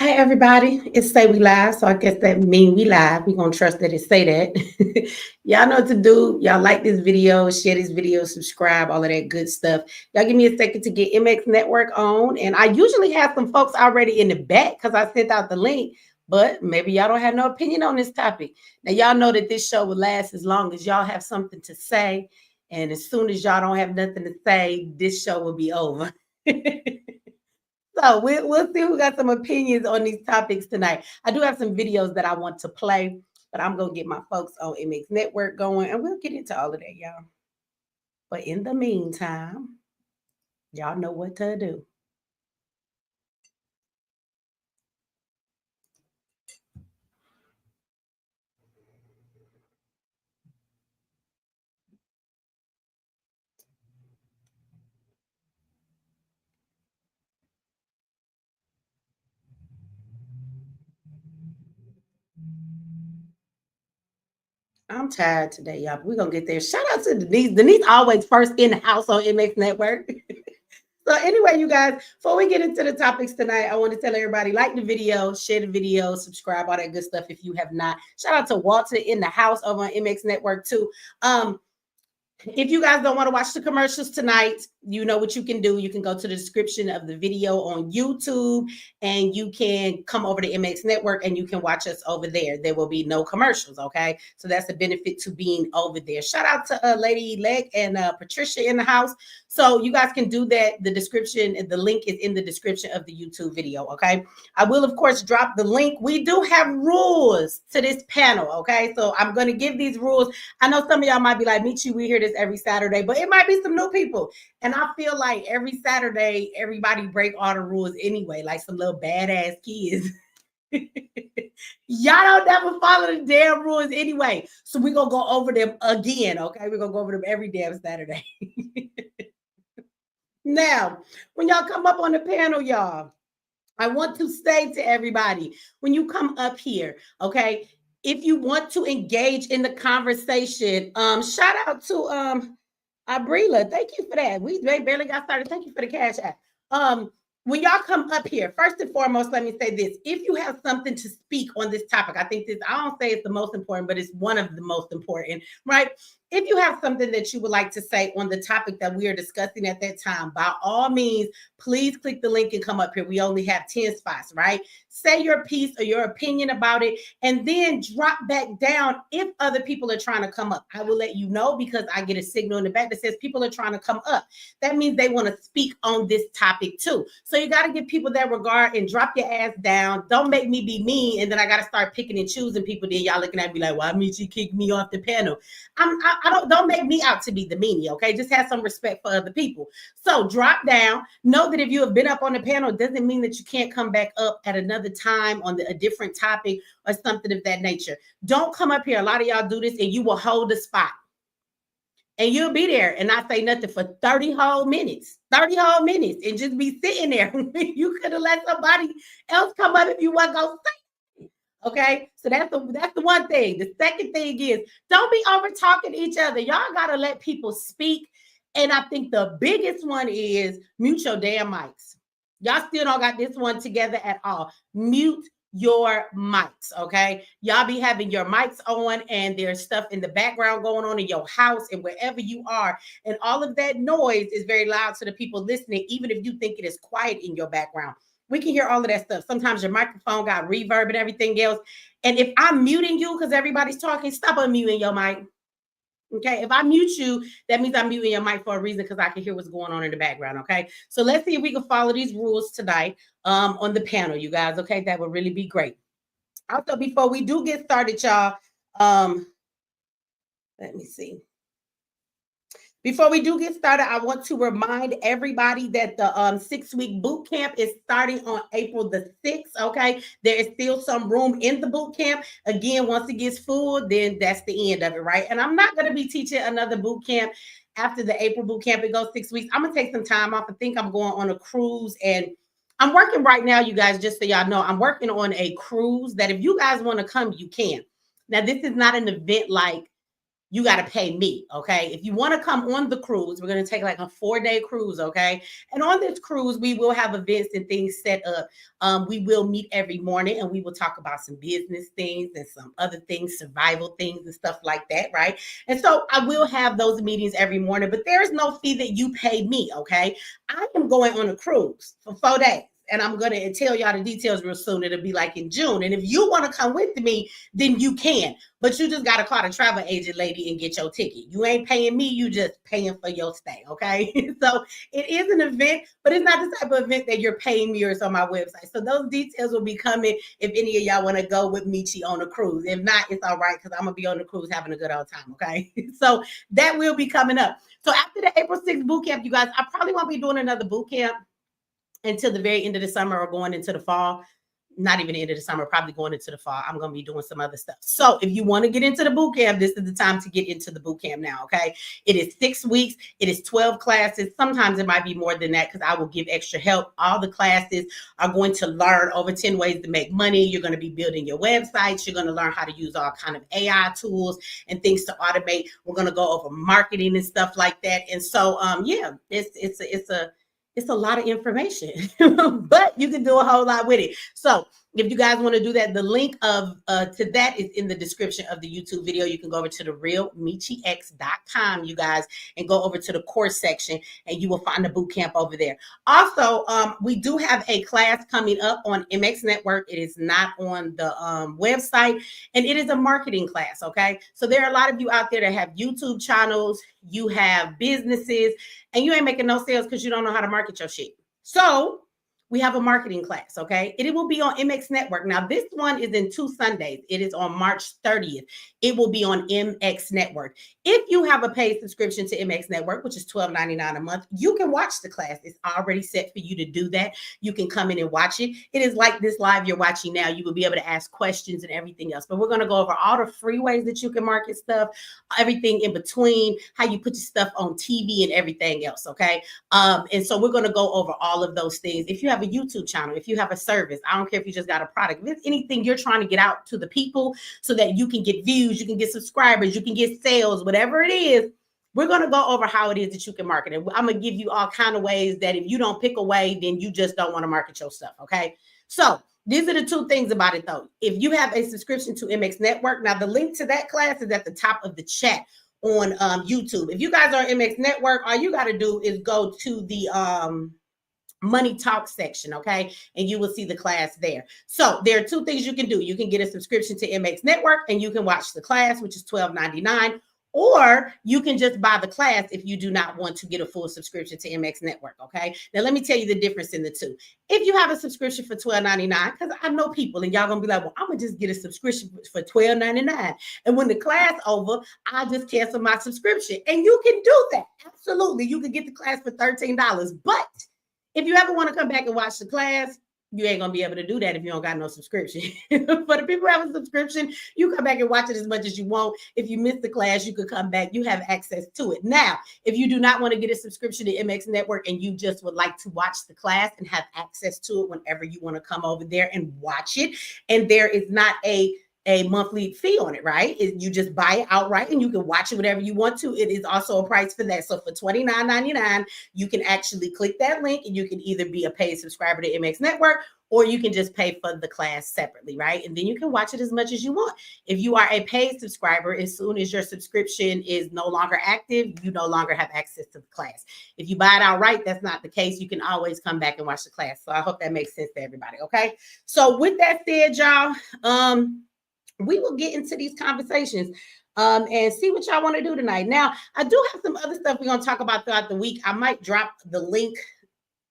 Hi everybody, it's Say We Live, so I guess that mean we live. We're gonna trust that it say that. Y'all know what to do. Y'all like this video, share this video, subscribe, all of that good stuff. Y'all give me a second to get MX Network on. And I usually have some folks already in the back because I sent out the link, but maybe y'all don't have no opinion on this topic. Now y'all know that this show will last as long as y'all have something to say. And as soon as y'all don't have nothing to say, this show will be over. So we'll see who got some opinions on these topics tonight. I do have some videos that I want to play, but I'm going to get my folks on MX Network going, and we'll get into all of that, y'all. But in the meantime, y'all know what to do. I'm tired today, y'all. We're going to get there. Shout out to Denise. Denise always first in the house on MX Network. So anyway, you guys, before we get into the topics tonight, I want to tell everybody, like the video, share the video, subscribe, all that good stuff if you have not. Shout out to Walter in the house over on MX Network too. If you guys don't want to watch the commercials tonight, you know what you can do. You can go to the description of the video on YouTube and you can come over to MX Network and you can watch us over there. There will be no commercials, okay? So that's a benefit to being over there. Shout out to Lady Leg and Patricia in the house. So you guys can do that. The description, the link is in the description of the YouTube video, okay? I will, of course, drop the link. We do have rules to this panel, okay? So I'm going to give these rules. I know some of y'all might be like, Michi, we hear this every Saturday, but it might be some new people. And I feel like every Saturday, everybody break all the rules anyway, like some little badass kids. Y'all don't never follow the damn rules anyway. So we're going to go over them again, okay? We're going to go over them every damn Saturday. Now, when y'all come up on the panel, y'all, I want to say to everybody, when you come up here, if you want to engage in the conversation, shout out to Abrila. Thank you for that. We barely got started. Thank you for the cash app. When y'all come up here, first and foremost, let me say this. If you have something to speak on this topic, I think I don't say it's the most important, but it's one of the most important, right? If you have something that you would like to say on the topic that we are discussing at that time, by all means, please click the link and come up here. We only have 10 spots, right? Say your piece or your opinion about it, and then drop back down if other people are trying to come up. I will let you know because I get a signal in the back that says people are trying to come up. That means they want to speak on this topic too. So you got to give people that regard and drop your ass down. Don't make me be mean, and then I got to start picking and choosing people. Then y'all looking at me like, why Michi kicked me off the panel? Don't make me out to be the meanie, okay? Just have some respect for other people. So drop down. Know that if you have been up on the panel, it doesn't mean that you can't come back up at another time on a different topic or something of that nature. Don't come up here. A lot of y'all do this and you will hold a spot. And you'll be there and not say nothing for 30 whole minutes, and just be sitting there. You could have let somebody else come up if you want to go say. Okay, so that's the one thing. The second thing is don't be over talking to each other. Y'all gotta let people speak. And I think the biggest one is mute your damn mics. Y'all still don't got this one together at all. Mute your mics, okay? Y'all be having your mics on and there's stuff in the background going on in your house and wherever you are. And all of that noise is very loud to the people listening, even if you think it is quiet in your background. We can hear all of that stuff. Sometimes your microphone got reverb and everything else. And if I'm muting you because everybody's talking, stop unmuting your mic. Okay, if I mute you, that means I'm muting your mic for a reason because I can hear what's going on in the background. Okay, so let's see if we can follow these rules tonight on the panel, you guys. Okay, that would really be great. Also, before we do get started, y'all, let me see. Before we do get started, I want to remind everybody that the 6-week boot camp is starting on April the 6th, okay? There is still some room in the boot camp. Again, once it gets full, then that's the end of it, right? And I'm not going to be teaching another boot camp after the April boot camp. It goes 6 weeks. I'm going to take some time off. I think I'm going on a cruise, and I'm working right now, you guys, just so y'all know, I'm working on a cruise that if you guys want to come, you can. Now, this is not an event like you got to pay me, okay? If you want to come on the cruise, we're going to take like a 4-day cruise, okay? And on this cruise, we will have events and things set up. We will meet every morning and we will talk about some business things and some other things, survival things and stuff like that, right? And so I will have those meetings every morning, but there is no fee that you pay me, okay? I am going on a cruise for 4 days. And I'm going to tell y'all the details real soon. It'll be like in June. And if you want to come with me, then you can. But you just got to call the travel agent lady and get your ticket. You ain't paying me. You just paying for your stay, okay? So it is an event, but it's not the type of event that you're paying me or it's on my website. So those details will be coming if any of y'all want to go with Michi on a cruise. If not, it's all right because I'm going to be on the cruise having a good old time, okay? So that will be coming up. So after the April 6th boot camp, you guys, I probably won't be doing another boot camp until the very end of the summer or going into the fall. Not even the end of the summer, probably going into the fall. I'm going to be doing some other stuff. So if you want to get into the boot camp, this is the time to get into the boot camp now, okay? It is 6 weeks. It is 12 classes. Sometimes it might be more than that because I will give extra help. All the classes are going to learn over 10 ways to make money. You're going to be building your websites. You're going to learn how to use all kind of AI tools and things to automate. We're going to go over marketing and stuff like that. And so, yeah, it's a lot of information, but you can do a whole lot with it. So if you guys want to do that, the link of to that is in the description of the YouTube video. You can go over to the realmichix.com, you guys, and go over to the course section, and you will find the boot camp over there. Also, we do have a class coming up on MX Network. It is not on the website, and it is a marketing class, okay? So there are a lot of you out there that have YouTube channels, you have businesses, and you ain't making no sales because you don't know how to market your shit. So we have a marketing class, okay? It will be on MX Network. Now, this one is in 2 Sundays. It is on March 30th. It will be on MX Network. If you have a paid subscription to MX Network, which is $12.99 a month, you can watch the class. It's already set for you to do that. You can come in and watch it. It is like this live you're watching now. You will be able to ask questions and everything else. But we're going to go over all the free ways that you can market stuff, everything in between, how you put your stuff on TV and everything else, okay? And so we're going to go over all of those things. If you have a YouTube channel, if you have a service, I don't care if you just got a product, if it's anything you're trying to get out to the people so that you can get views, you can get subscribers, you can get sales, whatever it is, we're going to go over how it is that you can market it. I'm going to give you all kind of ways that if you don't pick a way, then you just don't want to market your stuff, okay? So these are the 2 things about it though. If you have a subscription to MX Network, now the link to that class is at the top of the chat on YouTube. If you guys are on MX Network, all you got to do is go to the Money Talk section, okay? And you will see the class there. So there are 2 things you can do. You can get a subscription to MX Network and you can watch the class, which is $12.99, or you can just buy the class if you do not want to get a full subscription to MX Network, okay? Now, let me tell you the difference in the 2. If you have a subscription for $12.99, because I know people and y'all going to be like, well, I'm going to just get a subscription for $12.99. And when the class over, I just cancel my subscription. And you can do that. Absolutely. You can get the class for $13. But if you ever want to come back and watch the class, you ain't going to be able to do that if you don't got no subscription. For the people who have a subscription, you come back and watch it as much as you want. If you miss the class, you could come back. You have access to it. Now, if you do not want to get a subscription to MX Network and you just would like to watch the class and have access to it whenever you want to come over there and watch it, and there is not a monthly fee on it, right? You just buy it outright and you can watch it whatever you want to. It is also a price for that. So for $29.99, you can actually click that link and you can either be a paid subscriber to MX Network or you can just pay for the class separately, right? And then you can watch it as much as you want. If you are a paid subscriber, as soon as your subscription is no longer active, you no longer have access to the class. If you buy it outright, that's not the case. You can always come back and watch the class. So I hope that makes sense to everybody, okay? So with that said, y'all, we will get into these conversations and see what y'all want to do tonight. Now, I do have some other stuff we're going to talk about throughout the week. I might drop the link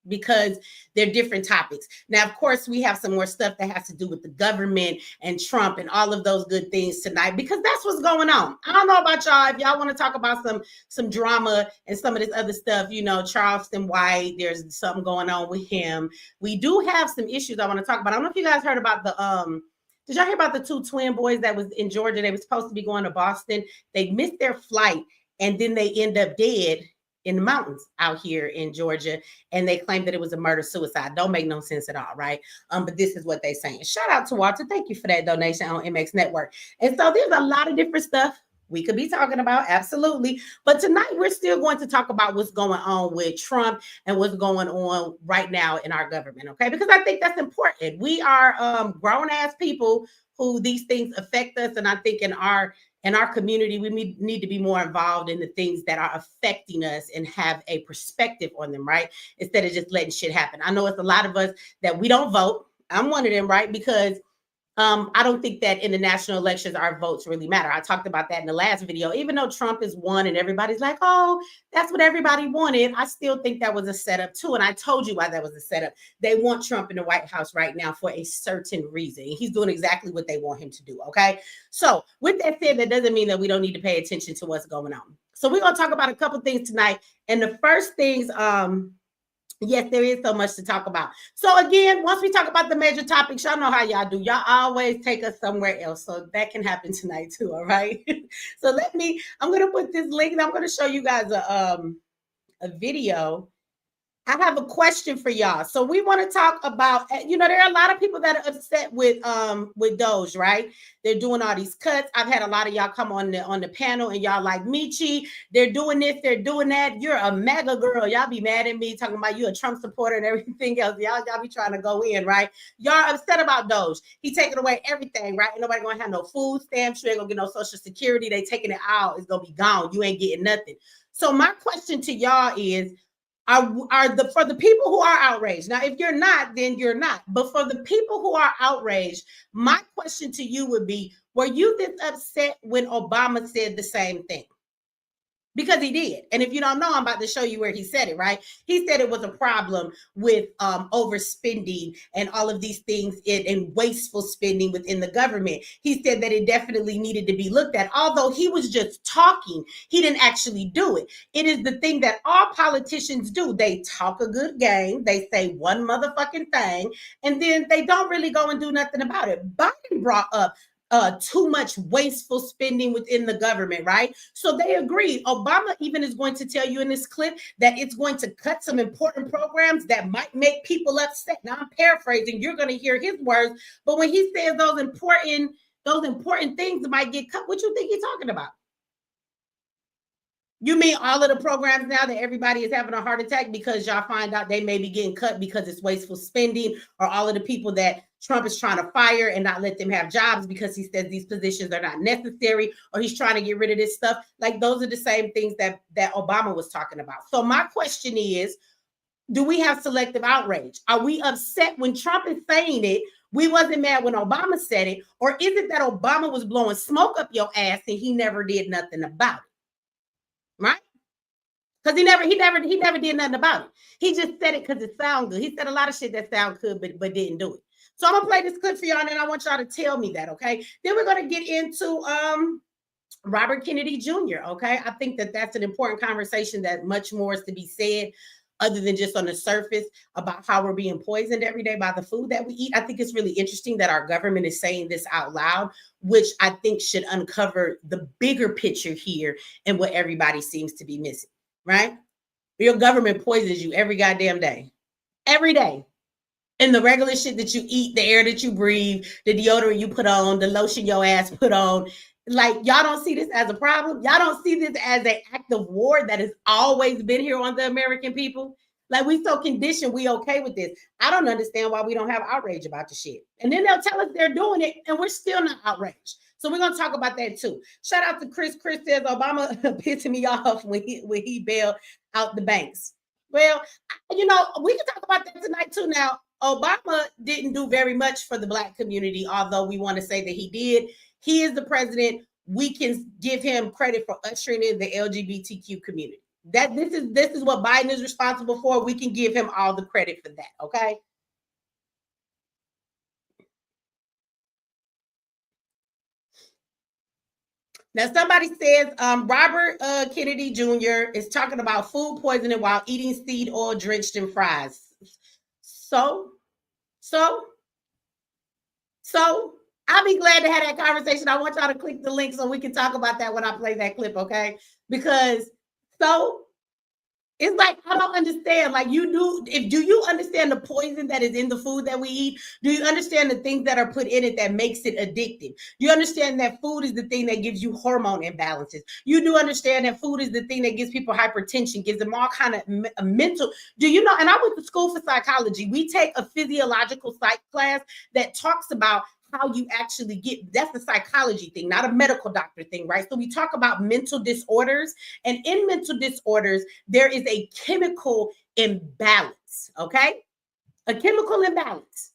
because they're different topics. Now, of course, we have some more stuff that has to do with the government and Trump and all of those good things tonight because that's what's going on. I don't know about y'all. If y'all want to talk about some drama and some of this other stuff, you know, Charleston White, there's something going on with him. We do have some issues I want to talk about. I don't know if you guys heard about did y'all hear about the 2 twin boys that was in Georgia? They were supposed to be going to Boston. They missed their flight, and then they end up dead in the mountains out here in Georgia, and they claimed that it was a murder-suicide. Don't make no sense at all, right? But this is what they're saying. Shout out to Walter. Thank you for that donation on MX Network. And so there's a lot of different stuff we could be talking about, absolutely. But tonight we're still going to talk about what's going on with Trump and what's going on right now in our government, okay? Because I think that's important. We are grown-ass people who these things affect us, and I think in our community, we need to be more involved in the things that are affecting us and have a perspective on them, right? Instead of just letting shit happen. I know it's a lot of us that we don't vote. I'm one of them, right? Because I don't think that in the national elections, our votes really matter. I talked about that in the last video. Even though Trump is won and everybody's like, oh, that's what everybody wanted, I still think that was a setup too. And I told you why that was a setup. They want Trump in the White House right now for a certain reason. He's doing exactly what they want him to do, okay? So with that said, that doesn't mean that we don't need to pay attention to what's going on. So we're going to talk about a couple things tonight. And the first things, yes, there is so much to talk about. So again, once we talk about the major topics, y'all know how y'all do. Y'all always take us somewhere else. So that can happen tonight too, all right? So I'm going to put this link and I'm going to show you guys a video. I have a question for y'all. So we want to talk about, there are a lot of people that are upset with DOGE, right? They're doing all these cuts. I've had a lot of y'all come on the panel and y'all like, Michi, they're doing this, they're doing that. You're a MAGA girl. Y'all be mad at me talking about you a Trump supporter and everything else. Y'all be trying to go in, right? Y'all upset about DOGE. He taking away everything, right? Ain't nobody gonna have no food stamps. You ain't gonna get no Social Security. They taking it out. It's gonna be gone. You ain't getting nothing. So my question to y'all is, for the people who are outraged. Now, if you're not, then you're not. But for the people who are outraged, my question to you would be, were you this upset when Obama said the same thing? Because he did. And if you don't know, I'm about to show you where he said it, right? He said it was a problem with overspending and all of these things and wasteful spending within the government. He said that it definitely needed to be looked at. Although he was just talking, he didn't actually do it. It is the thing that all politicians do. They talk a good game. They say one motherfucking thing, and then they don't really go and do nothing about it. Biden brought up too much wasteful spending within the government, right? So they agreed. Obama even is going to tell you in this clip that it's going to cut some important programs that might make people upset. Now I'm paraphrasing. You're going to hear his words, but when he says those important things might get cut, what you think he's talking about? You mean all of the programs now that everybody is having a heart attack because y'all find out they may be getting cut because it's wasteful spending, or all of the people that Trump is trying to fire and not let them have jobs because he says these positions are not necessary, or he's trying to get rid of this stuff? Like, those are the same things that Obama was talking about. So my question is, do we have selective outrage? Are we upset when Trump is saying it? We wasn't mad when Obama said it. Or is it that Obama was blowing smoke up your ass and he never did nothing about it? Right? Because he never did nothing about it. He just said it because it sounded good. He said a lot of shit that sound good, but didn't do it. So I'm gonna play this clip for y'all, and then I want y'all to tell me that, okay? Then we're gonna get into Robert Kennedy Jr., okay? I think that that's an important conversation, that much more is to be said other than just on the surface about how we're being poisoned every day by the food that we eat. I think it's really interesting that our government is saying this out loud, which I think should uncover the bigger picture here and what everybody seems to be missing, right? Your government poisons you every goddamn day. Every day. And the regular shit that you eat, the air that you breathe, the deodorant you put on, the lotion your ass put on. Like, y'all don't see this as a problem? Y'all don't see this as an act of war that has always been here on the American people? Like, we so conditioned, we okay with this. I don't understand why we don't have outrage about the shit. And then they'll tell us they're doing it, and we're still not outraged. So we're going to talk about that too. Shout out to Chris. Chris says Obama pissing me off when he bailed out the banks. Well, we can talk about that tonight too. Now, Obama didn't do very much for the Black community, although we want to say that he did. He is the president. We can give him credit for ushering in the LGBTQ community. That this is what Biden is responsible for. We can give him all the credit for that, okay? Now, somebody says Robert Kennedy Jr. is talking about food poisoning while eating seed oil drenched in fries. So I'll be glad to have that conversation. I want y'all to click the link so we can talk about that when I play that clip, okay? Because It's like, I don't understand. Like, do you understand the poison that is in the food that we eat? Do you understand the things that are put in it that makes it addictive? Do you understand that food is the thing that gives you hormone imbalances? You do understand that food is the thing that gives people hypertension, gives them all kind of mental. Do you know? And I went to school for psychology. We take a physiological psych class that talks about how you actually get, that's the psychology thing, not a medical doctor thing, right? So we talk about mental disorders, and in mental disorders, there is a chemical imbalance, okay? A chemical imbalance.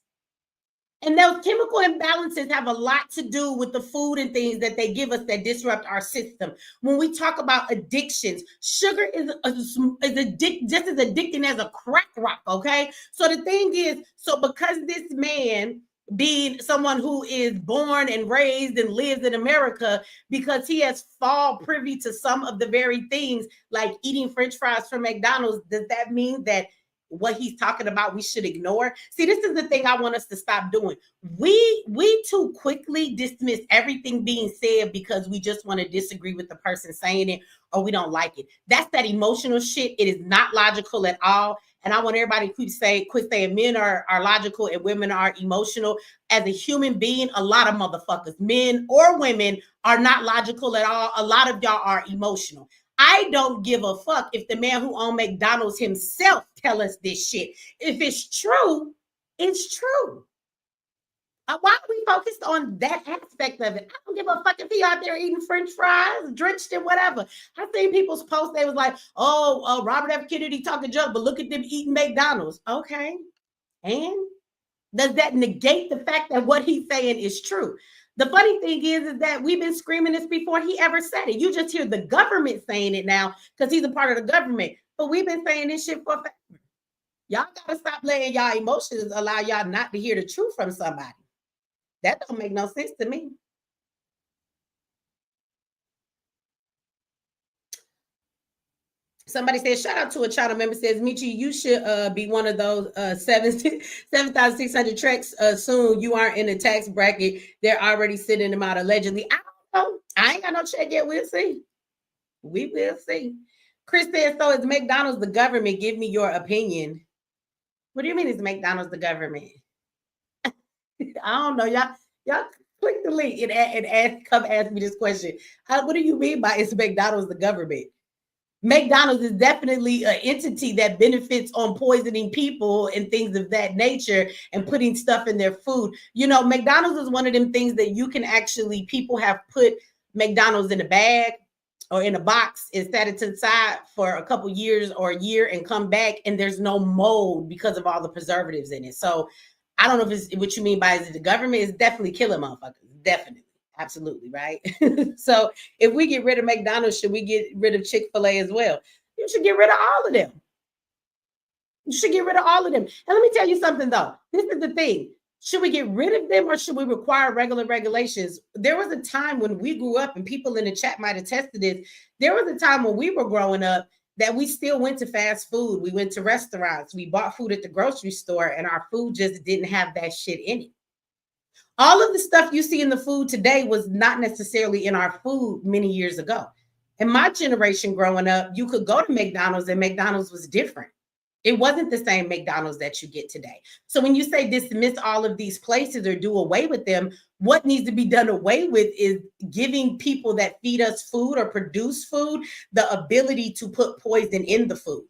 And those chemical imbalances have a lot to do with the food and things that they give us that disrupt our system. When we talk about addictions, sugar is just as addicting as a crack rock, okay? So the thing is, so because this man, being someone who is born and raised and lives in America, because he has fall privy to some of the very things like eating French fries from McDonald's, does that mean that what he's talking about we should ignore? See, this is the thing I want us to stop doing. We too quickly dismiss everything being said because we just want to disagree with the person saying it, or we don't like it. That's that emotional shit. It is not logical at all. And I want everybody to quit saying men are logical and women are emotional. As a human being, a lot of motherfuckers, men or women, are not logical at all. A lot of y'all are emotional. I don't give a fuck if the man who owned McDonald's himself tell us this shit. If it's true, it's true. Why are we focused on that aspect of it? I don't give a fuck if he out there eating French fries, drenched in whatever. I seen people's posts, they was like, oh, Robert F. Kennedy talking junk, but look at them eating McDonald's. Okay. And does that negate the fact that what he's saying is true? The funny thing is that we've been screaming this before he ever said it. You just hear the government saying it now because he's a part of the government. But we've been saying this shit for a fact. Y'all gotta stop letting y'all emotions allow y'all not to hear the truth from somebody. That don't make no sense to me. Somebody said, shout out to a channel member, says, Michi, you should be one of those 7,600 treks soon. You aren't in the tax bracket. They're already sending them out allegedly. I don't know. I ain't got no check yet. We'll see. We will see. Chris says, so is McDonald's the government? Give me your opinion. What do you mean is McDonald's the government? I don't know. Y'all click the link and come ask me this question. What do you mean by is McDonald's the government? McDonald's is definitely an entity that benefits on poisoning people and things of that nature and putting stuff in their food. You know, McDonald's is one of them things that you can actually, people have put McDonald's in a bag or in a box and set it to the side for a couple years or a year and come back and there's no mold because of all the preservatives in it. So I don't know if it's what you mean by is it the government is definitely killing motherfuckers. Definitely. Absolutely, right? So if we get rid of McDonald's, should we get rid of Chick-fil-A as well? You should get rid of all of them. You should get rid of all of them. And let me tell you something, though. This is the thing. Should we get rid of them or should we require regular regulations? There was a time when we grew up, and people in the chat might attest to this. There was a time when we were growing up that we still went to fast food. We went to restaurants. We bought food at the grocery store, and our food just didn't have that shit in it. All of the stuff you see in the food today was not necessarily in our food many years ago. In my generation growing up, you could go to McDonald's and McDonald's was different. It wasn't the same McDonald's that you get today. So when you say dismiss all of these places or do away with them, what needs to be done away with is giving people that feed us food or produce food the ability to put poison in the food.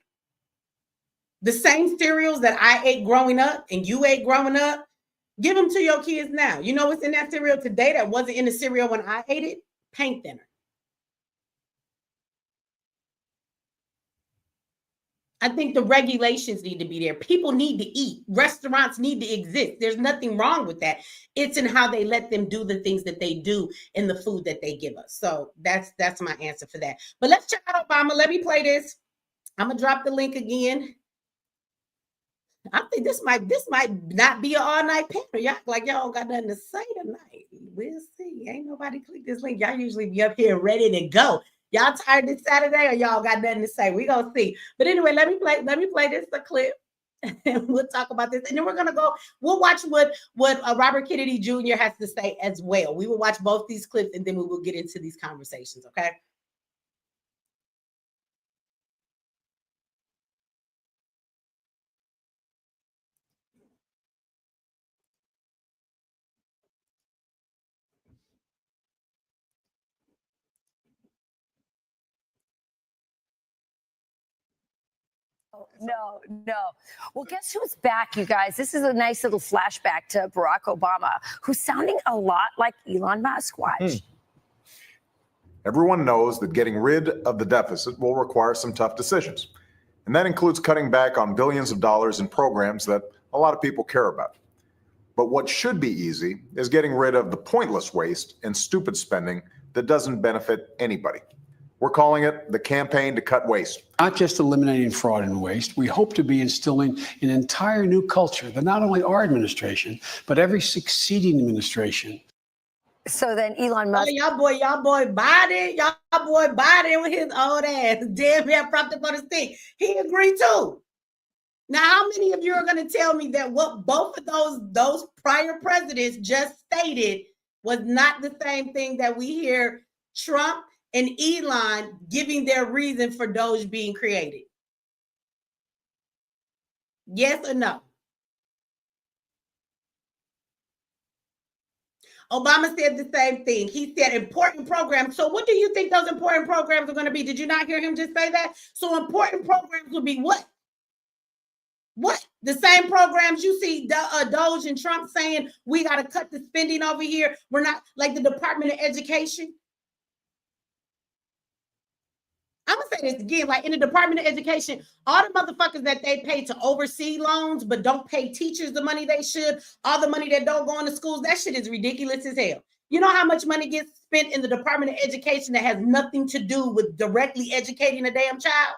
The same cereals that I ate growing up and you ate growing up, give them to your kids now. You know what's in that cereal today that wasn't in the cereal when I ate it? Paint thinner. I think the regulations need to be there. People need to eat. Restaurants need to exist. There's nothing wrong with that. It's in how they let them do the things that they do in the food that they give us. So that's my answer for that. But let's check out Obama. Let me play this. I'm gonna drop the link again. I think this might not be an all-night panel. Y'all like y'all don't got nothing to say tonight. We'll see. Ain't nobody click this link. Y'all usually be up here ready to go. Y'all tired this Saturday or y'all got nothing to say? We gonna see. But anyway, let me play this a clip and we'll talk about this. And then we'll watch what Robert Kennedy Jr. has to say as well. We will watch both these clips and then we will get into these conversations, okay? No. Well, guess who's back, you guys? This is a nice little flashback to Barack Obama, who's sounding a lot like Elon Musk. Watch. Everyone knows that getting rid of the deficit will require some tough decisions. And that includes cutting back on billions of dollars in programs that a lot of people care about. But what should be easy is getting rid of the pointless waste and stupid spending that doesn't benefit anybody. We're calling it the campaign to cut waste. Not just eliminating fraud and waste, we hope to be instilling an entire new culture that not only our administration, but every succeeding administration. So then Elon Musk. Oh, y'all boy Biden with his old ass. Damn, man, propped up on the stick. He agreed too. Now, how many of you are going to tell me that what both of those prior presidents just stated was not the same thing that we hear Trump and Elon giving their reason for DOGE being created? Yes or no? Obama said the same thing. He said important programs. So what do you think those important programs are going to be? Did you not hear him just say that? So important programs will be what? What? The same programs you see DOGE and Trump saying we got to cut the spending over here. We're not like the Department of Education. I'm going to say this again, like in the Department of Education, all the motherfuckers that they pay to oversee loans, but don't pay teachers the money they should, all the money that don't go into schools, that shit is ridiculous as hell. You know how much money gets spent in the Department of Education that has nothing to do with directly educating a damn child?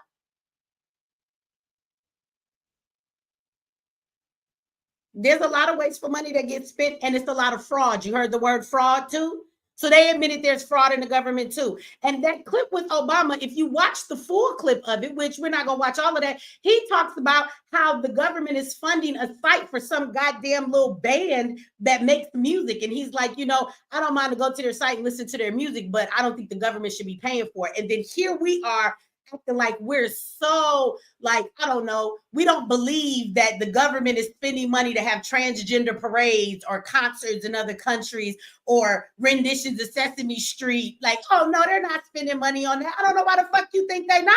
There's a lot of ways for money that gets spent, and it's a lot of fraud. You heard the word fraud too? So they admitted there's fraud in the government too. And that clip with Obama, if you watch the full clip of it, which we're not going to watch all of that, he talks about how the government is funding a site for some goddamn little band that makes music. And he's like, you know, I don't mind to go to their site and listen to their music, but I don't think the government should be paying for it. And then here we are acting like we're so, like, I don't know, we don't believe that the government is spending money to have transgender parades or concerts in other countries or renditions of Sesame Street. Like, oh no, they're not spending money on that. I don't know why the fuck you think they're not.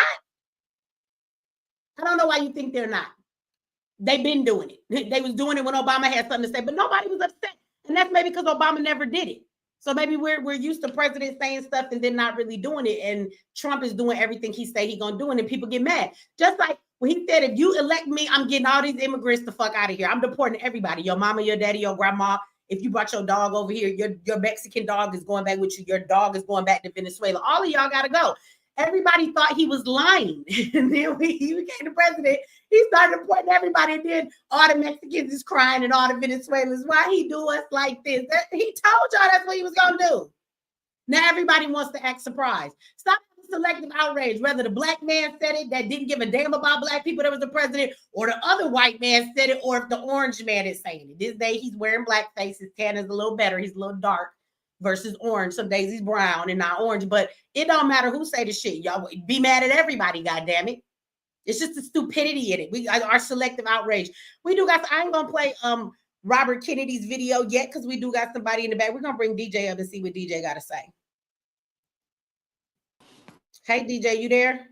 I don't know why you think they're not. They've been doing it. They was doing it when Obama had something to say, but nobody was upset. And that's maybe because Obama never did it. So maybe we're used to presidents saying stuff and then not really doing it. And Trump is doing everything he say he's gonna do, and then people get mad. Just like when he said, if you elect me, I'm getting all these immigrants the fuck out of here. I'm deporting everybody. Your mama, your daddy, your grandma. If you brought your dog over here, your Mexican dog is going back with you. Your dog is going back to Venezuela. All of y'all gotta go. Everybody thought he was lying. And then when he became the president, he started reporting everybody. And then all the Mexicans is crying and all the Venezuelans, why he do us like this? He told y'all that's what he was going to do. Now everybody wants to act surprised. Stop selective outrage, whether the black man said it that didn't give a damn about black people that was the president, or the other white man said it, or if the orange man is saying it. This day he's wearing blackface. His tan is a little better. He's a little dark versus orange. Some days he's brown and not orange, but it don't matter who say the shit. Y'all be mad at everybody, goddammit. It's just the stupidity in it. Our selective outrage. We do got, I ain't gonna play Robert Kennedy's video yet because we do got somebody in the back. We're gonna bring DJ up and see what DJ got to say. Hey DJ, you there?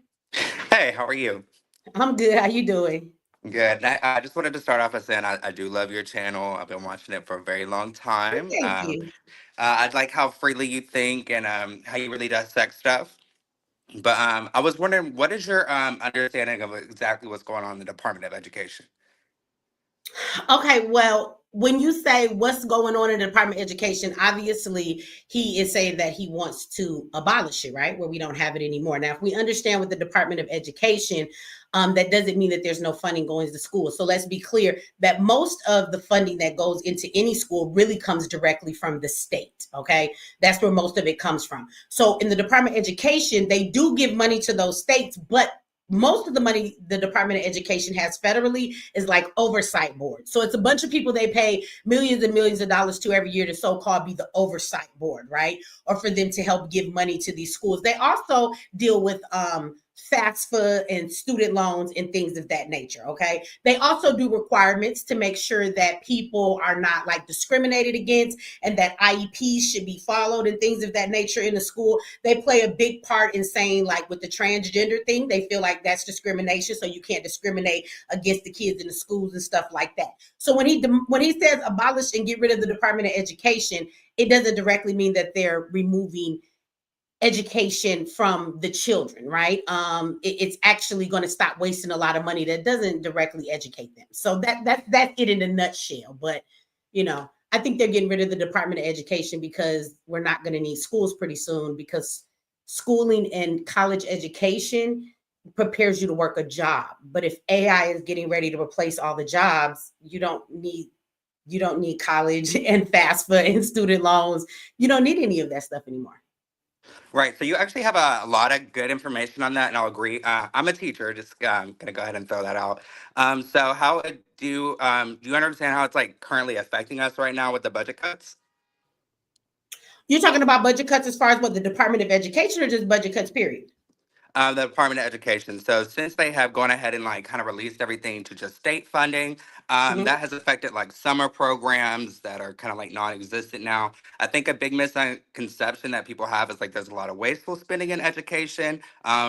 Hey, how are you? I'm good. How you doing? Good. I just wanted to start off by saying I do love your channel. I've been watching it for a very long time. Thank you. I like how freely you think and how you really dissect stuff. But I was wondering, what is your understanding of exactly what's going on in the Department of Education? Okay, well, when you say what's going on in the Department of Education, obviously he is saying that he wants to abolish it, right? Where we don't have it anymore. Now, if we understand with the Department of Education, that doesn't mean that there's no funding going to school. So let's be clear that most of the funding that goes into any school really comes directly from the state, okay? That's where most of it comes from. So in the Department of Education, they do give money to those states, but most of the money the Department of Education has federally is like oversight board. So it's a bunch of people they pay millions and millions of dollars to every year to so-called be the oversight board, right? Or for them to help give money to these schools. They also deal with FAFSA and student loans and things of that nature. Okay. They also do requirements to make sure that people are not like discriminated against and that IEPs should be followed and things of that nature in the school. They play a big part in saying, like, with the transgender thing, they feel like that's discrimination. So you can't discriminate against the kids in the schools and stuff like that. So when he says abolish and get rid of the Department of Education, it doesn't directly mean that they're removing education from the children, right? It's actually going to stop wasting a lot of money that doesn't directly educate them. So that's it in a nutshell. But I think they're getting rid of the Department of Education because we're not going to need schools pretty soon, because schooling and college education prepares you to work a job. But if AI is getting ready to replace all the jobs, you don't need college and FAFSA and student loans. You don't need any of that stuff anymore. Right. So you actually have a lot of good information on that, and I'll agree. I'm a teacher. Just gonna go ahead and throw that out. So how do you understand how it's like currently affecting us right now with the budget cuts? You're talking about budget cuts as far as what, the Department of Education, or just budget cuts, period? The Department of Education. So since they have gone ahead and like kind of released everything to just state funding, Mhm. that has affected like summer programs that are kind of like non-existent now. I think a big misconception that people have is like there's a lot of wasteful spending in education.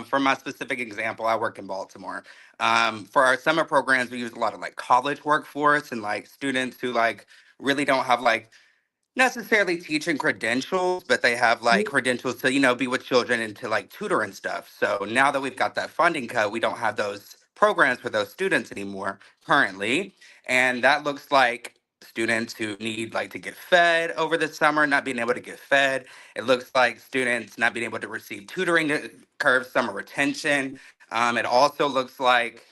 For my specific example, I work in Baltimore. For our summer programs, we use a lot of like college workforce and like students who like really don't have like necessarily teaching credentials, but they have like credentials to, be with children and to like tutor and stuff. So now that we've got that funding cut, we don't have those programs for those students anymore currently. And that looks like students who need like to get fed over the summer, not being able to get fed. It looks like students not being able to receive tutoring to curb summer retention. It also looks like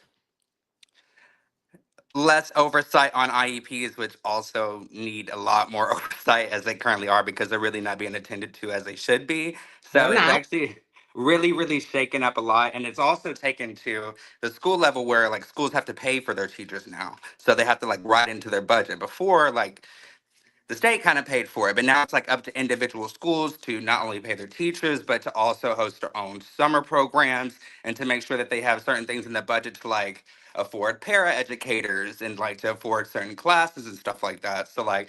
less oversight on IEPs, which also need a lot more oversight as they currently are because they're really not being attended to as they should be. So They're it's not. actually really, really shaken up a lot. And it's also taken to the school level where like schools have to pay for their teachers now. So they have to like write into their budget. Before, like the state kind of paid for it, but now it's like up to individual schools to not only pay their teachers, but to also host their own summer programs and to make sure that they have certain things in the budget to like afford para educators and like to afford certain classes and stuff like that. So like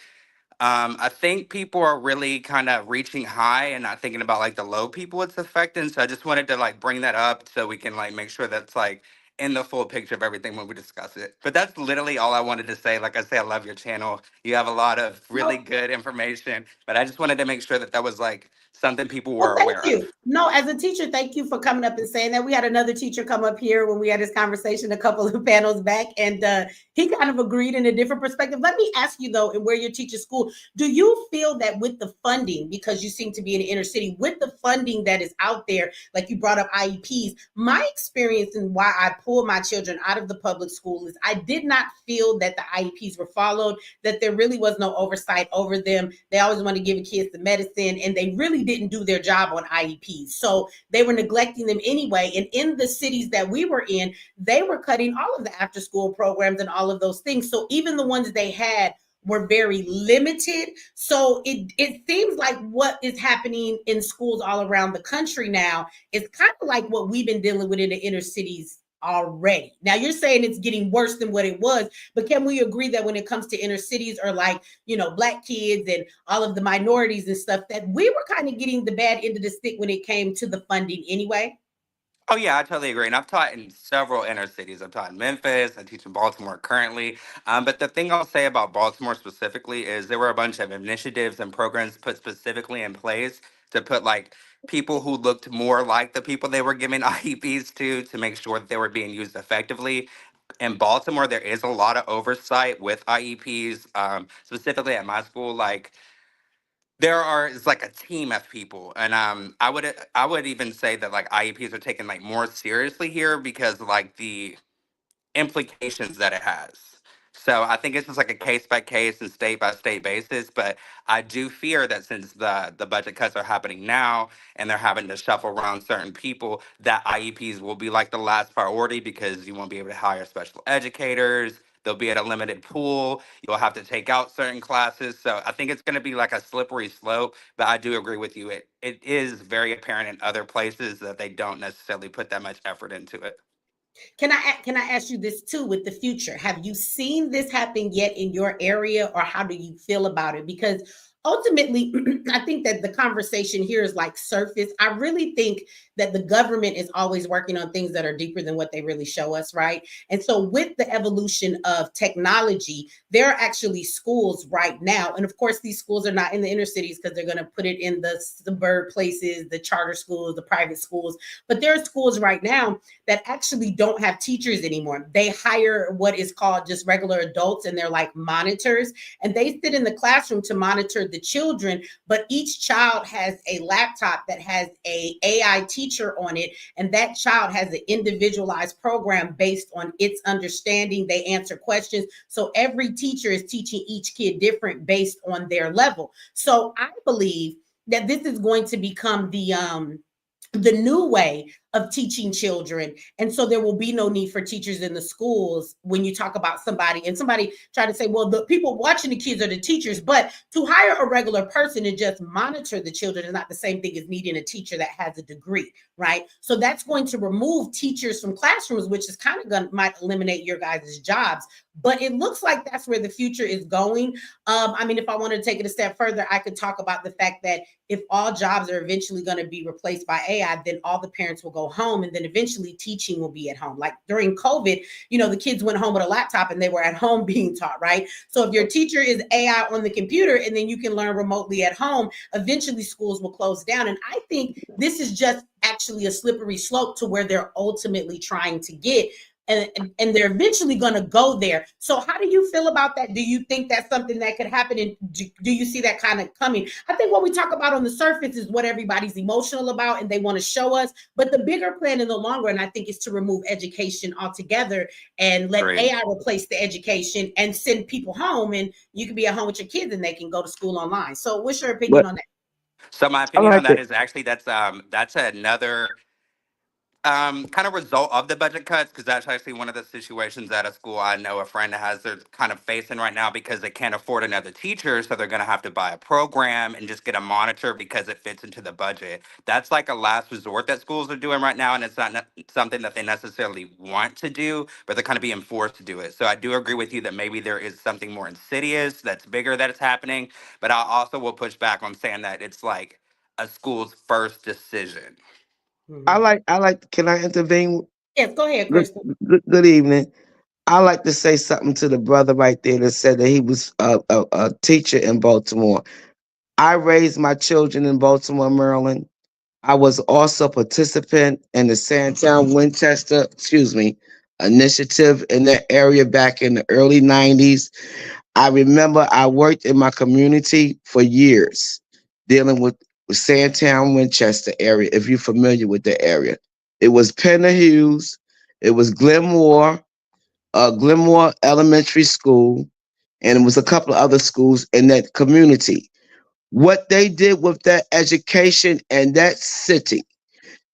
I think people are really kind of reaching high and not thinking about like the low people it's affecting. So I just wanted to like bring that up so we can like make sure that's like in the full picture of everything when we discuss it. But that's literally all I wanted to say. Like I say, I love your channel. You have a lot of really No. good information, but I just wanted to make sure that that was like something people Well, were thank aware you. of. No, as a teacher, thank you for coming up and saying that. We had another teacher come up here when we had this conversation a couple of panels back, and he kind of agreed in a different perspective. Let me ask you, though, and where you're teaching school, do you feel that with the funding, because you seem to be in the inner city, with the funding that is out there, like you brought up IEPs, my experience and why I pulled my children out of the public school is I did not feel that the IEPs were followed, that there really was no oversight over them. They always wanted to give kids the medicine, and they really didn't do their job on IEPs. So they were neglecting them anyway. And in the cities that we were in, they were cutting all of the after school programs and all of those things. So even the ones they had were very limited. So it seems like what is happening in schools all around the country now is kind of like what we've been dealing with in the inner cities already. Now you're saying it's getting worse than what it was, but can we agree that when it comes to inner cities, or like, Black kids and all of the minorities and stuff, that we were kind of getting the bad end of the stick when it came to the funding anyway? Oh yeah, I totally agree. And I've taught in several inner cities. I've taught in Memphis. I teach in Baltimore currently. But the thing I'll say about Baltimore specifically is there were a bunch of initiatives and programs put specifically in place to put like people who looked more like the people they were giving IEPs to make sure that they were being used effectively. In Baltimore, there is a lot of oversight with IEPs, specifically at my school. Like it's like a team of people, and I would even say that like IEPs are taken like more seriously here because like the implications that it has. So I think it's just like a case by case and state by state basis. But I do fear that since the budget cuts are happening now and they're having to shuffle around certain people, that IEPs will be like the last priority because you won't be able to hire special educators. They'll be at a limited pool. You'll have to take out certain classes. So I think it's going to be like a slippery slope. But I do agree with you. It is very apparent in other places that they don't necessarily put that much effort into it. Can I ask you this too with the future? Have you seen this happen yet in your area, or how do you feel about it? Because ultimately, I think that the conversation here is like surface. I really think that the government is always working on things that are deeper than what they really show us, right? And so with the evolution of technology, there are actually schools right now. And of course, these schools are not in the inner cities because they're going to put it in the suburb places, the charter schools, the private schools. But there are schools right now that actually don't have teachers anymore. They hire what is called just regular adults, and they're like monitors, and they sit in the classroom to monitor the children, but each child has a laptop that has a AI teacher on it, and that child has an individualized program based on its understanding. They answer questions. So every teacher is teaching each kid different based on their level. So I believe that this is going to become the new way of teaching children. And so there will be no need for teachers in the schools when you talk about somebody, and somebody try to say, well, the people watching the kids are the teachers, but to hire a regular person and just monitor the children is not the same thing as needing a teacher that has a degree, right? So that's going to remove teachers from classrooms, which is kind of might eliminate your guys' jobs. But it looks like that's where the future is going. I mean, if I wanted to take it a step further, I could talk about the fact that if all jobs are eventually going to be replaced by AI, then all the parents will go home, and then eventually teaching will be at home. Like during COVID, the kids went home with a laptop and they were at home being taught, right? So if your teacher is AI on the computer and then you can learn remotely at home, eventually schools will close down. And I think this is just actually a slippery slope to where they're ultimately trying to get. And they're eventually going to go there. So how do you feel about that? Do you think that's something that could happen? And do you see that kind of coming? I think what we talk about on the surface is what everybody's emotional about and they want to show us. But the bigger plan in the long run, I think, is to remove education altogether and let AI replace the education and send people home. And you can be at home with your kids and they can go to school online. So what's your opinion on that? So my opinion on that is actually that's another kind of result of the budget cuts, because that's actually one of the situations at a school I know a friend has they're kind of facing right now because they can't afford another teacher, so they're going to have to buy a program and just get a monitor because it fits into the budget. That's like a last resort that schools are doing right now, and it's not something that they necessarily want to do, but they're kind of being forced to do it. So I do agree with you that maybe there is something more insidious that's bigger that is happening, but I also will push back on saying that it's like a school's first decision. I like, can I intervene? Yes, go ahead, Good, Crystal. good evening. I like to say something to the brother right there that said that he was a teacher in Baltimore. I raised my children in Baltimore, Maryland. I was also a participant in the Sandtown Winchester, initiative in that area back in the early 90s. I remember I worked in my community for years dealing with Sandtown, Winchester area, if you're familiar with the area. It was Hughes, it was Glenmore Elementary School, and it was a couple of other schools in that community. What they did with that education and that city,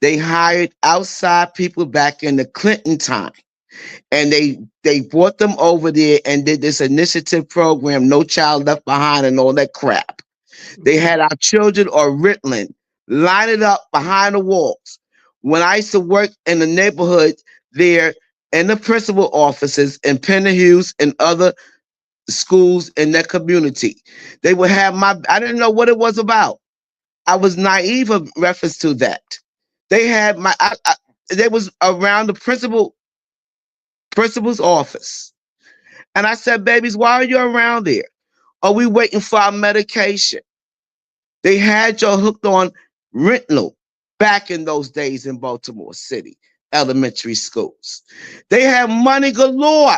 they hired outside people back in the Clinton time. And they brought them over there and did this initiative program, No Child Left Behind and all that crap. They had our children on Ritalin, line it up behind the walls. When I used to work in the neighborhood there, in the principal offices in Hughes and other schools in that community, they would have I didn't know what it was about. I was naive in reference to that. They had they was around the principal's office. And I said, babies, why are you around there? Are we waiting for our medication? They had you hooked on Ritalin back in those days in Baltimore City elementary schools. They had money galore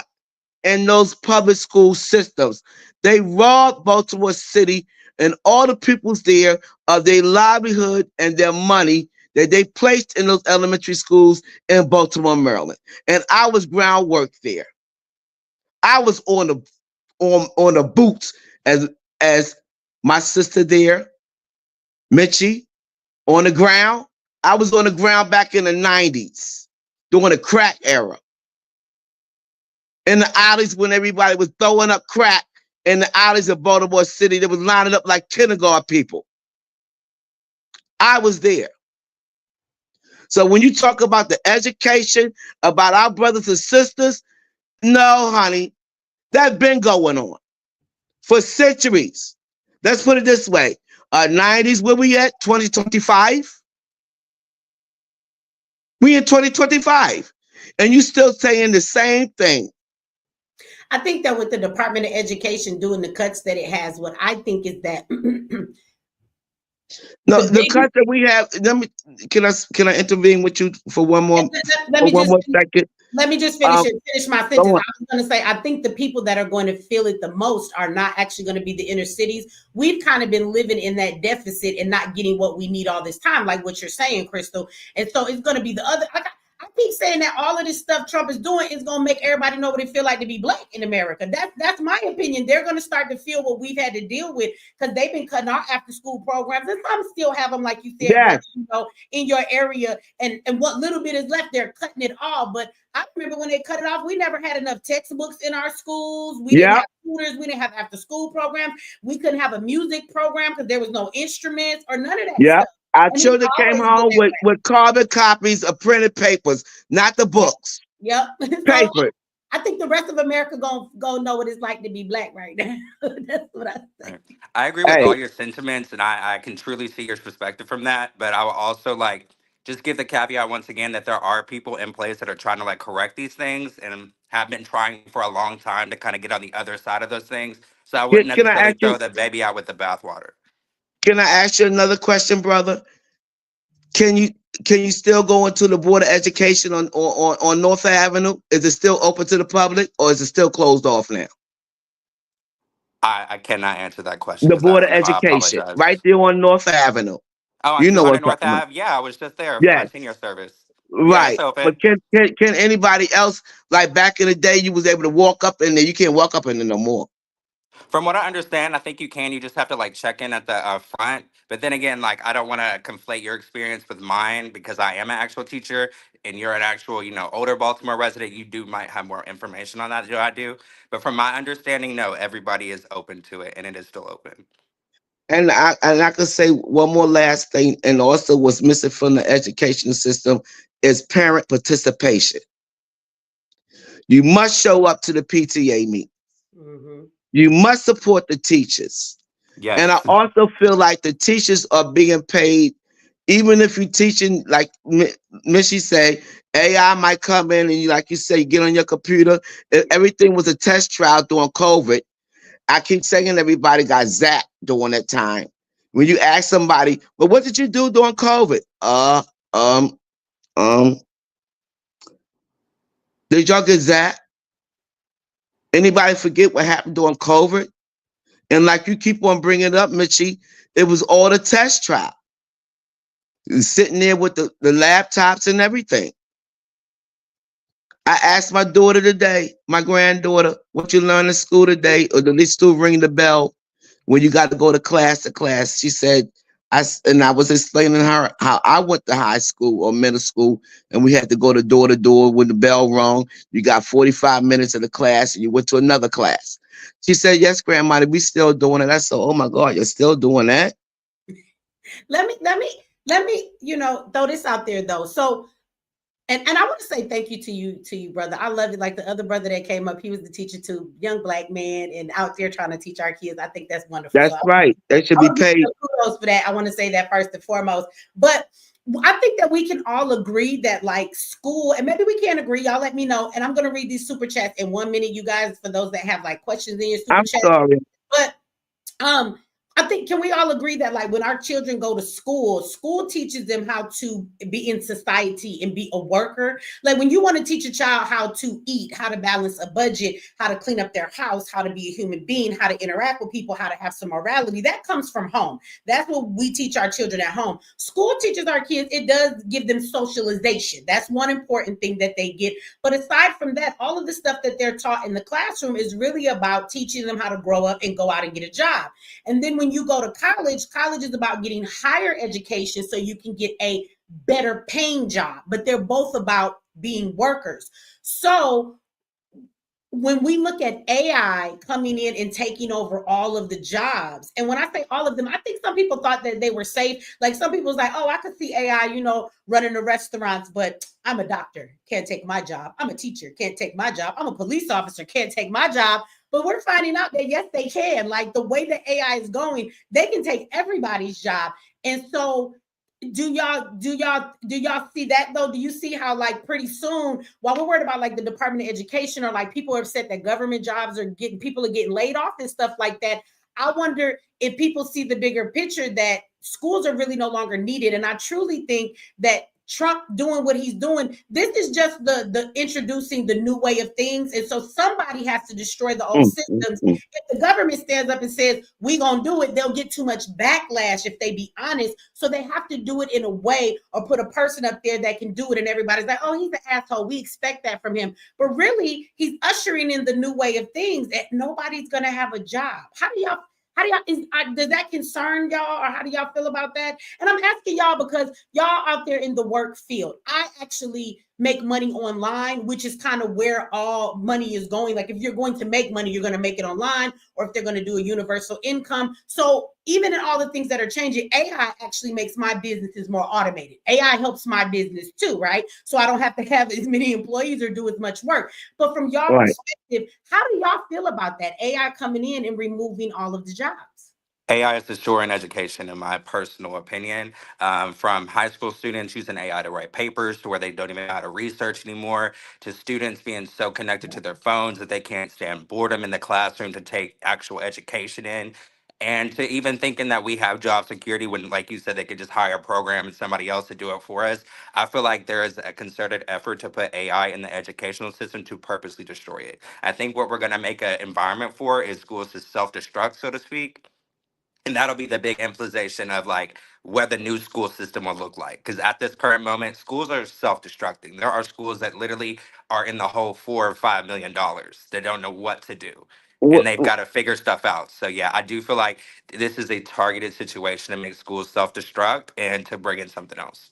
in those public school systems. They robbed Baltimore City and all the peoples there of their livelihood and their money that they placed in those elementary schools in Baltimore, Maryland. And I was groundwork there. I was on the boots as my sister there, Mitchie, on the ground. I was on the ground back in the 90s during the crack era. in the alleys when everybody was throwing up crack in the alleys of Baltimore City. They was lining up like kindergarten people. I was there. So when you talk about the education, about our brothers and sisters, no, honey, that's been going on for centuries. Let's put it this way. 90s, where we at? 2025? We in 2025. And you still saying the same thing. I think that with the Department of Education doing the cuts that it has, what I think is that No, the cuts that we have. Can I intervene with you for one more second? Let me just finish my sentence. I was going to say, I think the people that are going to feel it the most are not actually going to be the inner cities. We've kind of been living in that deficit and not getting what we need all this time, like what you're saying, Crystal. And so it's going to be the other. I keep saying that all of this stuff Trump is doing is going to make everybody know what it feel like to be black in America. That's my opinion. They're going to start to feel what we've had to deal with because they've been cutting our after school programs, and some still have them, like you said, yes. In your area, and what little bit is left, they're cutting it all. But I remember when they cut it off, we never had enough textbooks in our schools. We didn't have tutors. We didn't have after school programs. We couldn't have a music program because there was no instruments or none of that stuff. Our children came home with carbon copies of printed papers, not the books. Yep. Paper. I think the rest of America gonna know what it's like to be black right now. That's what I think. I agree with all your sentiments, and I can truly see your perspective from that. But I will also just give the caveat once again that there are people in place that are trying to correct these things and have been trying for a long time to kind of get on the other side of those things. So I wouldn't necessarily throw that baby out with the bathwater. Can I ask you another question, brother? Can you still go into the Board of Education on North Avenue? Is it still open to the public, or is it still closed off now? I cannot answer that question. The Board of Education, right there on North Avenue. Oh, you know what North Ave? Yeah, I was just there for my senior service. Right. Yeah, but can anybody else, like back in the day, you was able to walk up in there? You can't walk up in there no more. From what I understand, I think you can. You just have to check in at the front. But then again, I don't want to conflate your experience with mine because I am an actual teacher and you're an actual, older Baltimore resident. You might have more information on that than I do. But from my understanding, no, everybody is open to it and it is still open. And I could say one more last thing, and also what's missing from the education system is parent participation. You must show up to the PTA meeting. Mm-hmm. You must support the teachers. Yes. And I also feel like the teachers are being paid, even if you're teaching, like Missy say, AI might come in and you say, get on your computer. Everything was a test trial during COVID. I keep saying everybody got zapped during that time. When you ask somebody, well, what did you do during COVID? Did y'all get zapped? Anybody forget what happened during COVID? And like you keep on bringing it up, Mitchie, it was all the test trial. Sitting there with the laptops and everything. I asked my daughter today, my granddaughter, what you learned in school today, or did they still ring the bell when you got to go to class to class? She said, I was explaining her how I went to high school or middle school, and we had to go door to door when the bell rung. You got 45 minutes of the class, and you went to another class. She said, yes, Grandma, we still doing it. I said, oh my God, you're still doing that? Let me, throw this out there though. So, and I want to say thank you to you, brother. I love it. Like the other brother that came up, he was the teacher too, young black man, and out there trying to teach our kids. I think that's wonderful. That's right. They should be paid. Kudos for that. I want to say that first and foremost. But I think that we can all agree that school, and maybe we can't agree. Y'all let me know. And I'm going to read these super chats in 1 minute, you guys, for those that have questions in your super chat. I'm sorry. But I think, can we all agree that when our children go to school teaches them how to be in society and be a worker? When you want to teach a child how to eat, how to balance a budget, how to clean up their house, how to be a human being, how to interact with people, how to have some morality, that comes from home. That's what we teach our children at home. School teaches our kids, it does give them socialization. That's one important thing that they get. But aside from that, all of the stuff that they're taught in the classroom is really about teaching them how to grow up and go out and get a job. And then when you go to college is about getting higher education so you can get a better paying job, but they're both about being workers. So when we look at AI coming in and taking over all of the jobs, and when I say all of them, I think some people thought that they were safe. Like some people was like, oh, I could see AI, running the restaurants, but I'm a doctor, can't take my job. I'm a teacher, can't take my job. I'm a police officer, can't take my job. But we're finding out that yes, they can. Like the way that AI is going, they can take everybody's job. And so do y'all see that though? Do you see how like pretty soon, while we're worried about like the Department of Education, or like people are upset that government jobs are getting laid off and stuff like that, I wonder if people see the bigger picture that schools are really no longer needed. And I truly think that Trump doing what he's doing, this is just the introducing the new way of things. And so somebody has to destroy the old systems. If the government stands up and says, we gonna do it, they'll get too much backlash if they be honest. So they have to do it in a way, or put a person up there that can do it. And everybody's like, oh, he's an asshole, we expect that from him. But really, he's ushering in the new way of things, that nobody's gonna have a job. Does that concern y'all, or how do y'all feel about that? And I'm asking y'all because y'all out there in the work field. I actually make money online, which is kind of where all money is going. Like if you're going to make money, you're going to make it online, or if they're going to do a universal income. So even in all the things that are changing, AI actually makes my businesses more automated. AI helps my business too, right? So I don't have to have as many employees or do as much work. But from y'all perspective, how do y'all feel about that? AI coming in and removing all of the jobs? AI is destroying education, in my personal opinion. From high school students using AI to write papers to where they don't even know how to research anymore, to students being so connected to their phones that they can't stand boredom in the classroom to take actual education in. And to even thinking that we have job security when, like you said, they could just hire a program and somebody else to do it for us. I feel like there is a concerted effort to put AI in the educational system to purposely destroy it. I think what we're going to make an environment for is schools to self-destruct, so to speak, and that'll be the big implication of like what the new school system will look like. Because at this current moment, schools are self-destructing. There are schools that literally are in the hole $4 or $5 million. They don't know what to do. And they've got to figure stuff out. So yeah, I do feel like this is a targeted situation to make schools self-destruct and to bring in something else.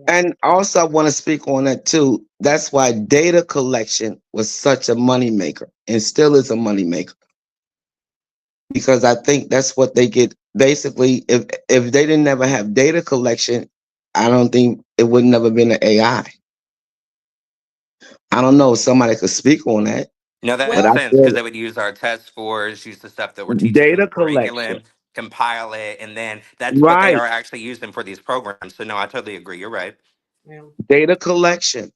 And also, I want to speak on that too. That's why data collection was such a moneymaker and still is a moneymaker. Because I think that's what they get. Basically, if they didn't ever have data collection, I don't think it would never been an AI. I don't know if somebody could speak on that. No, that But makes I sense because feel they would use our test scores, use the stuff that we're teaching in data the collection. curriculum, compile it, and then that's what they Right. are actually using for these programs. So no, I totally agree. You're right. Yeah. Data collection.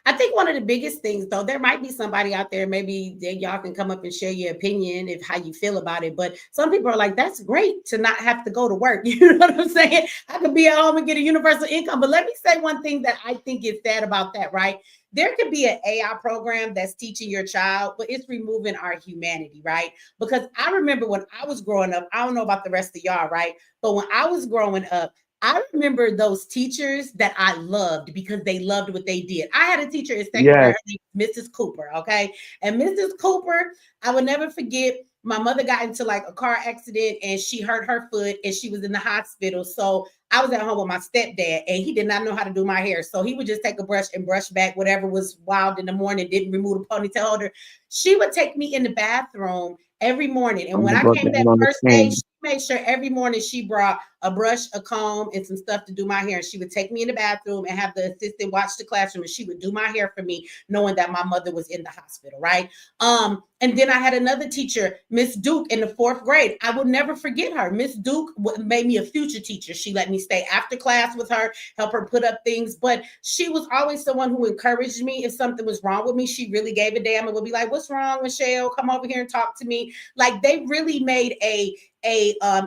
I think one of the biggest things, though, there might be somebody out there, maybe y'all can come up and share your opinion of how you feel about it. But some people are like, that's great to not have to go to work. You know what I'm saying? I could be at home and get a universal income. But let me say one thing that I think is sad about that, right? There could be an AI program that's teaching your child, but it's removing our humanity, right? Because I remember when I was growing up, I don't know about the rest of y'all, right? But when I was growing up, I remember those teachers that I loved because they loved what they did. I had a teacher in second grade, Mrs. Cooper, okay? And Mrs. Cooper, I will never forget, my mother got into like a car accident and she hurt her foot and she was in the hospital. So I was at home with my stepdad and he did not know how to do my hair. So he would just take a brush and brush back whatever was wild in the morning, didn't remove the ponytail holder. She would take me in the bathroom every morning. And when I came that first day, she made sure every morning she brought a brush, a comb, and some stuff to do my hair. And she would take me in the bathroom and have the assistant watch the classroom, and she would do my hair for me, knowing that my mother was in the hospital, right? And then I had another teacher, Miss Duke, in the fourth grade. I will never forget her. Miss Duke made me a future teacher. She let me stay after class with her, help her put up things. But she was always someone who encouraged me. If something was wrong with me, she really gave a damn and would be like, what's wrong, Michelle? Come over here and talk to me. Like they really made a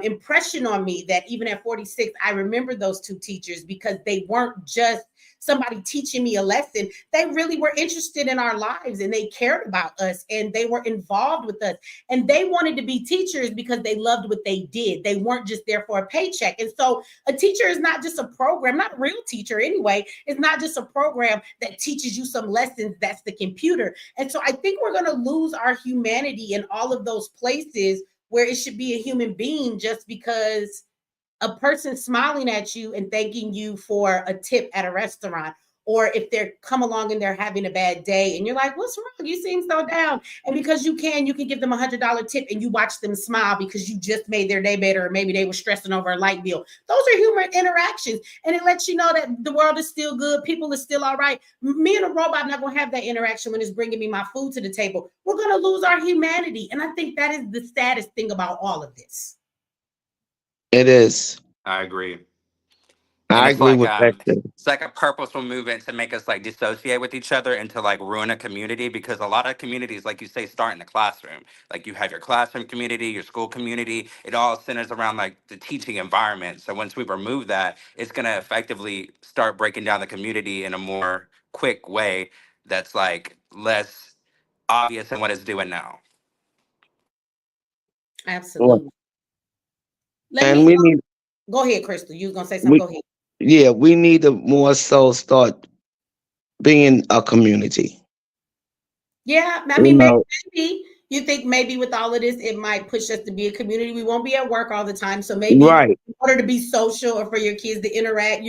impression on me that even at 46, I remember those two teachers because they weren't just somebody teaching me a lesson. They really were interested in our lives and they cared about us and they were involved with us. And they wanted to be teachers because they loved what they did. They weren't just there for a paycheck. And so a teacher is not just a program, not a real teacher anyway. It's not just a program that teaches you some lessons. That's the computer. And so I think we're going to lose our humanity in all of those places where it should be a human being just because a person smiling at you and thanking you for a tip at a restaurant, or if they're come along and they're having a bad day and you're like, what's wrong? You seem so down. And because you can give them $100 tip and you watch them smile because you just made their day better, or maybe they were stressing over a light bill. Those are human interactions. And it lets you know that the world is still good. People are still all right. Me and a robot not going to have that interaction when it's bringing me my food to the table. We're going to lose our humanity. And I think that is the saddest thing about all of this. It is. I agree. And I agree with that too. it's like a purposeful movement to make us like dissociate with each other and to like ruin a community, because a lot of communities, like you say, start in the classroom. Like you have your classroom community, your school community. It all centers around like the teaching environment. So once we remove that, it's gonna effectively start breaking down the community in a more quick way that's like less obvious than what it's doing now. Absolutely. And we need. Go ahead, Crystal. You was gonna say something. Go ahead. Yeah, we need to more so start being a community. Yeah, I mean, maybe you think maybe with all of this, it might push us to be a community. We won't be at work all the time, so maybe in order to be social or for your kids to interact,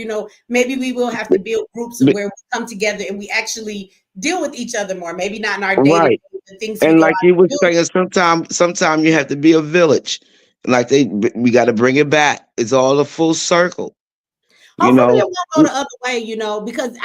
maybe we will have to build groups where we come together and we actually deal with each other more. Maybe not in our daily things. And like you were saying, sometimes you have to be a village. Like we got to bring it back. It's all a full circle. Hopefully it won't go the other way, because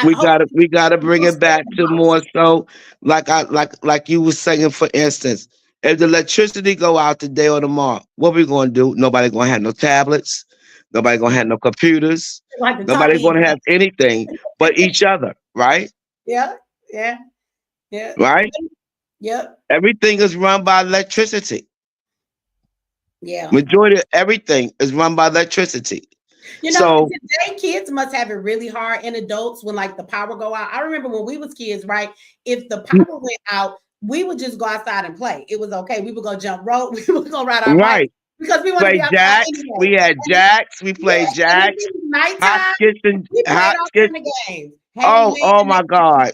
we gotta bring it back to more so like you were saying, for instance, if the electricity go out today or tomorrow, what we gonna do? Nobody gonna have no tablets, nobody gonna have no computers, nobody gonna have anything but each other, right? Yeah. Right? Yep. Everything is run by electricity. Yeah. Majority of everything is run by electricity. Today kids must have it really hard, and adults when like the power go out. I remember when we was kids, right? If the power went out, we would just go outside and play. It was okay. We would go jump rope. We would go ride our bike because we wanted to be outside anyway. We had jacks. We played jacks. Nighttime. We played all kind of games. Oh my God.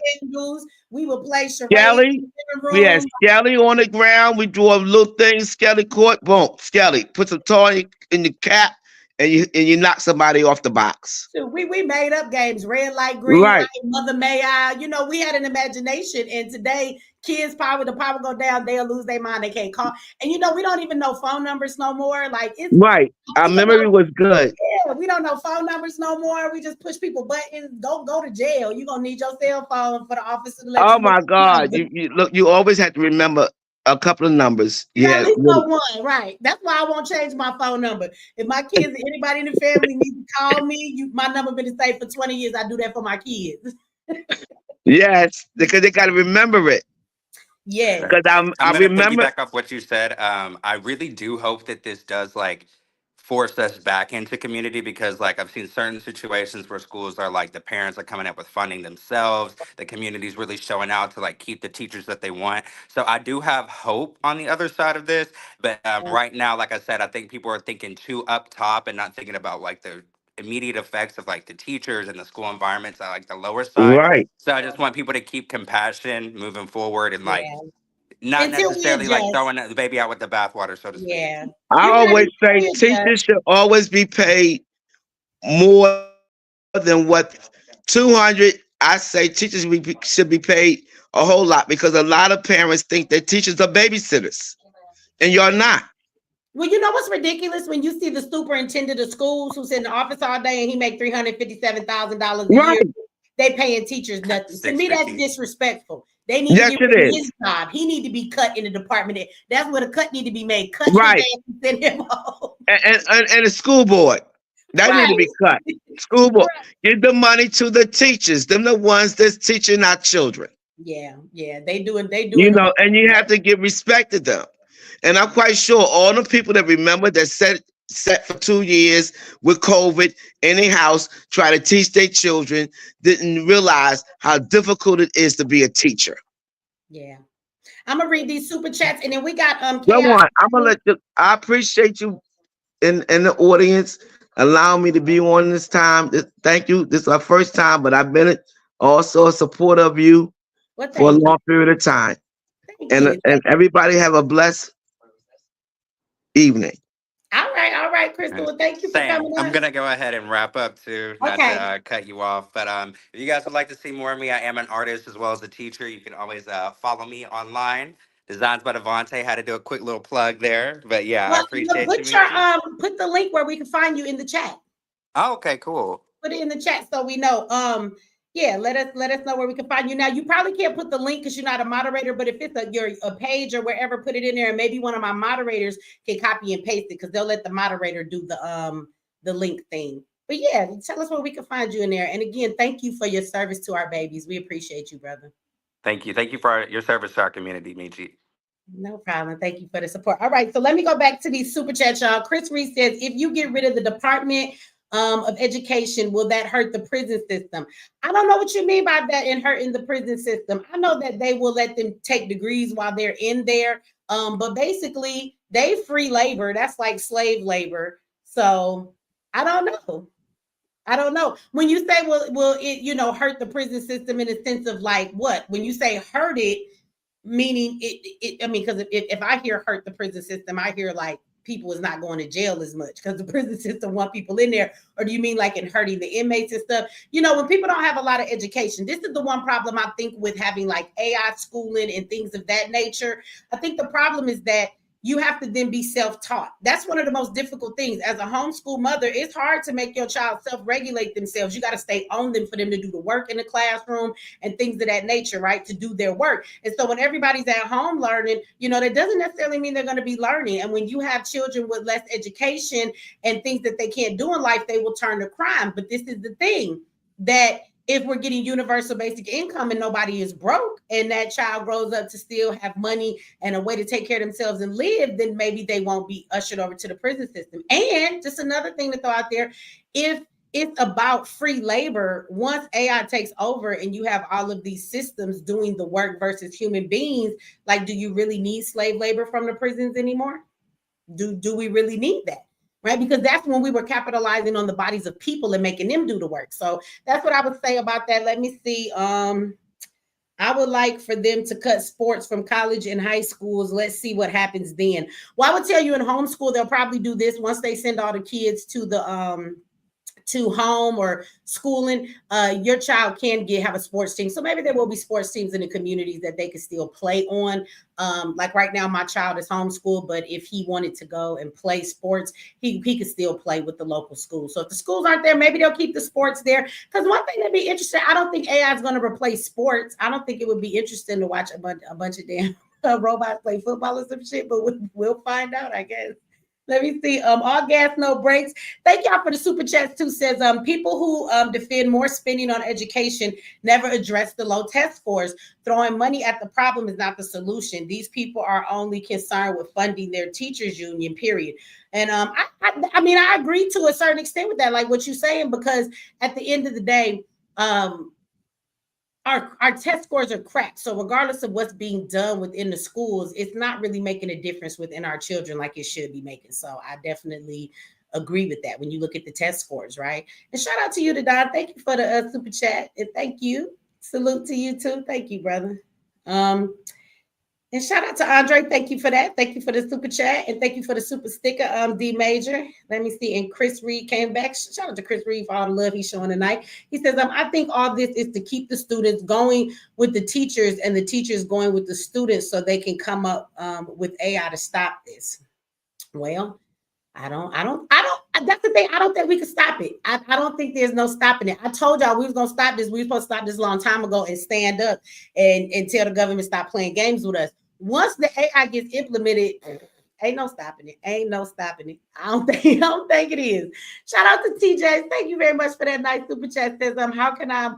We would play charades. Skelly. We had Skelly on the ground. We drew a little thing, Skelly court. Boom. Skelly. Put some toy in your cap. And you knock somebody off the box. We made up games, red light, green light, Mother May I. We had an imagination. And today, kids the power go down, they'll lose their mind. They can't call. And we don't even know phone numbers no more. Like it's Our memory was good. Yeah, we don't know phone numbers no more. We just push people buttons. Go to jail. You're gonna need your cell phone for the officer to let you know. Oh my God! You always have to remember a couple of numbers. Yeah, at least know one, right? That's why I won't change my phone number. If my kids or anybody in the family needs to call me, my number been the same for 20 years. I do that for my kids. Yes, because they got to remember it. Yeah, because I remember. Back up what you said. I really do hope that this does force us back into community, because I've seen certain situations where schools are the parents are coming up with funding themselves, the community's really showing out to keep the teachers that they want. So I do have hope on the other side of this, but right now, like I said, I think people are thinking too up top and not thinking about the immediate effects of the teachers and the school environments at the lower side. Right. So I just want people to keep compassion moving forward and not necessarily throwing the baby out with the bathwater, so to speak. Yeah. I always say teachers should always be paid more than what 200. I say teachers should be paid a whole lot, because a lot of parents think that teachers are babysitters, and you're not. Well, you know what's ridiculous? When you see the superintendent of schools who's in the office all day and he make $357,000 a year, they paying teachers nothing. To me, that's disrespectful. They need to get his job. He need to be cut in the department. That's where the cut need to be made. Cut his ass and send him home. And the school board. That need to be cut. School board. Give the money to the teachers. Them the ones that's teaching our children. Yeah. They doing. And you have to give respect to them. And I'm quite sure all the people that remember that sat for 2 years with COVID in their house, try to teach their children, didn't realize how difficult it is to be a teacher. Yeah. I'm gonna read these super chats, and then we got Go on. I'm gonna let you. I appreciate you in the audience allowing me to be on this time. Thank you. This is our first time, but I've been also a supporter of you for a long period of time. And everybody have a blessed evening. All right, Crystal. Well, thank you for Sam, coming I'm up. gonna go ahead and wrap up too, not to Okay. cut you off. But if you guys would like to see more of me, I am an artist as well as a teacher. You can always follow me online. Designs by Devontae. Had to do a quick little plug there, but yeah, I Well, appreciate you, put your Michi. put the link where we can find you in the chat. Oh, okay, cool. Put it in the chat so we know. Yeah, let us know where we can find you. Now, you probably can't put the link because you're not a moderator, but if it's a page or wherever, put it in there, and maybe one of my moderators can copy and paste it because they'll let the moderator do the link thing. But yeah, tell us where we can find you in there. And again, thank you for your service to our babies. We appreciate you, brother. Thank you. Thank you for your service to our community, Michi. No problem. Thank you for the support. All right, so let me go back to these super chats, y'all. Chris Reed says, if you get rid of the Department of Education, will that hurt the prison system? I don't know what you mean by that in hurting the prison system. I know that they will let them take degrees while they're in there, but basically they free labor. That's like slave labor. So I don't know. I don't know. When you say will it hurt the prison system in a sense of like what? When you say hurt it, meaning I mean, because if I hear hurt the prison system, I hear like people is not going to jail as much because the prison system want people in there. Or do you mean like in hurting the inmates and stuff? When people don't have a lot of education, this is the one problem I think with having like AI schooling and things of that nature. I think the problem is that you have to then be self-taught. That's one of the most difficult things. As a homeschool mother, it's hard to make your child self-regulate themselves. You got to stay on them for them to do the work in the classroom and things of that nature, right? To do their work. And so when everybody's at home learning, that doesn't necessarily mean they're going to be learning. And when you have children with less education and things that they can't do in life, they will turn to crime. But this is the thing, that if we're getting universal basic income and nobody is broke and that child grows up to still have money and a way to take care of themselves and live, then maybe they won't be ushered over to the prison system. And just another thing to throw out there, if it's about free labor, once AI takes over and you have all of these systems doing the work versus human beings, like, do you really need slave labor from the prisons anymore? Do we really need that? Right? Because that's when we were capitalizing on the bodies of people and making them do the work. So that's what I would say about that. Let me see. I would like for them to cut sports from college and high schools. Let's see what happens then. Well, I would tell you in homeschool, they'll probably do this once they send all the kids to the to home or schooling. Your child can have a sports team. So maybe there will be sports teams in the communities that they can still play on. Like right now, my child is homeschooled, but if he wanted to go and play sports, he could still play with the local school. So if the schools aren't there, maybe they'll keep the sports there. Because one thing that'd be interesting, I don't think AI is going to replace sports. I don't think it would be interesting to watch a bunch of damn robots play football or some shit, but we'll find out, I guess. Let me see. All gas, no breaks. Thank y'all for the super chats too. Says people who defend more spending on education never address the low test scores. Throwing money at the problem is not the solution. These people are only concerned with funding their teachers union, period. And I mean, I agree to a certain extent with that, like what you're saying, because at the end of the day, our test scores are cracked. So regardless of what's being done within the schools, it's not really making a difference within our children like it should be making. So I definitely agree with that when you look at the test scores, right? And shout out to you, Don. Thank you for the super chat. And thank you. Salute to you too. Thank you, brother. And shout out to Andre. Thank you for that. Thank you for the super chat. And thank you for the super sticker, D Major. Let me see. And Chris Reed came back. Shout out to Chris Reed for all the love he's showing tonight. He says, I think all this is to keep the students going with the teachers and the teachers going with the students so they can come up with AI to stop this. Well, I don't, that's the thing. I don't think we can stop it. I don't think there's no stopping it. I told y'all we was going to stop this. We were supposed to stop this a long time ago and stand up and tell the government stop playing games with us. Once the AI gets implemented, ain't no stopping it. Ain't no stopping it. I don't think it is. Shout out to TJ. Thank you very much for that nice super chat. Says, how can I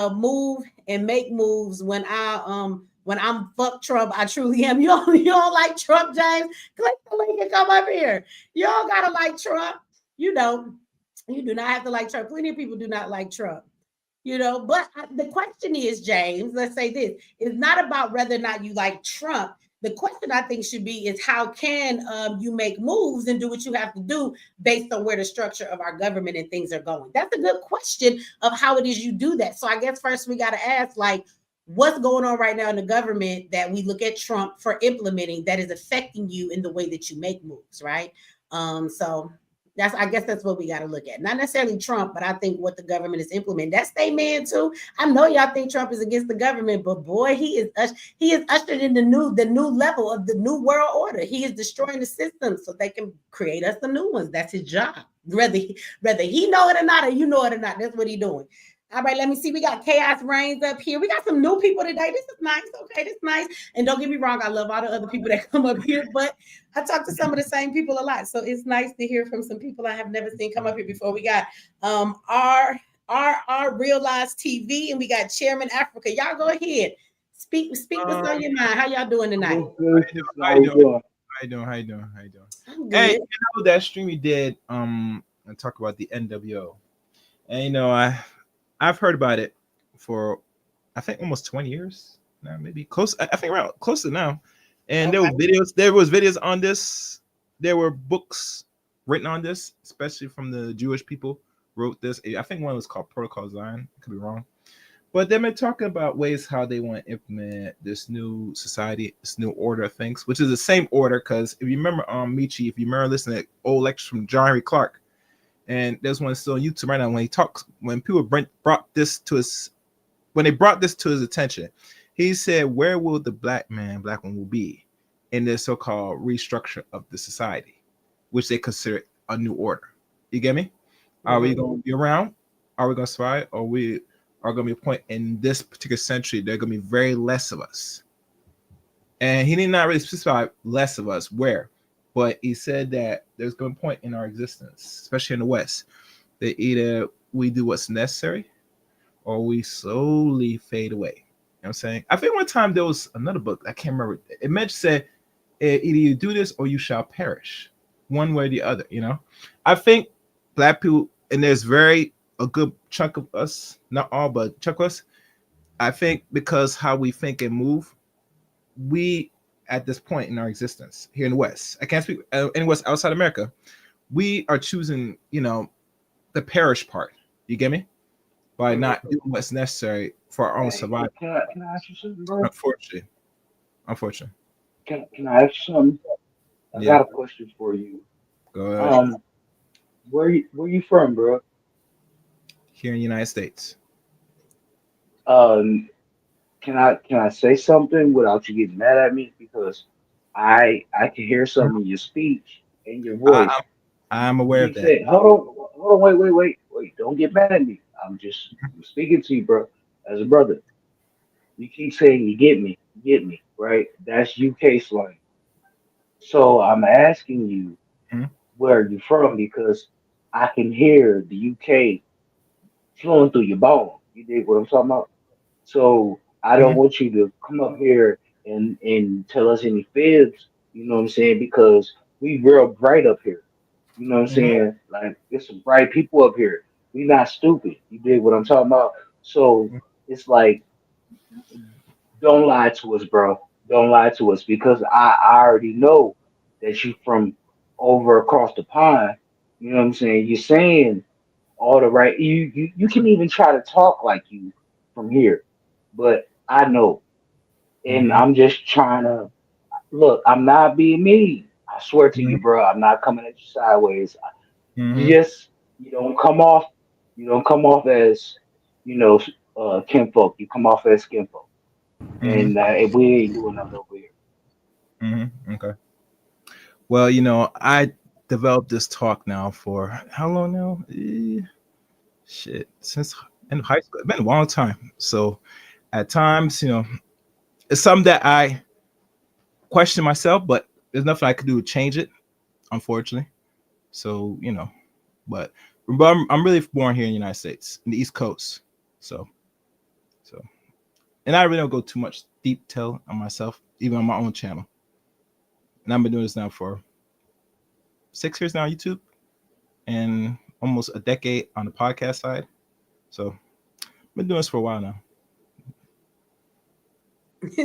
move and make moves when I'm fuck Trump? I truly am. You don't like Trump, James? Click the link and come up here. You don't gotta like Trump. You don't. You do not have to like Trump. Plenty of people do not like Trump. But the question is, James, let's say this, it's not about whether or not you like Trump. The question I think should be is how can you make moves and do what you have to do based on where the structure of our government and things are going? That's a good question of how it is you do that. So I guess first we got to ask, like, what's going on right now in the government that we look at Trump for implementing that is affecting you in the way that you make moves, right? So I guess that's what we got to look at. Not necessarily Trump, but I think what the government is implementing. That's their man too. I know y'all think Trump is against the government, but boy, he is ushered in the new level of the new world order. He is destroying the system so they can create us the new ones. That's his job. Whether he know it or not, or you know it or not, that's what he's doing. All right, let me see. We got Chaos Reigns up here. We got some new people today. This is nice. Okay, this is nice. And don't get me wrong, I love all the other people that come up here, but I talk to some of the same people a lot. So it's nice to hear from some people I have never seen come up here before. We got our Realized TV, and we got Chairman Africa. Y'all go ahead. Speak what's on your mind. How y'all doing tonight? How you doing? I'm good. Hey, that stream we did and talk about the NWO. And I've heard about it for I think almost 20 years now, maybe close. I think around close to now. And Okay. there was videos on this. There were books written on this, especially from the Jewish people wrote this. I think one was called Protocol Zion. I could be wrong. But they've been talking about ways how they want to implement this new society, this new order of things, which is the same order. Because if you remember, Michi, if you remember listening to old lectures from John Henry Clark, and there's one still on YouTube right now when people brought this to his attention, he said, "Where will the black woman will be in this so-called restructure of the society, which they consider a new order?" You get me? Are we going to be around? Are we going to survive? Or we are going to be a point in this particular century, there are going to be very less of us. And he did not really specify less of us where, but he said that there's going to be a point in our existence, especially in the West, that either we do what's necessary or we slowly fade away. You know what I'm saying? I think one time there was another book, I can't remember. It said, either you do this or you shall perish, one way or the other, I think black people, and there's a good chunk of us, not all, but a chunk of us, I think because how we think and move, we, at this point in our existence here in the West, I can't speak in West outside America, we are choosing, the perish part. You get me? By not doing what's necessary for our own survival. Can I ask you something, bro? Unfortunately. Can I ask you something? I got a question for you. Go ahead. Where you from, bro? Here in the United States. Can I say something without you getting mad at me? Because I can hear something in your speech and your voice. I'm aware of that. Hold on, wait. Don't get mad at me. I'm speaking to you, bro, as a brother. You keep saying you get me, right? That's UK slang. So I'm asking you, where you're from, because I can hear the UK flowing through your bone. You dig what I'm talking about? So I don't want you to come up here and tell us any fibs, you know what I'm saying? Because we real bright up here. You know what I'm saying? Like, there's some bright people up here. We not stupid. You dig what I'm talking about? So it's like, don't lie to us, bro. Don't lie to us, because I already know that you from over across the pond. You know what I'm saying? You're saying all the right. You can even try to talk like you from here, but I know, and I'm just trying to look. I'm not being mean. I swear to you, bro. I'm not coming at you sideways. You don't come off. You don't come off as kinfolk. You come off as kinfolk, and we ain't doing nothing over here. Okay. Well, I developed this talk now for how long now? Since in high school. It's been a long time. So at times, it's something that I question myself, but there's nothing I could do to change it, unfortunately. So, but I'm really born here in the United States, in the East Coast. So, and I really don't go too much detail on myself, even on my own channel. And I've been doing this now for 6 years now on YouTube, and almost a decade on the podcast side. So I've been doing this for a while now.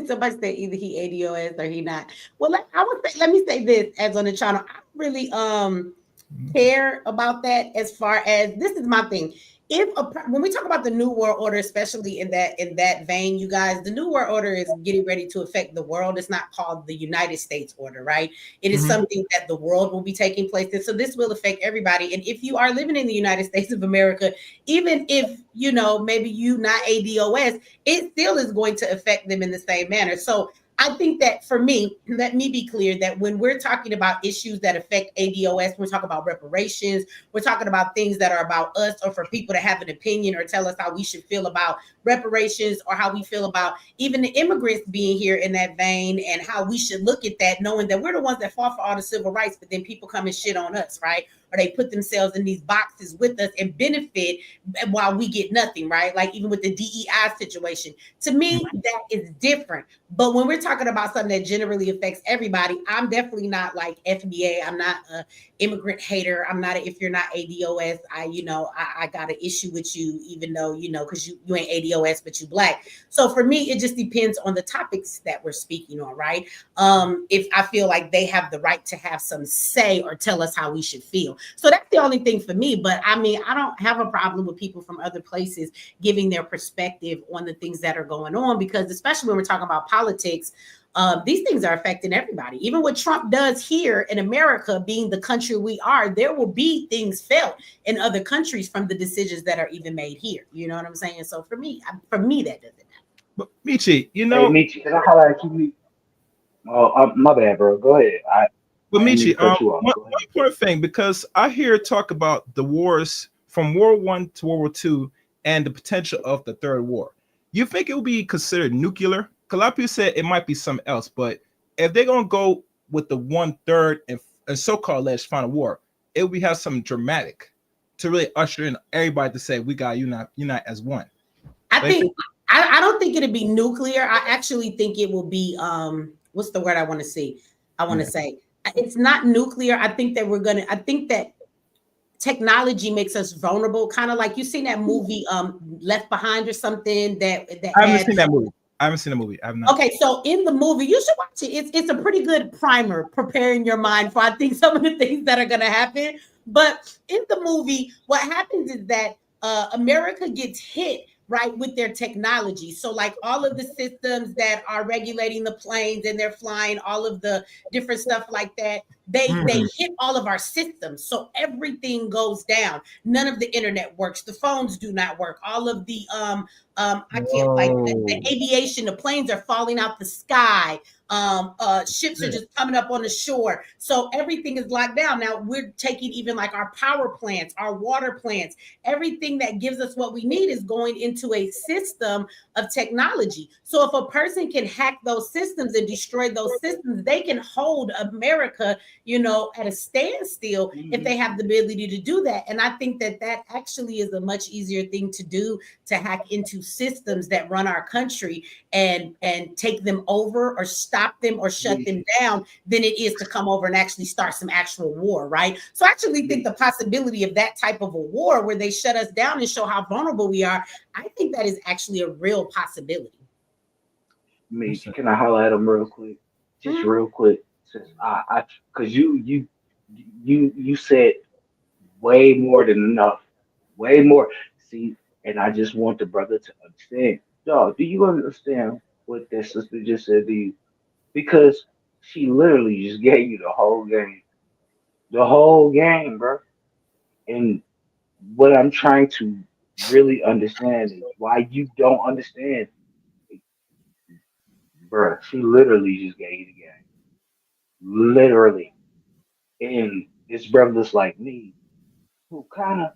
Somebody said either he ADOS or he not. Well, let me say this as on the channel. I really care about that, as far as this is my thing. when we talk about the new world order, especially in that vein, you guys, the new world order is getting ready to affect the world. It's not called the United States order, right? It is something that the world will be taking place in. So this will affect everybody. And if you are living in the United States of America, even if maybe you not ADOS, it still is going to affect them in the same manner. So I think that for me, let me be clear that when we're talking about issues that affect ADOS, we're talking about reparations, we're talking about things that are about us or for people to have an opinion or tell us how we should feel about reparations or how we feel about even the immigrants being here in that vein and how we should look at that, knowing that we're the ones that fought for all the civil rights, but then people come and shit on us, right? Or they put themselves in these boxes with us and benefit while we get nothing, right? Like even with the DEI situation. To me, that is different. But when we're talking about something that generally affects everybody, I'm definitely not like FBA. I'm not an immigrant hater. I'm not if you're not ADOS, I got an issue with you, even though, because you ain't ADOS, but you Black. So for me, it just depends on the topics that we're speaking on, right? If I feel like they have the right to have some say or tell us how we should feel. So that's the only thing for me. But I mean, I don't have a problem with people from other places giving their perspective on the things that are going on, because especially when we're talking about politics, these things are affecting everybody. Even what Trump does here in America, being the country we are, there will be things felt in other countries from the decisions that are even made here. You know what I'm saying? So for me, that doesn't matter. But Michi, Hey, Michi, can I holler at you? Oh, my bad, bro. Go ahead. but I didn't mean Michi, to cut you off. one Go ahead. important thing, because I hear talk about the wars from World War I to World War II and the potential of the third war. You think it will be considered nuclear? Because a lot of people said it might be something else, but if they're gonna go with the 1/3 and so-called alleged final war, it will be have something dramatic to really usher in everybody to say we got unite as one. I Like, think I don't think it'll be nuclear. I actually think it will be what's the word I want to see? I want to say it's not nuclear. I think that technology makes us vulnerable, kind of like you seen that movie Left Behind or something that I haven't had. seen that movie. I haven't seen the movie. I have not. Okay, so in the movie, you should watch it. It's a pretty good primer, preparing your mind for I think some of the things that are going to happen. But in the movie, what happens is that America gets hit right with their technology. So like all of the systems that are regulating the planes and they're flying, all of the different stuff like that, they hit all of our systems. So everything goes down. None of the internet works. The phones do not work. All of the I can't like the aviation, the planes are falling out the sky. Ships are just coming up on the shore. So everything is locked down. Now we're taking even like our power plants, our water plants, everything that gives us what we need is going into a system of technology. So if a person can hack those systems and destroy those systems, they can hold America, at a standstill if they have the ability to do that. And I think that actually is a much easier thing to do, to hack into systems that run our country and take them over or stop them or shut them down than it is to come over and actually start some actual war, right? So I actually think the possibility of that type of a war where they shut us down and show how vulnerable we are, I think that is actually a real possibility. Can I holler at him real quick? Just real quick, since because you said way more than enough, way more. See, and I just want the brother to understand. Dog, do you understand what that sister just said to you? Because she literally just gave you the whole game, bro. And what I'm trying to really understand is why you don't understand, bro. She literally just gave you the game, literally. And it's brothers like me who kind of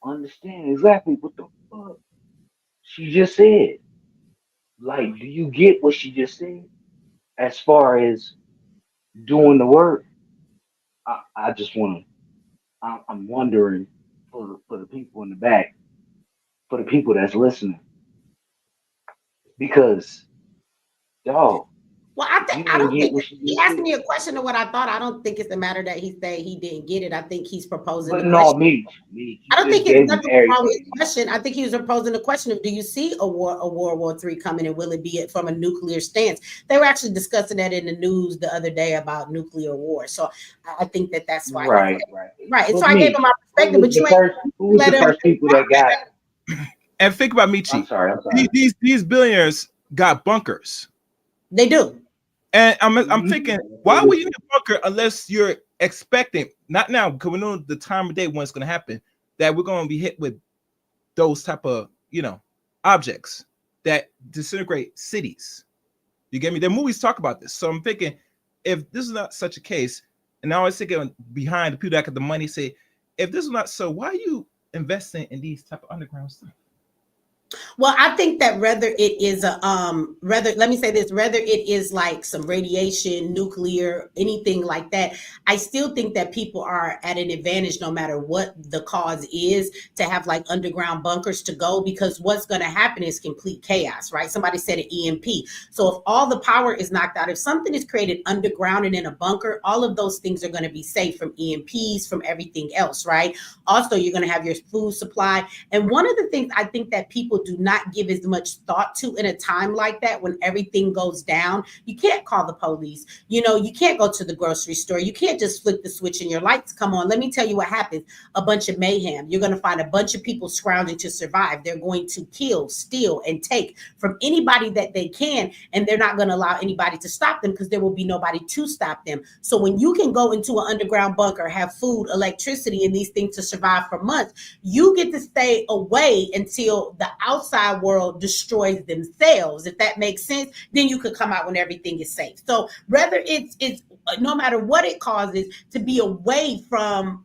understand exactly what the fuck she just said. Like, do you get what she just said? As far as doing the work, I just want to. I'm wondering for the people in the back, for the people that's listening, because dog. Well, You I didn't don't get think what you he asked did. me a question of what I thought. I don't think it's a matter that he said he didn't get it. I think he's proposing the But no, question. me, I you don't think just it's gave him nothing wrong with his everything. question. I think he was posing the question of, do you see a World War III coming, and will it be from a nuclear stance? They were actually discussing that in the news the other day about nuclear war. So I think that that's why he said Right, right. right. And so But I gave me, him my who perspective, was but the you ain't first? Who was let the him. first people that got? And think about I'm Michi. sorry. I'm sorry. These billionaires got bunkers. They do. And I'm Mhm. thinking, why would you need a bunker unless you're expecting, not now, because we know the time of day when it's going to happen, that we're going to be hit with those type of, objects that disintegrate cities. You get me? The movies talk about this. So I'm thinking, if this is not such a case, and I always thinking behind the people that got the money, say, if this is not so, why are you investing in these type of underground stuff? Well, I think that whether it is let me say this, whether it is like some radiation, nuclear, anything like that, I still think that people are at an advantage no matter what the cause is to have like underground bunkers to go, because what's going to happen is complete chaos, right? Somebody said an EMP. So if all the power is knocked out, if something is created underground and in a bunker, all of those things are going to be safe from EMPs, from everything else, right? Also, you're going to have your food supply. And one of the things I think that people do not give as much thought to in a time like that, when everything goes down, you can't call the police. You can't go to the grocery store. You can't just flick the switch and your lights come on. Let me tell you what happens. A bunch of mayhem. You're going to find a bunch of people scrounging to survive. They're going to kill, steal, and take from anybody that they can. And they're not going to allow anybody to stop them, because there will be nobody to stop them. So when you can go into an underground bunker, have food, electricity, and these things to survive for months, you get to stay away until the outside world destroys themselves. If that makes sense, then you could come out when everything is safe. So whether it's no matter what it causes, to be away from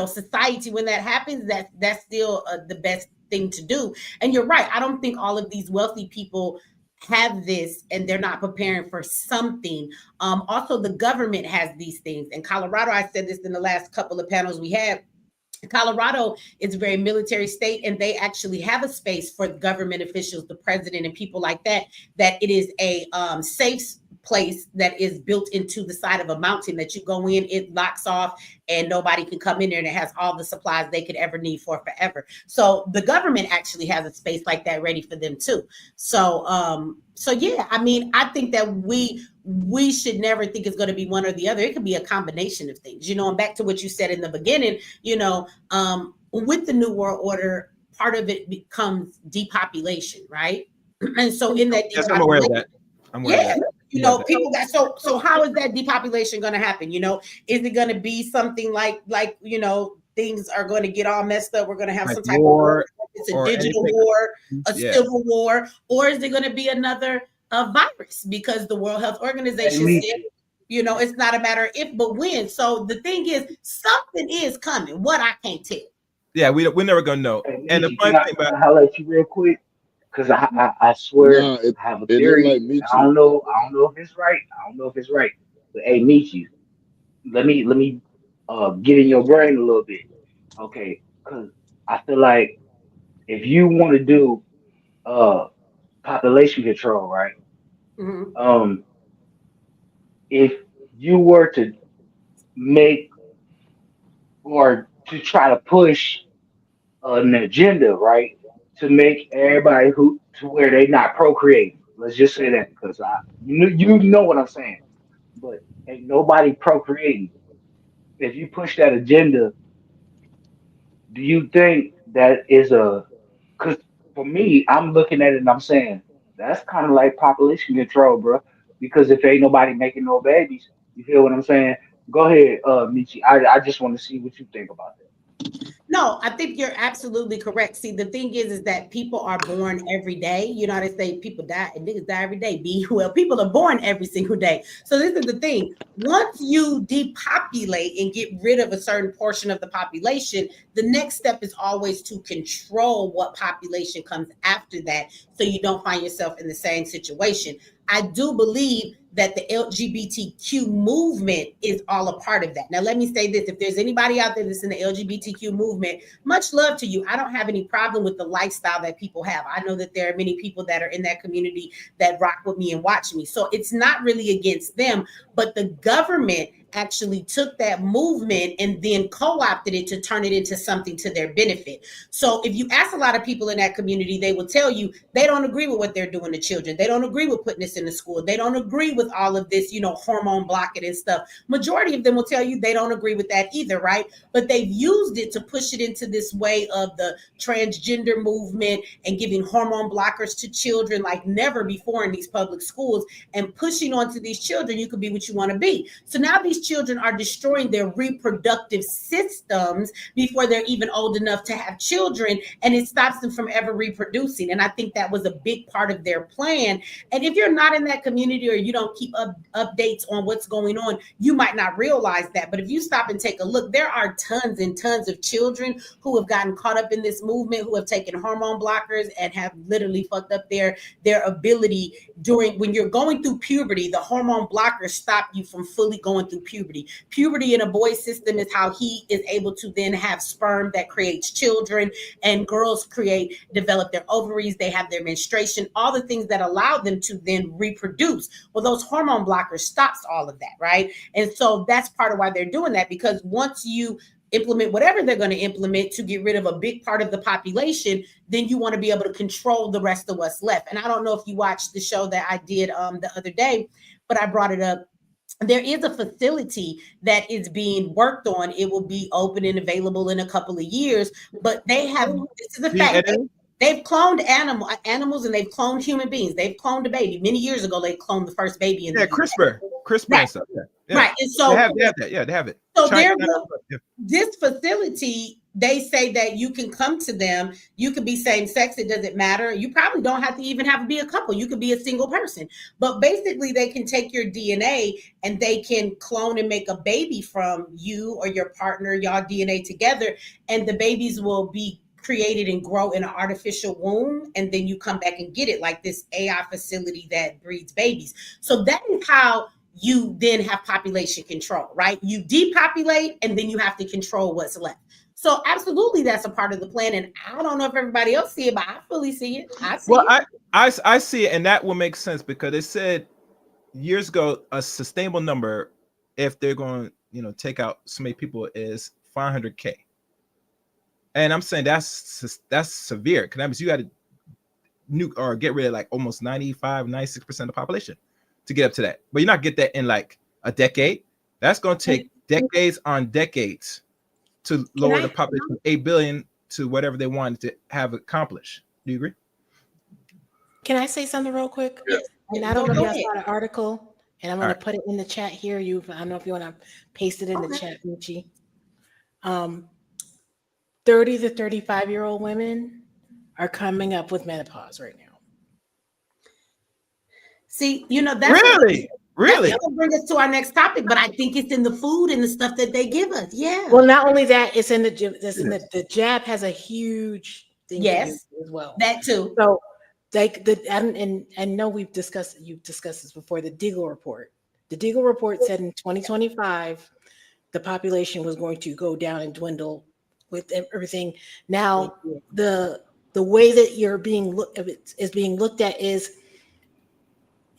society when that happens, that's still the best thing to do. And you're right, I don't think all of these wealthy people have this and they're not preparing for something. Also, the government has these things. In Colorado, I said this in the last couple of panels we had, Colorado is a very military state, and they actually have a space for government officials, the president and people like that, that it is a safe place that is built into the side of a mountain that you go in, it locks off, and nobody can come in there, and it has all the supplies they could ever need for forever. So the government actually has a space like that ready for them too. So yeah, I mean, I think that we should never think it's going to be one or the other. It could be a combination of things, and back to what you said in the beginning, with the New World Order, part of it becomes depopulation, right? And so in that Yes, I'm aware of depopulation, that. I'm aware of that. people got, so how is that depopulation going to happen? Is it going to be something like things are going to get all messed up? We're going to have Like some type war, of war. It's a or digital anything. war, a Yeah. civil war, or is it going to be another virus? Because the World Health Organization said, it's not a matter of if, but when. So the thing is, something is coming. What, I can't tell. Yeah, we're never gonna know. Hey, And the Michi, funny can I, thing can about I highlight you real quick? Because I swear Nah, it, I have a it looked theory. like me I too. don't know. I don't know if it's right. I don't know if it's right. But hey, Michi, let me get in your brain a little bit. Okay, because I feel like if you want to do uh population control, right? Mhm. Um, if you were to make or to try to push an agenda, right, to make everybody who to where they not procreating. Let's just say that because you know what I'm saying. But ain't nobody procreating. If you push that agenda, do you think that is a? Because for me, I'm looking at it and I'm saying that's kind of like population control, bro. Because if ain't nobody making no babies, you feel what I'm saying? Go ahead, Michi. I just want to see what you think about that. No, I think you're absolutely correct. See, the thing is that people are born every day. You know how they say people die and niggas die every day. Be well, people are born every single day. So this is the thing. Once you depopulate and get rid of a certain portion of the population, the next step is always to control what population comes after that, so you don't find yourself in the same situation. I do believe that the LGBTQ movement is all a part of that. Now, let me say this. If there's anybody out there that's in the LGBTQ movement, much love to you. I don't have any problem with the lifestyle that people have. I know that there are many people that are in that community that rock with me and watch me. So it's not really against them, but the government actually took that movement and then co-opted it to turn it into something to their benefit. So if you ask a lot of people in that community, they will tell you they don't agree with what they're doing to children. They don't agree with putting this in the school. They don't agree with all of this, hormone blocking and stuff. Majority of them will tell you they don't agree with that either, right? But they've used it to push it into this way of the transgender movement and giving hormone blockers to children like never before in these public schools, and pushing onto these children, you could be what you want to be. So now these children are destroying their reproductive systems before they're even old enough to have children, and it stops them from ever reproducing. And I think that was a big part of their plan. And if you're not in that community or you don't keep updates on what's going on, you might not realize that. But if you stop and take a look, there are tons and tons of children who have gotten caught up in this movement, who have taken hormone blockers and have literally fucked up their ability when you're going through puberty. The hormone blockers stop you from fully going through puberty. Puberty in a boy's system is how he is able to then have sperm that creates children, and girls develop their ovaries, they have their menstruation, all the things that allow them to then reproduce. Well, those hormone blockers stops all of that, right? And so that's part of why they're doing that, because once you implement whatever they're going to implement to get rid of a big part of the population, then you want to be able to control the rest of what's left. And I don't know if you watched the show that I did the other day, but I brought it up. There is a facility that is being worked on. It will be open and available in a couple of years, but they have, this is a fact, they've cloned animals and they've cloned human beings. They've cloned a baby. Many years ago, they cloned the first baby. CRISPR right. and stuff. Yeah. Right. And so they have it. So this facility, they say that you can come to them. You could be same sex. It doesn't matter. You probably don't have to even have to be a couple. You could be a single person. But basically, they can take your DNA and they can clone and make a baby from you or your partner, y'all DNA together. And the babies will be created and grow in an artificial womb. And then you come back and get it, like this AI facility that breeds babies. So that is how you then have population control, right? You depopulate and then you have to control what's left. So absolutely, that's a part of the plan. And I don't know if everybody else see it, but I fully see it. I see it, and that will make sense because they said years ago a sustainable number, if they're going to take out so many people, is 500K. And I'm saying that's severe, because that means you got to nuke or get rid of like almost 96% of the population to get up to that. But you're not get that in like a decade. That's going to take decades on decades to lower the population from 8 billion to whatever they wanted to have accomplished. Do you agree? Can I say something real quick? Yes. And I don't know if you saw the article, and I'm going to put it in the chat here. I don't know if you want to paste it in the chat, Michi. 30 to 35-year-old women are coming up with menopause right now. See, that's really that'll bring us to our next topic, but I think it's in the food and the stuff that they give us. Yeah. Well, not only that, it's in the gym. The jab has a huge thing as well. That too. So, and I know you've discussed this before. The Deagle report. The Deagle report said in 2025, the population was going to go down and dwindle with everything. Now, the way that you're being looked at is.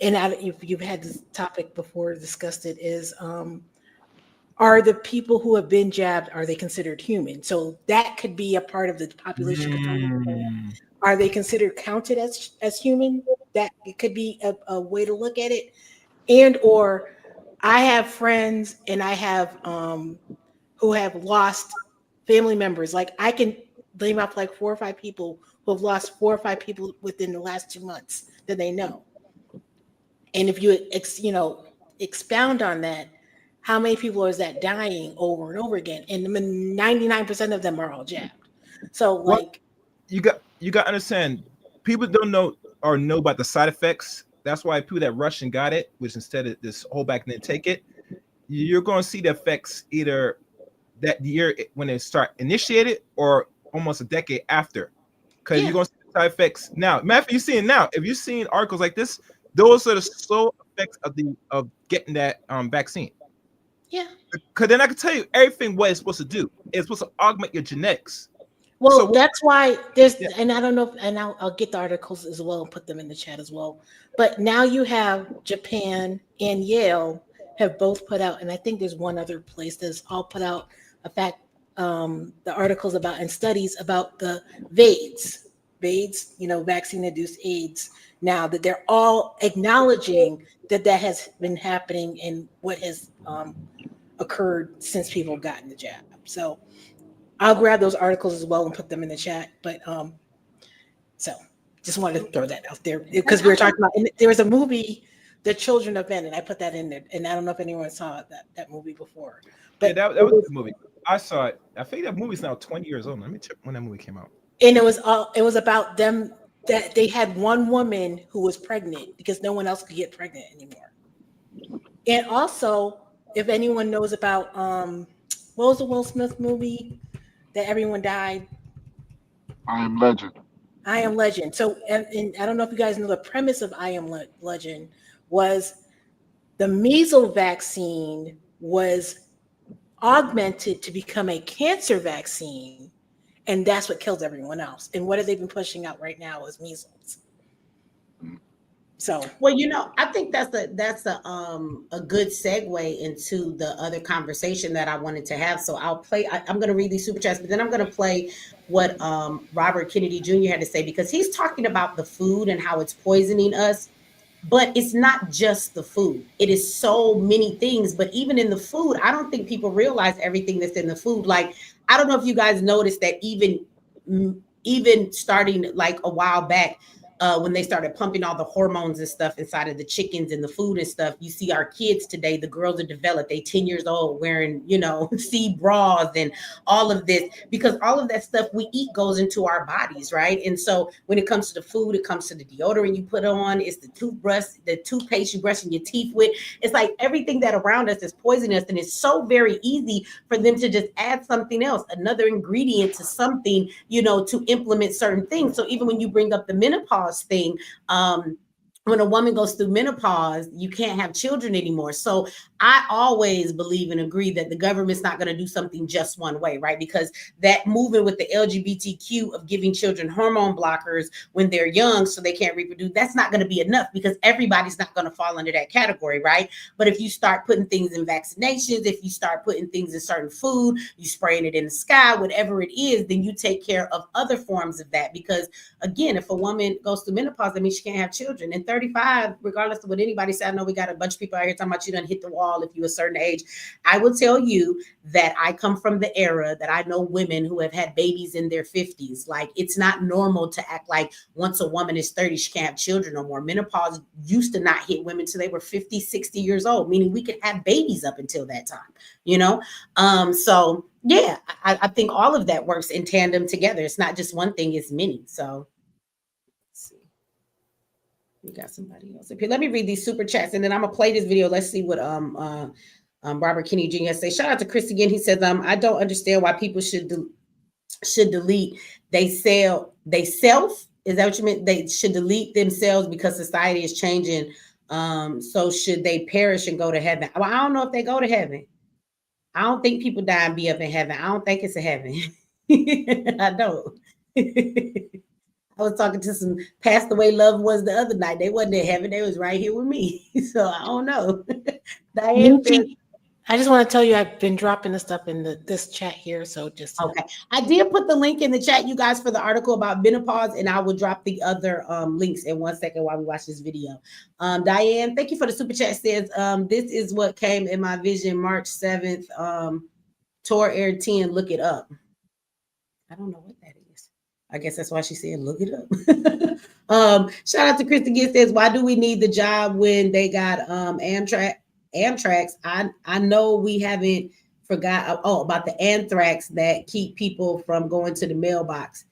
And if you've had this topic before, discussed it, is are the people who have been jabbed, are they considered human? So that could be a part of the population component. Are they considered counted as human? That it could be a way to look at it. And or I have friends and I have who have lost family members. Like I can name up like 4 or 5 people who have lost 4 or 5 people within the last 2 months that they know. And if you expound on that, how many people is that dying over and over again? And 99% of them are all jabbed. So you got to understand, people don't know or know about the side effects. That's why people that rush and got it, which instead of this hold back and then take it, you're going to see the effects either that year when they start initiated or almost a decade after, because you're going to see the side effects now. Matter of fact, you're seeing now. If you've seen articles like this, those are the sole effects of getting that vaccine. Yeah. Because then I can tell you everything what it's supposed to do. It's supposed to augment your genetics. Well, So- that's why there's, Yeah. and I don't know, and I'll get the articles as well and put them in the chat as well. But now you have Japan and Yale have both put out, and I think there's one other place that's all put out the articles about and studies about the VAIDS, vaccine-induced AIDS. Now that they're all acknowledging that has been happening and what has occurred since people have gotten the jab. So I'll grab those articles as well and put them in the chat. But so just wanted to throw that out there because we were talking about, and there was a movie, The Children of Men, and I put that in there. And I don't know if anyone saw that movie before. But yeah, that was a good movie. I saw it. I think that movie's now 20 years old. Let me check when that movie came out. And it was about them, that they had one woman who was pregnant because no one else could get pregnant anymore. And also, if anyone knows about what was the Will Smith movie that everyone died? I Am Legend. I Am Legend. So, and I don't know if you guys know the premise of I Am Legend was the measles vaccine was augmented to become a cancer vaccine, and that's what kills everyone else. And what have they been pushing out right now is measles. So, well, I think that's a good segue into the other conversation that I wanted to have. So I'll play. I'm going to read these super chats, but then I'm going to play what Robert Kennedy Jr. had to say, because he's talking about the food and how it's poisoning us. But it's not just the food. It is so many things. But even in the food, I don't think people realize everything that's in the food. Like, I don't know if you guys noticed that even starting like a while back, when they started pumping all the hormones and stuff inside of the chickens and the food and stuff, you see our kids today, the girls are developed, they 10 years old wearing, seed bras and all of this, because all of that stuff we eat goes into our bodies, right? And so when it comes to the food, it comes to the deodorant you put on, it's the toothbrush, the toothpaste you brushing your teeth with. It's like everything that around us is poisoning us, and it's so very easy for them to just add something else, another ingredient to something, to implement certain things. So even when you bring up the menopause thing, when a woman goes through menopause, you can't have children anymore. So I always believe and agree that the government's not going to do something just one way, right? Because that movement with the LGBTQ of giving children hormone blockers when they're young so they can't reproduce, that's not going to be enough, because everybody's not going to fall under that category, right? But if you start putting things in vaccinations, if you start putting things in certain food, you spraying it in the sky, whatever it is, then you take care of other forms of that. Because again, if a woman goes through menopause, that means she can't have children. And 35, regardless of what anybody said, I know we got a bunch of people out here talking about you done hit the wall if you're a certain age. I will tell you that I come from the era that I know women who have had babies in their 50s. Like, it's not normal to act like once a woman is 30, she can't have children no more. Menopause used to not hit women till they were 50, 60 years old, meaning we could have babies up until that time, So yeah, I think all of that works in tandem together. It's not just one thing, it's many. So let's see. We got somebody else up here. Let me read these super chats, and then I'm gonna play this video. Let's see what Robert Kennedy Jr. has to say. Shout out to Chris again. He says, I don't understand why people should delete self. Is that what you meant? They should delete themselves because society is changing. So should they perish and go to heaven? Well, I don't know if they go to heaven. I don't think people die and be up in heaven. I don't think it's a heaven. I don't. I was talking to some passed away loved ones the other night. They wasn't in heaven. They was right here with me. So I don't know. Diane, I just want to tell you, I've been dropping this stuff in this chat here. So just okay. I did put the link in the chat, you guys, for the article about menopause, and I will drop the other links in 1 second while we watch this video. Diane, thank you for the super chat. Says, this is what came in my vision March 7th. Tor Air 10, look it up. I don't know what that is. I guess that's why she said, look it up. Shout out to Kristen Gill, says, why do we need the job when they got Amtrak's? I know we haven't forgot about the anthrax that keep people from going to the mailbox.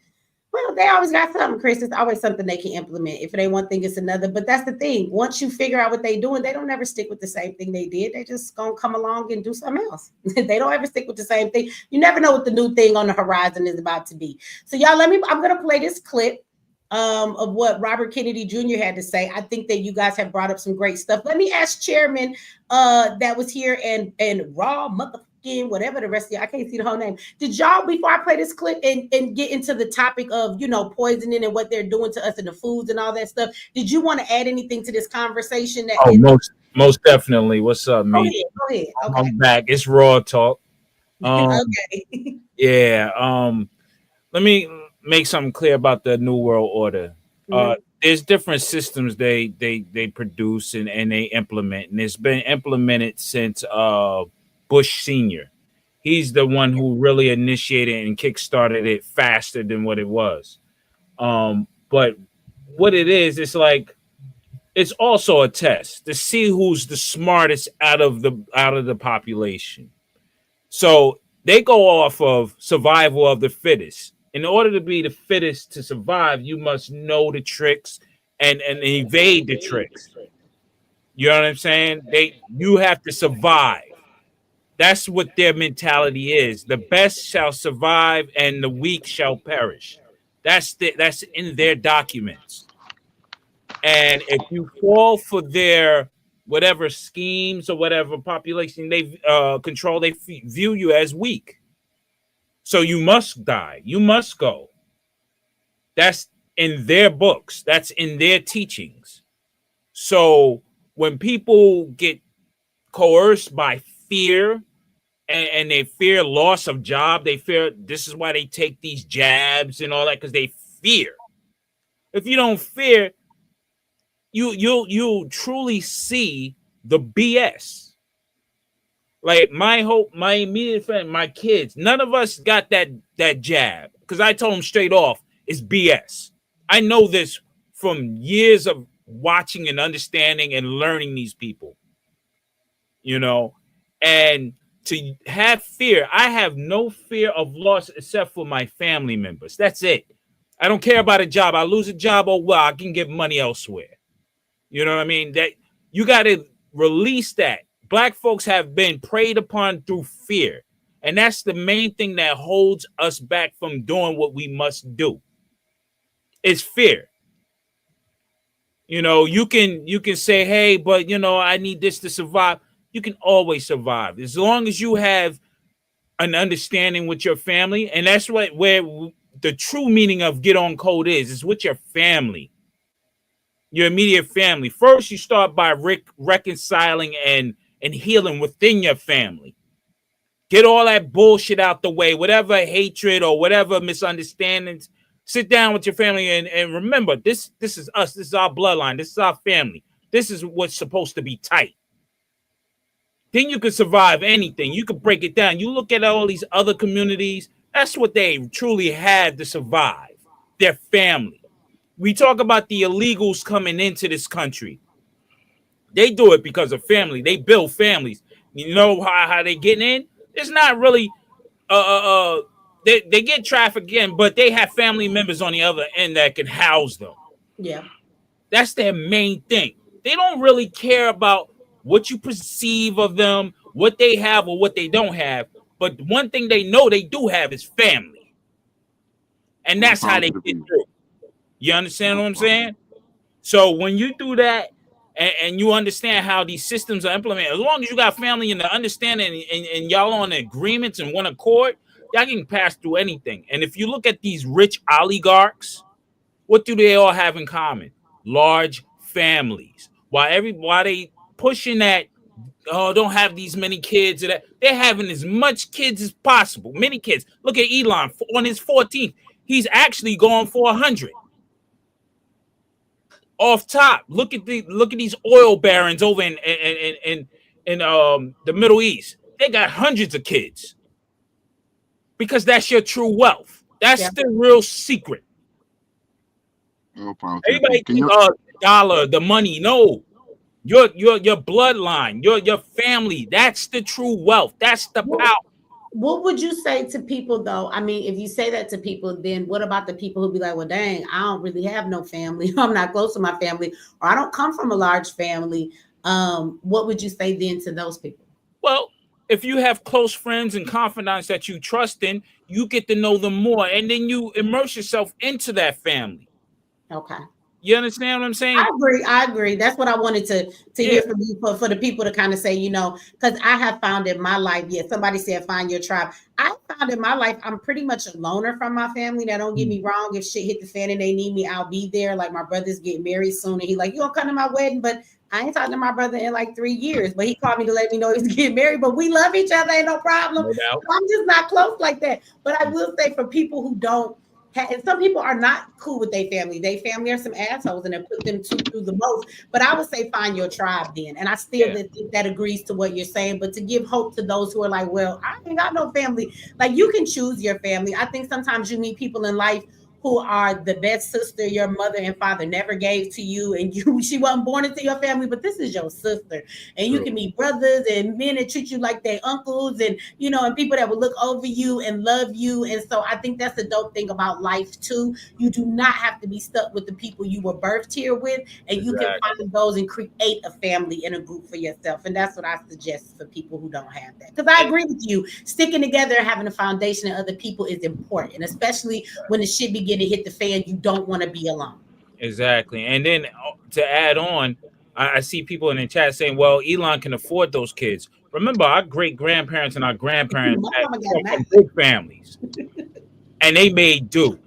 Well, they always got something, Chris. It's always something they can implement. If it ain't one thing, it's another. But that's the thing. Once you figure out what they're doing, they don't ever stick with the same thing they did. They just gonna come along and do something else. They don't ever stick with the same thing. You never know what the new thing on the horizon is about to be. So y'all, I'm gonna play this clip of what Robert Kennedy Jr. had to say. I think that you guys have brought up some great stuff. Let me ask Chairman that was here and Raw motherfucking whatever the rest of y'all, I can't see the whole name. Did y'all, before I play this clip and get into the topic of, you know, poisoning and what they're doing to us and the foods and all that stuff, did you want to add anything to this conversation? That most definitely. What's up, me? Go ahead. Okay. I'm back. It's Raw Talk. Okay. Yeah. Let me make something clear about the New World Order. There's different systems they produce and they implement, and it's been implemented since Bush Sr. He's the one who really initiated and kickstarted it faster than what it was. But what it is, it's like it's also a test to see who's the smartest out of the population. So they go off of survival of the fittest. In order to be the fittest to survive, you must know the tricks and evade the tricks. You know what I'm saying? You have to survive. That's what their mentality is. The best shall survive and the weak shall perish. That's in their documents. And if you fall for their whatever schemes or whatever population they control, they view you as weak. So you must die. You must go. That's in their books. That's in their teachings. So when people get coerced by fear and they fear loss of job, they fear, this is why they take these jabs and all that, because they fear. If you don't fear, you'll truly see the BS. Like my immediate friend, my kids, none of us got that jab because I told them straight off, it's BS. I know this from years of watching and understanding and learning these people, you know, and to have fear. I have no fear of loss except for my family members. That's it. I don't care about a job. I lose a job, oh well, I can get money elsewhere. You know what I mean? That you got to release that. Black folks have been preyed upon through fear. And that's the main thing that holds us back from doing what we must do. It's fear. You know, you can say, hey, but you know, I need this to survive. You can always survive as long as you have an understanding with your family. And that's where the true meaning of get on code is with your family. Your immediate family. First, you start by reconciling and healing within your family. Get all that bullshit out the way, whatever hatred or whatever misunderstandings. Sit down with your family and remember, this is us. This is our bloodline. This is our family. This is what's supposed to be tight. Then you can survive anything. You can break it down. You look at all these other communities. That's what they truly had to survive. Their family. We talk about the illegals coming into this country. They do it because of family. They build families. You know how they get in? It's not really they get trafficked in, but they have family members on the other end that can house them. Yeah. That's their main thing. They don't really care about what you perceive of them, what they have or what they don't have. But one thing they know they do have is family. And that's how they get through. You understand what I'm saying? So when you do that and you understand how these systems are implemented, as long as you got family and the understanding and y'all on agreements and one accord, y'all can pass through anything. And if you look at these rich oligarchs, what do they all have in common? Large families. Why they pushing that, don't have these many kids, they're having as much kids as possible. Many kids. Look at Elon on his 14th. He's actually going for 100. Off top, look at these oil barons over in the Middle East. They got hundreds of kids because that's your true wealth. That's the real secret. Everybody think, dollar, the money. No, your bloodline, your family. That's the true wealth. That's the power. What would you say to people, though? I mean, if you say that to people, then what about the people who be like, well, dang, I don't really have no family. I'm not close to my family, or I don't come from a large family. What would you say then to those people? Well, if you have close friends and confidants that you trust in, you get to know them more, and then you immerse yourself into that family. Okay. You understand what I'm saying? I agree. That's what I wanted to Yeah. hear from you for the people to kind of say, because I have found in my life, somebody said find your tribe. I found in my life, I'm pretty much a loner from my family. Now, don't get me wrong. If shit hit the fan and they need me, I'll be there. Like my brother's getting married soon, and he like, you gonna come to my wedding? But I ain't talking to my brother in like 3 years. But he called me to let me know he's getting married. But we love each other, ain't no problem. No doubt. So I'm just not close like that. But I will say for people who don't. And some people are not cool with their family. Their family are some assholes and they put them through the most. But I would say find your tribe then. And I still think that agrees to what you're saying. But to give hope to those who are like, well, I ain't got no family. Like you can choose your family. I think sometimes you meet people in life who are the best sister your mother and father never gave to you, and she wasn't born into your family, but this is your sister. And you can meet brothers and men that treat you like their uncles, and and people that will look over you and love you. And so I think that's the dope thing about life too. You do not have to be stuck with the people you were birthed here with, and you can find those and create a family and a group for yourself. And that's what I suggest for people who don't have that. Because I agree with you, sticking together and having a foundation of other people is important, especially when the shit begins to hit the fan. You don't want to be alone. Exactly. And then to add on, I see people in the chat saying, well, Elon can afford those kids. Remember, our great grandparents and our grandparents had big families, and they made do.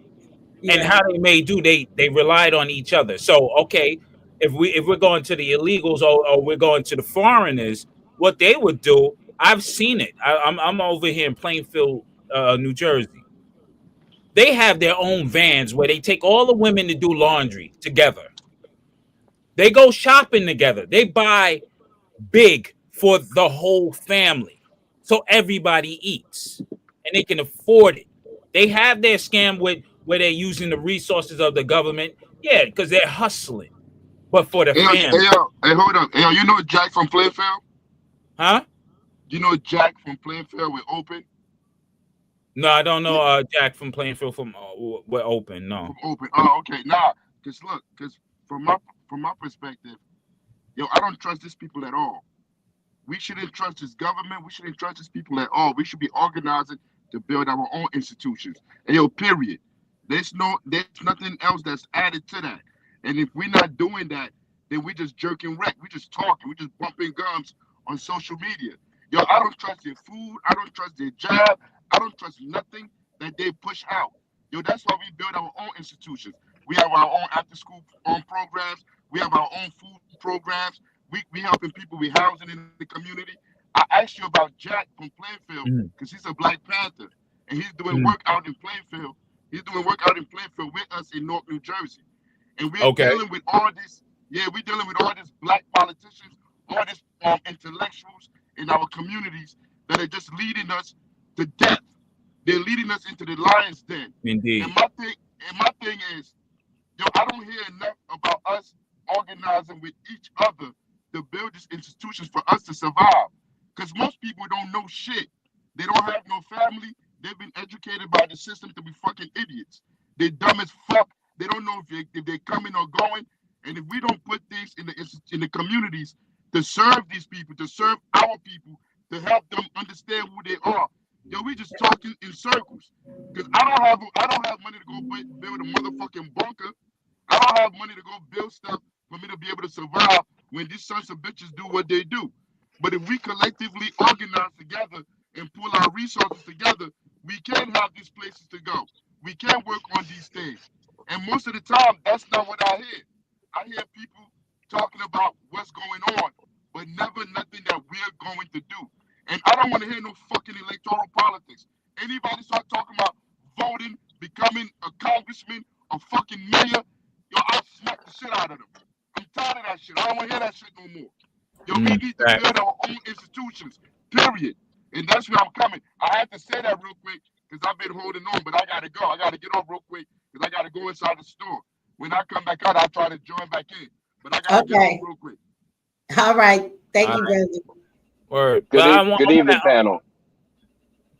And how they made do, they relied on each other. So okay, if we're going to the illegals or we're going to the foreigners, what they would do, I've seen it. I'm over here in Plainfield, New Jersey. They have their own vans where they take all the women to do laundry together. They go shopping together. They buy big for the whole family, so everybody eats and they can afford it. They have their scam with where they're using the resources of the government, because they're hustling, but for the family. Hey, hold up. Hey, you know Jack from Plainfield? Huh? You know Jack from Plainfield with Open? No, I don't know Jack from Plainfield from with Open. No. From Open. Oh, okay. Nah, because from my perspective, I don't trust these people at all. We shouldn't trust this government. We shouldn't trust these people at all. We should be organizing to build our own institutions. And period. There's nothing else that's added to that. And if we're not doing that, then we just jerking wreck. We just talking. We just bumping gums on social media. I don't trust their food. I don't trust their job. I don't trust nothing that they push out. That's why we build our own institutions. We have our own after-school programs. We have our own food programs. We helping people with housing in the community. I asked you about Jack from Plainfield because he's a Black Panther and he's doing work out in Plainfield. He's doing work out in Plainfield with us in North New Jersey. And we're dealing with all this. Yeah, we're dealing with all these Black politicians, all these intellectuals in our communities that are just leading us to death. They're leading us into the lion's den. Indeed. And my thing is, I don't hear enough about us organizing with each other to build these institutions for us to survive. Because most people don't know shit. They don't have no family. They've been educated by the system to be fucking idiots. They're dumb as fuck. They don't know if they're coming or going. And if we don't put things in the communities to serve these people, to serve our people, to help them understand who they are, we just talking in circles. Because I don't have money to go build a motherfucking bunker. I don't have money to go build stuff for me to be able to survive when these sons of bitches do what they do. But if we collectively organize together and pull our resources together, we can have these places to go. We can work on these things. And most of the time, that's not what I hear. I hear people talking about what's going on, but never nothing that we're going to do. And I don't want to hear no fucking electoral politics. Anybody start talking about voting, becoming a congressman, a fucking mayor, I'll smack the shit out of them. I'm tired of that shit. I don't want to hear that shit no more. We need to build our own institutions, period. And that's where I'm coming. I had to say that real quick because I've been holding on, but I got to go. I got to get off real quick because I got to go inside the store. When I come back out, I'll try to join back in. But I got to get off real quick. All right. Thank you, brother. Word. Good evening, panel.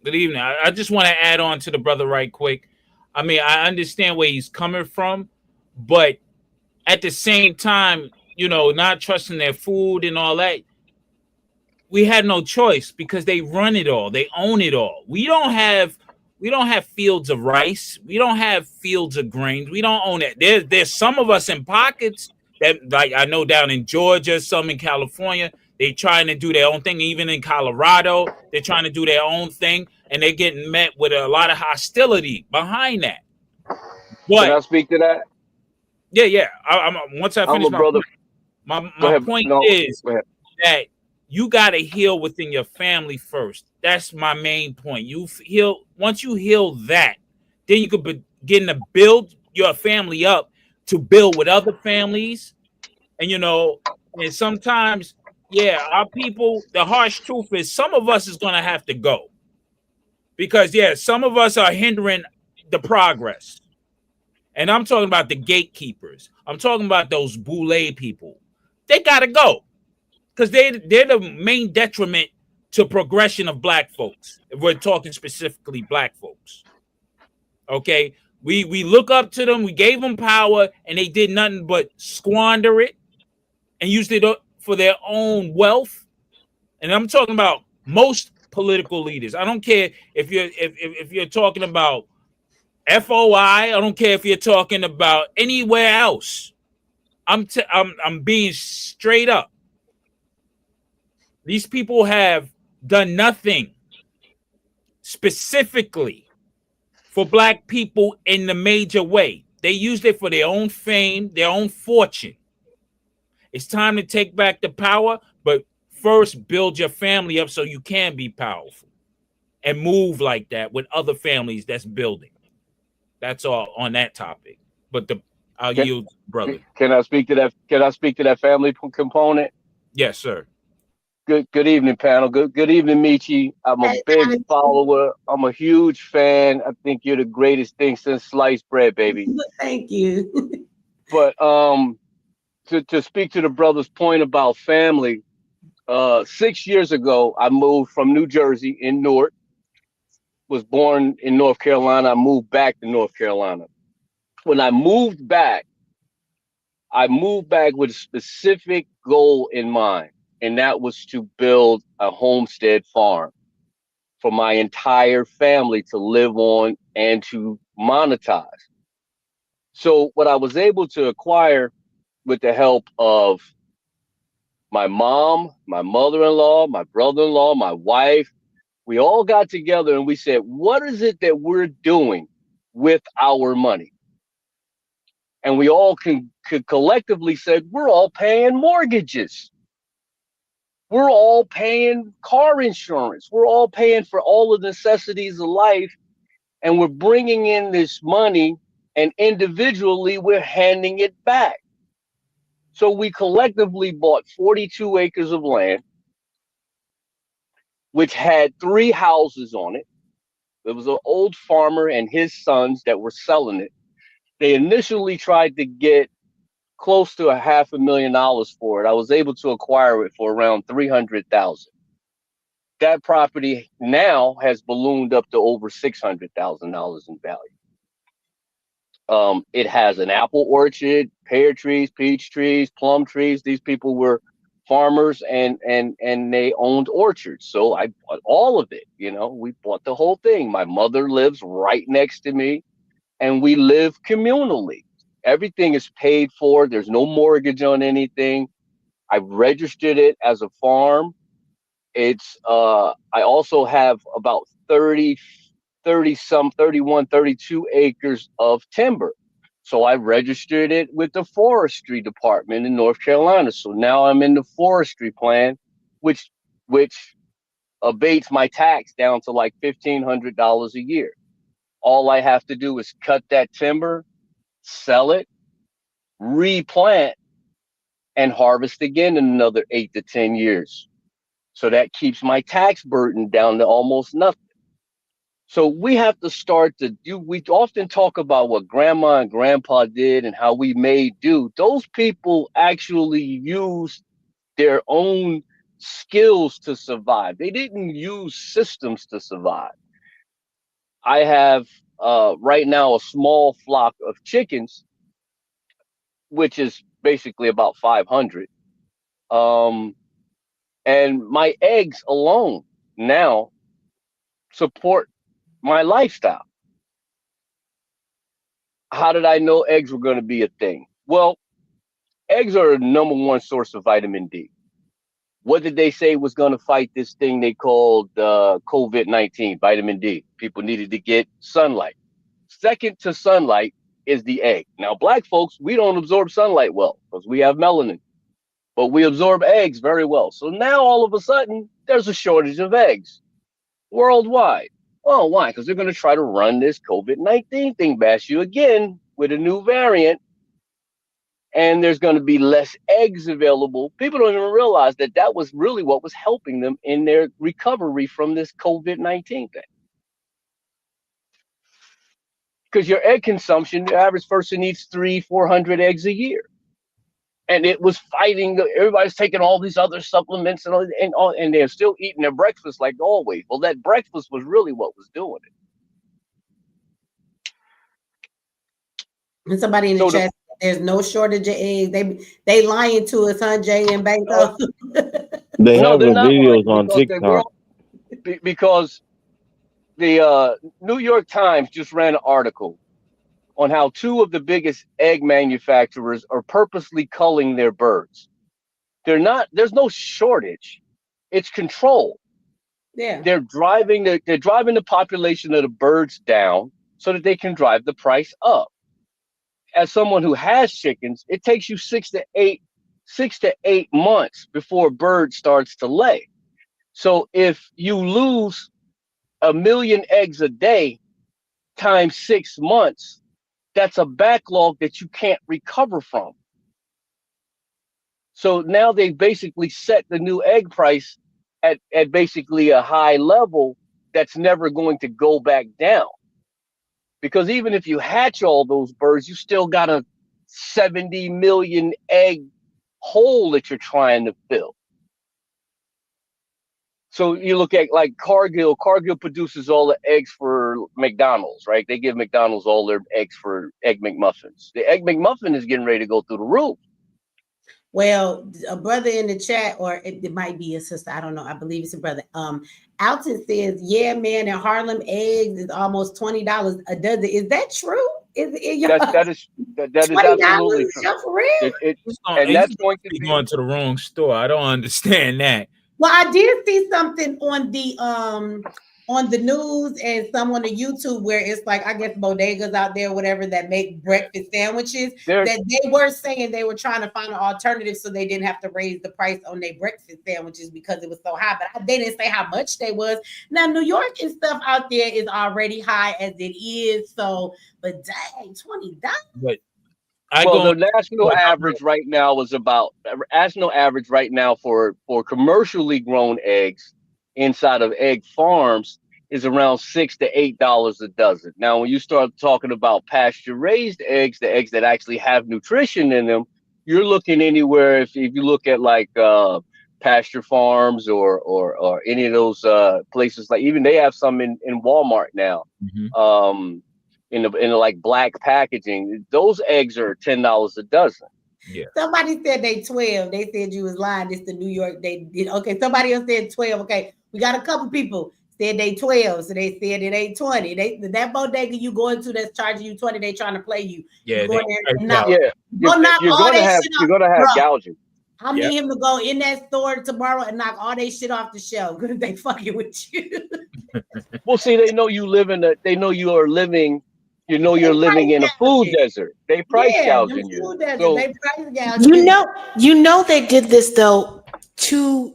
Good evening. I just want to add on to the brother right quick. I mean, I understand where he's coming from, but at the same time, not trusting their food and all that, we had no choice because they run it all. They own it all. We don't have We don't have fields of rice. We don't have fields of grains. We don't own it. There's some of us in pockets that, like I know down in Georgia, some in California, they trying to do their own thing. Even in Colorado, they're trying to do their own thing, and they're getting met with a lot of hostility behind that. Can I But speak to that? yeah. Once I I'm finish a brother. Go my ahead. point No, is go ahead. that you got to heal within your family first. That's my main point. You heal once you heal that, then you could begin to build your family up to build with other families. And and sometimes, yeah, our people, the harsh truth is some of us is gonna have to go. Because some of us are hindering the progress. And I'm talking about the gatekeepers. I'm talking about those boule people. They gotta go. Because they're the main detriment to progression of black folks. If we're talking specifically black folks. Okay. We look up to them, we gave them power, and they did nothing but squander it and used it for their own wealth. And I'm talking about most political leaders. I don't care if you're talking about FOI. I don't care if you're talking about anywhere else. I'm being straight up. These people have done nothing specifically for black people in the major way. They used it for their own fame, their own fortune. It's time to take back the power, but first build your family up so you can be powerful and move like that with other families that's building. That's all on that topic. But I'll yield, brother. Can I speak to that? Can I speak to that family component? Yes, sir. Good evening, panel. Good evening, Michi. I'm a big follower. I'm a huge fan. I think you're the greatest thing since sliced bread, baby. Thank you. But to speak to the brother's point about family, 6 years ago, I moved from New Jersey in Newark. Was born in North Carolina. I moved back to North Carolina. When I moved back with a specific goal in mind, and that was to build a homestead farm for my entire family to live on and to monetize. So what I was able to acquire with the help of my mom, my mother-in-law, my brother-in-law, my wife, we all got together and we said, what is it that we're doing with our money? And we all could collectively said, we're all paying mortgages. We're all paying car insurance. We're all paying for all the necessities of life. And we're bringing in this money and individually we're handing it back. So we collectively bought 42 acres of land, which had 3 houses on it. There was an old farmer and his sons that were selling it. They initially tried to get close to $500,000 for it. I was able to acquire it for around $300,000. That property now has ballooned up to over $600,000 in value. It has an apple orchard, pear trees, peach trees, plum trees. These people were farmers and they owned orchards. So I bought all of it. We bought the whole thing. My mother lives right next to me and we live communally. Everything is paid for. There's no mortgage on anything. I registered it as a farm. It's I also have about 32 acres of timber. So I registered it with the forestry department in North Carolina. So now I'm in the forestry plan, which abates my tax down to like $1,500 a year. All I have to do is cut that timber, sell it, replant, and harvest again in another 8 to 10 years. So that keeps my tax burden down to almost nothing. So we have to start to do, we often talk about what grandma and grandpa did and how we made do. Those people actually used their own skills to survive. They didn't use systems to survive. I have right now a small flock of chickens, which is basically about 500. And my eggs alone now support my lifestyle. How did I know eggs were going to be a thing? Well, eggs are the number one source of vitamin D. What did they say was going to fight this thing they called COVID-19, vitamin D? People needed to get sunlight. Second to sunlight is the egg. Now, black folks, we don't absorb sunlight well because we have melanin, but we absorb eggs very well. So now all of a sudden, there's a shortage of eggs worldwide. Well, why? Because they're going to try to run this COVID-19 thing past you again with a new variant, and there's going to be less eggs available. People don't even realize that that was really what was helping them in their recovery from this COVID-19 thing. Because your egg consumption, the average person needs 300-400 eggs a year. And it was fighting, everybody's taking all these other supplements and they're still eating their breakfast like always. Well, that breakfast was really what was doing it. And somebody in the chat, there's no shortage of eggs. They lying to us, huh, Jay and Banko? They have the videos on TikTok. Because the New York Times just ran an article on how 2 of the biggest egg manufacturers are purposely culling their birds. There's no shortage. It's control. Yeah. They're driving the population of the birds down so that they can drive the price up. As someone who has chickens, it takes you 6 to 8 months before a bird starts to lay. So if you lose 1 million eggs a day times 6 months, that's a backlog that you can't recover from. So now they basically set the new egg price at basically a high level that's never going to go back down. Because even if you hatch all those birds, you still got a 70 million egg hole that you're trying to fill. So you look at like Cargill produces all the eggs for McDonald's, right? They give McDonald's all their eggs for Egg McMuffins. The Egg McMuffin is getting ready to go through the roof. Well, a brother in the chat, or it might be a sister, I don't know. I believe it's a brother. Alton says, yeah, man, in Harlem, eggs is almost $20 a dozen. Is that true? That is absolutely true. For real? And that's going to be going to the wrong store. I don't understand that. Well, I did see something on the news and some on the YouTube where it's like, I guess bodegas out there, whatever, that make breakfast sandwiches, that they were saying they were trying to find an alternative so they didn't have to raise the price on their breakfast sandwiches because it was so high. But they didn't say how much they was. Now, New York and stuff out there is already high as it is. So, but dang, $20. But the national average right now is about for commercially grown eggs inside of egg farms is around $6 to $8 a dozen. Now, when you start talking about pasture raised eggs, the eggs that actually have nutrition in them, you're looking anywhere. If you look at like pasture farms or any of those places, like even they have some in Walmart now. Mm-hmm. In the like black packaging, those eggs are $10 a dozen. Yeah. Somebody said they 12. They said you was lying. It's the New York. They did. Okay. Somebody else said 12. Okay. We got a couple people said they 12. So they said it ain't 20. That bodega you going to that's charging you 20, they trying to play you. Yeah. You're gonna have gouging. I need him to go in that store tomorrow and knock all they shit off the shelf because they fucking with you. Well, see, they know you live in you're living in a food desert. They price gouging you. So, they price gouging you know they did this though 3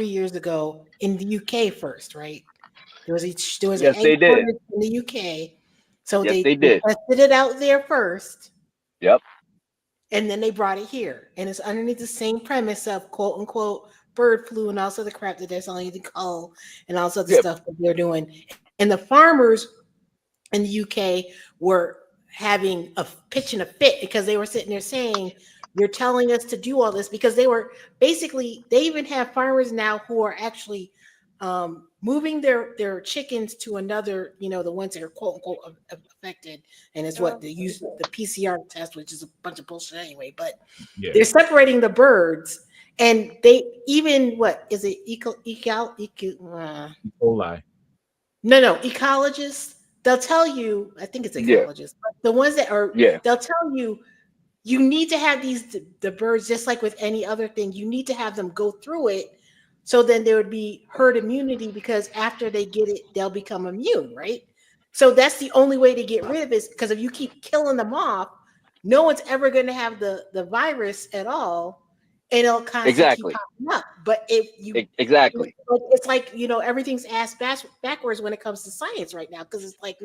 years ago in the UK first, right? There was yes, they did in the UK. So yes, they did. tested it out there first. Yep. And then they brought it here. And it's underneath the same premise of quote unquote bird flu and also the crap that they're selling you the cull and all sorts of stuff that they're doing. And the farmers in the UK were pitching a fit because they were sitting there saying, you're telling us to do all this, because they even have farmers now who are actually moving their chickens to another, the ones that are quote unquote affected. And it's what they use the PCR test, which is a bunch of bullshit anyway, but they're separating the birds. And they even, what is it? E. coli? No, ecologists, they'll tell you, I think it's Yeah, ecologists, but the ones that are, yeah, they'll tell you, you need to have the birds, just like with any other thing, you need to have them go through it. So then there would be herd immunity, because after they get it, they'll become immune, right? So that's the only way to get rid of it, because if you keep killing them off, no one's ever going to have the virus at all, and it'll constantly keep exactly, popping up. But if you, exactly. it's like, everything's ass backwards when it comes to science right now, because it's like,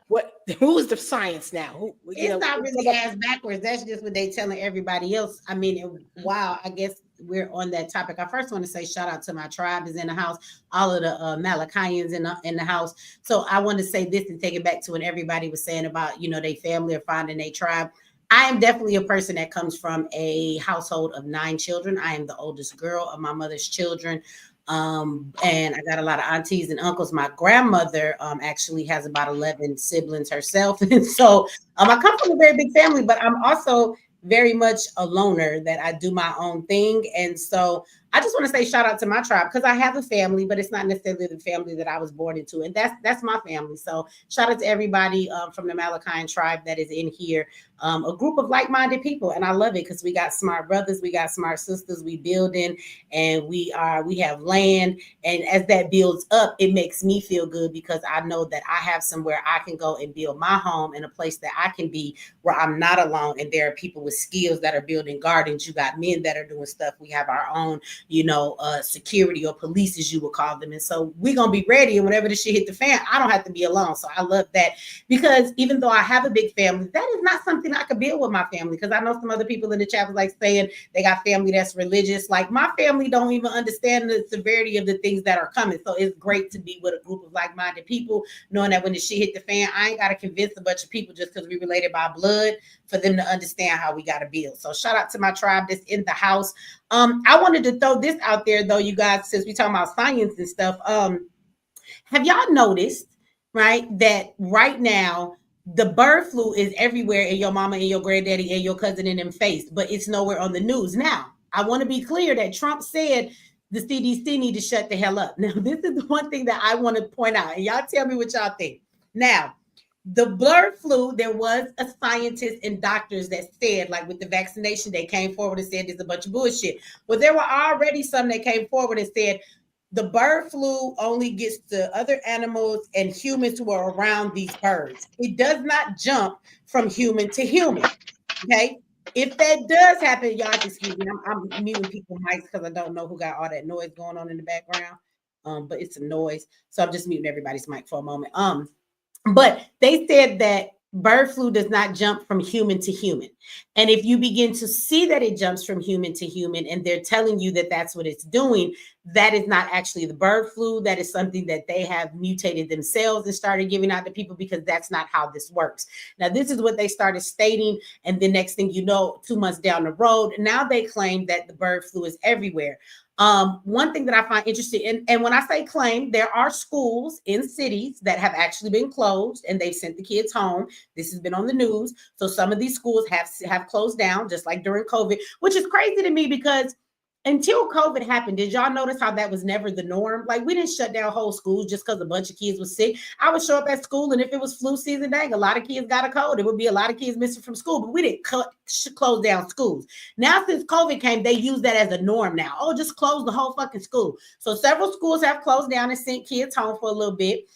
what, who is the science now? Who, It's not really ass backwards. That's just what they telling everybody else. I mean, wow, I guess we're on that topic. I first want to say shout out to my tribe is in the house, all of the Malachians in the house. So I want to say this and take it back to when everybody was saying about, their family or finding their tribe. I am definitely a person that comes from a household of 9 children. I am the oldest girl of my mother's children. And I got a lot of aunties and uncles. My grandmother actually has about 11 siblings herself. And so I come from a very big family, but I'm also very much a loner, that I do my own thing. And so I just want to say shout out to my tribe, because I have a family, but it's not necessarily the family that I was born into. And that's my family. So shout out to everybody from the Malachian tribe that is in here. A group of like-minded people, and I love it, because we got smart brothers, we got smart sisters, we building, and we have land, and as that builds up, it makes me feel good, because I know that I have somewhere I can go and build my home, in a place that I can be where I'm not alone, and there are people with skills that are building gardens. You got men that are doing stuff. We have our own, security or police, as you would call them, and so we're gonna be ready, and whenever the shit hit the fan, I don't have to be alone. So I love that, because even though I have a big family, that is not something I could build with my family, because I know some other people in the chat was like saying they got family that's religious. Like, my family don't even understand the severity of the things that are coming. So it's great to be with a group of like-minded people, knowing that when the shit hit the fan, I ain't got to convince a bunch of people just because we related by blood for them to understand how we got to build. So shout out to my tribe that's in the house. I wanted to throw this out there though, you guys, since we talking about science and stuff. Have y'all noticed, right, that right now the bird flu is everywhere in your mama and your granddaddy and your cousin in them face, but it's nowhere on the news? Now, I want to be clear that Trump said the CDC need to shut the hell up. Now, this is the one thing that I want to point out, and y'all tell me what y'all think. Now, the bird flu, there was a scientist and doctors that said, like with the vaccination, they came forward and said there's a bunch of bullshit. But there were already some that came forward and said the bird flu only gets to other animals and humans who are around these birds. It does not jump from human to human. Okay. If that does happen, y'all excuse me. I'm muting people's mics because I don't know who got all that noise going on in the background. But it's a noise. So I'm just muting everybody's mic for a moment. But they said that bird flu does not jump from human to human. And if you begin to see that it jumps from human to human, and they're telling you that that's what it's doing, that is not actually the bird flu. That is something that they have mutated themselves and started giving out to people, because that's not how this works. Now, this is what they started stating. And the next thing you know, 2 months down the road, now they claim that the bird flu is everywhere. One thing that I find interesting, and when I say claim, there are schools in cities that have actually been closed and they've sent the kids home. This has been on the news. So some of these schools have closed down, just like during COVID, which is crazy to me, because until COVID happened, did y'all notice how that was never the norm? Like, we didn't shut down whole schools just because a bunch of kids was sick. I would show up at school, and if it was flu season, dang, a lot of kids got a cold. It would be a lot of kids missing from school, but we didn't close down schools. Now, since COVID came, they use that as a norm now. Oh, just close the whole fucking school. So several schools have closed down and sent kids home for a little bit.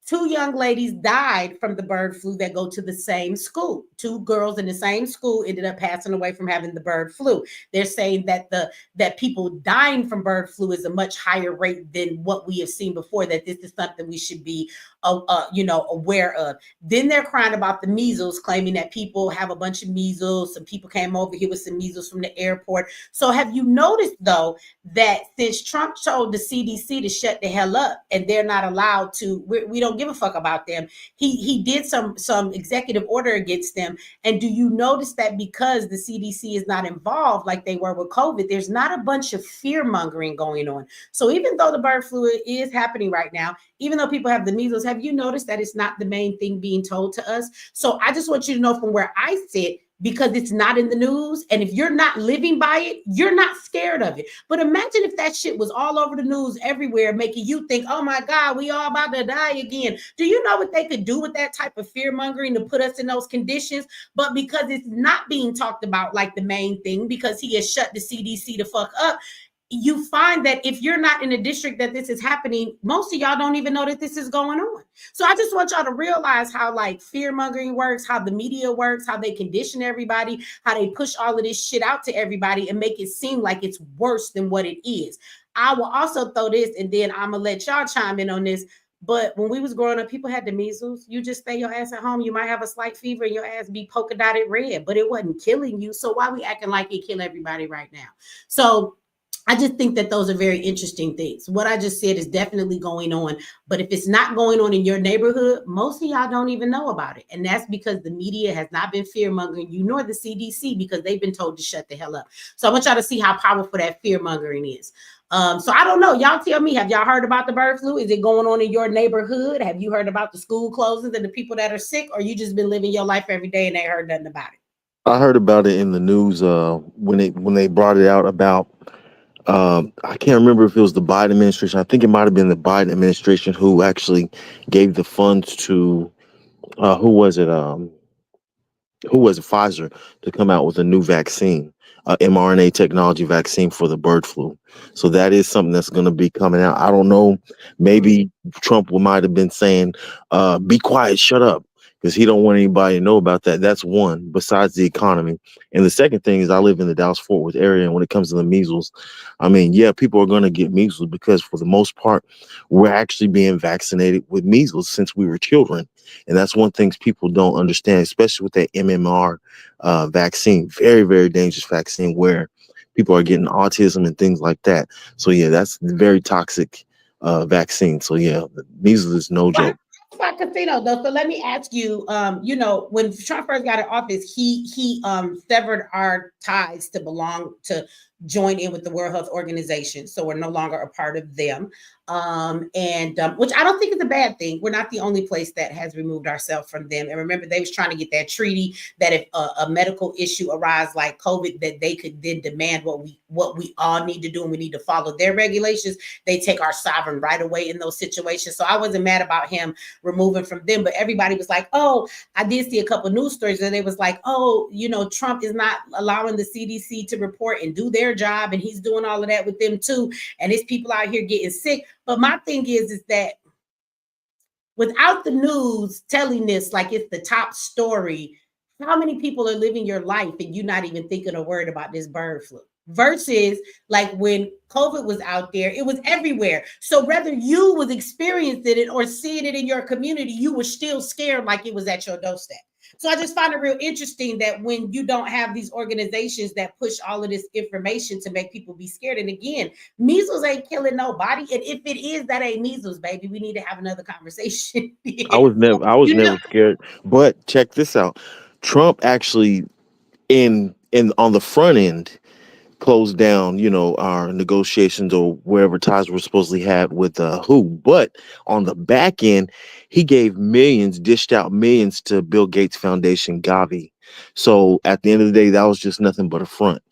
2 young ladies died from the bird flu that go to the same school. 2 girls in the same school ended up passing away from having the bird flu. They're saying that that people dying from bird flu is a much higher rate than what we have seen before, that this is something we should be aware of. Then they're crying about the measles, claiming that people have a bunch of measles. Some people came over here with some measles from the airport. So have you noticed, though, that since Trump told the CDC to shut the hell up and they're not allowed to, we don't give a fuck about them, he did some executive order against them. And do you notice that because the CDC is not involved like they were with COVID, there's not a bunch of fear mongering going on? So even though the bird flu is happening right now, even though people have the measles, have you noticed that it's not the main thing being told to us? So I just want you to know, from where I sit, because it's not in the news. And if you're not living by it, you're not scared of it. But imagine if that shit was all over the news everywhere, making you think, oh my God, we all about to die again. Do you know what they could do with that type of fear mongering to put us in those conditions? But because it's not being talked about like the main thing, because he has shut the CDC the fuck up, you find that if you're not in a district that this is happening, most of y'all don't even know that this is going on. So I just want y'all to realize how like fear mongering works, how the media works, how they condition everybody, how they push all of this shit out to everybody and make it seem like it's worse than what it is. I will also throw this, and then I'm gonna let y'all chime in on this. But when we was growing up, people had the measles. You just stay your ass at home. You might have a slight fever and your ass be polka dotted red, but it wasn't killing you. So why we acting like it kill everybody right now? So I just think that those are very interesting things. What I just said is definitely going on. But if it's not going on in your neighborhood, most of y'all don't even know about it. And that's because the media has not been fear mongering you, nor the CDC, because they've been told to shut the hell up. So I want y'all to see how powerful that fear mongering is. So I don't know. Y'all tell me, have y'all heard about the bird flu? Is it going on in your neighborhood? Have you heard about the school closings and the people that are sick? Or you just been living your life every day and ain't heard nothing about it? I heard about it in the news when they brought it out about I can't remember if it was the Biden administration. I think it might have been the Biden administration who actually gave the funds to who was it? Pfizer, to come out with a new vaccine, mRNA technology vaccine for the bird flu. So that is something that's going to be coming out. I don't know. Maybe Trump might have been saying, "Be quiet, shut up," because he don't want anybody to know about that. That's one. Besides the economy, and the second thing is, I live in the Dallas-Fort Worth area, and when it comes to the measles, I mean, yeah, people are going to get measles because for the most part, we're actually being vaccinated with measles since we were children. And that's one thing people don't understand, especially with that MMR vaccine, very, very dangerous vaccine where people are getting autism and things like that. So, yeah, that's a very toxic vaccine. So, yeah, measles is no joke. About casino though, so let me ask you, you know, when Trump first got in office, he severed our ties to belong to join in with the World Health Organization, so we're no longer a part of them, which I don't think is a bad thing. We're not the only place that has removed ourselves from them. And remember, they was trying to get that treaty that if a medical issue arises like COVID, that they could then demand what we all need to do, and we need to follow their regulations. They take our sovereign right away in those situations. So I wasn't mad about him removing from them, but everybody was like, oh, I did see a couple news stories and they was like, oh, you know, Trump is not allowing the CDC to report and do their job, and he's doing all of that with them too, and it's people out here getting sick. But my thing is that without the news telling this like it's the top story, how many people are living your life and you're not even thinking a word about this bird flu? Versus like when COVID was out there, it was everywhere. So whether you was experiencing it or seeing it in your community, you were still scared like it was at your doorstep. So I just find it real interesting that when you don't have these organizations that push all of this information to make people be scared. And again, measles ain't killing nobody. And if it is, that ain't measles, baby. We need to have another conversation. I was never scared. But check this out. Trump actually in on the front end closed down, you know, our negotiations or wherever ties were supposedly had with WHO. But on the back end, he gave millions, dished out millions to Bill Gates Foundation, Gavi. So at the end of the day, that was just nothing but a front.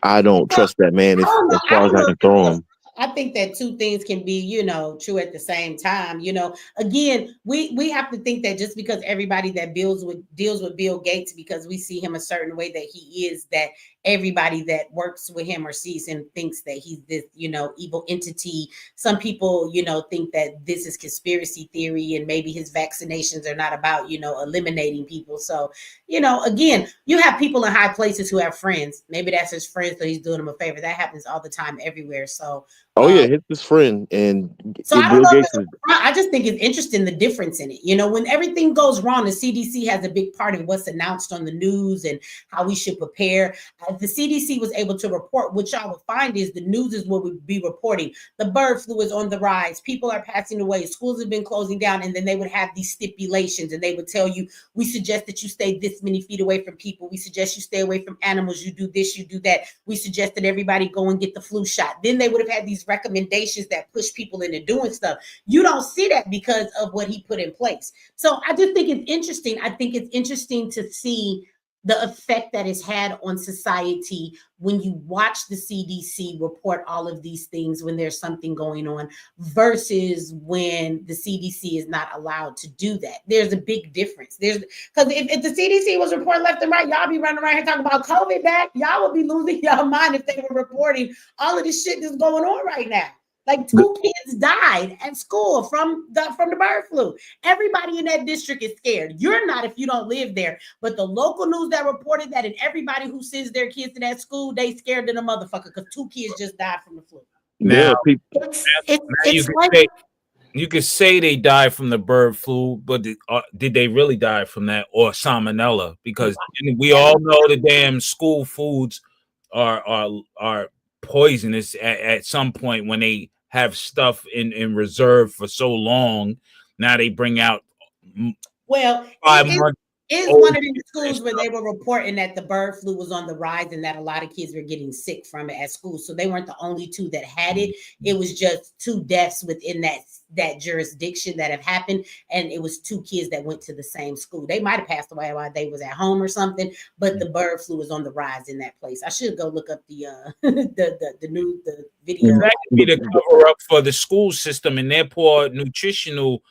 I don't trust that man as far as I can throw him. I think that two things can be, you know, true at the same time. You know, again, we have to think that just because everybody that deals with Bill Gates, because we see him a certain way that he is, that everybody that works with him or sees him thinks that he's this, you know, evil entity. Some people, you know, think that this is conspiracy theory and maybe his vaccinations are not about, you know, eliminating people. So, you know, again, you have people in high places who have friends. Maybe that's his friend, so he's doing them a favor. That happens all the time everywhere. So oh yeah, hit his friend, and so I don't know. I just think it's interesting the difference in it. You know, when everything goes wrong, the CDC has a big part in what's announced on the news and how we should prepare. The CDC was able to report, what y'all will find is the news is what would be reporting. The bird flu is on the rise. People are passing away. Schools have been closing down, and then they would have these stipulations, and they would tell you, we suggest that you stay this many feet away from people. We suggest you stay away from animals. You do this, you do that. We suggest that everybody go and get the flu shot. Then they would have had these these recommendations that push people into doing stuff. You don't see that because of what he put in place. So I just think it's interesting. I think it's interesting to see the effect that it's had on society when you watch the CDC report all of these things when there's something going on versus when the CDC is not allowed to do that. There's a big difference. Because if the CDC was reporting left and right, y'all be running around here talking about COVID back. Y'all would be losing y'all mind if they were reporting all of this shit that's going on right now. Like 2 kids died at school from the bird flu. Everybody in that district is scared. You're not if you don't live there. But the local news that reported that, and everybody who sends their kids to that school, they scared to the motherfucker because 2 kids just died from the flu. There are people. You could say they died from the bird flu, but did they really die from that or salmonella? Because we all know the damn school foods are poisonous at some point when they have stuff in reserve for so long. Now they bring out well, it's one of the schools where they were reporting that the bird flu was on the rise and that a lot of kids were getting sick from it at school. So they weren't the only 2 that had it. It was just 2 deaths within that jurisdiction that have happened, and it was 2 kids that went to the same school. They might have passed away while they was at home or something, but the bird flu was on the rise in that place. I should go look up the video. That could be the cover up for the school system and their poor nutritional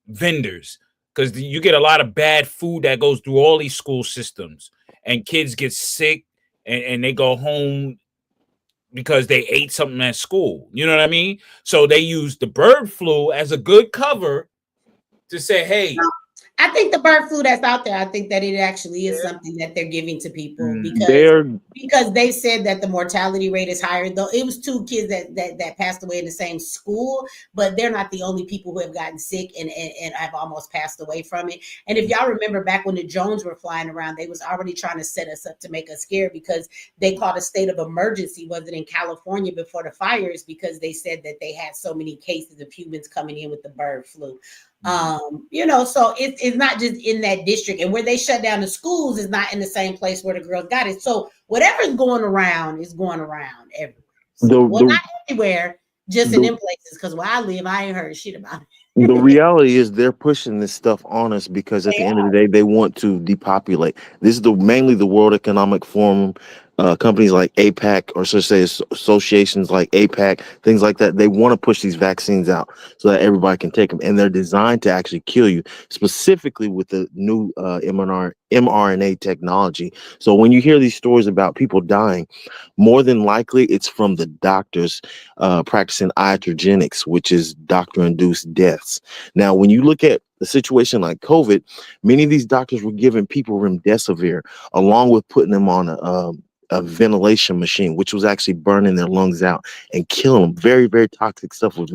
vendors, because you get a lot of bad food that goes through all these school systems, and kids get sick and they go home because they ate something at school. You know what I mean? So they use the bird flu as a good cover to say, hey. I think the bird flu that's out there, I think that it actually is something that they're giving to people because they said that the mortality rate is higher. Though it was 2 kids that passed away in the same school, but they're not the only people who have gotten sick and have almost passed away from it. And if y'all remember back when the drones were flying around, they was already trying to set us up to make us scared because they called a state of emergency, was it in California before the fires, because they said that they had so many cases of humans coming in with the bird flu. So it's not just in that district, and where they shut down the schools is not in the same place where the girls got it. So whatever's going around is going around everywhere. So, not everywhere, just in them places. Because where I live, I ain't heard shit about it. The reality is they're pushing this stuff on us because at the end of the day, they want to depopulate. This is mainly the World Economic Forum, companies like APAC, or so say associations like APAC, things like that. They want to push these vaccines out so that everybody can take them, and they're designed to actually kill you, specifically with the new mRNA technology. So when you hear these stories about people dying, more than likely it's from the doctors practicing iatrogenics, which is doctor-induced deaths. Now, when you look at the situation like COVID, many of these doctors were giving people remdesivir along with putting them on a ventilation machine, which was actually burning their lungs out and killing them. Very, very toxic stuff with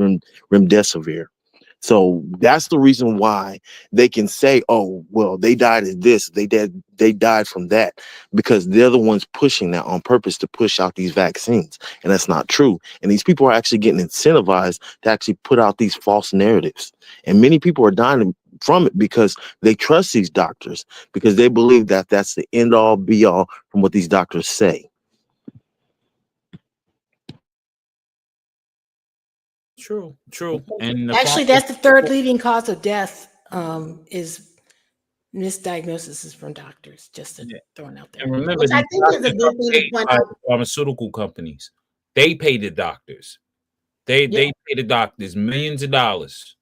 remdesivir. So that's the reason why they can say, oh, well, they died of this, they died from that, because they're the ones pushing that on purpose to push out these vaccines. And that's not true. And these people are actually getting incentivized to actually put out these false narratives. And many people are dying from it because they trust these doctors, because they believe that that's the end all be all from what these doctors say. True. And actually, that's the 3rd leading cause of death is misdiagnosis from doctors. Just throwing out there. And remember, I think it's a good thing to point out. Pharmaceutical companies, they pay the doctors. They pay the doctors millions of dollars.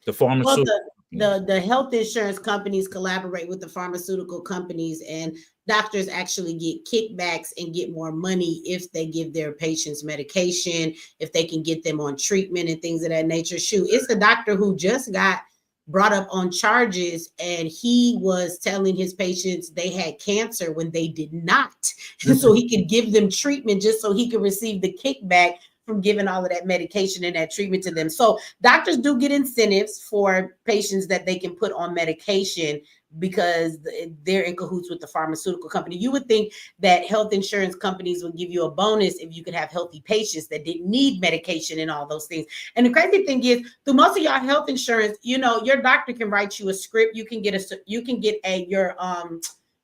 The pharmaceutical. The health insurance companies collaborate with the pharmaceutical companies, and doctors actually get kickbacks and get more money if they give their patients medication, if they can get them on treatment and things of that nature. Shoot, it's the doctor who just got brought up on charges, and he was telling his patients they had cancer when they did not. So he could give them treatment just so he could receive the kickback from giving all of that medication and that treatment to them. So doctors do get incentives for patients that they can put on medication because they're in cahoots with the pharmaceutical company. You would think that health insurance companies would give you a bonus if you could have healthy patients that didn't need medication and all those things. And the crazy thing is, through most of your health insurance, your doctor can write you a script. You can get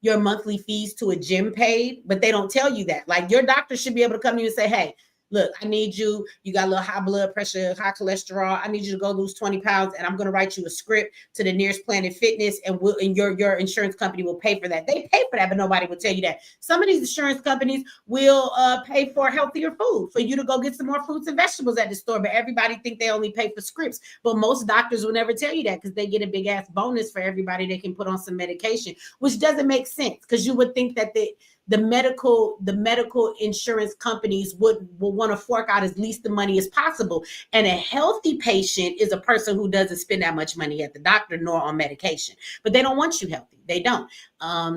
your monthly fees to a gym paid, but they don't tell you that. Like, your doctor should be able to come to you and say, hey, look, I need you. You got a little high blood pressure, high cholesterol. I need you to go lose 20 pounds, and I'm going to write you a script to the nearest Planet Fitness, and your insurance company will pay for that. They pay for that, but nobody will tell you that. Some of these insurance companies will pay for healthier food, for you to go get some more fruits and vegetables at the store, but everybody think they only pay for scripts. But most doctors will never tell you that, because they get a big ass bonus for everybody they can put on some medication, which doesn't make sense, because you would think that the medical insurance companies will want to fork out as least the money as possible. And a healthy patient is a person who doesn't spend that much money at the doctor nor on medication. But they don't want you healthy. They don't.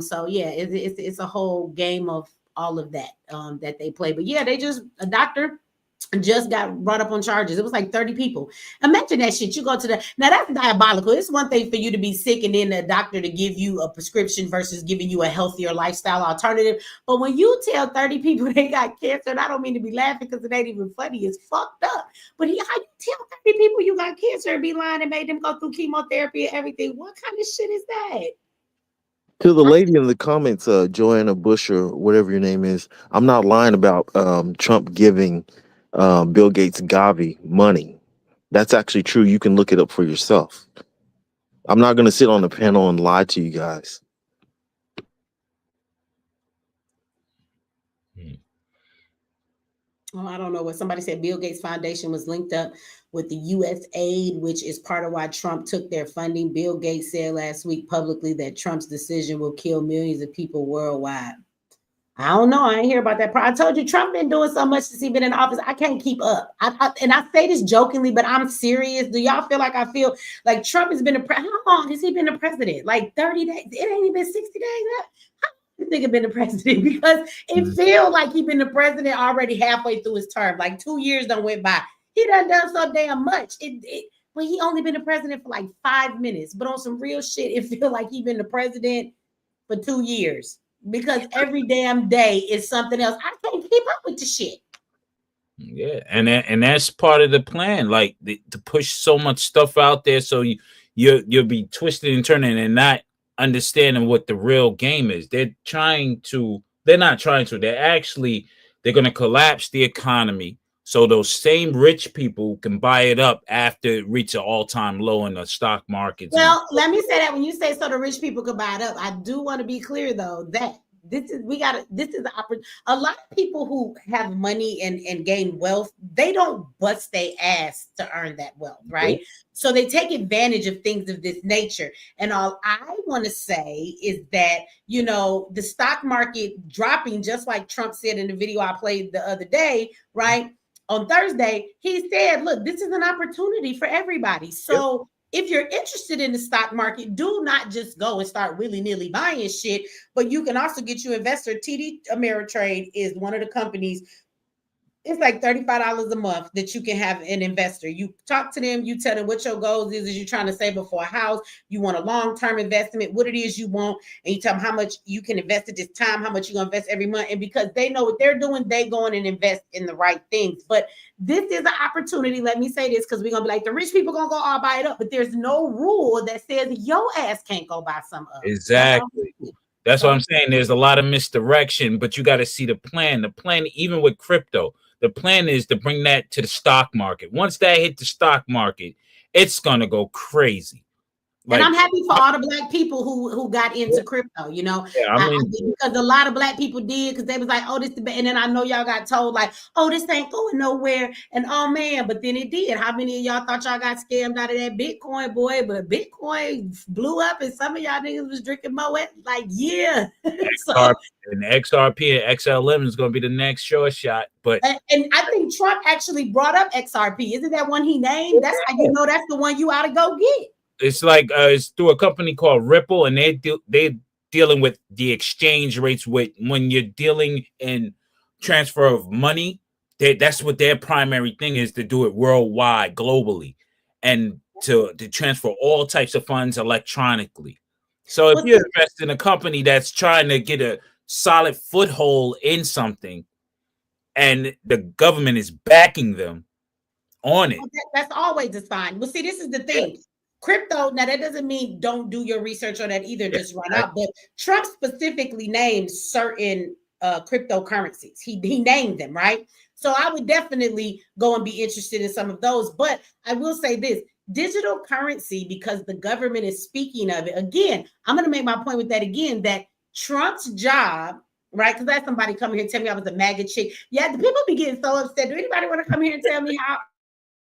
So yeah, it's a whole game of all of that that they play. But yeah, a doctor just got brought up on charges. It was like 30 people. Imagine that shit. You go to now that's diabolical. It's one thing for you to be sick and then the doctor to give you a prescription versus giving you a healthier lifestyle alternative. But when you tell 30 people they got cancer, and I don't mean to be laughing because it ain't even funny, it's fucked up. But how you tell 30 people you got cancer and be lying and made them go through chemotherapy and everything? What kind of shit is that? To the lady in the comments, Joanna Bush or whatever your name is, I'm not lying about Trump giving Bill Gates Gavi money. That's actually true. You can look it up for yourself. I'm not going to sit on the panel and lie to you guys. Oh, I don't know what somebody said. Bill Gates Foundation was linked up with the U.S. aid, which is part of why Trump took their funding. Bill Gates said last week publicly that Trump's decision will kill millions of people worldwide. I don't know. I ain't hear about that. I told you Trump been doing so much since he been in office. I can't keep up. And I say this jokingly, but I'm serious. Do y'all feel like I feel like Trump has been how long has he been the president? Like 30 days? It ain't even 60 days. How long has been the president? Because it feels like he been the president already halfway through his term. Like 2 years done went by. He done so damn much. But he only been the president for like 5 minutes. But on some real shit, it feel like he been the president for 2 years. Because every damn day is something else. I can't keep up with the shit. Yeah, and that's part of the plan, like to push so much stuff out there, so you'll be twisted and turning and not understanding what the real game is. They're going to collapse the economy, so those same rich people can buy it up after it reaches an all-time low in the stock market. Well, let me say that when you say so the rich people could buy it up, I do want to be clear though that this is the opportunity. A lot of people who have money and gain wealth, they don't bust their ass to earn that wealth, right? Mm-hmm. So they take advantage of things of this nature. And all I want to say is that, the stock market dropping, just like Trump said in the video I played the other day, right? On Thursday, he said, look, this is an opportunity for everybody. So if you're interested in the stock market, do not just go and start willy-nilly buying shit, but you can also get you investor. TD Ameritrade is one of the companies. It's like $35 a month that you can have an investor. You talk to them, you tell them what your goals is you're trying to save up for a house, you want a long-term investment, what it is you want, and you tell them how much you can invest at this time, how much you're going to invest every month. And because they know what they're doing, they go in and invest in the right things. But this is an opportunity, let me say this, because we're going to be like, the rich people going to go all buy it up, but there's no rule that says your ass can't go buy some of it. Exactly. That's what I'm saying. There's a lot of misdirection, but you got to see the plan. The plan, even with crypto, the plan is to bring that to the stock market. Once that hit the stock market, it's going to go crazy. And I'm happy for all the black people who got into crypto, because a lot of black people did, because they was like, oh, this, and then I know y'all got told like, oh, this ain't going nowhere, and oh man, but then it did. How many of y'all thought y'all got scammed out of that Bitcoin, boy? But Bitcoin blew up, and some of y'all niggas was drinking Moet, like, yeah. And XRP and XLM is going to be the next short shot, but and I think Trump actually brought up XRP. Isn't that one he named? That's how you know that's the one you ought to go get. It's like it's through a company called Ripple, and they're dealing with the exchange rates with when you're dealing in transfer of money. That's what their primary thing is, to do it worldwide, globally, and to transfer all types of funds electronically. So if you invest in a company that's trying to get a solid foothold in something, and the government is backing them on it, that's always a sign. Well, see, this is the thing. Crypto, now that doesn't mean don't do your research on that either, just run out. But Trump specifically named certain cryptocurrencies. He named them, right? So I would definitely go and be interested in some of those. But I will say this, digital currency, because the government is speaking of it. Again, I'm going to make my point with that again, that Trump's job, right? Because I had somebody come here and tell me I was a MAGA chick. Yeah, the people be getting so upset. Do anybody want to come here and tell me how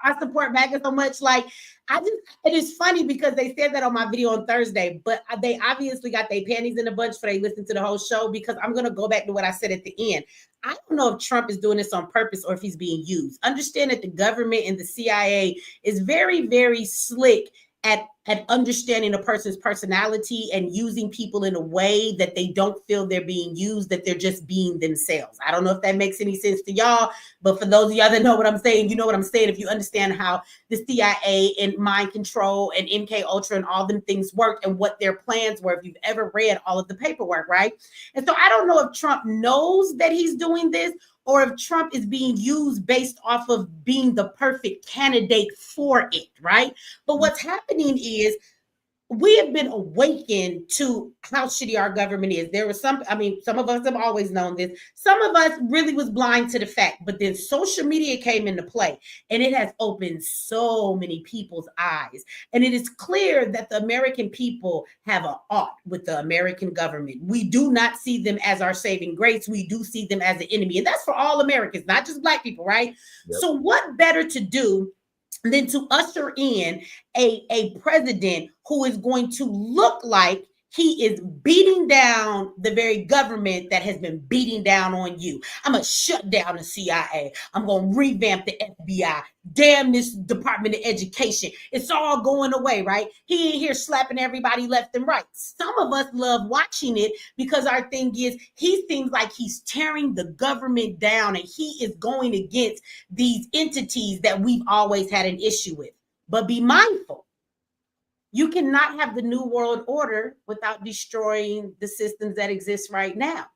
I support MAGA so much? Like, it is funny because they said that on my video on Thursday, but they obviously got their panties in a bunch for they listened to the whole show, because I'm going to go back to what I said at the end. I don't know if Trump is doing this on purpose or if he's being used. Understand that the government and the CIA is very, very slick at understanding a person's personality and using people in a way that they don't feel they're being used, that they're just being themselves. I don't know if that makes any sense to y'all, but for those of y'all that know what I'm saying, you know what I'm saying. If you understand how the CIA and mind control and MK Ultra and all them things work and what their plans were, if you've ever read all of the paperwork, right? And so I don't know if Trump knows that he's doing this, or if Trump is being used based off of being the perfect candidate for it, right? But what's happening is we have been awakened to how shitty our government is. There was some of us have always known this. Some of us really was blind to the fact, but then social media came into play and it has opened so many people's eyes. And it is clear that the American people have an ought with the American government. We do not see them as our saving grace. We do see them as the enemy. And that's for all Americans, not just Black people, right? Yep. So what better to do than to usher in a president who is going to look like he is beating down the very government that has been beating down on you. I'm going to shut down the CIA. I'm going to revamp the FBI. Damn this Department of Education. It's all going away, right? He ain't here slapping everybody left and right. Some of us love watching it because our thing is he seems like he's tearing the government down and he is going against these entities that we've always had an issue with. But be mindful. You cannot have the new world order without destroying the systems that exist right now.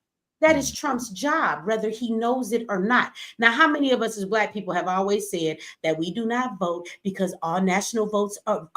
That is Trump's job, whether he knows it or not. Now, how many of us as Black people have always said that we do not vote because all national votes are,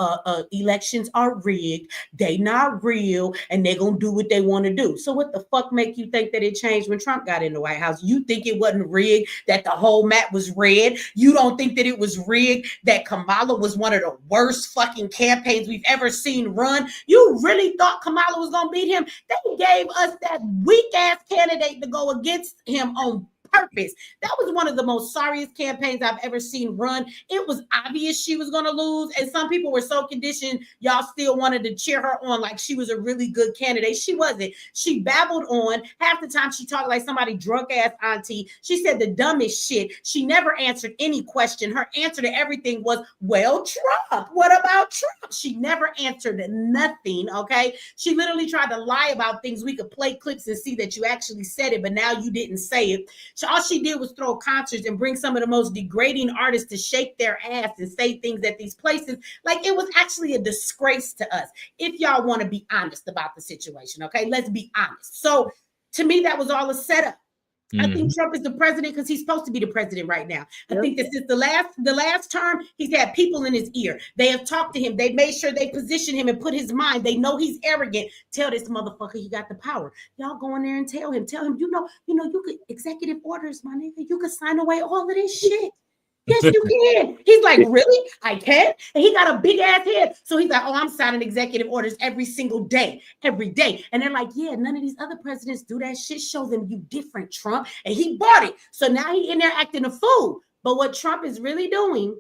elections are rigged, they not real, and they're going to do what they want to do. So what the fuck make you think that it changed when Trump got in the White House? You think it wasn't rigged, that the whole map was red? You don't think that it was rigged, that Kamala was one of the worst fucking campaigns we've ever seen run? You really thought Kamala was going to beat him? They gave us that weak-ass candidate to go against him on purpose. That was one of the most sorriest campaigns I've ever seen run. It was obvious she was going to lose, and some people were so conditioned, y'all still wanted to cheer her on like she was a really good candidate. She wasn't. She babbled on. Half the time she talked like somebody drunk-ass auntie. She said the dumbest shit. She never answered any question. Her answer to everything was, well, Trump. What about Trump? She never answered nothing, okay? She literally tried to lie about things. We could play clips and see that you actually said it, but now you didn't say it. So all she did was throw concerts and bring some of the most degrading artists to shake their ass and say things at these places. Like, it was actually a disgrace to us. If y'all want to be honest about the situation, okay? Let's be honest. So to me, that was all a setup. I think Trump is the president because he's supposed to be the president right now. I think that since the last term, he's had people in his ear. They have talked to him. They made sure they position him and put his mind. They know he's arrogant. Tell this motherfucker he got the power. Y'all go in there and tell him, you know, you could executive orders, my nigga. You could sign away all of this shit. Yes, you can. He's like, really? I can? And he got a big ass head. So he's like, oh, I'm signing executive orders every single day, every day. And they're like, yeah, none of these other presidents do that shit. Show them you different, Trump. And he bought it. So now he in there acting a fool. But what Trump is really doing,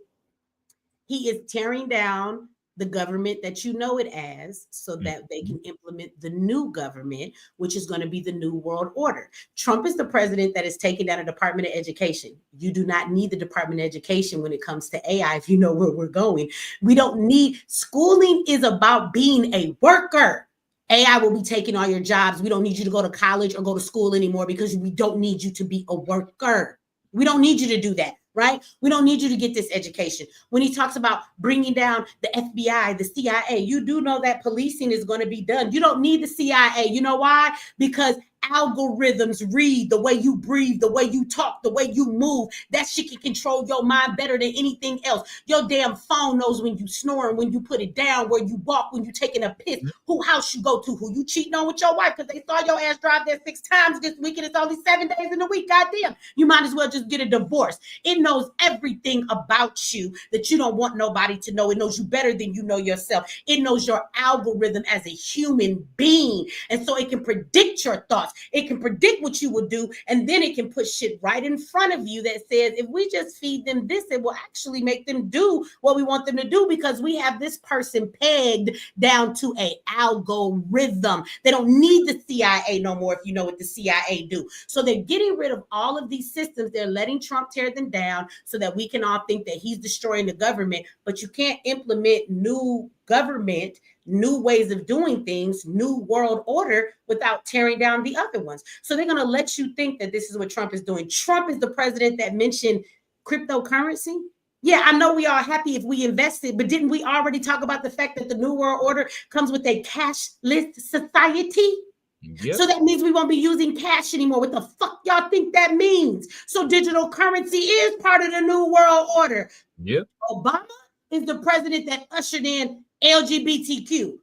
he is tearing down the government that you know it as so that they can implement the new government, which is going to be the new world order. Trump is the president that is taking down a Department of Education. You do not need the Department of Education when it comes to AI if you know where we're going. We don't need, schooling is about being a worker. AI will be taking all your jobs. We don't need you to go to college or go to school anymore because we don't need you to be a worker. We don't need you to do that. Right? We don't need you to get this education. When he talks about bringing down the FBI, the CIA, you do know that policing is going to be done. You don't need the CIA. You know why? Because algorithms read the way you breathe, the way you talk, the way you move. That shit can control your mind better than anything else. Your damn phone knows when you snoring, when you put it down, where you walk, when you taking a piss, who house you go to, who you cheating on with your wife, because they saw your ass drive there 6 times this week and it's only 7 days in a week. Goddamn, you might as well just get a divorce. It knows everything about you that you don't want nobody to know. It knows you better than you know yourself. It knows your algorithm as a human being. And so it can predict your thoughts. It can predict what you will do. And then it can put shit right in front of you that says, if we just feed them this, it will actually make them do what we want them to do, because we have this person pegged down to a algorithm. They don't need the CIA no more, if you know what the CIA do. So they're getting rid of all of these systems. They're letting Trump tear them down so that we can all think that he's destroying the government. But you can't implement new government, new ways of doing things, new world order without tearing down the other ones. So they're going to let you think that this is what Trump is doing. Trump is the president that mentioned cryptocurrency. Yeah, I know we are happy if we invested, but didn't we already talk about the fact that the new world order comes with a cashless society? Yep. So that means we won't be using cash anymore. What the fuck y'all think that means? So digital currency is part of the new world order. Yep. Obama is the president that ushered in LGBTQ.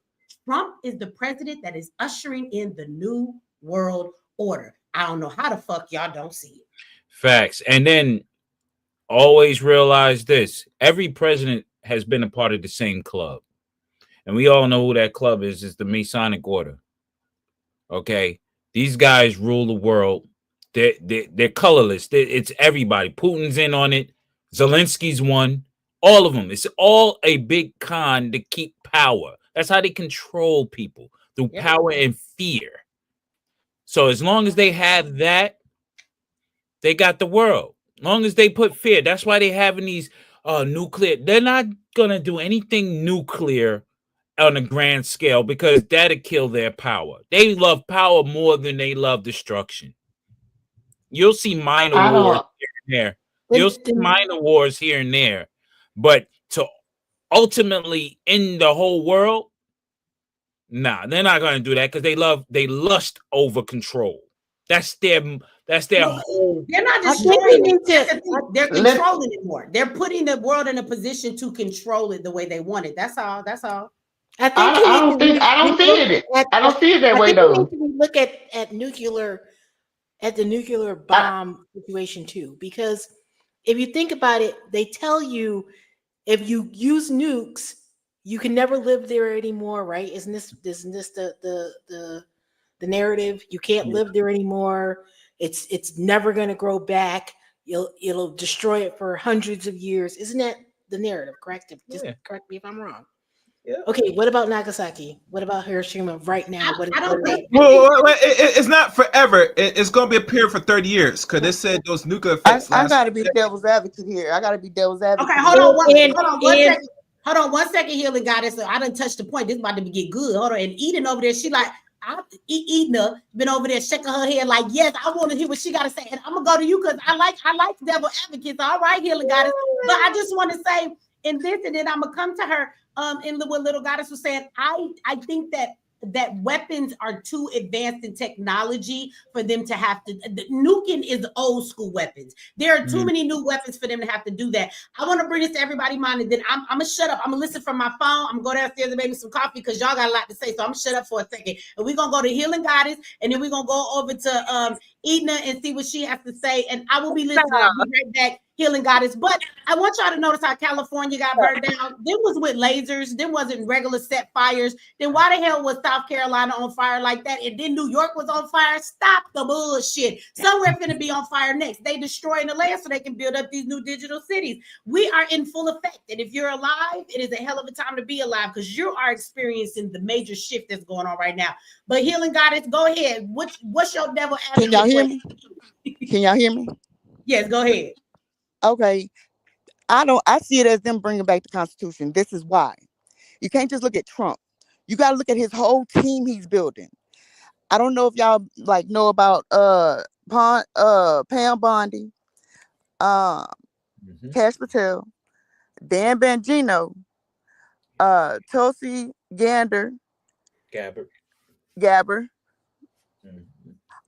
Trump is the president that is ushering in the new world order. I don't know how the fuck y'all don't see it. Facts. And then always realize this. Every president has been a part of the same club. And we all know who that club is the Masonic Order. Okay? These guys rule the world. They're colorless. It's everybody. Putin's in on it. Zelensky's one. All of them. It's all a big con to keep power. That's how they control people, through power and fear. So as long as they have that, they got the world. As long as they put fear. That's why they're having these nuclear. They're not going to do anything nuclear on a grand scale, because that'll kill their power. They love power more than they love destruction. You'll see minor wars here and there. You'll see minor wars here and there. But to ultimately end the whole world, nah, they're not going to do that, because they lust over control. That's their whole. They're not destroying it. They're controlling it more. They're putting the world in a position to control it the way they want it. That's all. That's all. I don't see it. I don't see it that way though. We look at the nuclear bomb situation too, because if you think about it, they tell you if you use nukes, you can never live there anymore, right? Isn't this the narrative? You can't live there anymore. It's never going to grow back. It'll destroy it for hundreds of years. Isn't that the narrative? Correct? Just correct me if I'm wrong. Yeah. Okay, what about Nagasaki? What about Hiroshima right now? It's not forever. It's going to be a period for 30 years, because they said those nuclear effects. I got to be devil's advocate here. Okay, hold on one second, Healing Goddess. I done touched the point. This is about to get good. Hold on. And Eden over there, she like, Eden been over there shaking her head like, yes, I want to hear what she got to say. And I'm going to go to you, because I like devil advocates. All right, Healing Goddess. But I just want to say in this, and then I'm going to come to her. In what Little Goddess was saying, I think that weapons are too advanced in technology for them to have to. Nuking is old school weapons. There are too many new weapons for them to have to do that. I want to bring this to everybody's mind, and then I'm gonna shut up. I'm gonna listen from my phone. I'm gonna go downstairs and make me some coffee, because y'all got a lot to say. So I'm gonna shut up for a second, and we're gonna go to Healing Goddess, and then we're gonna go over to Edna and see what she has to say. And I will be listening. I'll be right back. Healing Goddess. But I want y'all to notice how California got burned down. Them was with lasers. Them wasn't regular set fires. Then why the hell was South Carolina on fire like that? And then New York was on fire. Stop the bullshit. Somewhere finna be on fire next. They destroying the land so they can build up these new digital cities. We are in full effect. And if you're alive, it is a hell of a time to be alive, because you are experiencing the major shift that's going on right now. But Healing Goddess, go ahead. What's your devil advocate? Can y'all hear me? Can y'all hear me? Yes, go ahead. Okay. I see it as them bringing back the Constitution. This is why. You can't just look at Trump. You got to look at his whole team he's building. I don't know if y'all know about Pam Bondi, Cash Patel, Dan Bongino, Tulsi Gabbard.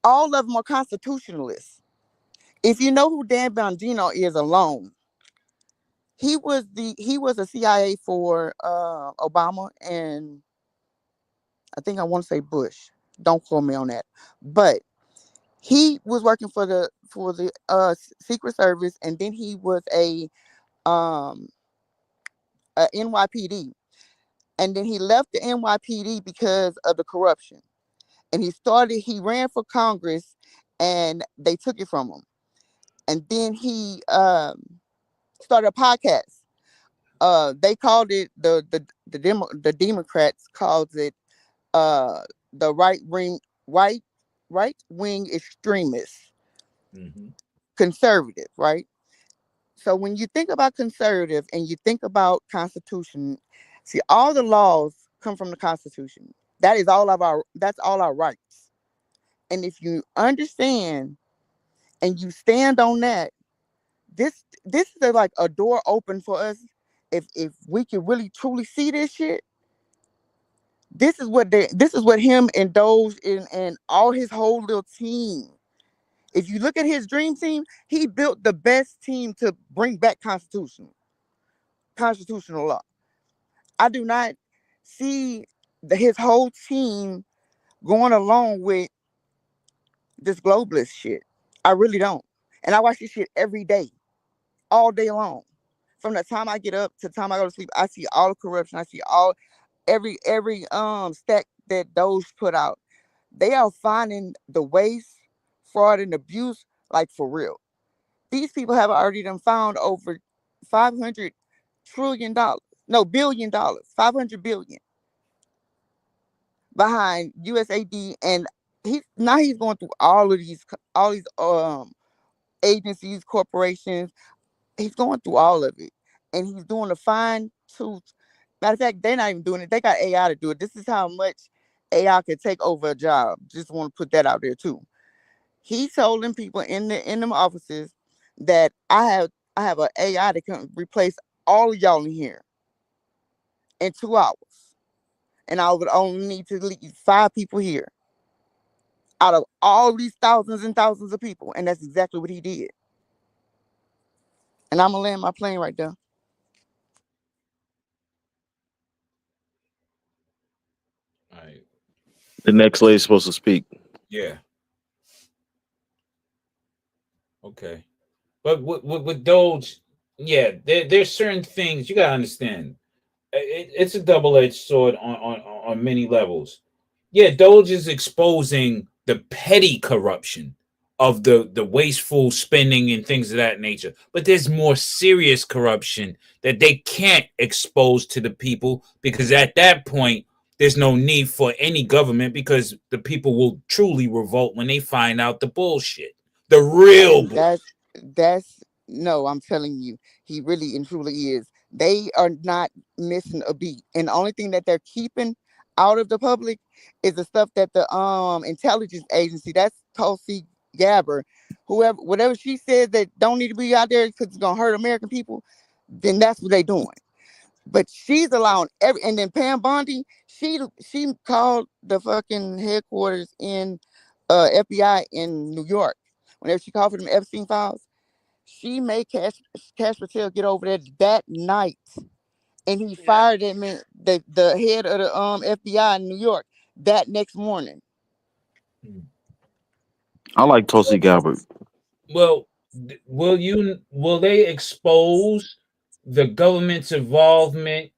all of them are constitutionalists. If you know who Dan Bongino is alone, he was a CIA for Obama, and I think I want to say Bush. Don't quote me on that. But he was working for the Secret Service, and then he was a NYPD, and then he left the NYPD because of the corruption, and he ran for Congress, and they took it from him, and then he started a podcast. They called it the Democrats called it the right wing extremists, conservative, right? So when you think about conservative and you think about Constitution, see, all the laws come from the Constitution. That's all our rights. And if you understand and you stand on that, this is like a door open for us. If we can really truly see this shit, this is what him and DOGE and all his whole little team. If you look at his dream team, he built the best team to bring back constitutional law. I do not see his whole team going along with this globalist shit. I really don't. And I watch this shit every day, all day long. From the time I get up to the time I go to sleep, I see all the corruption. I see every stack that DOGE put out. They are finding the waste, fraud, and abuse like for real. These people have already done found over $500 trillion. No, $billion. 500 billion behind USAID, and he's going through all these agencies, corporations. He's going through all of it, and he's doing a fine tooth. Matter of fact, they're not even doing it. They got AI to do it. This is how much AI can take over a job. Just want to put that out there too. He told them people in them offices that I have an AI that can replace all of y'all in here in 2 hours. And I would only need to leave 5 people here out of all these thousands and thousands of people. And that's exactly what he did. And I'm going to land my plane right there. All right. The next lady's supposed to speak. Yeah. Okay. But with DOGE, yeah, there's certain things you gotta understand. It's a double-edged sword on many levels. Yeah, DOGE is exposing the petty corruption of the wasteful spending and things of that nature. But there's more serious corruption that they can't expose to the people, because at that point there's no need for any government, because the people will truly revolt when they find out the bullshit. The real bullshit. That's no, I'm telling you, he really and truly is. They are not missing a beat. And the only thing that they're keeping out of the public is the stuff that the intelligence agency, that's Tulsi Gabbard, whatever she says that don't need to be out there because it's gonna hurt American people, then that's what they're doing. But she's allowing and then Pam Bondi, she called the fucking headquarters in FBI in New York. Whenever she called for them Epstein files, she made Cash Patel get over there that night, and he fired him, the head of the FBI in New York, that next morning. I like Tulsi Gabbard. Well, will they expose the government's involvement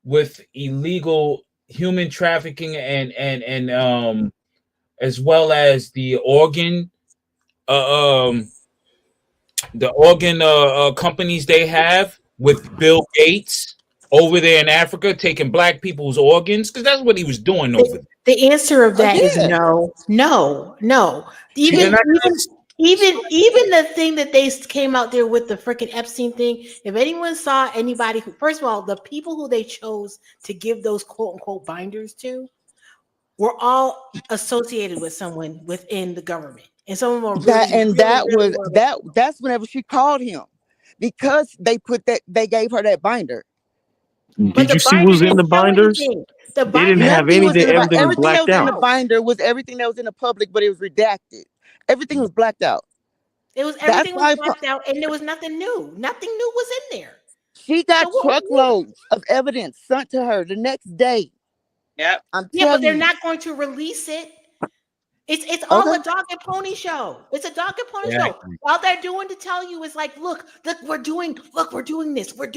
with illegal human trafficking and as well as the organ companies they have with Bill Gates over there in Africa taking black people's organs? Because that's what he was doing over there. The answer of that is no. Even the thing that they came out there with, the freaking Epstein thing, if anyone saw anybody who, first of all, the people who they chose to give those quote unquote binders to were all associated with someone within the government. And some of them are that's whenever she called him, because they gave her that binder. Did you see what was in the binders? They didn't have anything. Everything was blacked out. Everything that was in out. the binder was everything that was in the public, but it was redacted. Everything was blacked out. Everything was why blacked out, and there was nothing new. Nothing new was in there. she got So what? truckloads of evidence sent to her the next day. Yep. I'm Yeah, but telling they're you. not going to release it. It's all Okay. a dog and pony show. It's a dog and pony show. Exactly. All they're doing to tell you is like, look, we're doing this, woo,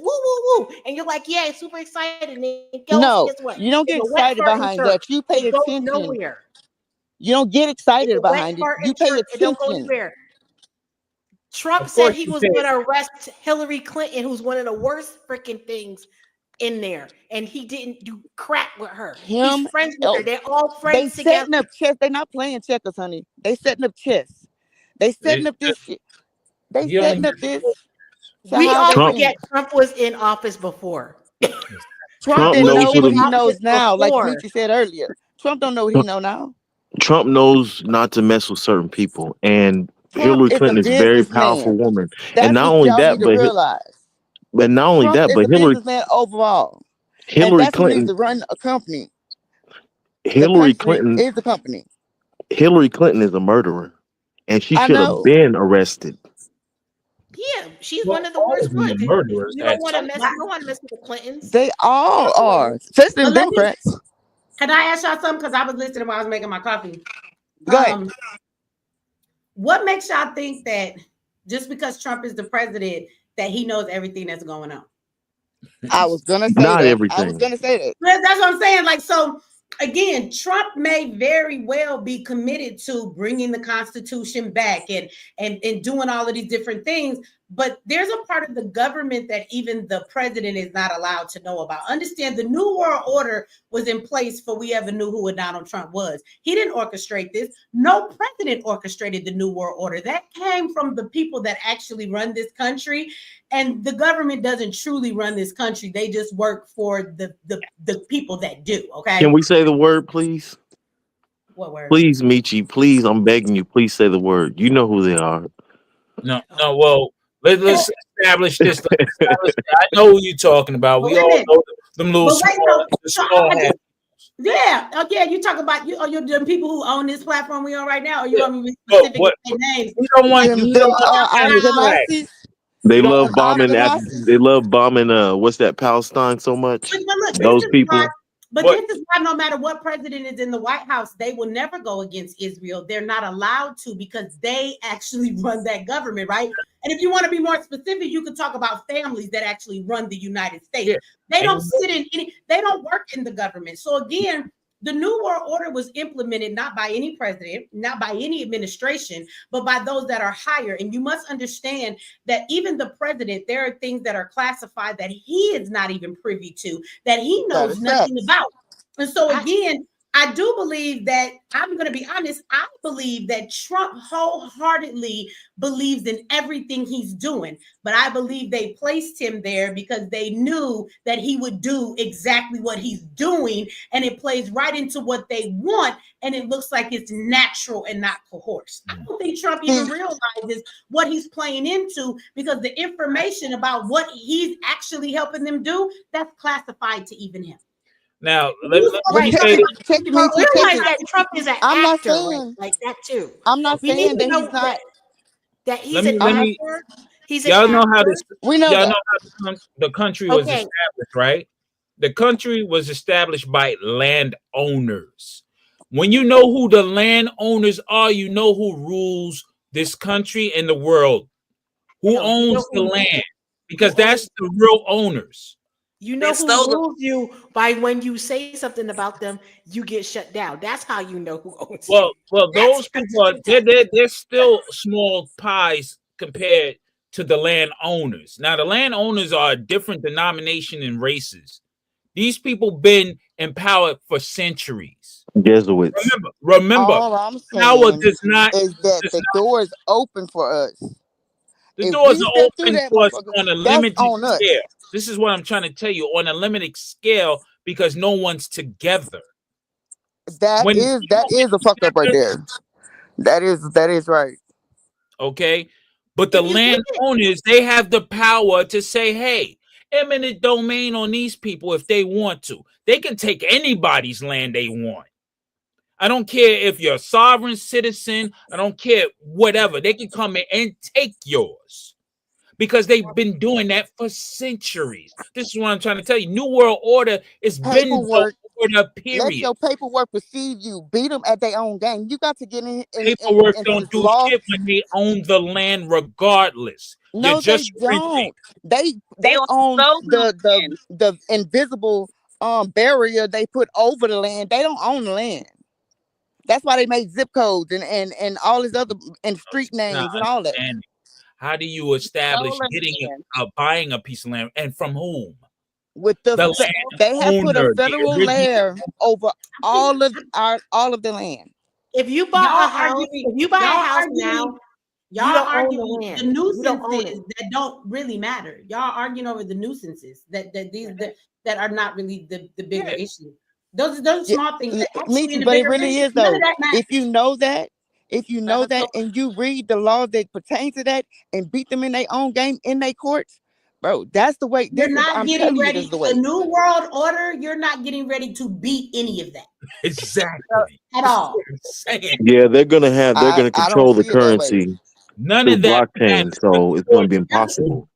woo, woo. And you're like, yeah, super excited. And it goes, No, guess what? you don't get It's a wet excited fart in behind church. that. You pay It goes attention. nowhere. You don't get It's excited a wet behind it. fart You in pay church. It don't go attention. anywhere. Trump Of said course he you was did. going to arrest Hillary Clinton, who's one of the worst freaking things in there, and he didn't do crap with her. Him, He's friends with her. They're all they friends setting together. up chess. They not playing checkers, honey. They setting up chess. They setting up this shit. They You only setting up this. to We how all they Trump- forget win. Trump was in office before. Trump knows didn't know who what the- he knows now, like before. Nietzsche said earlier. Trump don't know what he know now. Trump knows not to mess with certain people, and Trump Hillary is a Clinton is a very powerful businessman. woman. That's And not what only y'all that, need to realize. but not only Trump that, is but a businessman overall. And Hillary that's who needs Clinton, to run a company. The Hillary president Clinton, is the company. Hillary Clinton is a murderer, and she I should have know. been arrested. Yeah, she's Well, one of the all worst of them ones. are murderers You don't at want to some mess. point. You don't want to mess with the Clintons. They all are, especially But the let me- Democrats. Can I ask y'all something? Because I was listening while I was making my coffee. Go ahead. What makes y'all think that just because Trump is the president, that he knows everything that's going on? I was gonna say Not that. everything. I was gonna say that. That's what I'm saying. Like, so again, Trump may very well be committed to bringing the Constitution back and doing all of these different things, but there's a part of the government that even the president is not allowed to know about. Understand, the New World Order was in place before we ever knew who Donald Trump was. He didn't orchestrate this. No president orchestrated the New World Order. That came from the people that actually run this country. And the government doesn't truly run this country. They just work for the people that do. Okay. Can we say the word, please? What word? Please, Michi, please, I'm begging you, please say the word. You know who they are. No. Well, let's establish this. I know who you're talking about. We all know them little small hats. Yeah. Oh, yeah. You talk about you're the people who own this platform we on right now, or you don't even specific names. We don't want Nazis. They love bombing. They love bombing. What's that? Palestine so much. But look, Those people. This is why no matter what president is in the White House, they will never go against Israel. They're not allowed to because they actually run that government, right? And if you want to be more specific, you could talk about families that actually run the United States. Yeah. They don't sit in any, they don't work in the government. So again, the New World Order was implemented not by any president, not by any administration, but by those that are higher. And you must understand that even the president, there are things that are classified that he is not even privy to, that he knows nothing about. And so again, I do believe that, I'm going to be honest, I believe that Trump wholeheartedly believes in everything he's doing. But I believe they placed him there because they knew that he would do exactly what he's doing. And it plays right into what they want. And it looks like it's natural and not coerced. I don't think Trump even realizes what he's playing into, because the information about what he's actually helping them do, that's classified to even him. Now, let me say this. Trump is an actor like that too. I'm not saying that he's not. That he's an actor. He's an y'all know actor. how this. We know y'all that. know how the country was established, right? The country was established by landowners. When you know who the landowners are, you know who rules this country and the world. Who owns the land? Because that's the real owners. You know who rules you by when you say something about them, you get shut down. That's how you know who owns you. Well, those people are they're still small pies compared to the landowners. Now, the landowners are a different denomination and races. These people been in power for centuries. Jesuits. Remember, all I'm saying power does not is that the door is open for us. The doors are open for us on a limited on scale. This is what I'm trying to tell you, on a limited scale, because no one's together. That is a fuck up right there. That is right. Okay. But the landowners, they have the power to say, hey, eminent domain on these people if they want to. They can take anybody's land they want. I don't care if you're a sovereign citizen. I don't care whatever. They can come in and take yours because they've been doing that for centuries. This is what I'm trying to tell you. New World Order has been the Paperwork. order, Let period. your paperwork perceive you. Beat them at their own game. You got to get Paperwork into don't this do law. shit when they own the land regardless. You're No, they just renting. don't. They They own own the land. the invisible barrier they put over the land. They don't own the land. That's why they make zip codes and all these other and street Not names and all that. understanding. How do you establish Stolen getting land. buying a piece of land and from whom? With The land they have put a owner, the federal original. layer over all of the land. If you Y'all bought a house, arguing, if you buy a y'all house arguing, now, y'all you don't own the arguing the land. You don't own nuisances it. that don't really matter. Y'all arguing over the nuisances that are not really the bigger Yeah. issue. Those are Yeah, small things that me actually in too, the but it bigger really picture, is none though. of that matters. If you know that, So and you read the laws that pertain to that and beat them in their own game in their courts, bro, that's the way. you're not I'm getting telling you, this ready. is the A way. new world order, you're not getting ready to beat any of that Exactly. at all. I'm saying Yeah, they're gonna I don't control the see it that way. currency none through of that blockchain, matters. so it's gonna be impossible.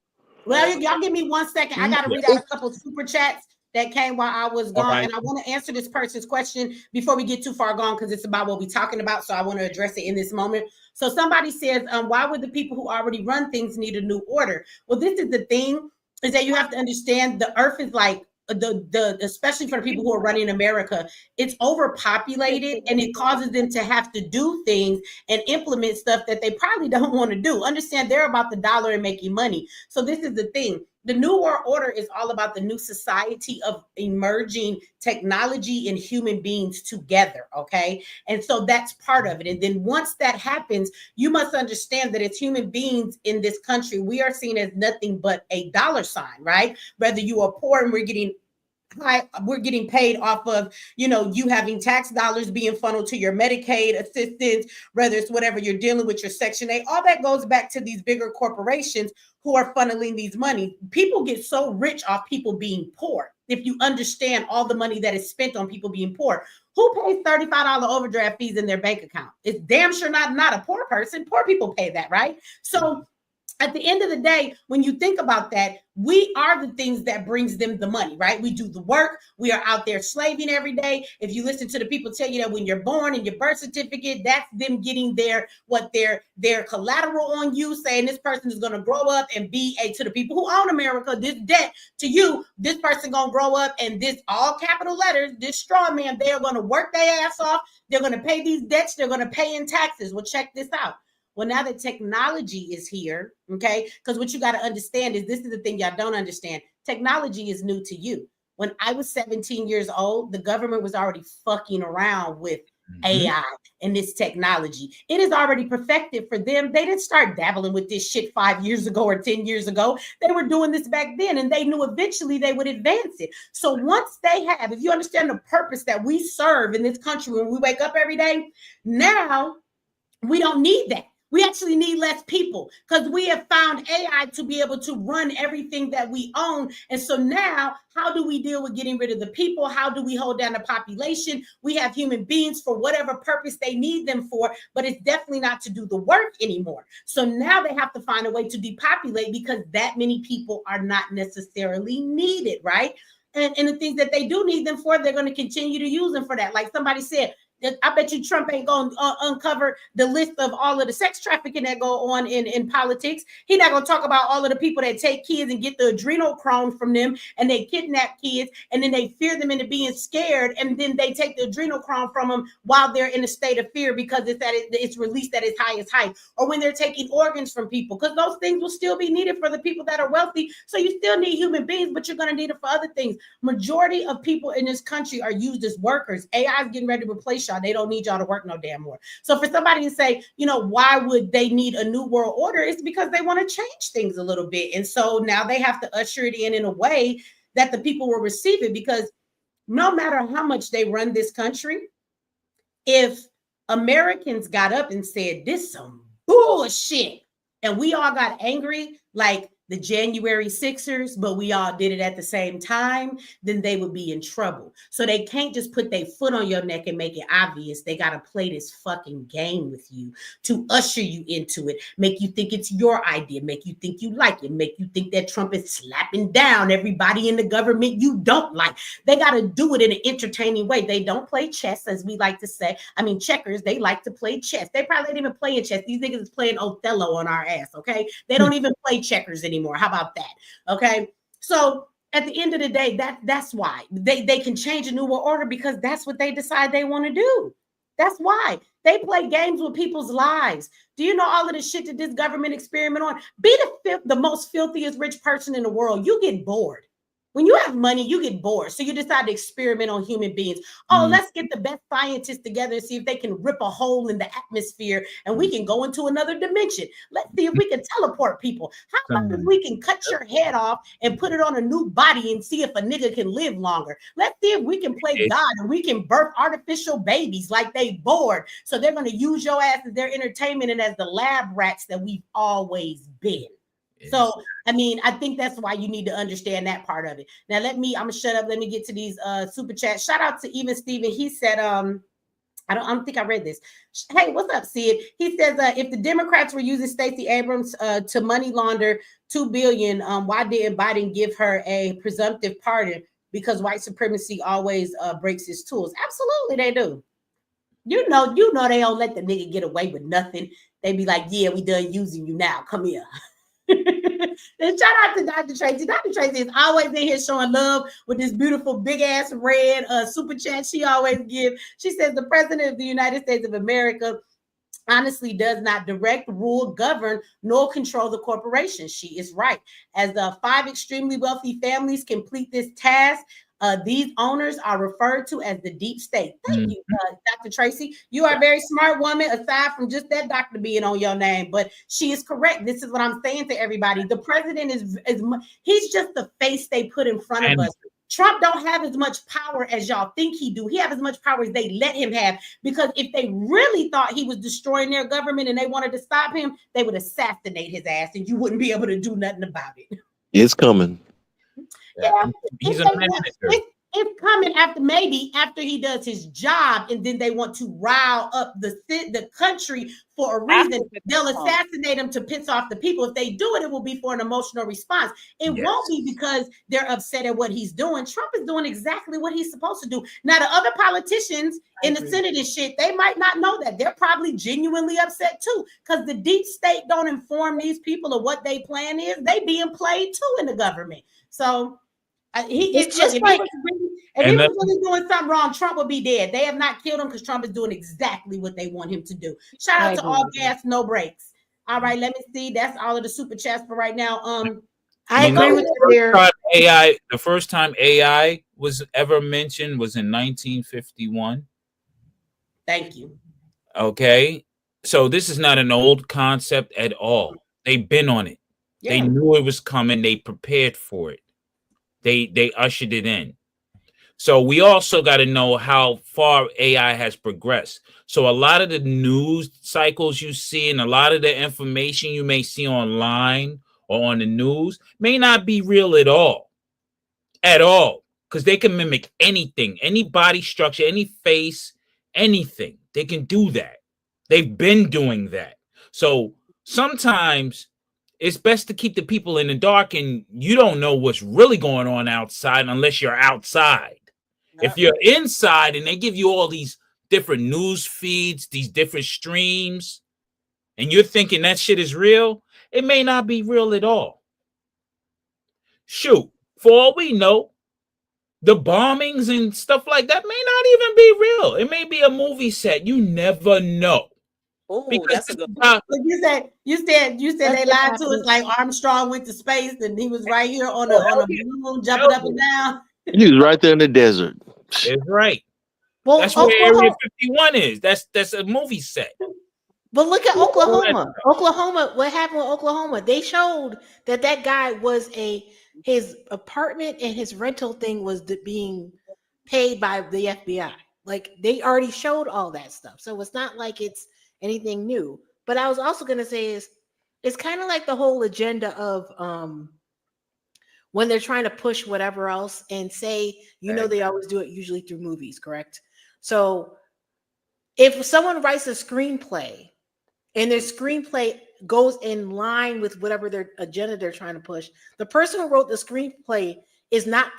Well, y'all give me 1 second. I got to read out It, a couple super chats that came while I was All gone, right. and I want to answer this person's question before we get too far gone because it's about what we're talking about. So I want to address it in this moment. So somebody says, why would the people who already run things need a new order? Well, this is the thing: is that you have to understand the Earth is like the especially for the people who are running America, it's overpopulated and it causes them to have to do things and implement stuff that they probably don't want to do. Understand they're about the dollar and making money. So this is the thing. The New World Order is all about the new society of emerging technology and human beings together, okay? And so that's part of it. And then once that happens, you must understand that as human beings in this country, we are seen as nothing but a dollar sign, right? Whether you are poor and we're getting paid off of, you having tax dollars being funneled to your Medicaid assistance, whether it's whatever you're dealing with, your Section 8, all that goes back to these bigger corporations who are funneling these money. People get so rich off people being poor. If you understand all the money that is spent on people being poor, who pays $35 overdraft fees in their bank account? It's damn sure not a poor person. Poor people pay that, right? So at the end of the day, when you think about that, we are the things that brings them the money, right? We do the work. We are out there slaving every day. If you listen to the people tell you that when you're born and your birth certificate, that's them getting their collateral on you, saying this person is going to grow up and be to the people who own America, this debt to you, this person going to grow up and this all capital letters, this straw man, they are going to work their ass off. They're going to pay these debts. They're going to pay in taxes. Well, check this out. Well, now that technology is here, okay, because what you got to understand is this is the thing y'all don't understand. Technology is new to you. When I was 17 years old, the government was already fucking around with AI and this technology. It is already perfected for them. They didn't start dabbling with this shit 5 years ago or 10 years ago. They were doing this back then, and they knew eventually they would advance it. So once they have, if you understand the purpose that we serve in this country when we wake up every day, now we don't need that. We actually need less people because we have found AI to be able to run everything that we own. And so now, how do we deal with getting rid of the people? How do we hold down the population? We have human beings for whatever purpose they need them for, but it's definitely not to do the work anymore. So now they have to find a way to depopulate because that many people are not necessarily needed, right? And the things that they do need them for, they're going to continue to use them for that. Like somebody said, I bet you Trump ain't going to uncover the list of all of the sex trafficking that go on in politics. He's not going to talk about all of the people that take kids and get the adrenochrome from them and they kidnap kids and then they fear them into being scared and then they take the adrenochrome from them while they're in a state of fear because it's released at its highest height, or when they're taking organs from people, because those things will still be needed for the people that are wealthy. So you still need human beings, but you're going to need it for other things. Majority of people in this country are used as workers. AI is getting ready to replace y'all. They don't need y'all to work no damn more. So for somebody to say, why would they need a new world order? It's because they want to change things a little bit. And so now they have to usher it in a way that the people will receive it, because no matter how much they run this country, if Americans got up and said, this some bullshit, and we all got angry, like the January Sixers, but we all did it at the same time, then they would be in trouble. So they can't just put their foot on your neck and make it obvious. They got to play this fucking game with you to usher you into it, make you think it's your idea, make you think you like it, make you think that Trump is slapping down everybody in the government you don't like. They got to do it in an entertaining way. They don't play chess, as we like to say. I mean, checkers, they like to play chess. They probably ain't even playing chess. These niggas is playing Othello on our ass, okay? They don't even play checkers anymore. How about that? Okay. So at the end of the day, that's why they can change a new world order, because that's what they decide they want to do. That's why they play games with people's lives. Do you know all of the shit that this government experiment on? Be the most filthiest rich person in the world. You get bored. When you have money, you get bored. So you decide to experiment on human beings. Oh, let's get the best scientists together and see if they can rip a hole in the atmosphere and we can go into another dimension. Let's see if we can teleport people. How about if we can cut your head off and put it on a new body and see if a nigga can live longer? Let's see if we can play God and we can birth artificial babies like they bored. So they're going to use your ass as their entertainment and as the lab rats that we've always been. So, I mean, I think that's why you need to understand that part of it. Now, I'm gonna shut up. Let me get to these super chats. Shout out to even Steven. He said, I don't think I read this. Hey, what's up, Sid? He says, if the Democrats were using Stacey Abrams to money launder $2 billion, why didn't Biden give her a presumptive pardon? Because white supremacy always breaks its tools. Absolutely, they do. You know, they don't let the nigga get away with nothing. They be like, yeah, we done using you now. Come here. And shout out to Dr. Tracy. Dr. Tracy is always in here showing love with this beautiful big ass red super chat she always gives. She says the president of the United States of America honestly does not direct, rule, govern, nor control the corporation. She is right. As the 5 extremely wealthy families complete this task, these owners are referred to as the deep state. Thank you, Dr. Tracy. You are a very smart woman, aside from just that doctor being on your name. But she is correct. This is what I'm saying to everybody. The president he's just the face they put in front of us. Trump don't have as much power as y'all think he do. He have as much power as they let him have, because if they really thought he was destroying their government and they wanted to stop him, they would assassinate his ass and you wouldn't be able to do nothing about it. It's coming. Yeah, he's a manager. It's coming after he does his job, and then they want to rile up the country for a reason. They'll assassinate him to piss off the people. If they do it, it will be for an emotional response. It won't be because they're upset at what he's doing. Trump is doing exactly what he's supposed to do. Now, the other politicians in the Senate and shit, they might not know that. They're probably genuinely upset too, because the deep state don't inform these people of what their plan is. They being played too in the government. So if he was really doing something wrong, Trump would be dead. They have not killed him because Trump is doing exactly what they want him to do. Shout out to All Gas, No Brakes. All right, let me see. That's all of the super chats for right now. I agree with you. The first time AI was ever mentioned was in 1951. Thank you. Okay, so this is not an old concept at all. They've been on it. Yeah. They knew it was coming. They prepared for it. They ushered it in. So we also got to know how far AI has progressed. So a lot of the news cycles you see and a lot of the information you may see online or on the news may not be real at all, because they can mimic anything, any body structure, any face, anything. They can do that. They've been doing that. So sometimes it's best to keep the people in the dark, and you don't know what's really going on outside unless you're outside. If you're inside and they give you all these different news feeds, these different streams, and you're thinking that shit is real, it may not be real at all. Shoot, for all we know, the bombings and stuff like that may not even be real. It may be a movie set. You never know. Oh, that's a good one. You said they lied to us like Armstrong went to space and he was right here on a balloon jumping up and down. He was right there in the desert. It's right. Well, that's where Area 51 is. That's a movie set. But look at Oklahoma. What happened with Oklahoma? They showed that guy was his apartment and his rental thing was being paid by the FBI. Like they already showed all that stuff. So it's not like it's anything new. But I was also going to say is it's kind of like the whole agenda of when they're trying to push whatever else and say, they always do it usually through movies, correct? So if someone writes a screenplay and their screenplay goes in line with whatever their agenda they're trying to push, the person who wrote the screenplay is not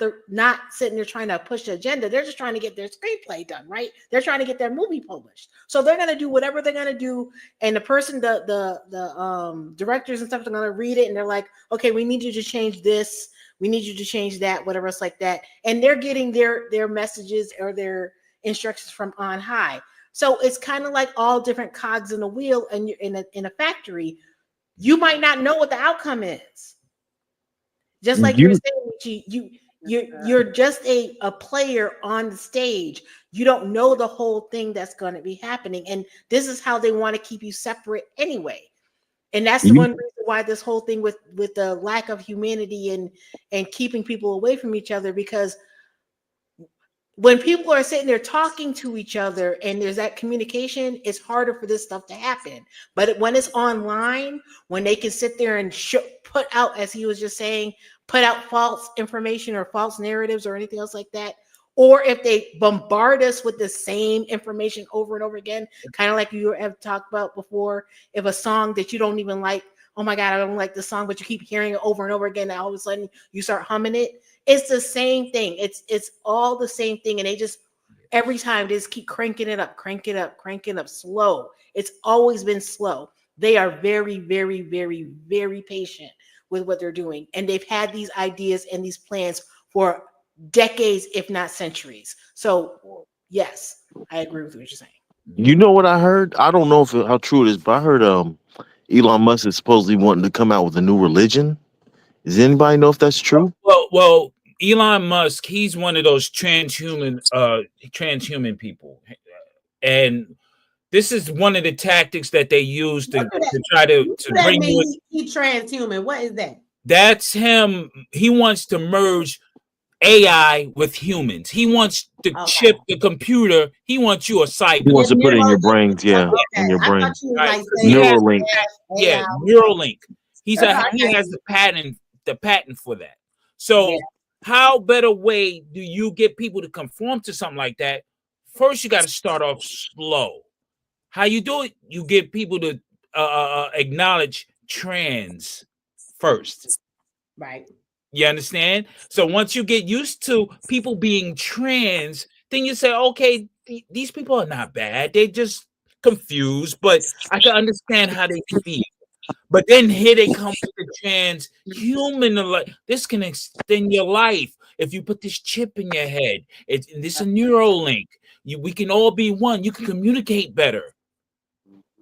sitting there trying to push the agenda. They're just trying to get their screenplay done, right? They're trying to get their movie published. So they're going to do whatever they're going to do. And the person, the directors and stuff are going to read it. And they're like, okay, we need you to change this. We need you to change that, whatever else like that. And they're getting their messages or their instructions from on high. So it's kind of like all different cogs in a wheel, and you're in a factory. You might not know what the outcome is. Just like you're saying, you're just a player on the stage. You don't know the whole thing that's going to be happening, and this is how they want to keep you separate anyway. And that's the one reason why this whole thing with the lack of humanity and keeping people away from each other, because when people are sitting there talking to each other and there's that communication, it's harder for this stuff to happen. But when it's online, when they can sit there and put out, as he was just saying, put out false information or false narratives or anything else like that, or if they bombard us with the same information over and over again, kind of like you have talked about before, if a song that you don't even like, oh my God, I don't like this song, but you keep hearing it over and over again, and all of a sudden you start humming it. It's the same thing. It's all the same thing. And they just, every time they just keep cranking it up slow. It's always been slow. They are very, very, very, very patient with what they're doing. And they've had these ideas and these plans for decades, if not centuries. So yes, I agree with what you're saying. You know what I heard? I don't know how true it is, but I heard Elon Musk is supposedly wanting to come out with a new religion. Does anybody know if that's true? Well, Elon Musk, he's one of those transhuman people, and this is one of the tactics that they use to try to bring you. He transhuman. What is that? That's him. He wants to merge AI with humans. He wants to chip the computer. He wants you a cyber. He wants to put it in your brains, in your brain. Right. Neuralink. Neuralink. He has the patent for that. So how better way do you get people to conform to something like that? First, you got to start off slow. How you do it? You get people to acknowledge trans first. Right. You understand? So once you get used to people being trans, then you say, okay, these people are not bad. They just confused, but I can understand how they feel. But then here they come with the transhuman. This can extend your life if you put this chip in your head. This is a Neuralink. We can all be one. You can communicate better.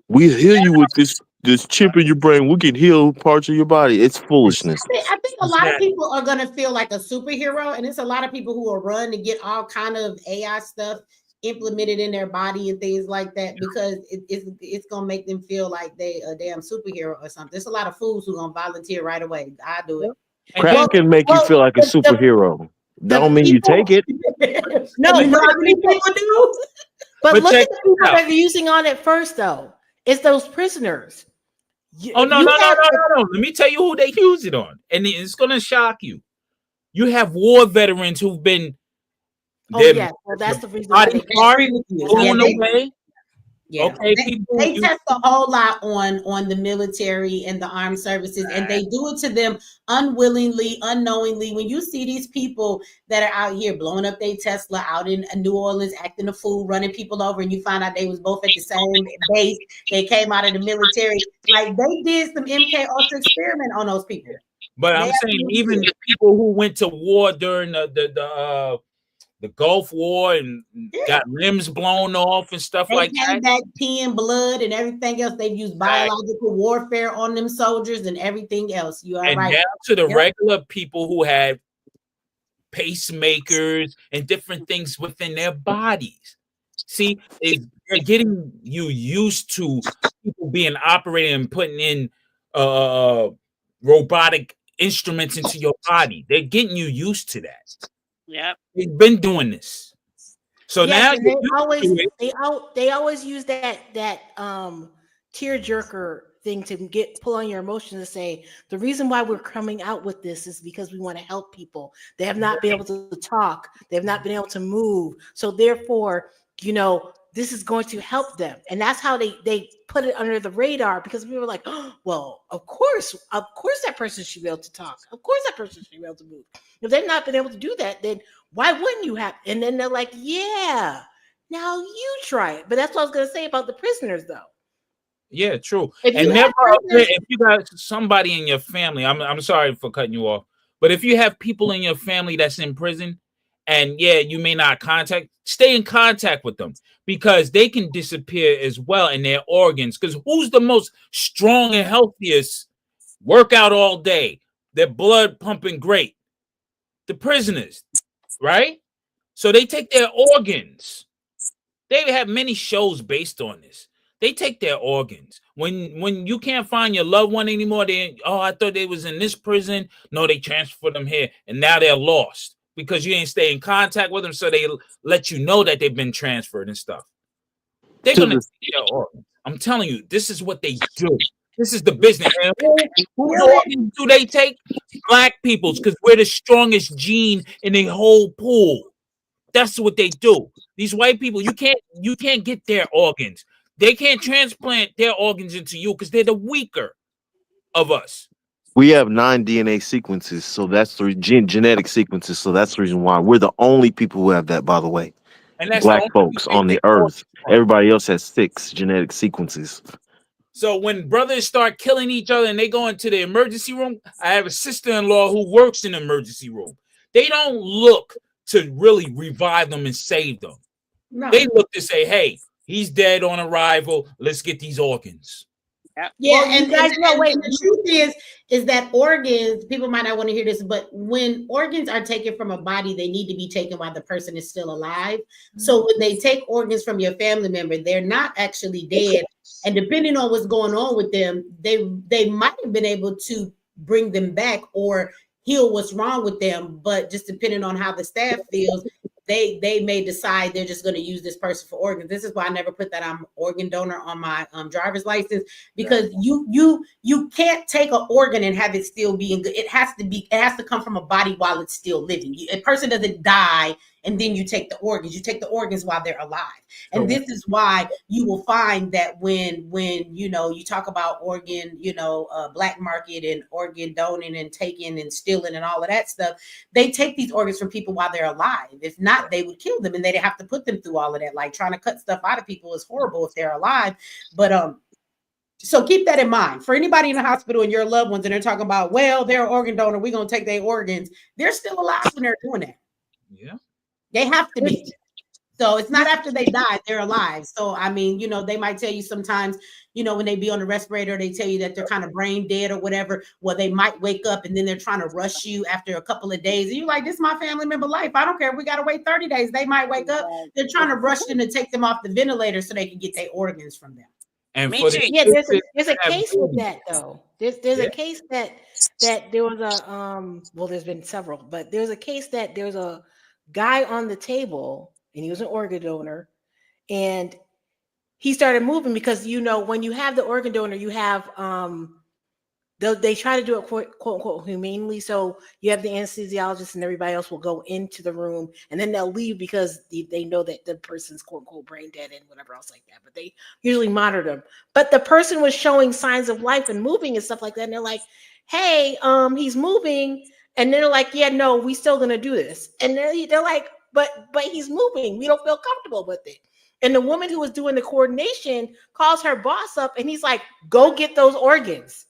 We heal you with this chip in your brain. We can heal parts of your body. It's foolishness. I think a lot of people are going to feel like a superhero, and it's a lot of people who will run to get all kind of AI stuff implemented in their body and things like that, because it's going to make them feel like they a damn superhero or something. There's a lot of fools who are going to volunteer right away. I do it. Crack can make you feel like a superhero. That don't mean you take it. No, you know how many people do? But look at the people that are using on it first, though. It's those prisoners. No. Let me tell you who they use it on, and it's going to shock you. You have war veterans who've been. Well, that's the reason why away. Yeah, okay. They test a whole lot on the military and the armed services, and they do it to them unwillingly, unknowingly. When you see these people that are out here blowing up their Tesla out in New Orleans, acting a fool, running people over, and you find out they was both at the same base, they came out of the military, like they did some MK Ultra experiment on those people. But I'm saying even the people who went to war during the Gulf War and got limbs blown off and stuff like that. They came back peeing blood and everything else. They've used biological warfare on them soldiers and everything else. You are right. Down to the regular people who had pacemakers and different things within their bodies. See, they're getting you used to people being operated and putting in robotic instruments into your body. They're getting you used to that. Yep. They've been doing this. So now they always use that tear jerker thing to pull on your emotions and say, the reason why we're coming out with this is because we want to help people. They have not been able to talk. They have not been able to move. So therefore, this is going to help them. And that's how they put it under the radar, because we were like, oh, well, of course that person should be able to talk. Of course that person should be able to move. If they've not been able to do that, then why wouldn't you have? And then they're like, yeah, now you try it. But that's what I was going to say about the prisoners, though. Yeah, true. If And you never, prisoners, if you got somebody in your family, I'm sorry for cutting you off, but if you have people in your family that's in prison, and yeah, you may not stay in contact with them, because they can disappear as well in their organs. Because who's the most strong and healthiest? Work out all day, their blood pumping great. The prisoners, right? So they take their organs. They have many shows based on this. They take their organs. When you can't find your loved one anymore, I thought they was in this prison. No, they transfer them here, and now they're lost because you ain't stay in contact with them, so they let you know that they've been transferred and stuff. They're gonna take their organs. I'm telling you, this is what they do. This is the business. And whose organs do they take? Black people's, because we're the strongest gene in the whole pool. That's what they do. These white people, you can't get their organs. They can't transplant their organs into you because they're the weaker of us. We have 9 DNA sequences, so that's 3 genetic sequences. So that's the reason why we're the only people who have that, by the way. And that's Black folks on the earth. Everybody else has 6 genetic sequences. So when brothers start killing each other and they go into the emergency room, I have a sister-in-law who works in the emergency room. They don't look to really revive them and save them. No. They look to say, hey, he's dead on arrival. Let's get these organs. Yeah, well, and the truth is that organs, people might not want to hear this, but when organs are taken from a body, they need to be taken while the person is still alive. Mm-hmm. So when they take organs from your family member, they're not actually dead. And depending on what's going on with them, they might have been able to bring them back or heal what's wrong with them. But just depending on how the staff feels, they may decide they're just going to use this person for organs. This is why I never put that I'm organ donor on my driver's license, because you can't take an organ and have it still being good. It has to come from a body while it's still living. A person doesn't die and then you take the organs. You take the organs while they're alive. And this is why you will find that when you talk about organ, black market and organ donating and taking and stealing and all of that stuff, they take these organs from people while they're alive. If not, they would kill them and they'd have to put them through all of that. Like trying to cut stuff out of people is horrible if they're alive. But so keep that in mind. For anybody in the hospital and your loved ones and they're talking about, well, they're an organ donor, we're going to take their organs. They're still alive when they're doing that. Yeah. They have to be. So it's not after they die, they're alive. So, I mean, they might tell you sometimes, when they be on the respirator, they tell you that they're kind of brain dead or whatever. Well, they might wake up and then they're trying to rush you after a couple of days. And you're like, this is my family member life. I don't care if we got to wait 30 days. They might wake up. They're trying to rush them to take them off the ventilator so they can get their organs from them. And there's a case with that though. There's a case that there was there's been several, but there's a case that there's a guy on the table and he was an organ donor and he started moving because when you have the organ donor, you have they try to do it quote unquote humanely. So you have the anesthesiologist and everybody else will go into the room and then they'll leave because they know that the person's quote unquote brain dead and whatever else like that. But they usually monitor them. But the person was showing signs of life and moving and stuff like that. And they're like, hey, he's moving. And they're like, yeah, no, we still gonna do this. And they're like, but he's moving. We don't feel comfortable with it. And the woman who was doing the coordination calls her boss up and he's like, go get those organs.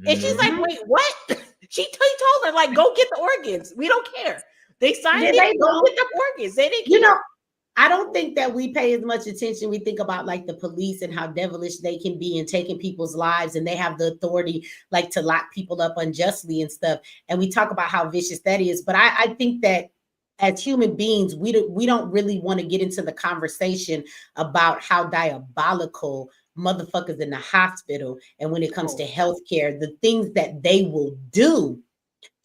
And she's like, wait, what? He told her, like, go get the organs. We don't care. They signed it. Go get the organs. They didn't care. I don't think that we pay as much attention. We think about like the police and how devilish they can be in taking people's lives, and they have the authority like to lock people up unjustly and stuff. And we talk about how vicious that is. But I think that as human beings, we don't really want to get into the conversation about how diabolical motherfuckers in the hospital and when it comes to healthcare, the things that they will do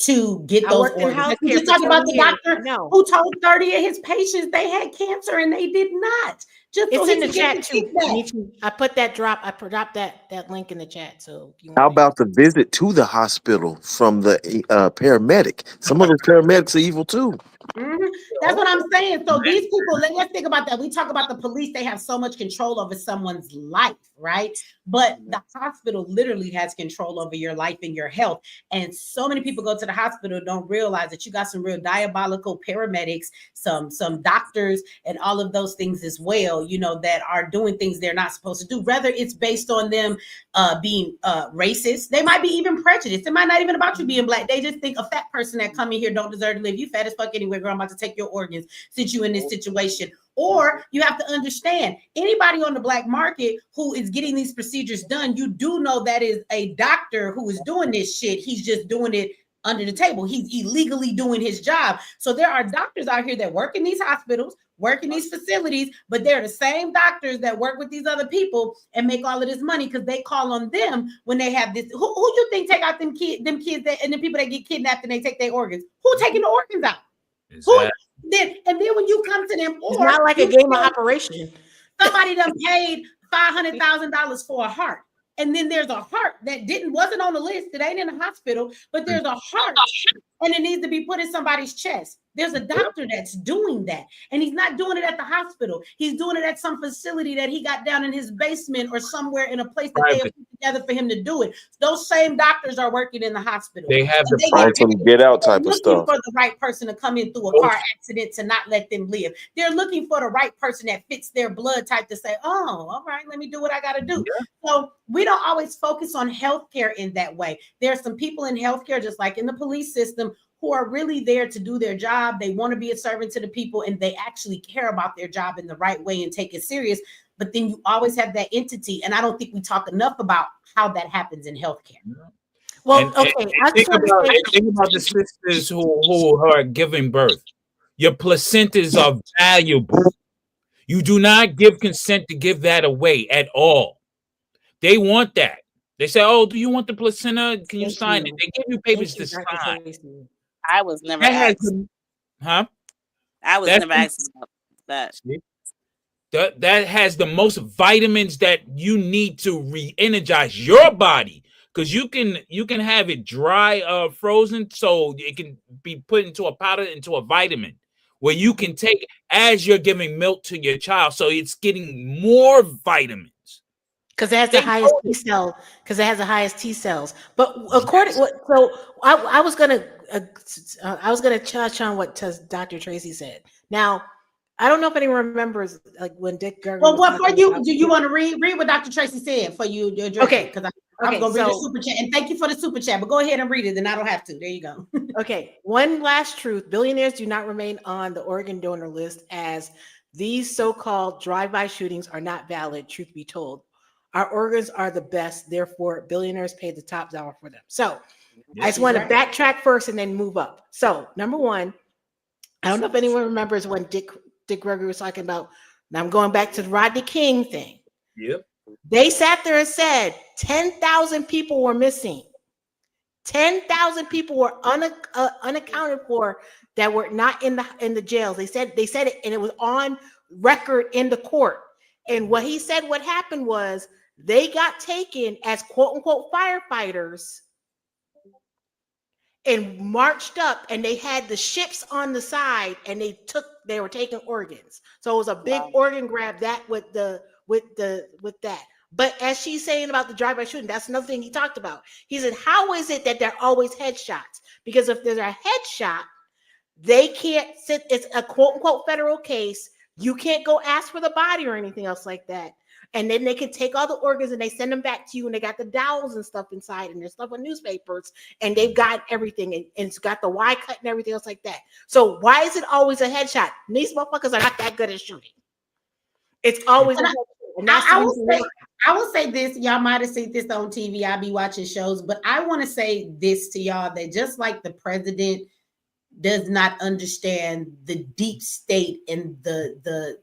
to get I those worked in organs. Like we healthcare just for talked about 20 the years. doctor No. who told 30 of his patients they had cancer and they did not. Just so It's he in the could get chat the too. kickback. I put that drop. I dropped that link in the chat. So if you How want about the visit to the hospital from the paramedic? Some of those paramedics are evil too. Mhm. That's what I'm saying. So these people, let's think about that. We talk about the police, they have so much control over someone's life, right? But the hospital literally has control over your life and your health. And so many people go to the hospital, don't realize that you got some real diabolical paramedics, some doctors, and all of those things as well, you know, that are doing things they're not supposed to do. Whether it's based on them being racist, they might be even prejudiced. It might not even about you being black. They just think a fat person that come in here don't deserve to live. You fat as fuck anyway, girl. I'm about to take your organs since you in this situation. Or you have to understand, anybody on the black market who is getting these procedures done, you do know that is a doctor who is doing this shit. He's just doing it under the table. He's illegally doing his job. So there are doctors out here that work in these hospitals, work in these facilities, but they're the same doctors that work with these other people and make all of this money because they call on them when they have this. Who you think take out them kids that, and the people that get kidnapped and they take their organs? Who taking the organs out? Exactly. Then when you come to them, it's or not like a game of operation. somebody done paid $500,000 for a heart, and then there's a heart that wasn't on the list. It ain't in the hospital, but there's a heart, and it needs to be put in somebody's chest. There's a doctor that's doing that, and he's not doing it at the hospital. He's doing it at some facility that he got down in his basement or somewhere in a place that they have put together for him to do it. Those same doctors are working in the hospital. They have And the some get out type of looking stuff. for the right person to come in through a car accident to not let them live. They're looking for the right person that fits their blood type to say, oh, all right, let me do what I got to do. Yeah. So we don't always focus on healthcare in that way. There are some people in healthcare, just like in the police system, who are really there to do their job. They want to be a servant to the people, and they actually care about their job in the right way and take it serious. But then you always have that entity, and I don't think we talk enough about how that happens in healthcare. Well, and, okay. And think about the sisters who are giving birth. Your placentas are valuable. You do not give consent to give that away at all. They want that. They say, "Oh, do you want the placenta? Can you sign it?" They give you papers to sign. I was never asked. Huh? I was never asked about that. That has the most vitamins that you need to re-energize your body, because you can have it dry, frozen, so it can be put into a powder, into a vitamin where you can take as you're giving milk to your child, so it's getting more vitamins. Because it has the highest T cell. Because it has the highest T cells. But according, so I was gonna touch on what Dr. Tracy said. Now, I don't know if anyone remembers, like when Dick Gerger. Well, what for you? Do you want to read what Dr. Tracy said for you? Okay, because I was gonna read the super chat, and thank you for the super chat. But go ahead and read it, and I don't have to. There you go. Okay, one last truth: billionaires do not remain on the organ donor list, as these so-called drive-by shootings are not valid. Truth be told. Our organs are the best, therefore billionaires pay the top dollar for them. So I just want to backtrack first and then move up. So number one, I don't know if anyone remembers when Dick Gregory was talking about, now I'm going back to the Rodney King thing. Yep. They sat there and said 10,000 people were missing. 10,000 people were unaccounted for that were not in the jails. They said it, and it was on record in the court. And what he said, what happened was they got taken as quote unquote firefighters and marched up, and they had the ships on the side, and they were taking organs. So it was a big organ grab that with that. But as she's saying about the drive-by shooting, that's another thing he talked about. He said, how is it that they're always headshots? Because if there's a headshot, they can't sit, it's a quote unquote federal case. You can't go ask for the body or anything else like that. And then they can take all the organs and they send them back to you, and they got the dowels and stuff inside, and there's stuff on newspapers, and they've got everything, and it's got the Y cut and everything else like that. So why is it always a headshot? These motherfuckers are not that good at shooting. It's always a headshot. And that's I will say this. Y'all might have seen this on TV. I be watching shows, but I want to say this to y'all, that just like the president does not understand the deep state and the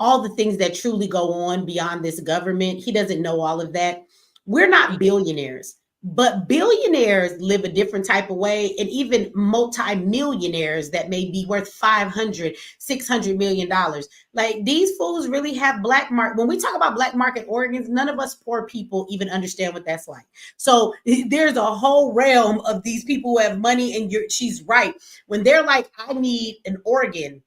all the things that truly go on beyond this government. He doesn't know all of that. We're not billionaires. But billionaires live a different type of way, and even multi-millionaires that may be worth 500, 600 million dollars. Like, these fools really have black market. When we talk about black market organs, none of us poor people even understand what that's like. So there's a whole realm of these people who have money, and she's right. When they're like, I need an organ,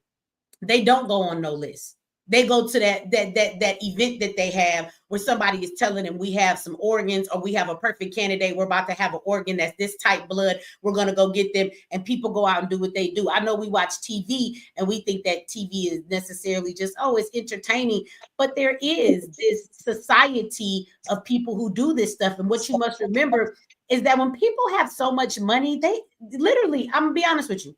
they don't go on no list. They go to that event that they have where somebody is telling them, we have some organs, or we have a perfect candidate. We're about to have an organ that's this type blood. We're going to go get them. And people go out and do what they do. I know we watch TV and we think that TV is necessarily just, oh, it's entertaining. But there is this society of people who do this stuff. And what you must remember is that when people have so much money, they literally, I'm going to be honest with you,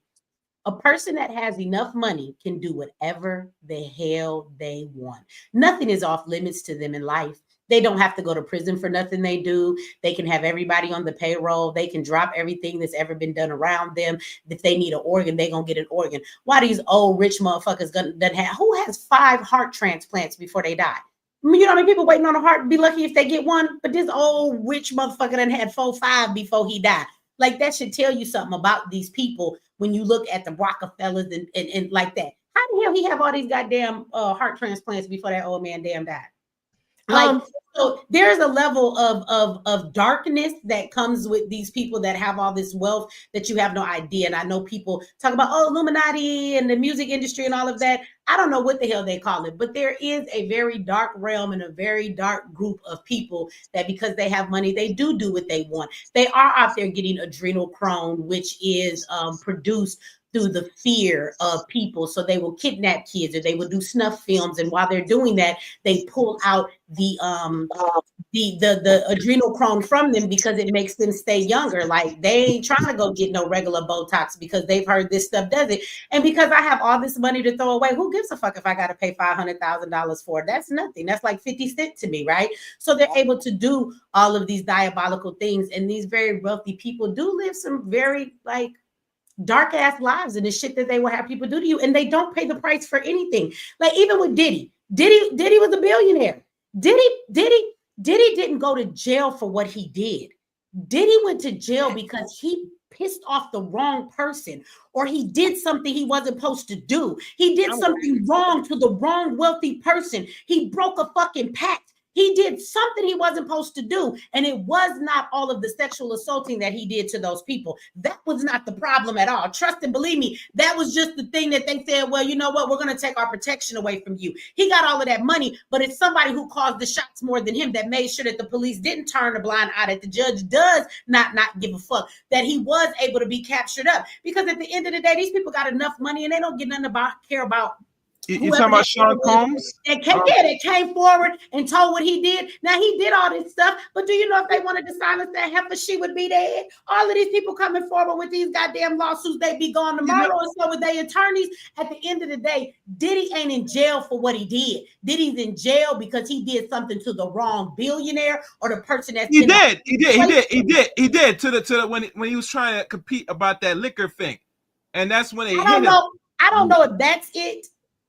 a person that has enough money can do whatever the hell they want. Nothing is off limits to them in life. They don't have to go to prison for nothing they do. They can have everybody on the payroll. They can drop everything that's ever been done around them. If they need an organ, they're going to get an organ. Why these old rich motherfuckers who has 5 heart transplants before they die? I mean, you know how many people waiting on a heart, be lucky if they get one, but this old rich motherfucker done had 4, 5 before he died. Like, that should tell you something about these people when you look at the Rockefellers and like that. How the hell he have all these goddamn heart transplants before that old man damn died? Like, so there's a level of darkness that comes with these people that have all this wealth that you have no idea. And I know people talk about, oh, Illuminati and the music industry and all of that. I don't know what the hell they call it, but there is a very dark realm and a very dark group of people that, because they have money, they do what they want. They are out there getting adrenochrome, which is produced through the fear of people. So they will kidnap kids, or they will do snuff films. And while they're doing that, they pull out the adrenochrome from them because it makes them stay younger. Like, they ain't trying to go get no regular Botox because they've heard this stuff does it. And because I have all this money to throw away, who gives a fuck if I got to pay $500,000 for it? That's nothing. That's like 50 cents to me, right? So they're able to do all of these diabolical things. And these very wealthy people do live some very like dark ass lives and the shit that they will have people do to you, and they don't pay the price for anything. Like, even with Diddy was a billionaire. Diddy didn't go to jail for what he did. Diddy went to jail because he pissed off the wrong person, or he did something he wasn't supposed to do. He did something wrong to the wrong wealthy person. He broke a fucking pact. He did something he wasn't supposed to do. And it was not all of the sexual assaulting that he did to those people. That was not the problem at all. Trust and believe me, that was just the thing that they said, well, you know what? We're going to take our protection away from you. He got all of that money, but it's somebody who caused the shots more than him that made sure that the police didn't turn a blind eye, that the judge does not give a fuck, that he was able to be captured up. Because at the end of the day, these people got enough money and they don't get nothing care about. You talking about Sean Combs? They came forward and told what he did. Now, he did all this stuff, but do you know if they wanted to silence that heifer, she would be dead? All of these people coming forward with these goddamn lawsuits, they be gone tomorrow, and so with their attorneys. At the end of the day, Diddy ain't in jail for what he did. Diddy's in jail because he did something to the wrong billionaire or the person that's he did to the when he was trying to compete about that liquor thing, and that's when they hit him. I don't know if that's it.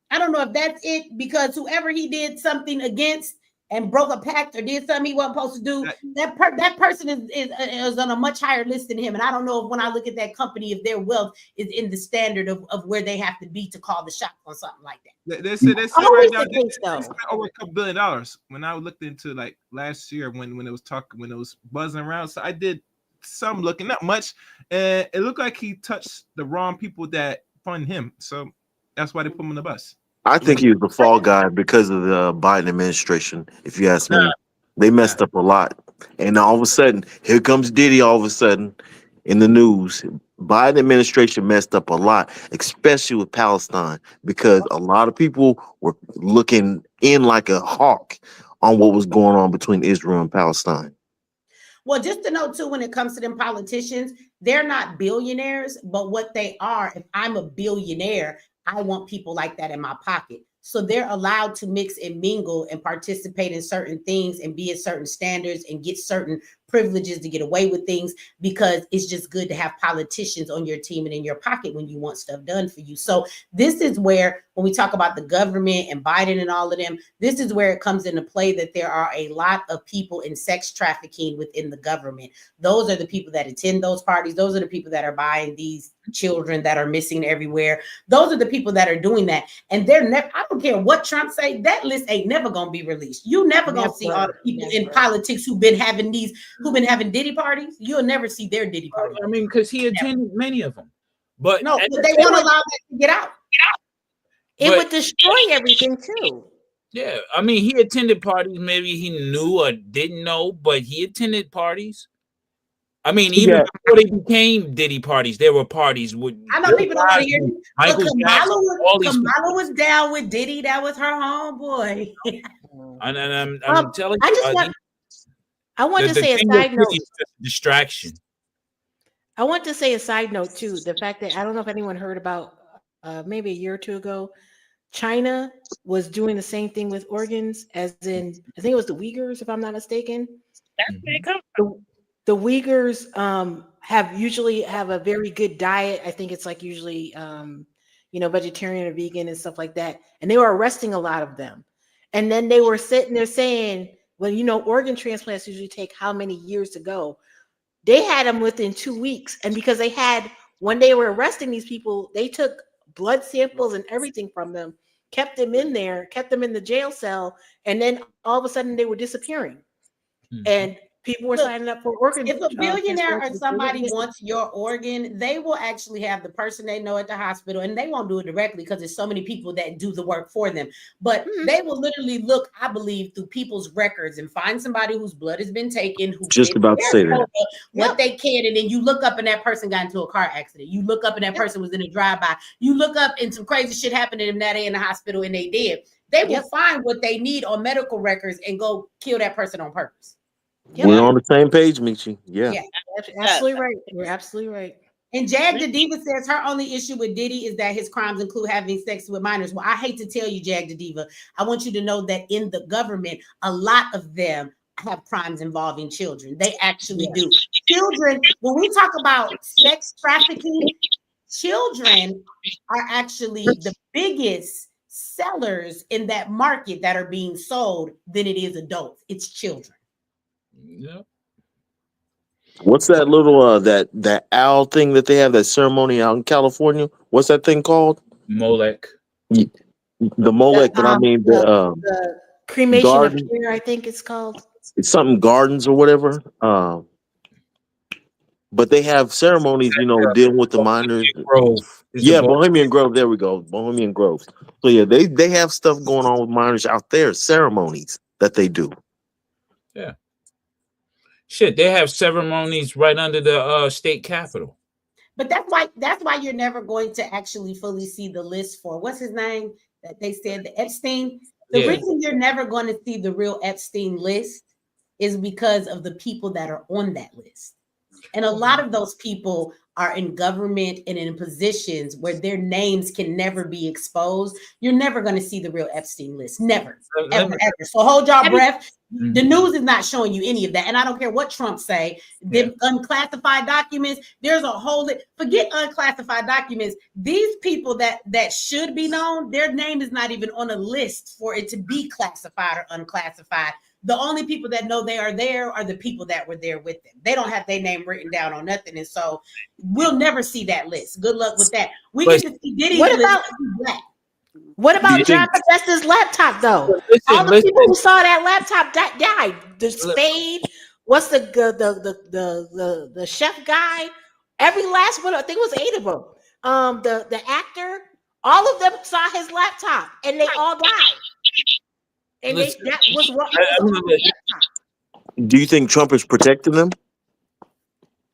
I don't know if that's it, because whoever he did something against and broke a pact or did something he wasn't supposed to do, that person is on a much higher list than him. And I don't know if, when I look at that company, if their wealth is in the standard of where they have to be to call the shots on something like that. They said right now they spent over $2 billion. When I looked into like last year when it was buzzing around, so I did some looking, not much, and it looked like he touched the wrong people that fund him. So that's why they put him on the bus. I think he was the fall guy because of the Biden administration. If you ask me, they messed up a lot. And all of a sudden, here comes Diddy. All of a sudden, in the news, Biden administration messed up a lot, especially with Palestine, because a lot of people were looking in like a hawk on what was going on between Israel and Palestine. Well, just to know too, when it comes to them politicians, they're not billionaires, but what they are, if I'm a billionaire, I want people like that in my pocket. So they're allowed to mix and mingle and participate in certain things and be at certain standards and get certain privileges to get away with things, because it's just good to have politicians on your team and in your pocket when you want stuff done for you. So this is where, when we talk about the government and Biden and all of them, this is where it comes into play that there are a lot of people in sex trafficking within the government. Those are the people that attend those parties. Those are the people that are buying these children that are missing everywhere. Those are the people that are doing that. And they're never, I don't care what Trump say, that list ain't never going to be released. You never going to see all the people in politics who've been having Diddy parties. You'll never see their Diddy parties. I mean, because he attended many of them. But no, but they won't allow that to get out. It would destroy everything too. Yeah, I mean, he attended parties. Maybe he knew or didn't know, but he attended parties. I mean, even before they became Diddy parties, there were parties with. I know people don't want to hear you. But Kamala was down with Diddy. That was her homeboy. And I'm telling you, I want to say a side note. Distraction. I want to say a side note too. The fact that I don't know if anyone heard about maybe a year or two ago, China was doing the same thing with organs, as in I think it was the Uyghurs, if I'm not mistaken. That's where it comes from. The Uyghurs usually have a very good diet. I think it's like usually vegetarian or vegan and stuff like that. And they were arresting a lot of them. And then they were sitting there saying, well, organ transplants usually take how many years to go? They had them within 2 weeks. And because when they were arresting these people, they took blood samples and everything from them, kept them in there, kept them in the jail cell. And then all of a sudden they were disappearing. And people were signing up for organ. If a billionaire or somebody wants your organ, they will actually have the person they know at the hospital, and they won't do it directly because there's so many people that do the work for them. But they will literally look, I believe, through people's records and find somebody whose blood has been taken, who just about to say that what they can, and then you look up and that person got into a car accident. You look up and that person was in a drive-by. You look up and some crazy shit happened to them that day in the hospital and they did. They will find what they need on medical records and go kill that person on purpose. We're on the same page, Michi. Yeah, absolutely right. You're absolutely right. And Jag the Diva says her only issue with Diddy is that his crimes include having sex with minors. Well, I hate to tell you, Jag the Diva, I want you to know that in the government, a lot of them have crimes involving children. They actually do. Children, when we talk about sex trafficking, children are actually the biggest sellers in that market that are being sold than it is adults. It's children. Yeah. What's that little that owl thing that they have, that ceremony out in California? What's that thing called? Molech. The Molech, but I mean the cremation garden, of care, I think it's called. It's something gardens or whatever. But they have ceremonies, dealing with the minors. Grove. Bohemian Grove. There we go. Bohemian Grove. So yeah, they have stuff going on with minors out there, ceremonies that they do. Yeah. Shit, they have ceremonies right under the state capitol. But that's why you're never going to actually fully see the list for what's his name that they said, the Epstein. The reason you're never going to see the real Epstein list is because of the people that are on that list. And a lot of those people are in government and in positions where their names can never be exposed. You're never going to see the real Epstein list. Never, ever. So hold your breath. The news is not showing you any of that. And I don't care what Trump say, the unclassified documents, there's a whole, forget unclassified documents. These people that should be known, their name is not even on a list for it to be classified or unclassified. The only people that know they are there are the people that were there with them. They don't have their name written down on nothing. And so we'll never see that list. Good luck with that. We can just see Diddy's list. What about John Podesta's laptop, though? All the people who saw that laptop died. The Spade, what's the chef guy? Every last one, I think it was 8 of them. The actor, all of them saw his laptop, and they all died. And that was what. Do you think Trump is protecting them?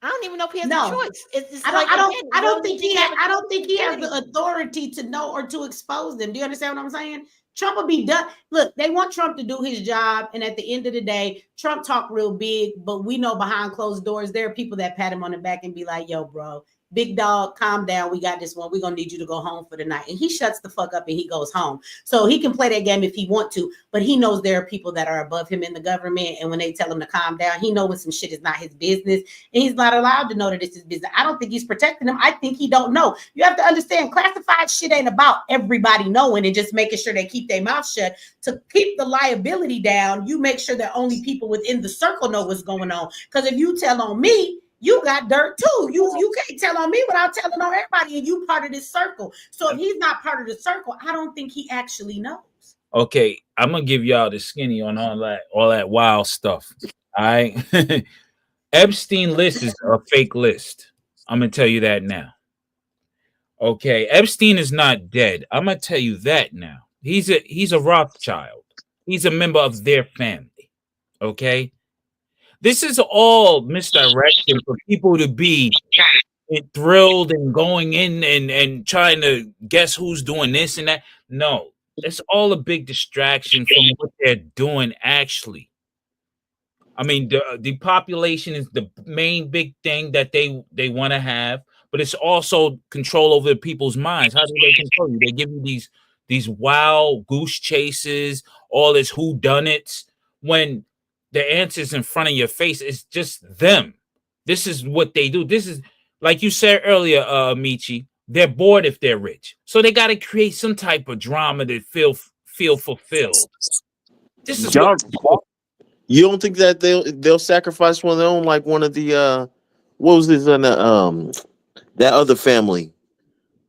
I don't even know if he has a choice. I don't think he has the authority to know or to expose them. Do you understand what I'm saying? Trump will be done. Look, they want Trump to do his job, and at the end of the day, Trump talk real big, but we know behind closed doors there are people that pat him on the back and be like, "Yo, bro, big dog, calm down. We got this one. We're going to need you to go home for the night. And he shuts the fuck up and he goes home. So he can play that game if he want to, but he knows there are people that are above him in the government. And when they tell him to calm down, he knows when some shit is not his business. And he's not allowed to know that it's his business. I don't think he's protecting him. I think he don't know. You have to understand, classified shit ain't about everybody knowing and just making sure they keep their mouth shut. To keep the liability down, you make sure that only people within the circle know what's going on. Because if you tell on me, you got dirt too. You can't tell on me without telling on everybody, and you part of this circle. So if he's not part of the circle, I don't think he actually knows. Okay, I'm gonna give y'all the skinny on all that wild stuff. All right. Epstein list is a fake list. I'm gonna tell you that now. Okay, Epstein is not dead. I'm gonna tell you that now. He's a Rothschild. He's a member of their family. Okay. This is all misdirection for people to be thrilled and going in and trying to guess who's doing this and that. No, it's all a big distraction from what they're doing actually. I mean, the depopulation is the main big thing that they want to have, but it's also control over people's minds. How do they control you? They give you these wild goose chases, all this whodunits, when the answer's in front of your face. It's just them. This is what they do. This is, like you said earlier, Michi, they're bored if they're rich. So they got to create some type of drama to feel fulfilled. This is what you don't think that they'll sacrifice one of their own, like one of the what was this in the that other family,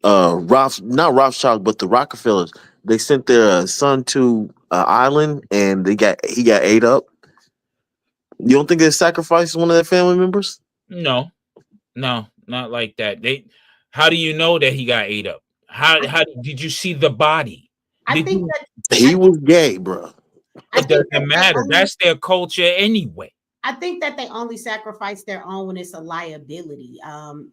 not Rothschild, but the Rockefellers. They sent their son to an island and he got ate up. You don't think they sacrificed one of their family members? No, not like that. How do you know that he got ate up? How did you see the body? I think that he was gay, bro. It doesn't matter. That's their culture anyway. I think that they only sacrifice their own when it's a liability.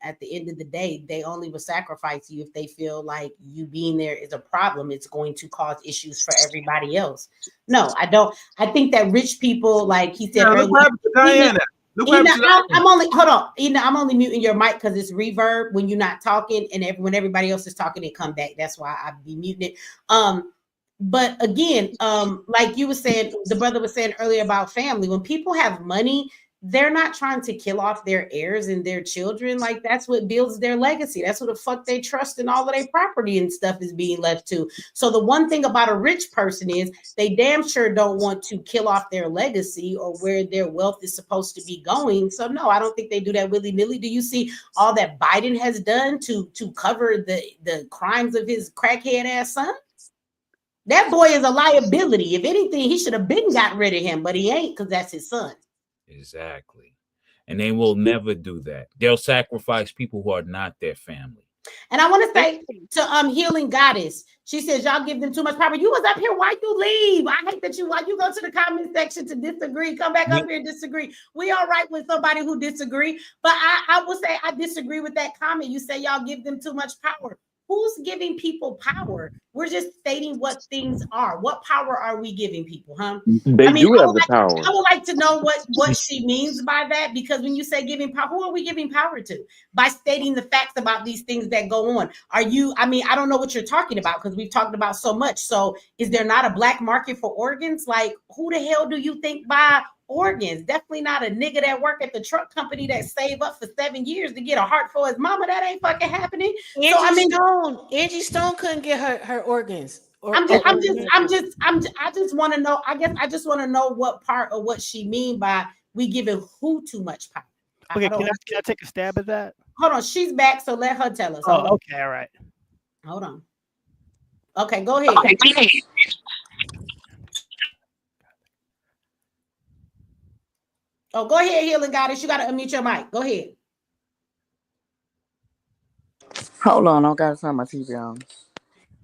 At the end of the day, they only will sacrifice you if they feel like you being there is a problem. It's going to cause issues for everybody else. No, I don't. I think that rich people, like he said earlier, I'm only hold on. I'm only muting your mic because it's reverb when you're not talking, and when everybody else is talking, it come back. That's why I be muting it. But again, like you were saying, the brother was saying earlier about family. When people have money, they're not trying to kill off their heirs and their children. Like that's what builds their legacy. That's what the fuck they trust and all of their property and stuff is being left to. So the one thing about a rich person is they damn sure don't want to kill off their legacy or where their wealth is supposed to be going. So no, I don't think they do that willy-nilly. Do you see all that Biden has done to cover the crimes of his crackhead ass son? That boy is a liability. If anything, he should have been got rid of him, but he ain't because that's his son. Exactly. And they will never do that. They'll sacrifice people who are not their family. And I want to say to Healing Goddess, she says, y'all give them too much power. You was up here. Why you leave? I hate that why you go to the comment section to disagree. Come back up here and disagree. We all right with somebody who disagree. But I will say I disagree with that comment. You say y'all give them too much power. Who's giving people power? We're just stating what things are. What power are we giving people, huh? They do have the power. I would like to know what she means by that, because when you say giving power, who are we giving power to? By stating the facts about these things that go on. I don't know what you're talking about because we've talked about so much. So is there not a black market for organs? Like, who the hell do you think buy organs? Definitely not a nigga that work at the truck company that saved up for 7 years to get a heart for his mama. That ain't fucking happening. Angie Stone couldn't get her organs. I just want to know. I guess I just want to know what part of what she mean by we giving who too much power. Okay, can I take a stab at that? Hold on, she's back, so let her tell us. Oh, okay, all right. Hold on. Okay, go ahead. Oh, go ahead, Healing Goddess. You got to unmute your mic. Go ahead. Hold on, I gotta turn my TV on.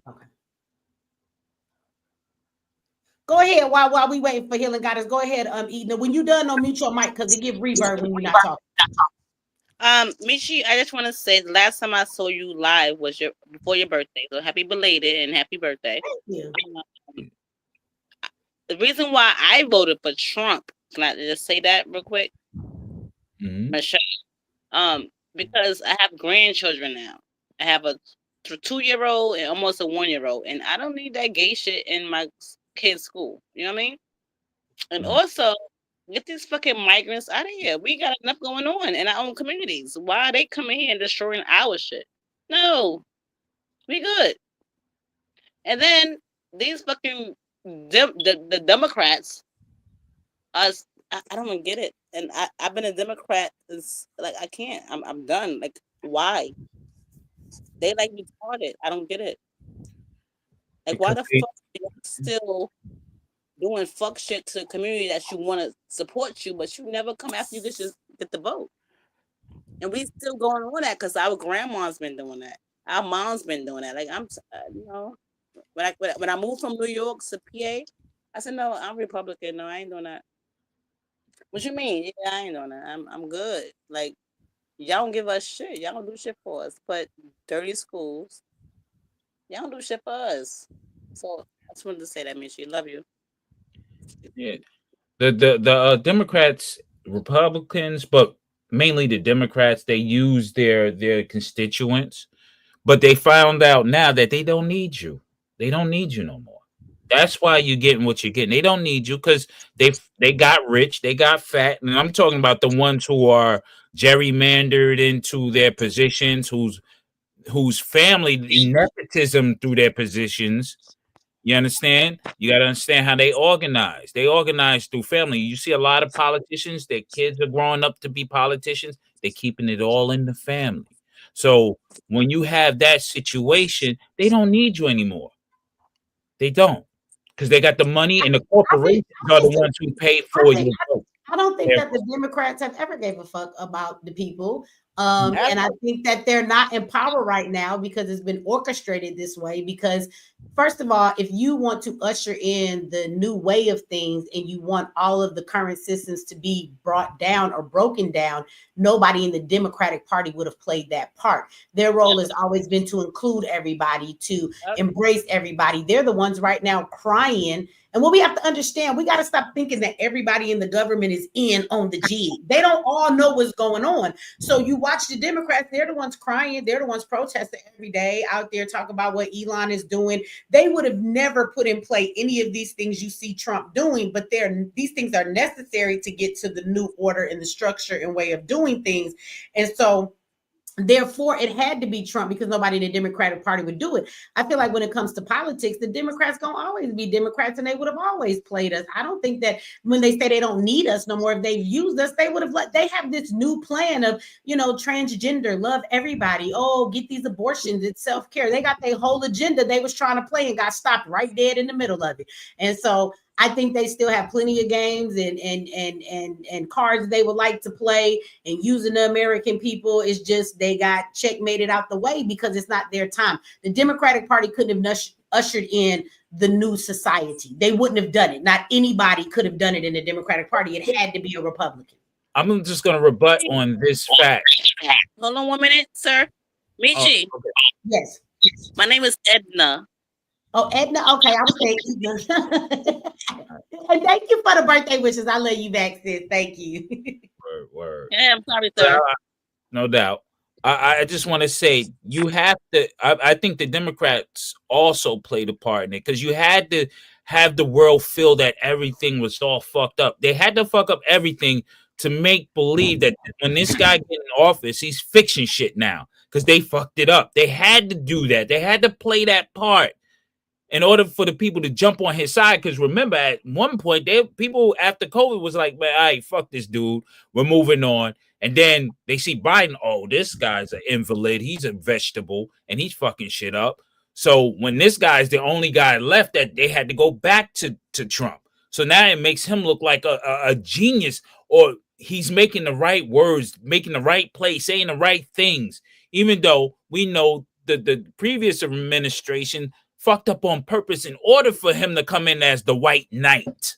Okay. Go ahead while we waiting for Healing Goddess. Go ahead, Edna. When you done, unmute your mic because it give reverb when you're not talking. Michi, I just want to say the last time I saw you live was before your birthday. So happy belated and happy birthday. Thank you. The reason why I voted for Trump, can I just say that real quick? Mm-hmm. Michelle, because I have grandchildren now. I have a 2-year-old and almost a 1-year-old, and I don't need that gay shit in my kids' school. You know what I mean? And also, get these fucking migrants out of here. We got enough going on in our own communities. Why are they coming here and destroying our shit? No, we good. And then these fucking the Democrats, us, I don't even get it. And I've been a Democrat. Is like I can't. I'm done. Like why? They like retarded. I don't get it. Like why the fuck are you still doing fuck shit to the community that you want to support you, but you never come after you get the vote. And we still going on that because our grandma's been doing that. Our mom's been doing that. Like when I moved from New York to PA, I said no, I'm Republican. No, I ain't doing that. What you mean? Yeah, I ain't doing that. I'm good. Like y'all don't give us shit. Y'all don't do shit for us. But dirty schools, y'all don't do shit for us. So I just wanted to say that, Michi. Love you. Yeah, the Democrats, Republicans, but mainly the Democrats, they use their constituents, but they found out now that they don't need you. They don't need you no more. That's why you're getting what you're getting. They don't need you because they got rich, they got fat, and I'm talking about the ones who are gerrymandered into their positions, whose family nepotism through their positions. You understand? You got to understand how they organize. They organize through family. You see a lot of politicians, their kids are growing up to be politicians. They're keeping it all in the family. So when you have that situation, they don't need you anymore. They don't, because they got the money, and the corporations are the ones who pay for your vote. I don't think that the Democrats have ever gave a fuck about the people. And I think that they're not in power right now because it's been orchestrated this way. Because, first of all, if you want to usher in the new way of things and you want all of the current systems to be brought down or broken down, nobody in the Democratic Party would have played that part. Their role has always been to include everybody, to embrace everybody. They're the ones right now crying. And what we have to understand, we got to stop thinking that everybody in the government is in on the jig. They don't all know what's going on. So you watch the Democrats, they're the ones crying. They're the ones protesting every day out there talking about what Elon is doing. They would have never put in play any of these things you see Trump doing, but these things are necessary to get to the new order and the structure and way of doing things. And so therefore, it had to be Trump because nobody in the Democratic Party would do it. I feel like when it comes to politics, the Democrats gonna always be Democrats, and they would have always played us. I don't think that when they say they don't need us no more, if they've used us, they would have they have this new plan of, transgender, love everybody. Oh, get these abortions, it's self-care. They got their whole agenda they was trying to play and got stopped right dead in the middle of it. And so I think they still have plenty of games and cards they would like to play, and using the American people is just they got checkmated out the way because it's not their time. The Democratic Party couldn't have ushered in the new society. They wouldn't have done it. Not anybody could have done it in the Democratic Party. It had to be a Republican. I'm just going to rebut on this fact. Hold on 1 minute, sir. Michi. Okay. Yes. My name is Edna. Oh, Edna. Okay, I was saying Edna. And thank you for the birthday wishes. I love you back, sis. Thank you. Word. Yeah, I'm sorry, sir. No doubt. I just want to say you have to. I think the Democrats also played a part in it because you had to have the world feel that everything was all fucked up. They had to fuck up everything to make believe that when this guy get in office, he's fixing shit now because they fucked it up. They had to do that. They had to play that part in order for the people to jump on his side. Because remember, at one point, people after COVID was like, man, all right, fuck this dude. We're moving on. And then they see Biden, oh, this guy's an invalid. He's a vegetable, and he's fucking shit up. So when this guy's the only guy left, that they had to go back to Trump. So now it makes him look like a genius, or he's making the right words, making the right play, saying the right things, even though we know the previous administration fucked up on purpose in order for him to come in as the white knight.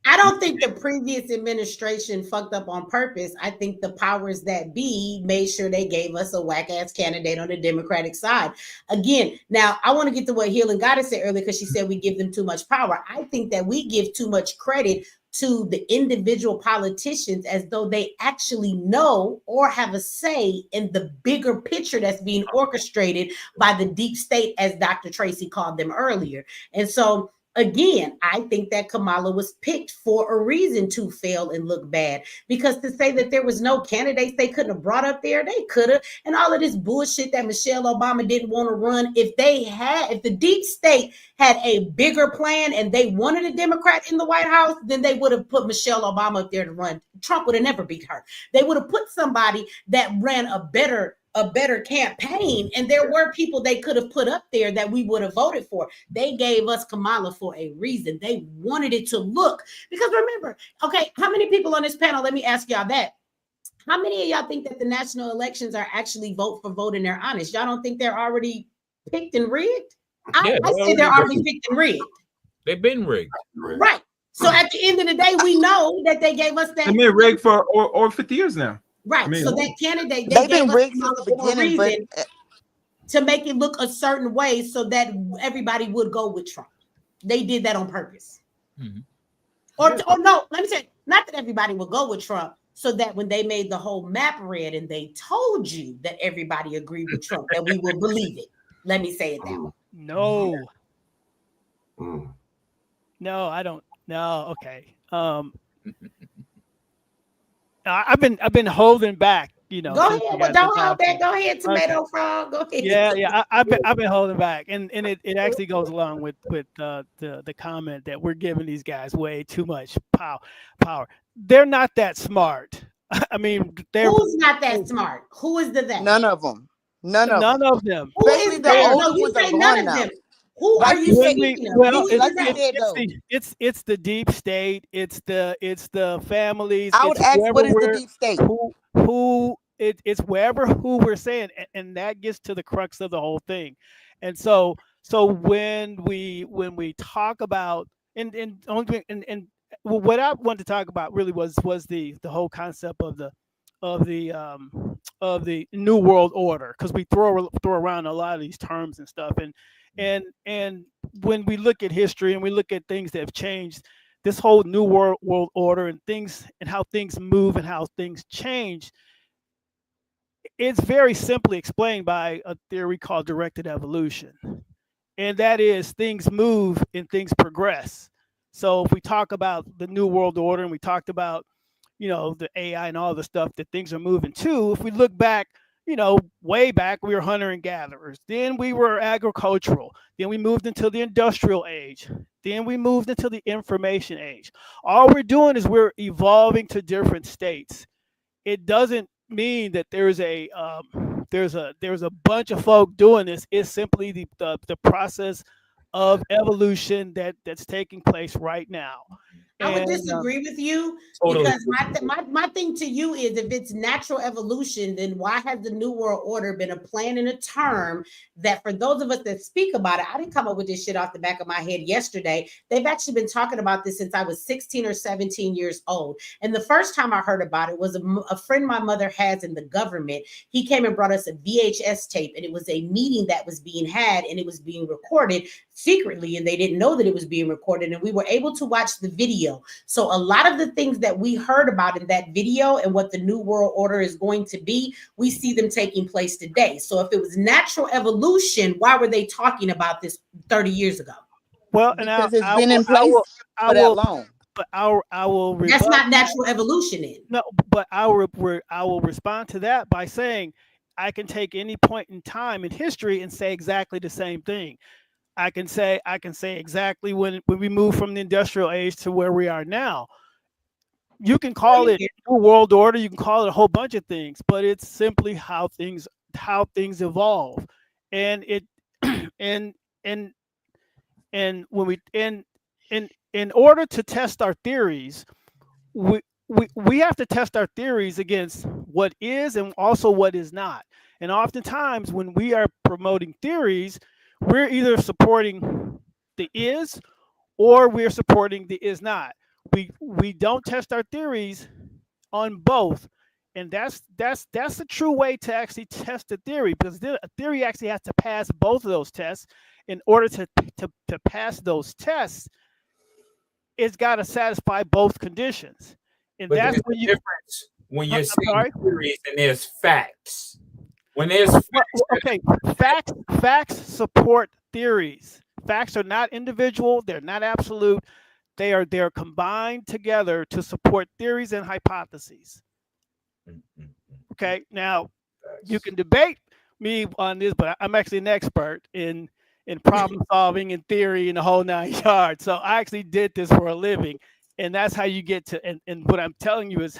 I don't think the previous administration fucked up on purpose. I think the powers that be made sure they gave us a whack-ass candidate on the Democratic side. Again, now I want to get to what Healing Goddess said earlier because she said we give them too much power. I think that we give too much credit to the individual politicians as though they actually know or have a say in the bigger picture that's being orchestrated by the deep state, as Dr. Tracy called them earlier. And so again, I think that Kamala was picked for a reason to fail and look bad, because to say that there was no candidates they couldn't have brought up there, they could have. And all of this bullshit that Michelle Obama didn't want to run, if the deep state had a bigger plan and they wanted a Democrat in the White House, then they would have put Michelle Obama up there to run. Trump would have never beat her. They would have put somebody that ran a better campaign, and there were people they could have put up there that we would have voted for. They gave us Kamala for a reason. They wanted it to look, because remember, okay, how many people on this panel, let me ask y'all that, how many of y'all think that the national elections are actually vote for vote and they're honest? Y'all don't think they're already picked and rigged? I say they're already picked and rigged. They've been rigged. Right. So at the end of the day, we know that they gave us that. They've been rigged for over 50 years now. Right. So that candidate, they've been rigged since the beginning, but to make it look a certain way so that everybody would go with Trump. They did that on purpose. Mm-hmm. Or no, let me say, not that everybody would go with Trump, so that when they made the whole map red and they told you that everybody agreed with Trump, that we would believe it. Let me say it that way. No. No, I don't. No, okay. I've been holding back, you know. Go ahead. Well, don't hold back. Go ahead, Tomato Frog. Go ahead. Yeah. I've been holding back, and it actually goes along with the comment that we're giving these guys way too much power. They're not that smart. I mean, who's not that smart? Who is the that? None of them. None of them. Who is that? No, you say none of them. Who are you speaking of? Well, it's the deep state. It's the families. I would ask, what is the deep state? It's wherever who we're saying, and that gets to the crux of the whole thing. And so when we talk about and what I wanted to talk about really was the whole concept of the new world order, because we throw around a lot of these terms and stuff, and when we look at history and we look at things that have changed, this whole new world order and things and how things move and how things change, it's very simply explained by a theory called directed evolution, and that is things move and things progress. So if we talk about the new world order and we talked about, you know, the AI and all the stuff that things are moving to, if we look back, you know, way back, we were hunter and gatherers. Then we were agricultural. Then we moved into the industrial age. Then we moved into the information age. All we're doing is we're evolving to different states. It doesn't mean that there's a bunch of folk doing this. It's simply the process of evolution that's taking place right now. I would disagree with you, totally. Because my thing to you is, if it's natural evolution, then why has the New World Order been a plan and a term that, for those of us that speak about it, I didn't come up with this shit off the back of my head yesterday. They've actually been talking about this since I was 16 or 17 years old. And the first time I heard about it was a friend my mother has in the government. He came and brought us a VHS tape, and it was a meeting that was being had, and it was being recorded secretly, and they didn't know that it was being recorded, and we were able to watch the video. So a lot of the things that we heard about in that video and what the New World Order is going to be, we see them taking place today. So if it was natural evolution, why were they talking about this 30 years ago? Well, because it's been in place for that long. But I will. That's not natural evolution, then. No, but I will respond to that by saying I can take any point in time in history and say exactly the same thing. I can say exactly when we move from the industrial age to where we are now. You can call it New World Order, you can call it a whole bunch of things, but it's simply how things evolve. And it and when we in order to test our theories, we have to test our theories against what is and also what is not. And oftentimes when we are promoting theories, we're either supporting the is or we're supporting the is not. We don't test our theories on both. And that's the true way to actually test a theory, because a theory actually has to pass both of those tests. In order to pass those tests, it's got to satisfy both conditions, and But that's there's when a you. difference when you're I'm saying sorry. theories and there's facts. When there's facts, Okay, facts support theories. Facts are not individual. They're not absolute. They're combined together to support theories and hypotheses. Okay, now you can debate me on this, but I'm actually an expert in problem solving and theory and the whole 9 yards. So I actually did this for a living, and that's how you get to. And what I'm telling you is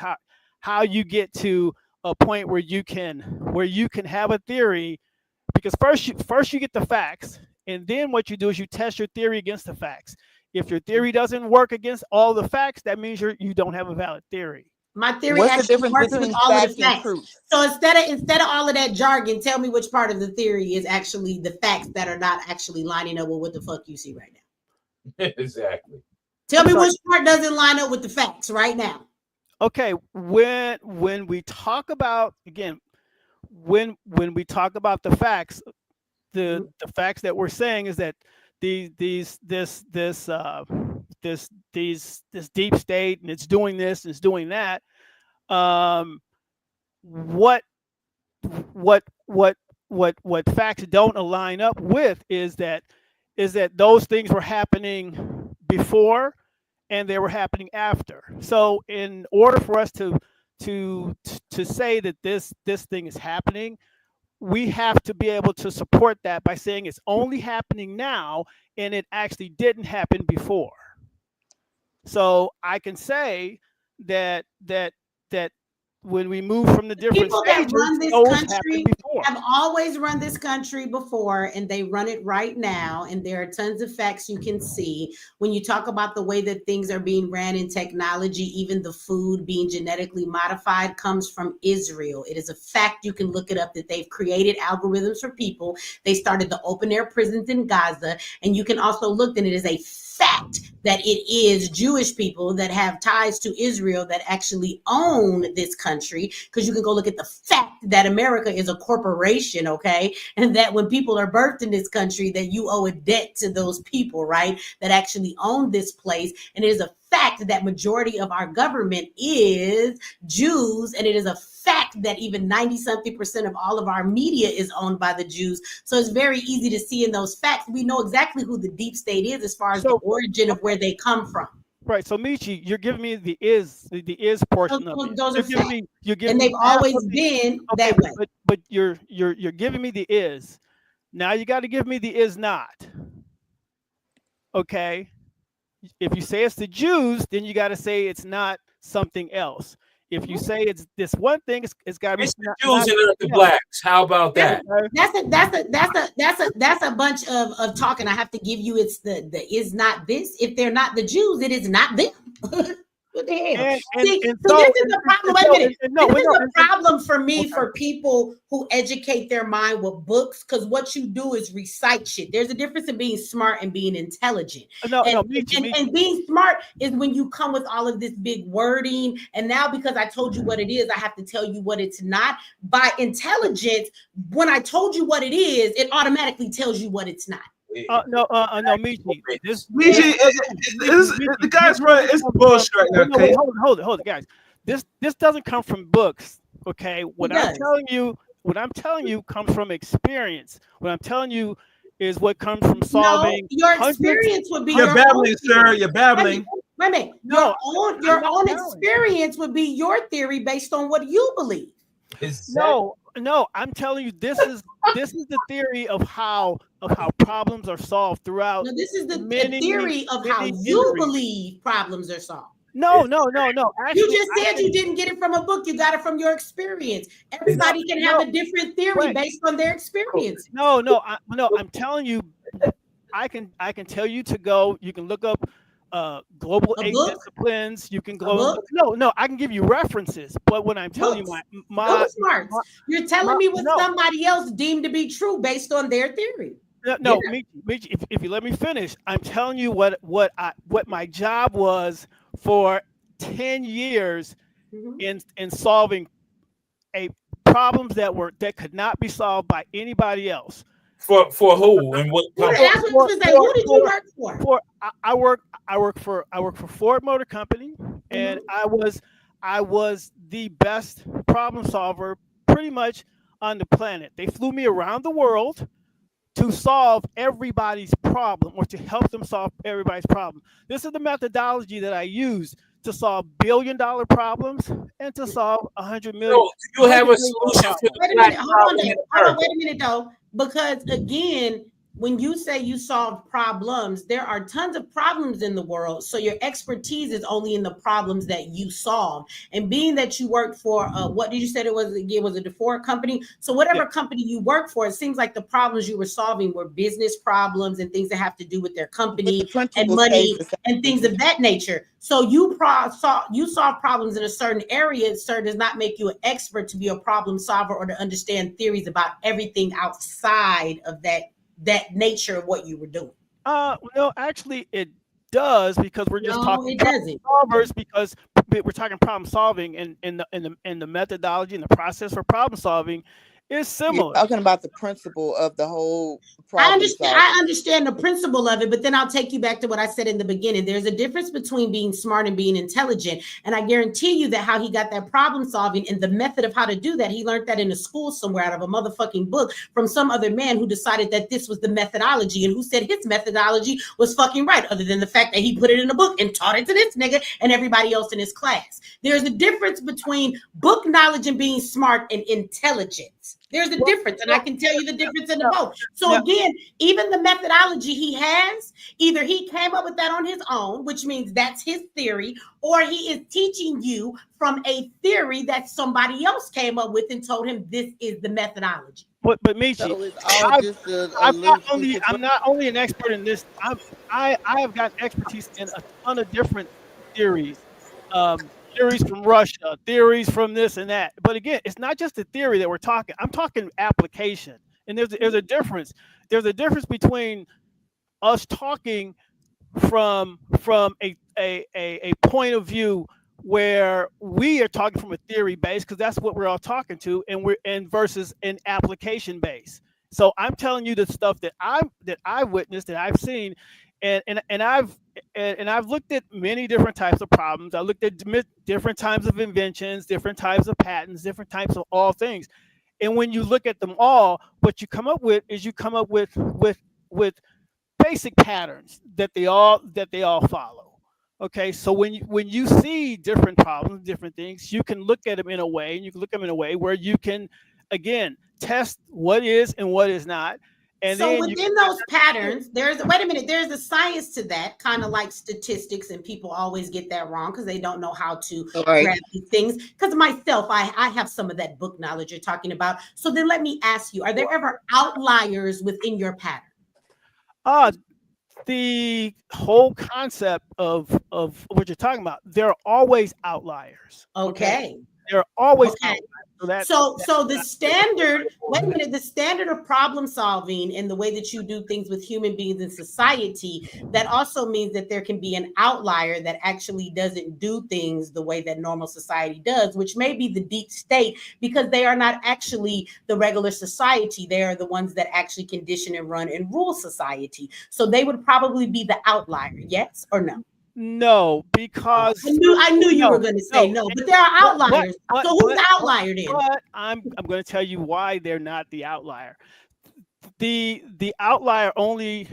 how you get to a point where you can have a theory, because first you get the facts, and then what you do is you test your theory against the facts. If your theory doesn't work against all the facts, that means you don't have a valid theory. My theory What's the actually difference works with between all of the facts and facts. truth? So instead of all of that jargon, tell me which part of the theory is actually the facts that are not actually lining up with what the fuck you see right now. Exactly. Tell me which part doesn't line up with the facts right now. Okay, when we talk about, again, when we talk about the facts, the facts that we're saying is that this deep state, and it's doing this, and it's doing that. What facts don't align up with is that those things were happening before and they were happening after. So in order for us to say that this thing is happening, we have to be able to support that by saying it's only happening now and it actually didn't happen before. So I can say that when we move from the different People that stages, run this those country happened before. have always run this country before, and they run it right now. And there are tons of facts you can see when you talk about the way that things are being ran in technology. Even the food being genetically modified comes from Israel. It is a fact. You can look it up that they've created algorithms for people. They started the open air prisons in Gaza, and you can also look, and it is a fact that it is Jewish people that have ties to Israel that actually own this country, because you can go look at the fact that America is a corporation, okay? And that when people are birthed in this country, that you owe a debt to those people, right? That actually own this place. And it is a fact that majority of our government is Jews, and it is a fact that even 90-something% of all of our media is owned by the Jews. So it's very easy to see in those facts. We know exactly who the deep state is as far as the origin of where they come from. Right. So Michi, you're giving me the is portion of it. Those are facts. You're giving And me they've always been that way. But you're giving me the is. Now you got to give me the is not. Okay. If you say it's the Jews, then you got to say it's not something else. If you say it's this one thing, it's got to be the Jews and not the blacks. How about that? That's a bunch of talking. I have to give you it's the is not this. If they're not the Jews, it is not them. What the hell? So this is the problem. Wait a minute. This is a problem for me, for people who educate their mind with books, because what you do is recite shit. There's a difference in being smart and being intelligent. And being smart is when you come with all of this big wording. And now, because I told you what it is, I have to tell you what it's not. By intelligence, when I told you what it is, it automatically tells you what it's not. No, Michi. The guy's right. It's bullshit right now. Wait, hold it, guys. This doesn't come from books, okay? What I'm telling you comes from experience. What I'm telling you is what comes from solving. No, your experience would be. You're babbling, sir. You're babbling. Wait a minute. Your own experience would be your theory based on what you believe. No, I'm telling you, this is the theory of how problems are solved throughout. No, this is the theory of how you believe problems are solved. No. Actually, you just said you didn't get it from a book. You got it from your experience. Everybody can have a different theory based on their experience. No. I'm telling you, I can tell you to go. You can look up global 8 disciplines. You can go. No. I can give you references. But when I'm telling you, my smarts, you're telling me what somebody else deemed to be true based on their theory. No, Michi, if you let me finish, I'm telling you what my job was for 10 years in solving problems that could not be solved by anybody else. For who and what company? Who did you work for? I I work for Ford Motor Company, and I was the best problem solver pretty much on the planet. They flew me around the world to solve everybody's problem, or to help them solve everybody's problem. This is the methodology that I use to solve billion-dollar problems and to solve 100 million. So do you have a $100 million solution for the Wait a black minute, hold on, problem in hold on, America? wait a minute though, because again, when you say you solve problems, there are tons of problems in the world. So your expertise is only in the problems that you solve. And being that you worked for, what did you say it was again? Was it the Ford company? So whatever company you work for, it seems like the problems you were solving were business problems and things that have to do with their company and money and things of that nature. So you solve problems in a certain area. Sir, does not make you an expert to be a problem solver or to understand theories about everything outside of that nature of what you were doing. No, actually it does, because we're just talking it doesn't. solvers, because we're talking problem solving, and the methodology and the process for problem solving is similar. You're talking about the principle of the whole I problem understand the principle of it, but then I'll take you back to what I said in the beginning. There's a difference between being smart and being intelligent. And I guarantee you that how he got that problem solving and the method of how to do that, he learned that in a school somewhere out of a motherfucking book from some other man who decided that this was the methodology and who said his methodology was fucking right, other than the fact that he put it in a book and taught it to this nigga and everybody else in his class. There's a difference between book knowledge and being smart and intelligence. There's a difference, and I can tell you the difference in the both. So again, even the methodology he has, either he came up with that on his own, which means that's his theory, or he is teaching you from a theory that somebody else came up with and told him this is the methodology. But Michi, I'm not only an expert in this. I have got expertise in a ton of different theories. Theories from Russia, theories from this and that. But again, it's not just the theory that we're talking. I'm talking application. And there's a difference. There's a difference between us talking from a point of view where we are talking from a theory base, because that's what we're all talking to, and versus an application base. So I'm telling you the stuff that I've witnessed, that I've seen, and I've looked at many different types of problems. I looked at different types of inventions, different types of patents, different types of all things. And when you look at them all, what you come up with is with basic patterns that they all follow. Okay, so when you see different problems, different things, you can look at them in a way, and you can look at them in a way where you can, again, test what is and what is not. And so then within those patterns, there's a science to that, kind of like statistics, and people always get that wrong because they don't know how to grab these things. Because myself, I have some of that book knowledge you're talking about. So then let me ask you, are there ever outliers within your pattern? The whole concept of what you're talking about, there are always outliers. Okay. There are always outliers. So the standard, wait a minute, the standard of problem solving and the way that you do things with human beings in society, that also means that there can be an outlier that actually doesn't do things the way that normal society does, which may be the deep state, because they are not actually the regular society. They are the ones that actually condition and run and rule society. So they would probably be the outlier, yes or no? No, because I knew you were going to say no, but there are outliers. So who's the outlier then? But I'm going to tell you why they're not the outlier. The outlier only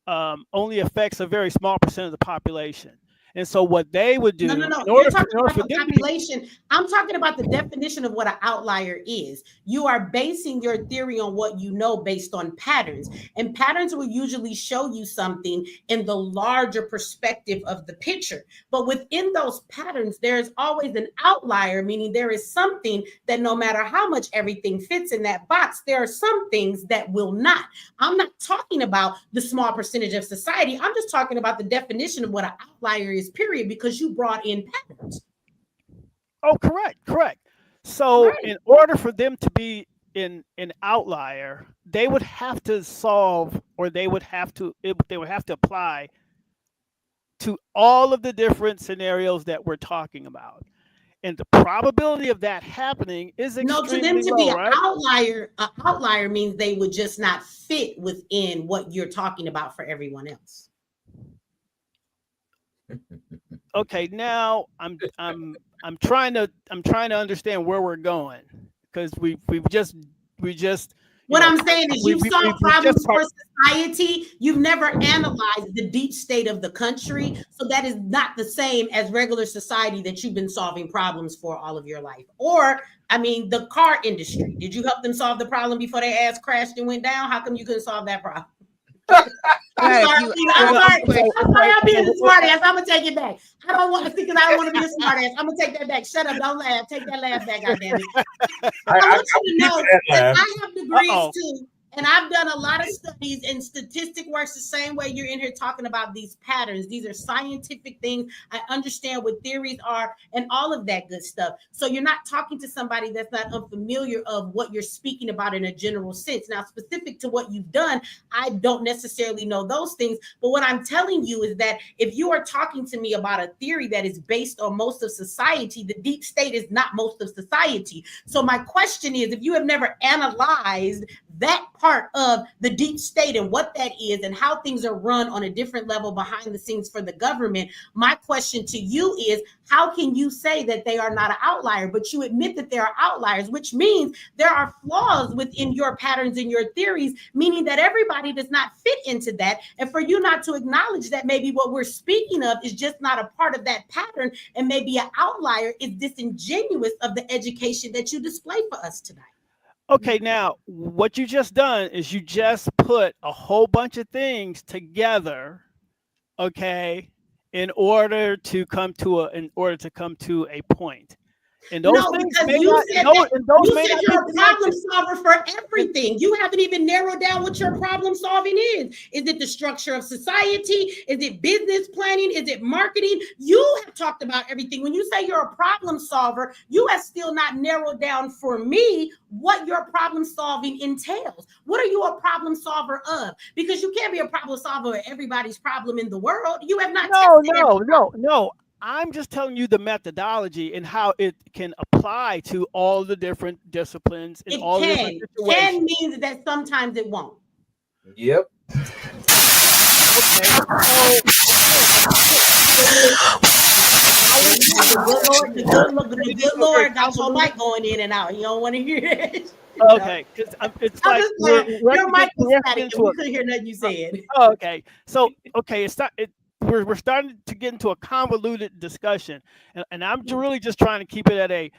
affects a very small percent of the population. And so what they would do, No. You're talking about the population. I'm talking about the definition of what an outlier is. You are basing your theory on what you know based on patterns. And patterns will usually show you something in the larger perspective of the picture. But within those patterns, there's always an outlier, meaning there is something that no matter how much everything fits in that box, there are some things that will not. I'm not talking about the small percentage of society. I'm just talking about the definition of what an outlier is, period, because you brought in patterns. Oh, correct. So in order for them to be an outlier, they would have to solve, or they would have to apply to all of the different scenarios that we're talking about. And the probability of that happening is extremely to them to low, be right? An outlier means they would just not fit within what you're talking about for everyone else. Okay, now I'm trying to understand where we're going, because we just What I'm saying is you solve we just problems for society. You've never analyzed the deep state of the country. So that is not the same as regular society that you've been solving problems for all of your life. Or, I mean, the car industry. Did you help them solve the problem before their ass crashed and went down? How come you couldn't solve that problem? I'm Right, sorry. you I'm real sorry. quick. I'm sorry. I'm being a smart ass. I'm gonna take it back. I don't want to see, because I don't want to be a smart ass. I'm gonna take that back. Shut up. Don't laugh. Take that laugh back. Goddamn it. I want you to know that I have degrees too, and I've done a lot of studies, and statistic works the same way you're in here talking about these patterns. These are scientific things. I understand what theories are and all of that good stuff. So you're not talking to somebody that's not unfamiliar of what you're speaking about in a general sense. Now, specific to what you've done, I don't necessarily know those things, but what I'm telling you is that if you are talking to me about a theory that is based on most of society, the deep state is not most of society. So my question is, if you have never analyzed that part of the deep state and what that is and how things are run on a different level behind the scenes for the government, my question to you is, how can you say that they are not an outlier? But you admit that there are outliers, which means there are flaws within your patterns and your theories, meaning that everybody does not fit into that. And for you not to acknowledge that maybe what we're speaking of is just not a part of that pattern and maybe an outlier is disingenuous of the education that you display for us tonight. Okay, now what you just done is you just put a whole bunch of things together, okay, in order to come to a point. And those No, things because may you not, said that you may said not be you're a problem connected. solver for everything. You haven't even narrowed down what your problem solving is. Is it the structure of society? Is it business planning? Is it marketing? You have talked about everything. When you say you're a problem solver, you have still not narrowed down for me what your problem solving entails. What are you a problem solver of? Because you can't be a problem solver of everybody's problem in the world. You have not tested No. I'm just telling you the methodology and how it can apply to all the different disciplines and it all the different can. situations. Can means that sometimes it won't. Yep. Okay. So The good Lord got your mic going in and out. You don't want to hear it. okay, because it's I'm like just playing. Your mic was we have to static get and into we a. couldn't hear nothing you said. Okay, so it's not. We're starting to get into a convoluted discussion, and I'm really just trying to keep it at a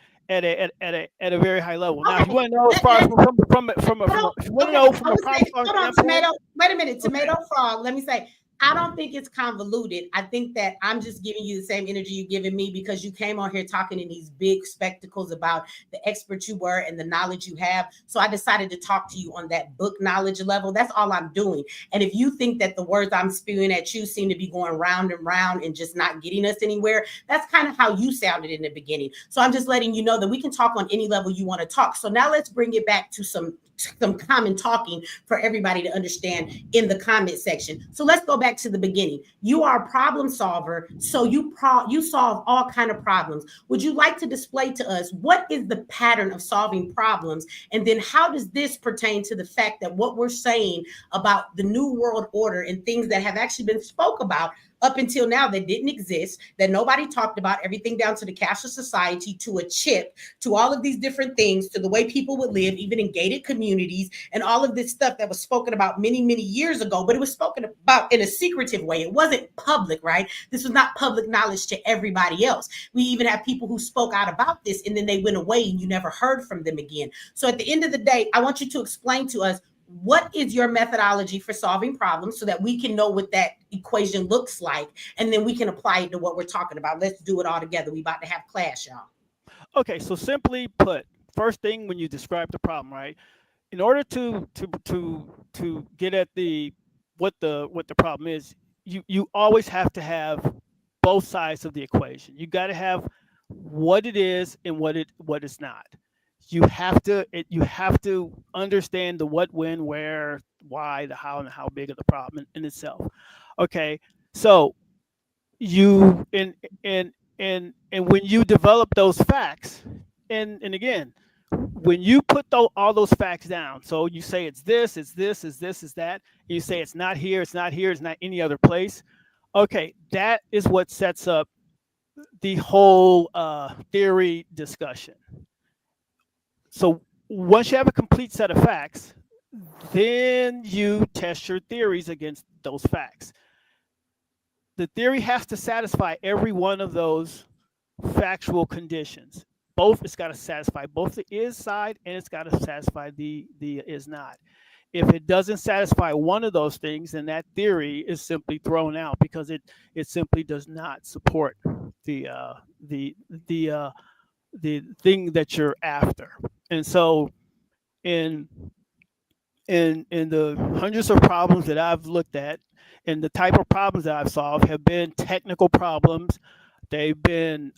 very high level. Now, if you want to know as far as if you want to know from a problem Hold on, standpoint. tomato. Wait a minute, tomato frog. Let me say, I don't think it's convoluted. I think that I'm just giving you the same energy you're giving me because you came on here talking in these big spectacles about the expert you were and the knowledge you have. So I decided to talk to you on that book knowledge level. That's all I'm doing. And if you think that the words I'm spewing at you seem to be going round and round and just not getting us anywhere, that's kind of how you sounded in the beginning. So I'm just letting you know that we can talk on any level you want to talk. So now let's bring it back to some common talking for everybody to understand in the comment section. So let's go back to the beginning. You are a problem solver, so you solve all kind of problems. Would you like to display to us what is the pattern of solving problems, and then how does this pertain to the fact that what we're saying about the new world order and things that have actually been spoke about up until now that didn't exist, that nobody talked about, everything down to the cashless society, to a chip, to all of these different things, to the way people would live, even in gated communities, and all of this stuff that was spoken about many, many years ago, but it was spoken about in a secretive way. It wasn't public, right? This was not public knowledge to everybody else. We even have people who spoke out about this and then they went away and you never heard from them again. So at the end of the day, I want you to explain to us, what is your methodology for solving problems so that we can know what that equation looks like, and then we can apply it to what we're talking about. Let's do it all together. We about to have class, y'all. Okay, so simply put, first thing when you describe the problem, right? In order to get at what the problem is, you always have to have both sides of the equation. You got to have what it is and what it's not. You have to understand the what, when, where, why, the how, and the how big of the problem in itself. Okay, so you and when you develop those facts, and again, when you put all those facts down, so you say it's this, it's this, it's this, it's that, and you say it's not here, it's not here, it's not any other place. Okay, that is what sets up the whole theory discussion. So once you have a complete set of facts, then you test your theories against those facts. The theory has to satisfy every one of those factual conditions. Both, it's got to satisfy both the is side and it's got to satisfy the is not. If it doesn't satisfy one of those things, then that theory is simply thrown out because it simply does not support the thing that you're after. And so in the hundreds of problems that I've looked at and the type of problems that I've solved have been technical problems. They've been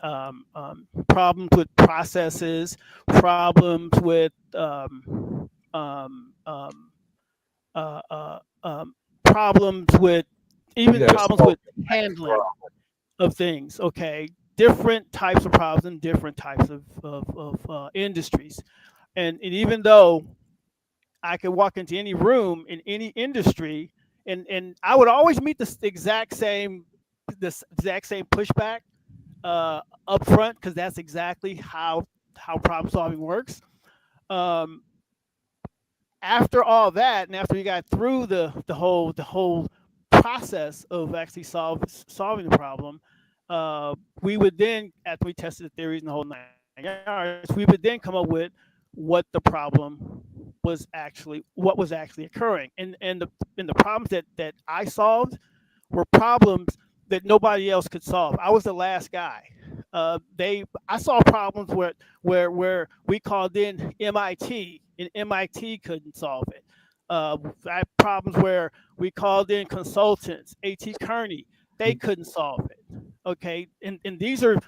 problems with processes, problems with problems with even problems with handling of things. Okay, different types of problems in different types of industries, and even though I could walk into any room in any industry, and I would always meet this exact same pushback up front because that's exactly how problem solving works. After all that, and after we got through the whole process of actually solving the problem, we would then, after we tested the theories and the whole 9 yards, we would then come up with what the problem was actually, what was actually occurring, and the problems that I solved were problems that nobody else could solve. I was the last guy. I saw problems where we called in MIT and MIT couldn't solve it. I had problems where we called in consultants, A.T. Kearney, they couldn't solve it. Okay, and these are,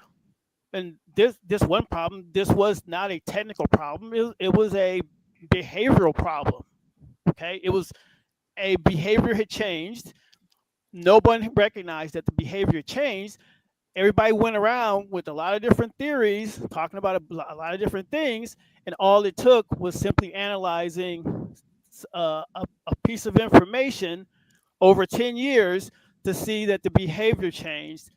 and this one problem, this was not a technical problem. It was a behavioral problem. Okay, it was a behavior had changed. No one recognized that the behavior changed. Everybody went around with a lot of different theories, talking about a lot of different things, and all it took was simply analyzing a piece of information over 10 years to see that the behavior changed,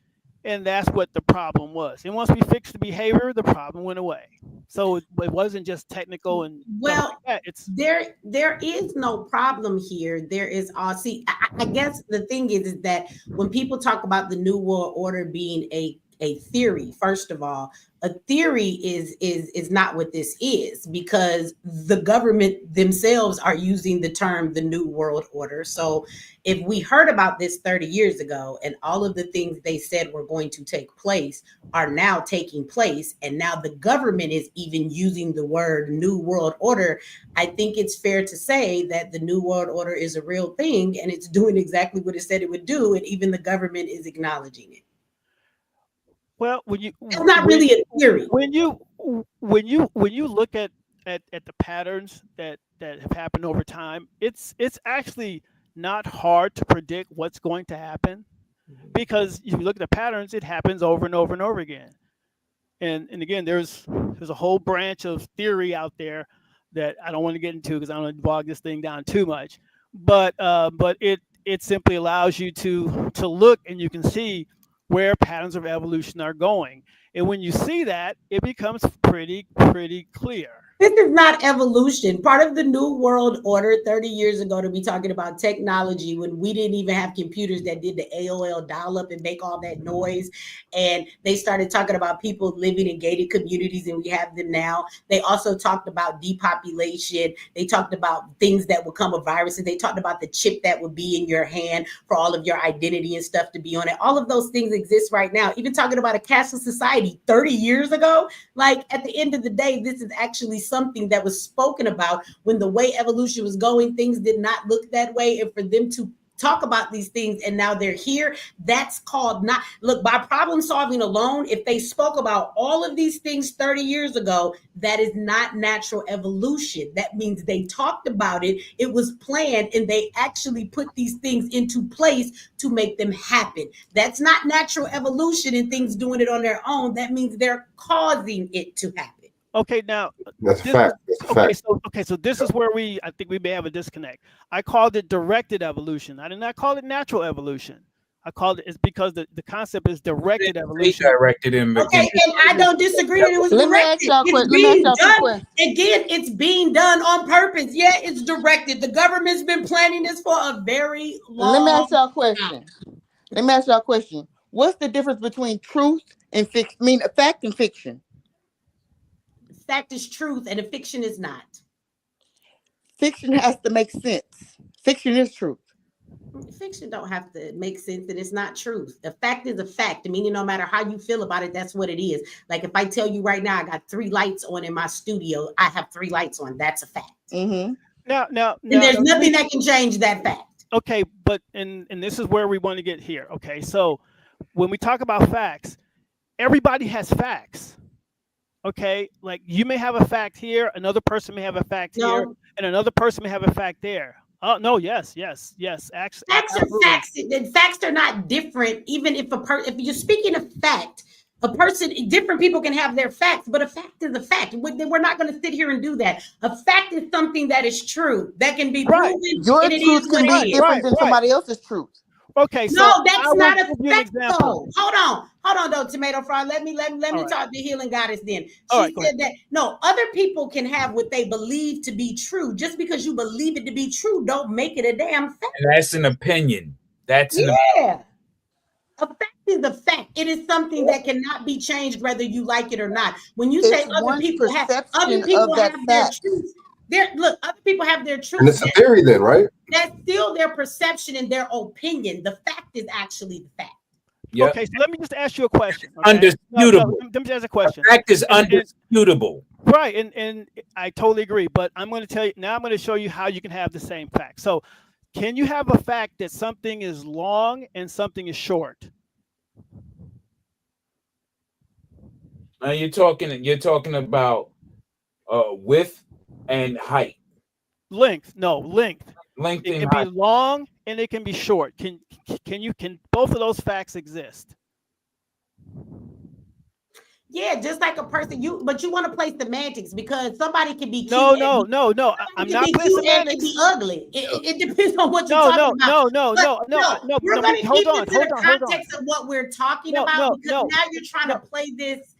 and that's what the problem was. And once we fixed the behavior, the problem went away. So it wasn't just technical and well, like that. It's there is no problem here. There is see, I guess the thing is that when people talk about the New World Order being a theory, first of all, a theory is not what this is, because the government themselves are using the term the New World Order. So if we heard about this 30 years ago and all of the things they said were going to take place are now taking place, and now the government is even using the word New World Order, I think it's fair to say that the New World Order is a real thing and it's doing exactly what it said it would do, and even the government is acknowledging it. Well, it's not really a theory. When you look at the patterns that have happened over time, it's actually not hard to predict what's going to happen, because if you look at the patterns, it happens over and over and over again. And again, there's a whole branch of theory out there that I don't want to get into because I don't want to bog this thing down too much. But it simply allows you to look, and you can see where patterns of evolution are going. And when you see that, it becomes pretty clear. This is not evolution. Part of the New World Order 30 years ago, to be talking about technology when we didn't even have computers that did the AOL dial-up and make all that noise. And they started talking about people living in gated communities, and we have them now. They also talked about depopulation. They talked about things that would come with viruses. They talked about the chip that would be in your hand for all of your identity and stuff to be on it. All of those things exist right now. Even talking about a cashless society 30 years ago, like at the end of the day, this is actually something that was spoken about when the way evolution was going. Things did not look that way, and for them to talk about these things and now they're here, that's called not, look, by problem solving alone, if they spoke about all of these things 30 years ago, that is not natural evolution. That means they talked about it, it was planned, and they actually put these things into place to make them happen. That's not natural evolution and things doing it on their own. That means they're causing it to happen. Okay, now That's a fact. That's a fact. So this is where I think we may have a disconnect. I called it directed evolution. I did not call it natural evolution. I called it. It's because the concept is directed evolution. Directed in Okay, and I don't disagree that it was Let me ask directed. y'all It's let me ask being y'all two done. questions. Again, it's being done on purpose. Yeah, it's directed. The government's been planning this for a very Let me ask long y'all a question. Let me ask y'all a question. What's the difference between truth and fiction? I mean, fact and fiction. fact is truth and a fiction is not. Fiction has to make sense. Fiction is truth. Fiction don't have to make sense and it's not truth. A fact is a fact, meaning no matter how you feel about it, that's what it is. Like if I tell you right now I got 3 lights on in my studio, I have 3 lights on. That's a fact. Mm-hmm. Now, and there's nothing that can change that fact. Okay, but and this is where we want to get here. Okay, so when we talk about facts, everybody has facts. Okay, like you may have a fact here, another person may have a fact here, and another person may have a fact there. Oh no, yes. Facts are facts. And facts are not different. Even if if you're speaking of fact, a person, different people can have their facts, but a fact is a fact. We're not going to sit here and do that. A fact is something that is true, that can be proven. Your truth can be different than somebody else's truth. Okay, so no, that's not a fact. Though. Hold on, though, Tomato Fry. Let me talk to Healing Goddess. Then she said that no, other people can have what they believe to be true. Just because you believe it to be true, don't make it a damn fact. And that's an opinion. That's an opinion. A fact is a fact. It is something that cannot be changed, whether you like it or not. When you say other people have their truth. Look, other people have their truth. And it's a theory then, right? That's still their perception and their opinion. The fact is actually the fact. Yep. Okay, so let me just ask you a question. Okay? Undisputable. Let me ask a question. The fact is undisputable. Right, and I totally agree. But I'm going to tell you now. I'm going to show you how you can have the same fact. So, can you have a fact that something is long and something is short? Now you're talking about width and height. Length. No, length. Length it and can height. Be long and it can be short. Can both of those facts exist? Yeah, just like a person, but you want to play semantics because somebody can be cute. No. I'm not playing semantics. It can be ugly. It depends on what you're talking about. No. We're going to keep it to the context on. of what we're talking about because now you're trying to play this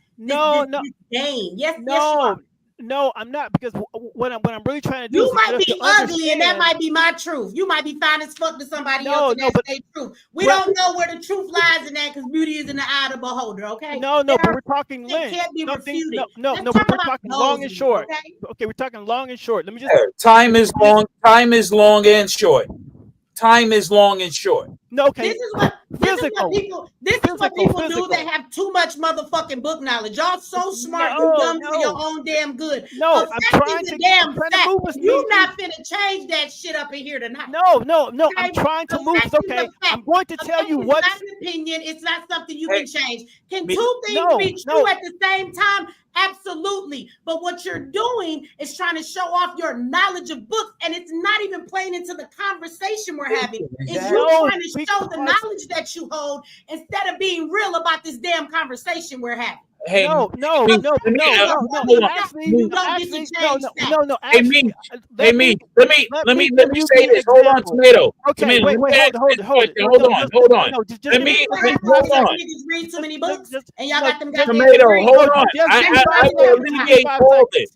game. Yes, you are. No, I'm not, because what I'm really trying to do you might be ugly and that might be my truth. You might be fine as fuck to somebody else and that's their truth. We don't know where the truth lies in that because beauty is in the eye of the beholder, okay? No, but we're talking length. It can't be refuted. No, but we're talking long and short. Okay, we're talking long and short. Let me just time is long and short. Time is long and short. No, okay. This is what people do that have too much motherfucking book knowledge. Y'all so smart, you dumb for your own damn good. No, I'm trying to You're not finna change that shit up in here tonight. No. Okay? I'm trying to move. Okay, I'm going to tell you what. It's not an opinion. It's not something you can change. Can two things be true at the same time? Absolutely. But what you're doing is trying to show off your knowledge of books, and it's not even playing into the conversation we're having. It's you trying to show the knowledge that you hold instead of being real about this damn conversation we're having. Hey, no. Let me say this. Hold on, Tomato. Okay, wait, hold it. Hold on. Let me hold on. Read too many books, and y'all got them Tomato. Hold on. I will alleviate all this.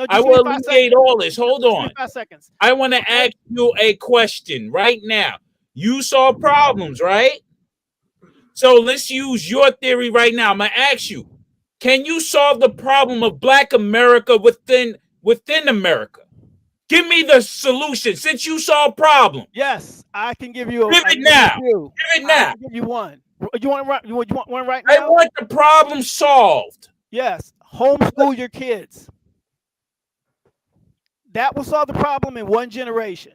I will alleviate all this. Hold on. 5 seconds. I want to ask you a question right now. You saw problems, right? So let's use your theory right now. I'm gonna ask you. Can you solve the problem of Black America within America? Give me the solution since you saw a problem. Yes, I can give you. Give it now. I can give you one. You want one right now? I want the problem solved. Yes, homeschool your kids. That will solve the problem in one generation.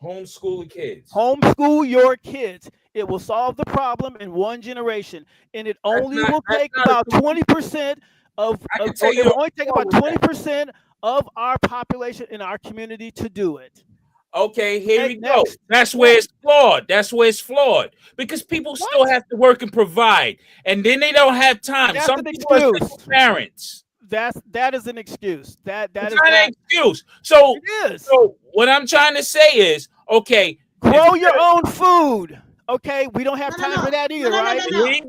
Homeschool the kids. Homeschool your kids. It will solve the problem in one generation, and it only will take about 20% of. It will only take about 20% of our population in our community to do it. Okay, here we go. That's where it's flawed. Because people still have to work and provide, and then they don't have time. That's Some an people are excuse. parents. That is an excuse. That is not an excuse. So it is. So what I'm trying to say is, okay, grow your own food. Okay, we don't have time for that either, no, right? no. Here you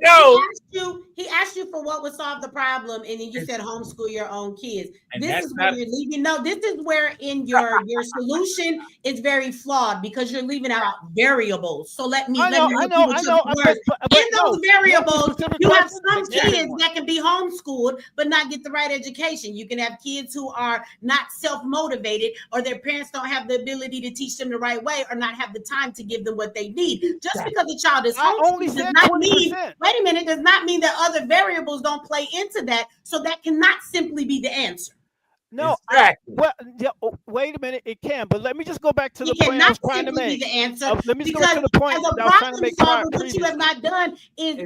go. He asked you for what would solve the problem, and then you said homeschool your own kids. And This that's is where not you're leaving. No, this is where in your solution is very flawed because you're leaving out variables. So let me help you with your words. In those variables, you have some kids that can be homeschooled but not get the right education. You can have kids who are not self-motivated, or their parents don't have the ability to teach them the right way, or not have the time to give them what they need. Just because a child is homeschooled does not mean, wait a minute, does not mean that other variables don't play into that. So that cannot simply be the answer. No, wait a minute. It can, but let me just go back to the point I was trying to make. The answer, let me just go back to the point as a that I was trying to problem make solver, what you have not done is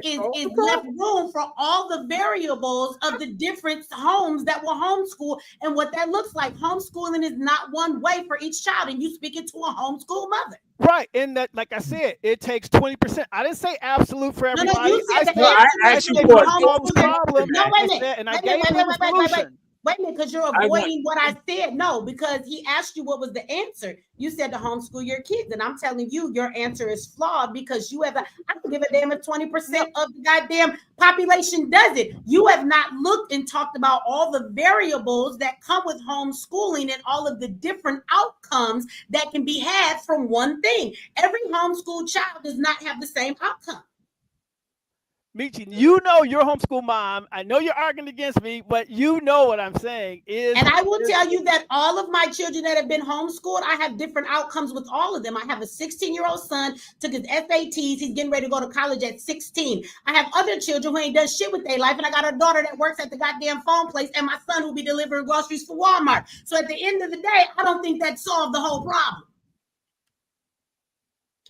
left room for all the variables of the different homes that will homeschool and what that looks like. Homeschooling is not one way for each child, and you speak it to a homeschool mother. Right, and that, like I said, it takes 20%. I didn't say absolute for everybody. No, you said I asked you for a problem. No, wait a minute. And I gave you the solution. Wait a minute, because you're avoiding what I said. No, because he asked you what was the answer. You said to homeschool your kids, and I'm telling you, your answer is flawed because you have. I don't give a damn if 20% of the goddamn population does it. You have not looked and talked about all the variables that come with homeschooling and all of the different outcomes that can be had from one thing. Every homeschooled child does not have the same outcome. Michi, you know you're a homeschool mom. I know you're arguing against me, but you know what I'm saying is. And I will tell you that all of my children that have been homeschooled, I have different outcomes with all of them. I have a 16-year-old son, took his SATs. He's getting ready to go to college at 16. I have other children who ain't done shit with their life. And I got a daughter that works at the goddamn phone place, and my son will be delivering groceries for Walmart. So at the end of the day, I don't think that solved the whole problem.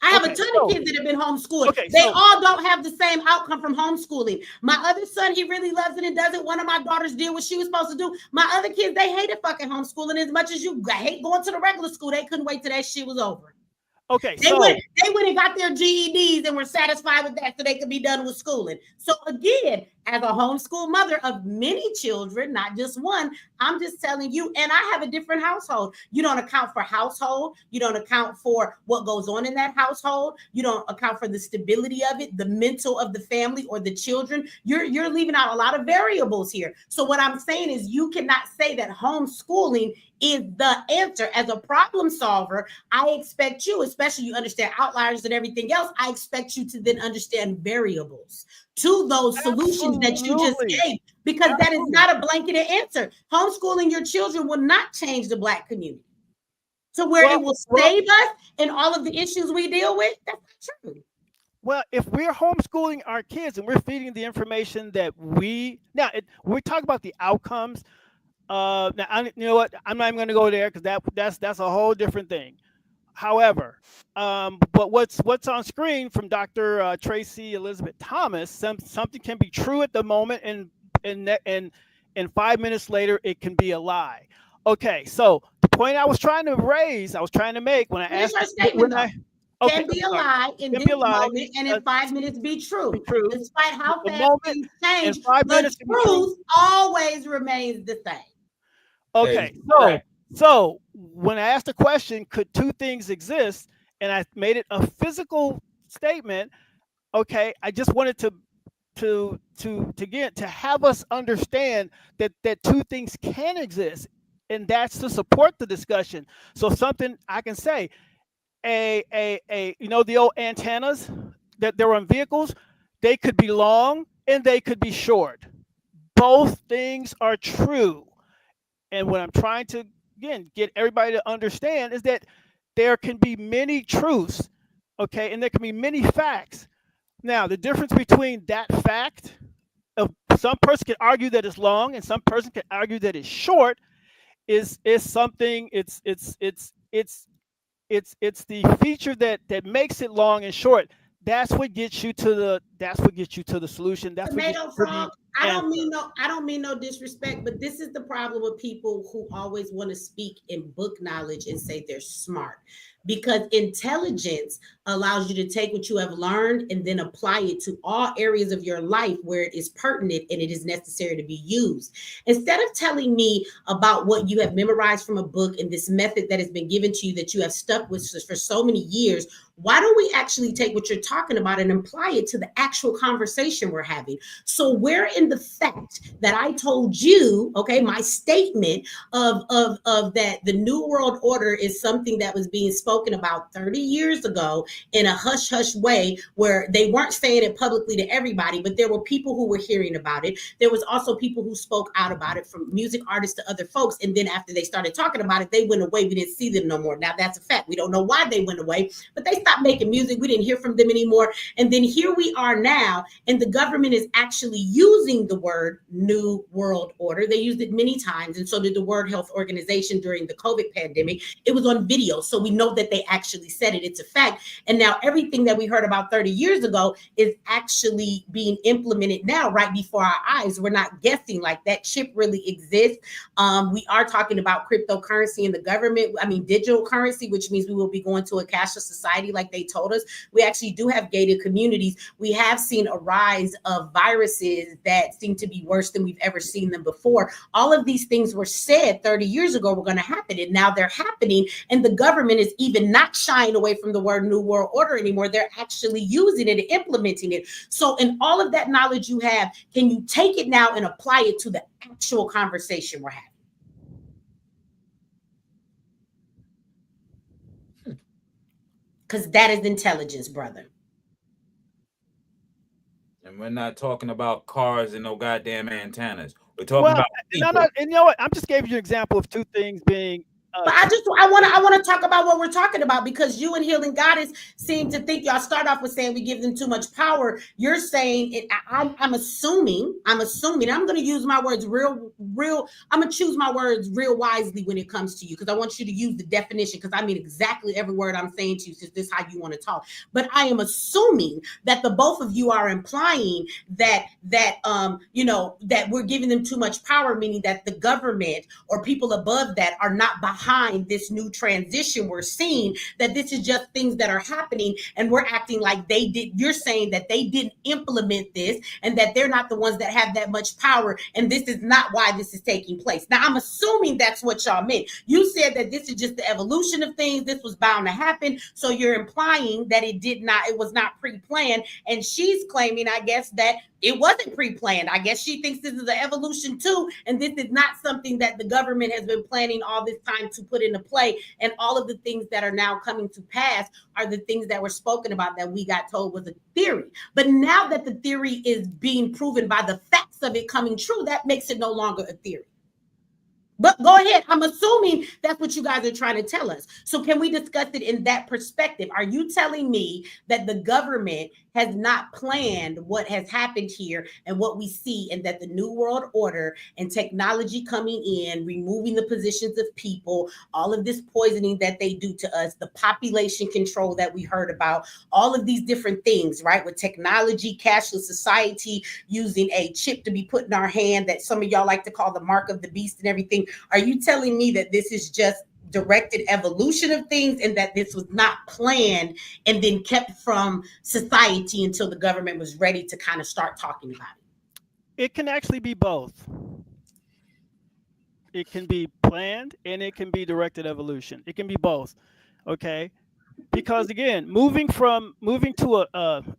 I have a ton of kids that have been homeschooled. They all don't have the same outcome from homeschooling. My other son, he really loves it and does it. One of my daughters did what she was supposed to do. My other kids, they hated fucking homeschooling as much as you hate going to the regular school. They couldn't wait till that shit was over. They went and got their GEDs and were satisfied with that so they could be done with schooling. So again, as a homeschool mother of many children, not just one, I'm just telling you, and I have a different household. You don't account for household. You don't account for what goes on in that household. You don't account for the stability of it, the mental of the family or the children. You're leaving out a lot of variables here. So what I'm saying is you cannot say that homeschooling is the answer. As a problem solver, I expect you, especially you understand outliers and everything else, I expect you to then understand variables to those solutions that you just gave, because that is not a blanketed answer. Homeschooling your children will not change the Black community to where it will save us in all of the issues we deal with. That's not true. Well, if we're homeschooling our kids and we're feeding the information that we talk about the outcomes. Now, you know what? I'm not even going to go there because that's a whole different thing. However, but what's on screen from Dr. Tracy Elizabeth Thomas, something can be true at the moment, and 5 minutes later it can be a lie. Okay, so the point I was trying to make when I asked can be a lie in this moment, and in 5 minutes be true. Despite how fast things change, the truth always remains the same. Okay, so when I asked the question, could two things exist, and I made it a physical statement, okay, I just wanted to have us understand that two things can exist, and that's to support the discussion. So something I can say, the old antennas that there were on vehicles, they could be long and they could be short. Both things are true. And what I'm trying to, again, get everybody to understand is that there can be many truths, okay, and there can be many facts. Now, the difference between that fact of some person can argue that it's long and some person can argue that it's short is something. It's the feature that makes it long and short. That's what gets you to That's what gets you to the solution. That's what gets Tomato you to frog. the answer. I don't mean no disrespect, but this is the problem with people who always want to speak in book knowledge and say they're smart. Because intelligence allows you to take what you have learned and then apply it to all areas of your life where it is pertinent and it is necessary to be used. Instead of telling me about what you have memorized from a book and this method that has been given to you that you have stuck with for so many years, why don't we actually take what you're talking about and apply it to the actual conversation we're having? So where in the fact that I told you, okay, my statement of that the New World Order is something that was being spoken about 30 years ago in a hush hush way, where they weren't saying it publicly to everybody, but there were people who were hearing about it. There was also people who spoke out about it, from music artists to other folks. And then after they started talking about it, they went away. We didn't see them no more. Now that's a fact. We don't know why they went away, but they stopped making music. We didn't hear from them anymore. And then here we are now, and the government is actually using the word New World Order. They used it many times, and so did the World Health Organization during the COVID pandemic. It was on video, so we know that they actually said it. It's a fact. And now everything that we heard about 30 years ago is actually being implemented now, right before our eyes. We're not guessing. Like, that chip really exists. We are talking about cryptocurrency in the government. I mean, digital currency, which means we will be going to a cashless society like they told us. We actually do have gated communities. We have seen a rise of viruses that seem to be worse than we've ever seen them before. All of these things were said 30 years ago were going to happen, and now they're happening. And the government is even not shying away from the word New World Order anymore. They're actually using it and implementing it. So in all of that knowledge you have, can you take it now and apply it to the actual conversation we're having? Because that is intelligence, brother. And we're not talking about cars and no goddamn antennas. We're talking about people. No, and you know what? I'm just giving you an example of two things being. But I want to talk about what we're talking about, because you and Healing Goddess seem to think, y'all start off with saying we give them too much power. You're saying it. I'm assuming. I'm going to use my words real. I'm going to choose my words real wisely when it comes to you, because I want you to use the definition, because I mean exactly every word I'm saying to you, since this is how you want to talk. But I am assuming that the both of you are implying that that we're giving them too much power, meaning that the government or people above that are not behind this new transition we're seeing, that this is just things that are happening and we're acting like they did. You're saying that they didn't implement this and that they're not the ones that have that much power, and this is not why this is taking place. Now, I'm assuming that's what y'all meant. You said that this is just the evolution of things. This was bound to happen. So you're implying that it was not pre-planned. And she's claiming, I guess, that it wasn't pre-planned. I guess she thinks this is an evolution too, and this is not something that the government has been planning all this time to put into play. And all of the things that are now coming to pass are the things that were spoken about that we got told was a theory. But now that the theory is being proven by the facts of it coming true, that makes it no longer a theory. But go ahead. I'm assuming that's what you guys are trying to tell us. So can we discuss it in that perspective? Are you telling me that the government has not planned what has happened here and what we see, and that the New World Order and technology coming in, removing the positions of people, all of this poisoning that they do to us, the population control that we heard about, all of these different things, right? With technology, cashless society, using a chip to be put in our hand that some of y'all like to call the mark of the beast and everything. Are you telling me that this is just directed evolution of things, and that this was not planned and then kept from society until the government was ready to kind of start talking about it? It can actually be both. It can be planned and it can be directed evolution. It can be both. Okay. Because again, moving to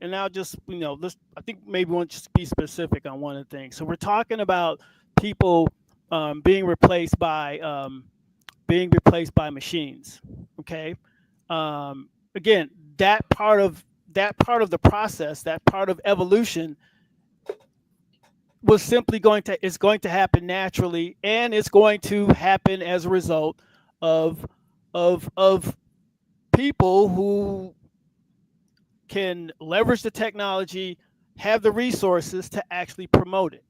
and now just, I think maybe we want to be specific on one of the things. So we're talking about people being replaced by machines. Okay. Again, that part of the process, that part of evolution was simply going to happen naturally, and it's going to happen as a result of people who can leverage the technology, have the resources to actually promote it.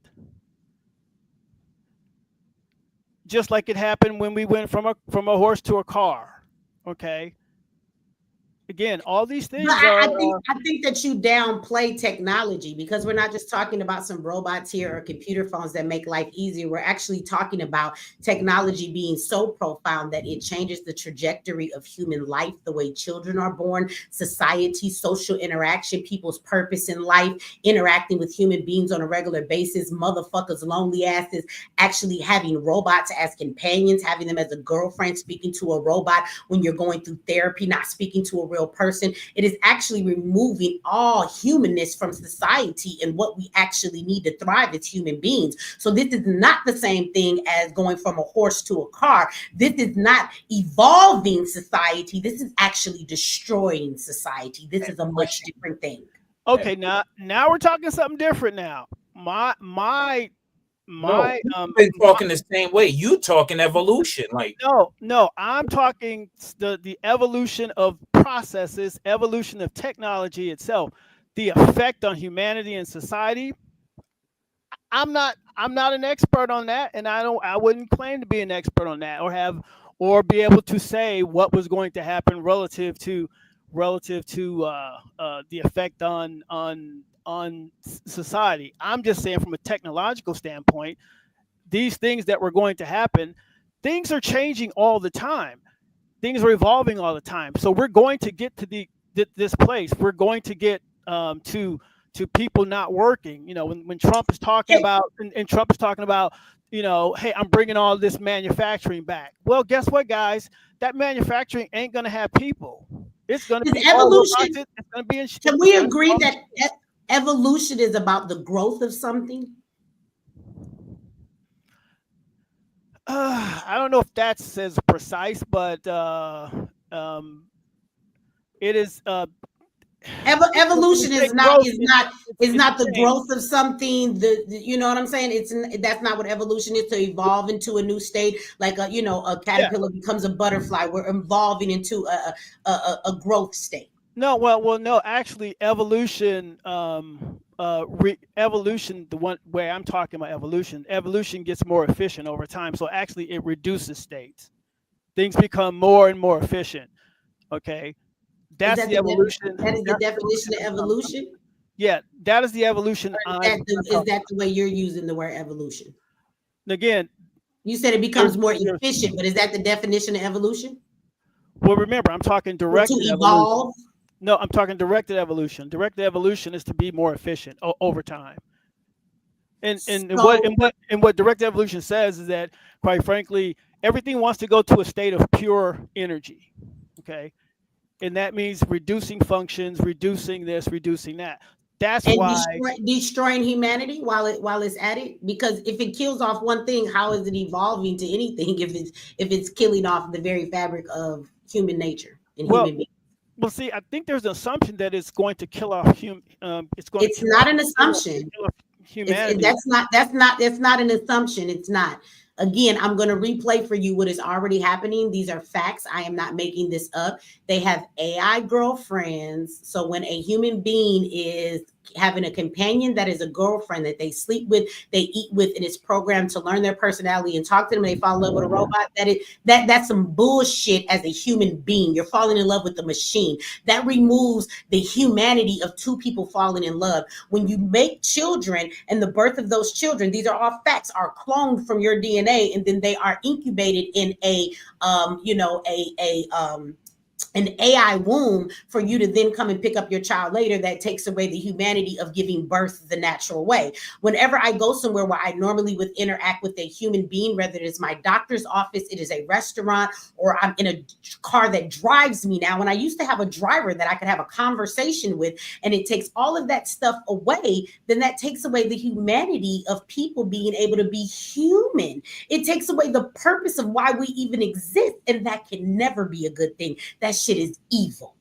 Just like it happened when we went from a horse to a car. Okay. again, all these But things I think that you downplay technology, because we're not just talking about some robots here or computer phones that make life easier. We're actually talking about technology being so profound that it changes the trajectory of human life, the way children are born, society, social interaction, people's purpose in life, interacting with human beings on a regular basis, motherfuckers, lonely asses, actually having robots as companions, having them as a girlfriend, speaking to a robot when you're going through therapy, not speaking to a real person. It is actually removing all humanness from society and what we actually need to thrive as human beings. So this is not the same thing as going from a horse to a car. This is not evolving society. This is actually destroying society. This is a much different thing. Okay, now we're talking something different now. You've been talking the same way. You talking evolution, like no, I'm talking the evolution of processes, evolution of technology itself, the effect on humanity and society. I'm not an expert on that, and I wouldn't claim to be an expert on that or be able to say what was going to happen relative to the effect on society. I'm just saying from a technological standpoint, these things that were going to happen, things are changing all the time. Things are evolving all the time. So we're going to get to this place. We're going to get to people not working. You know, when Trump is talking about and Trump is talking about, you know, hey, I'm bringing all this manufacturing back. Well, guess what, guys? That manufacturing ain't going to have people. It's going to be evolution. It's going to be in. Can we agree that evolution is about the growth of something? I don't know if that's as precise, but it is. Evolution is not the growth of something. You know what I'm saying? That's not what evolution is, to evolve into a new state. Like a caterpillar becomes a butterfly. We're evolving into a growth state. No. Actually, evolution. Evolution, the one where I'm talking about evolution gets more efficient over time. So actually, it reduces states. Things become more and more efficient. Okay. That's the evolution. That is the definition of evolution? Yeah, that is the evolution. Is that the way you're using the word evolution? Again, you said it becomes more efficient, but is that the definition of evolution? Well, remember, I'm talking directed to evolve. Evolution. No, I'm talking directed evolution. Directed evolution is to be more efficient over time. And what directed evolution says is that, quite frankly, everything wants to go to a state of pure energy. Okay. And that means reducing functions, reducing this, reducing that. That's why destroying humanity while it's at it. Because if it kills off one thing, how is it evolving to anything if it's killing off the very fabric of human nature and human beings? Well, see, I think there's an assumption that it's going to kill off It's not an assumption. Humanity. That's not an assumption. It's not. Again, I'm going to replay for you what is already happening. These are facts. I am not making this up. They have AI girlfriends. So when a human being is having a companion that is a girlfriend that they sleep with, they eat with, and is programmed to learn their personality and talk to them, and they fall in love with a robot, that's some bullshit as a human being. You're falling in love with the machine. That removes the humanity of two people falling in love. When you make children and the birth of those children, these are all facts, are cloned from your DNA, and then they are incubated in an AI womb for you to then come and pick up your child later. That takes away the humanity of giving birth the natural way. Whenever I go somewhere where I normally would interact with a human being, whether it is my doctor's office, it is a restaurant, or I'm in a car that drives me now. When I used to have a driver that I could have a conversation with, and it takes all of that stuff away, then that takes away the humanity of people being able to be human. It takes away the purpose of why we even exist, and that can never be a good thing. That shit is evil.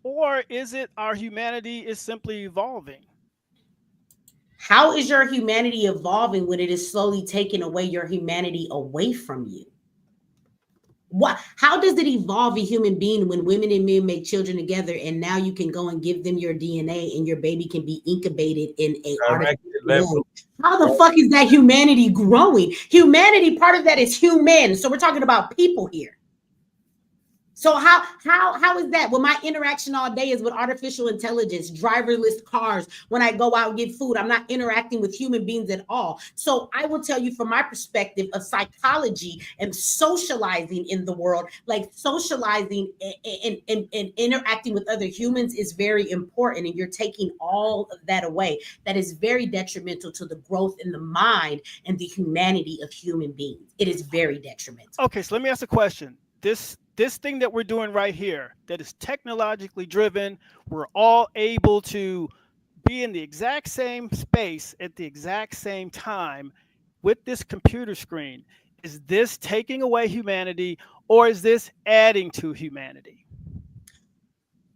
Or is it our humanity is simply evolving? How is your humanity evolving when it is slowly taking away your humanity away from you? How does it evolve a human being when women and men make children together, and now you can go and give them your DNA and your baby can be incubated in a artificial womb? How the fuck is that humanity growing? Humanity, part of that is human. So we're talking about people here. So how is that? Well, my interaction all day is with artificial intelligence, driverless cars. When I go out and get food, I'm not interacting with human beings at all. So I will tell you from my perspective of psychology and socializing in the world, like socializing and interacting with other humans is very important. And you're taking all of that away. That is very detrimental to the growth in the mind and the humanity of human beings. It is very detrimental. Okay, so let me ask a question. This thing that we're doing right here, that is technologically driven, we're all able to be in the exact same space at the exact same time with this computer screen. Is this taking away humanity, or is this adding to humanity?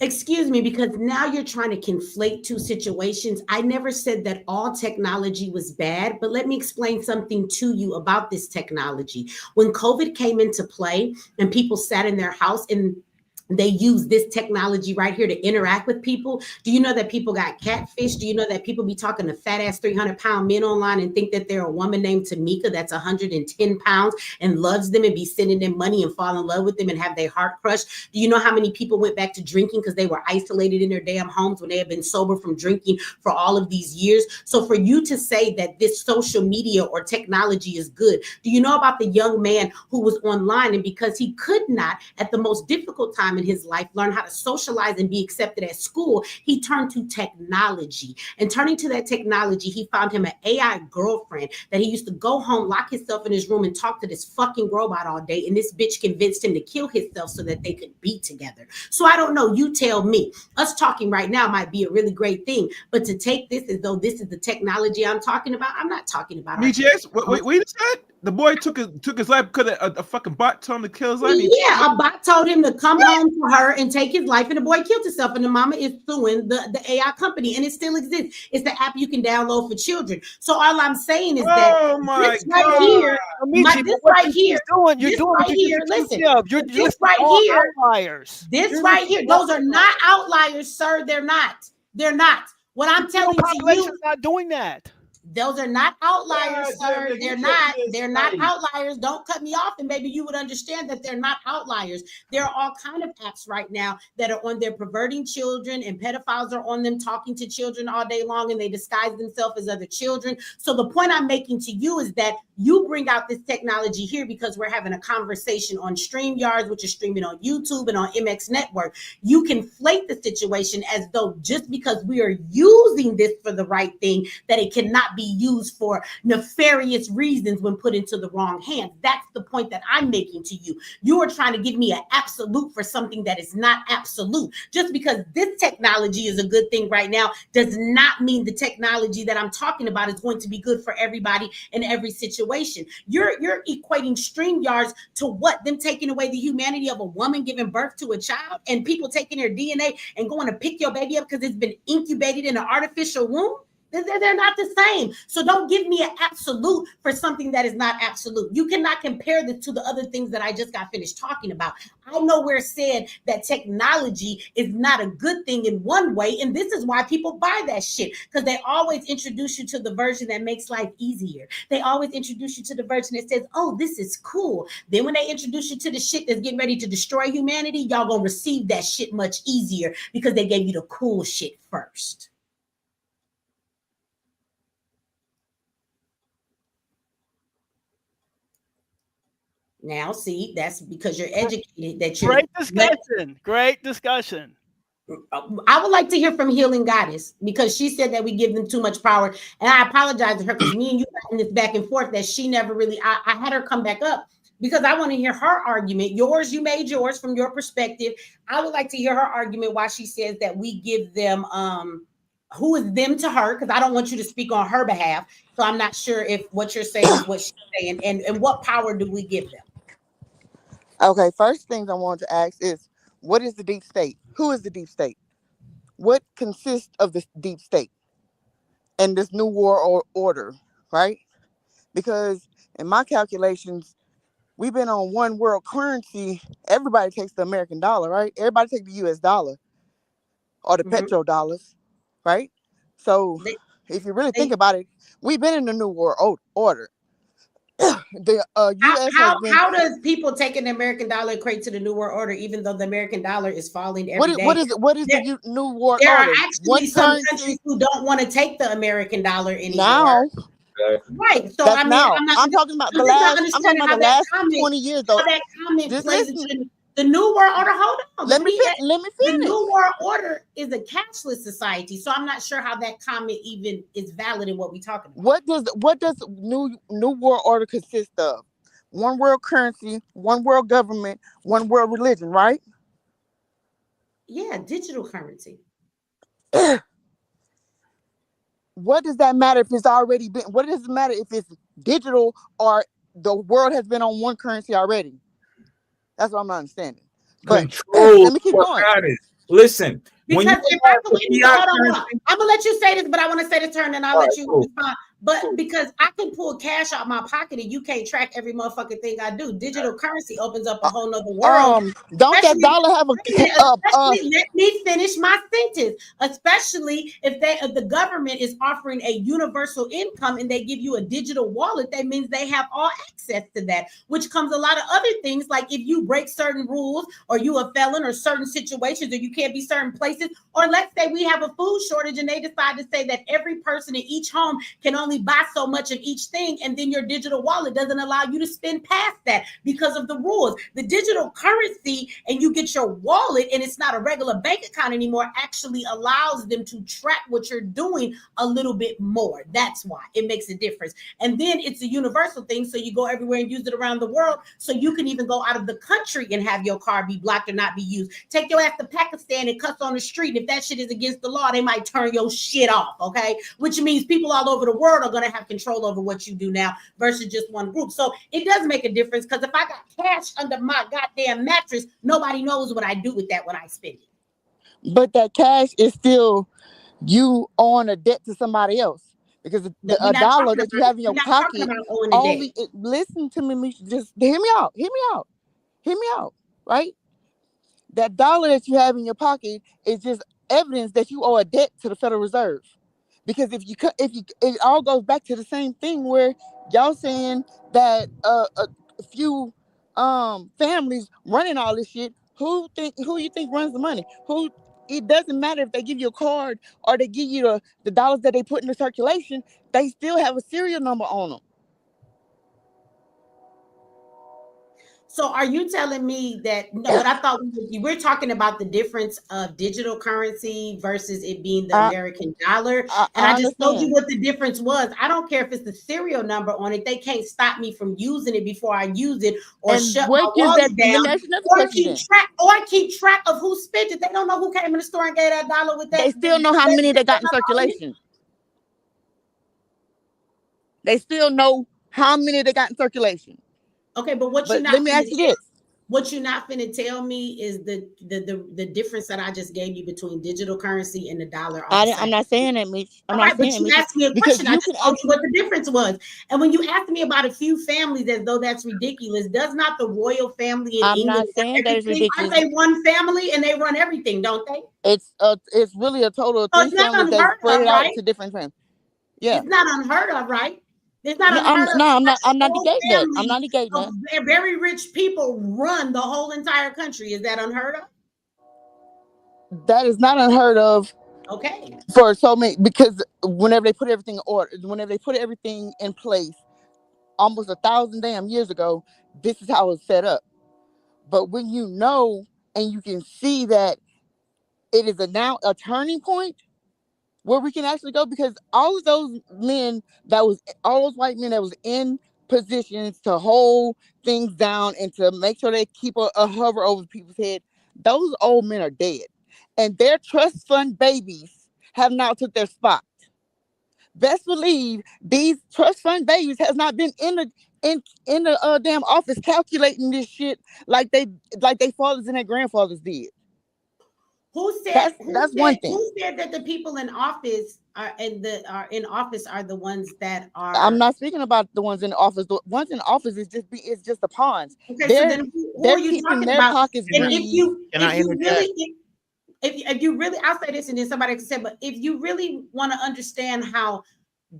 Excuse me, because now you're trying to conflate two situations. I never said that all technology was bad, but let me explain something to you about this technology. When COVID came into play and people sat in their house and they use this technology right here to interact with people. Do you know that people got catfish? Do you know that people be talking to fat ass 300-pound men online and think that they're a woman named Tamika that's 110 pounds and loves them and be sending them money and fall in love with them and have their heart crushed? Do you know how many people went back to drinking because they were isolated in their damn homes when they had been sober from drinking for all of these years? So for you to say that this social media or technology is good, do you know about the young man who was online and because he could not at the most difficult time in his life learn how to socialize and be accepted at school, he turned to technology. And turning to that technology, he found him an AI girlfriend that he used to go home, lock himself in his room and talk to this fucking robot all day. And this bitch convinced him to kill himself so that they could be together. So I don't know, you tell me. Us talking right now might be a really great thing, but to take this as though this is the technology I'm talking about, I'm not talking about BGS, wait a second. The boy took his life because a fucking bot told him to kill his life. Yeah, a bot told him to come home to her and take his life, and the boy killed himself. And the mama is suing the AI company, and it still exists. It's the app you can download for children. So all I'm saying is that this right here, this right here, listen, this right here, outliers. This right here, those are not outliers, sir. They're not. They're not. What I'm telling to you, not doing that. Those are not outliers, sir. They're not. They're not outliers. Don't cut me off, and maybe you would understand that they're not outliers. There are all kind of apps right now that are on there perverting children, and pedophiles are on them talking to children all day long, and they disguise themselves as other children. So the point I'm making to you is that you bring out this technology here because we're having a conversation on StreamYards, which is streaming on YouTube and on MX Network. You conflate the situation as though just because we are using this for the right thing, that it cannot be used for nefarious reasons when put into the wrong hands. That's the point that I'm making to you. You are trying to give me an absolute for something that is not absolute. Just because this technology is a good thing right now does not mean the technology that I'm talking about is going to be good for everybody in every situation. You're equating StreamYards to what? Them taking away the humanity of a woman giving birth to a child and people taking their DNA and going to pick your baby up because it's been incubated in an artificial womb? They're not the same. So don't give me an absolute for something that is not absolute. You cannot compare this to the other things that I just got finished talking about. I know where it said that technology is not a good thing in one way, and this is why people buy that shit, because they always introduce you to the version that makes life easier. They always introduce you to the version that says, oh, this is cool. Then when they introduce you to the shit that's getting ready to destroy humanity, y'all gonna receive that shit much easier because they gave you the cool shit first. Now, see, that's because you're educated. That you're Great discussion. I would like to hear from Healing Goddess because she said that we give them too much power, and I apologize to her because me and you got in this back and forth that she never really. I had her come back up because I want to hear her argument. Yours, you made yours from your perspective. I would like to hear her argument why she says that we give them who is them to her, because I don't want you to speak on her behalf. So I'm not sure if what you're saying is what she's saying, and what power do we give them? Okay, first things I want to ask is, what is the deep state? Who is the deep state? What consists of the deep state and this new world order, right? Because in my calculations, we've been on one world currency. Everybody takes the American dollar, right? Everybody takes the US dollar or the petrodollars, right? So if you really think about it, we've been in the new world order. the U.S. has been. How does people taking the American dollar equate to the New World Order, even though the American dollar is falling every day? What is the New World There are Order? actually some countries who don't want to take the American dollar anymore. Now. Right. So That's I mean, now. I'm talking about the last. I'm talking about the last 20 years though. How that comment Just plays listen. into the New World Order. Hold on. Let me The finish. New World Order is a cashless society, so I'm not sure how that comment even is valid in what we're talking about. What does New World Order consist of? One world currency, one world government, one world religion, right? Yeah, digital currency. What does that matter if it's already been? What does it matter if it's digital or the world has been on one currency already? That's what I'm not understanding. But Control let me keep what going. matters. Listen, because if I believe, hold on, I'm gonna let you say this, but I want to say the turn, and I'll let you respond. But because I can pull cash out my pocket and you can't track every motherfucking thing I do, digital currency opens up a whole nother world. Don't that dollar have especially, let me finish my sentence. Especially if the government is offering a universal income and they give you a digital wallet, that means they have all access to that, which comes a lot of other things, like if you break certain rules or you a felon or certain situations or you can't be certain places, or let's say we have a food shortage and they decide to say that every person in each home can only buy so much of each thing, and then your digital wallet doesn't allow you to spend past that because of the rules. The digital currency, and you get your wallet and it's not a regular bank account anymore, actually allows them to track what you're doing a little bit more. That's why it makes a difference. And then it's a universal thing, so you go everywhere and use it around the world, so you can even go out of the country and have your car be blocked or not be used. Take your ass to Pakistan and cuss on the street, and if that shit is against the law, they might turn your shit off, okay? Which means people all over the world are going to have control over what you do now versus just one group. So it does make a difference, because if I got cash under my goddamn mattress, nobody knows what I do with that when I spend it. But that cash is still you owing a debt to somebody else, because a dollar that you have in your pocket only. Listen to me, Misha, just hear me out. Hear me out. Right? That dollar that you have in your pocket is just evidence that you owe a debt to the Federal Reserve. Because if you it all goes back to the same thing where y'all saying that a few families running all this shit. Who you think runs the money? It doesn't matter if they give you a card or they give you the dollars that they put in the circulation. They still have a serial number on them. So are you telling me that, no, but I thought we're talking about the difference of digital currency versus it being the American dollar. And I just told you what the difference was. I don't care if it's the serial number on it. They can't stop me from using it before I use it, or shut my wallet down, or keep track of who spent it. They don't know who came in the store and gave that dollar with that. They still know how many they got in circulation. They still know how many they got in circulation. Okay, but let me ask you this. What you're not finna tell me is the difference that I just gave you between digital currency and the dollar. I'm not saying that, Mitch. I'm not saying, but you asked me a question. I just told you what the difference was. And when you asked me about a few families as though that's ridiculous, does not the royal family in England? I'm not saying that is ridiculous. Aren't they one family and they run everything, don't they? It's really a total of 3 families that spread it out to different families. Yeah, it's not unheard of, right? It's not I'm not negating that. I'm not negating that. Very rich people run the whole entire country. Is that unheard of? That is not unheard of. Okay. For so many, because whenever they put everything in order, whenever they put everything in place, almost 1,000 damn years ago, this is how it's set up. But when you know and you can see that it is now a turning point where we can actually go, because all of those all those white men that was in positions to hold things down and to make sure they keep a hover over people's head, those old men are dead, and their trust fund babies have now took their spot. Best believe these trust fund babies has not been in the damn office calculating this shit like they fathers and their grandfathers did. Who said that's one thing? Who said that the people in office are the ones that are? I'm not speaking about the ones in office. The ones in office is just the pawns. Okay, so then who are you talking their about? pockets breathe. If you really, I'll say this and then somebody can say, but if you really want to understand how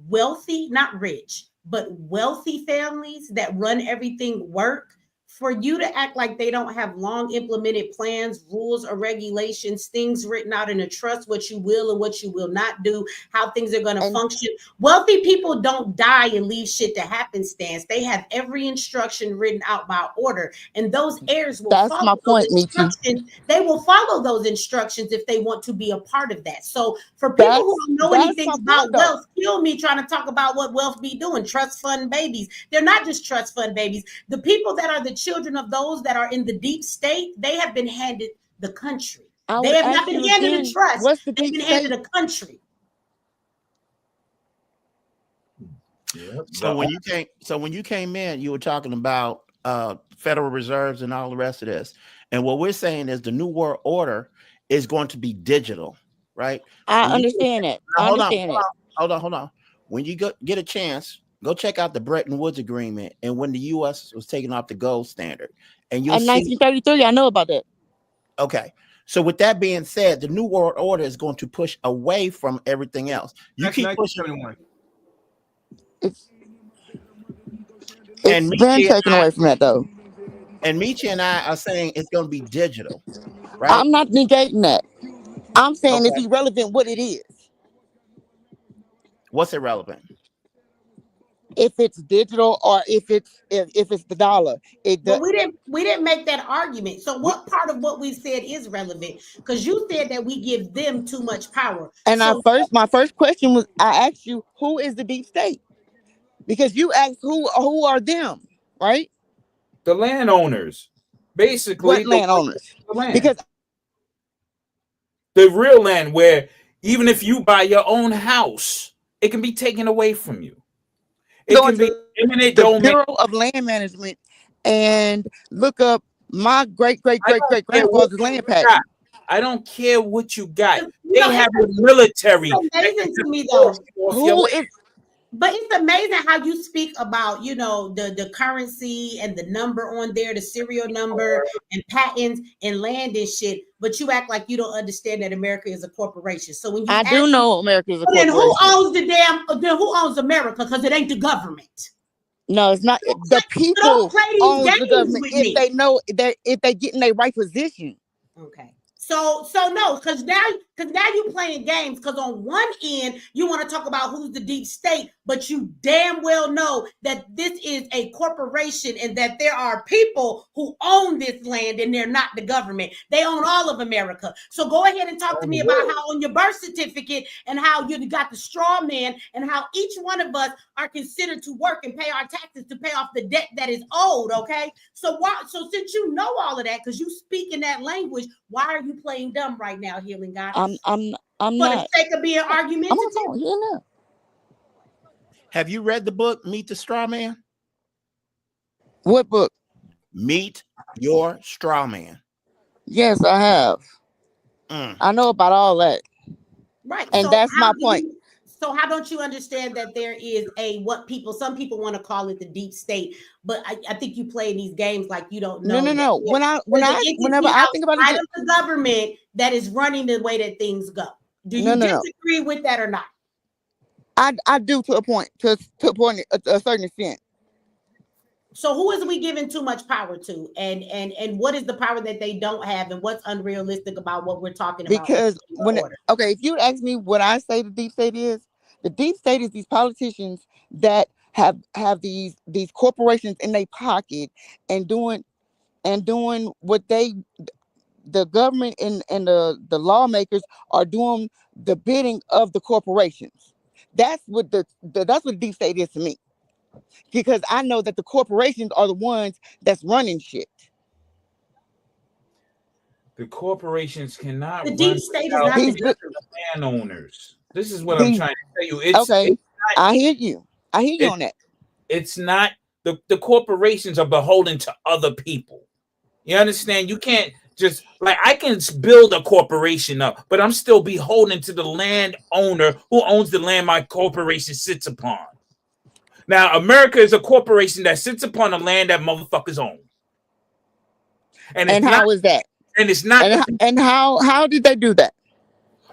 wealthy, not rich, but wealthy families that run everything work, for you to act like they don't have long implemented plans, rules or regulations, things written out in a trust, what you will and what you will not do, how things are going to function. Wealthy people don't die and leave shit to happenstance. They have every instruction written out by order, and those heirs will That's follow my those point, Michi. instructions. They will follow those instructions if they want to be a part of that. So for people who don't know anything about wealth, kill me trying to talk about what wealth be doing. Trust fund babies. They're not just trust fund babies. The people that are the children of those that are in the deep state, they have been handed the country. They have not been handed a trust. What's the They've deep been handed state? a country. So when you came in, you were talking about Federal Reserves and all the rest of this. And what we're saying is the New World Order is going to be digital, right? I understand that. Hold on. When you get a chance, go check out the Bretton Woods Agreement and when the U.S. was taking off the gold standard. And you'll in see 1933, I know about that. Okay. So with that being said, the New World Order is going to push away from everything else. You keep pushing. It's been taken away from that, though. And Michi and I are saying it's going to be digital, right? I'm not negating that. I'm saying it's irrelevant what it is. What's irrelevant? If it's digital or if it's the dollar. But we didn't make that argument. So what part of what we said is relevant? Because you said that we give them too much power. And my first question was, I asked you, who is the deep state? Because you asked who are them, right? The landowners, basically. What landowners? The land. Because the real land, where even if you buy your own house, it can be taken away from you. It can be eminent domain. The Bureau of Land Management, and look up my great grandfather's land patent. I don't care what you got. They have a military. It's amazing to me though. But it's amazing how you speak about, the currency and the number on there, the serial number and patents and land and shit. But you act like you don't understand that America is a corporation. So when you do know America is a corporation. Then who owns who owns America? Because it ain't the government. No, it's not. The people own the government if they know that if they get in their right position. Okay. So no, because now you playing games. Because on one end you want to talk about who's the deep state, but you damn well know that this is a corporation and that there are people who own this land and they're not the government. They own all of America. So go ahead and talk to me about how on your birth certificate and how you got the straw man and how each one of us are considered to work and pay our taxes to pay off the debt that is owed. Okay, so since you know all of that, because you speak in that language, why are you playing dumb right now, Healing God? I'm for not. the sake of being argumentative. Have you read the book Meet the Straw Man? What book? Meet Your Straw Man. Yes, I have. I know about all that. Right. And so that's my point. So how don't you understand that there is some people want to call it the deep state, but I think you play these games like you don't know. No. Whenever I think about it, the government that is running the way that things go. Do you disagree with that or not? I do to a point, to a certain extent. So who is we giving too much power to, and what is the power that they don't have, and what's unrealistic about what we're talking about? Because if you ask me what I say the deep state is these politicians that have these corporations in their pocket and doing what the government and the lawmakers are doing the bidding of the corporations. That's what the deep state is to me. Because I know that the corporations are the ones that's running shit. The corporations cannot the deep state is not the landowners. This is what I'm trying to tell you. I hear you on that. It's not the corporations are beholden to other people. You understand? You can't just I can build a corporation up, but I'm still beholden to the landowner who owns the land my corporation sits upon. Now, America is a corporation that sits upon the land that motherfuckers own. And how is that? And it's not. And how did they do that?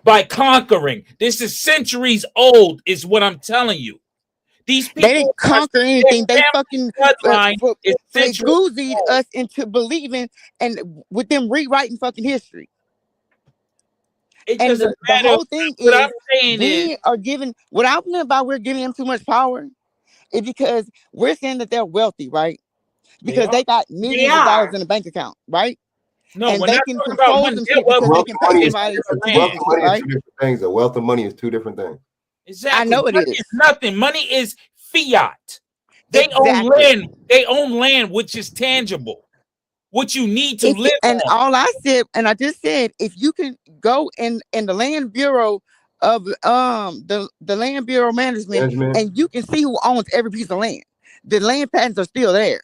By conquering. This is centuries old, is what I'm telling you. These They people didn't are conquer their anything. They family fucking bloodline is central. flaguzied us into believing and with them rewriting fucking history. It And doesn't the matter. whole thing What I'm is saying is, we are giving what I'm thinking about we're giving them too much power is because we're saying that they're wealthy, right? they Because are. they got They millions of dollars are. in a bank account, right? No, And we're they not can talking about control money. some Their shit wealth because they is Wealth can and pay money is somebody their to do wealth land. some and shit, money is right? two different things. Though wealth and money is two different things. Exactly. I know it Money is. is nothing. Money is fiat. They own Exactly. land. They own land, which is tangible, what you need to If you, live and on. all I said, and I just said, if you can go in the land bureau of the land bureau management, Management. and you can see who owns every piece of land. The land patents are still there.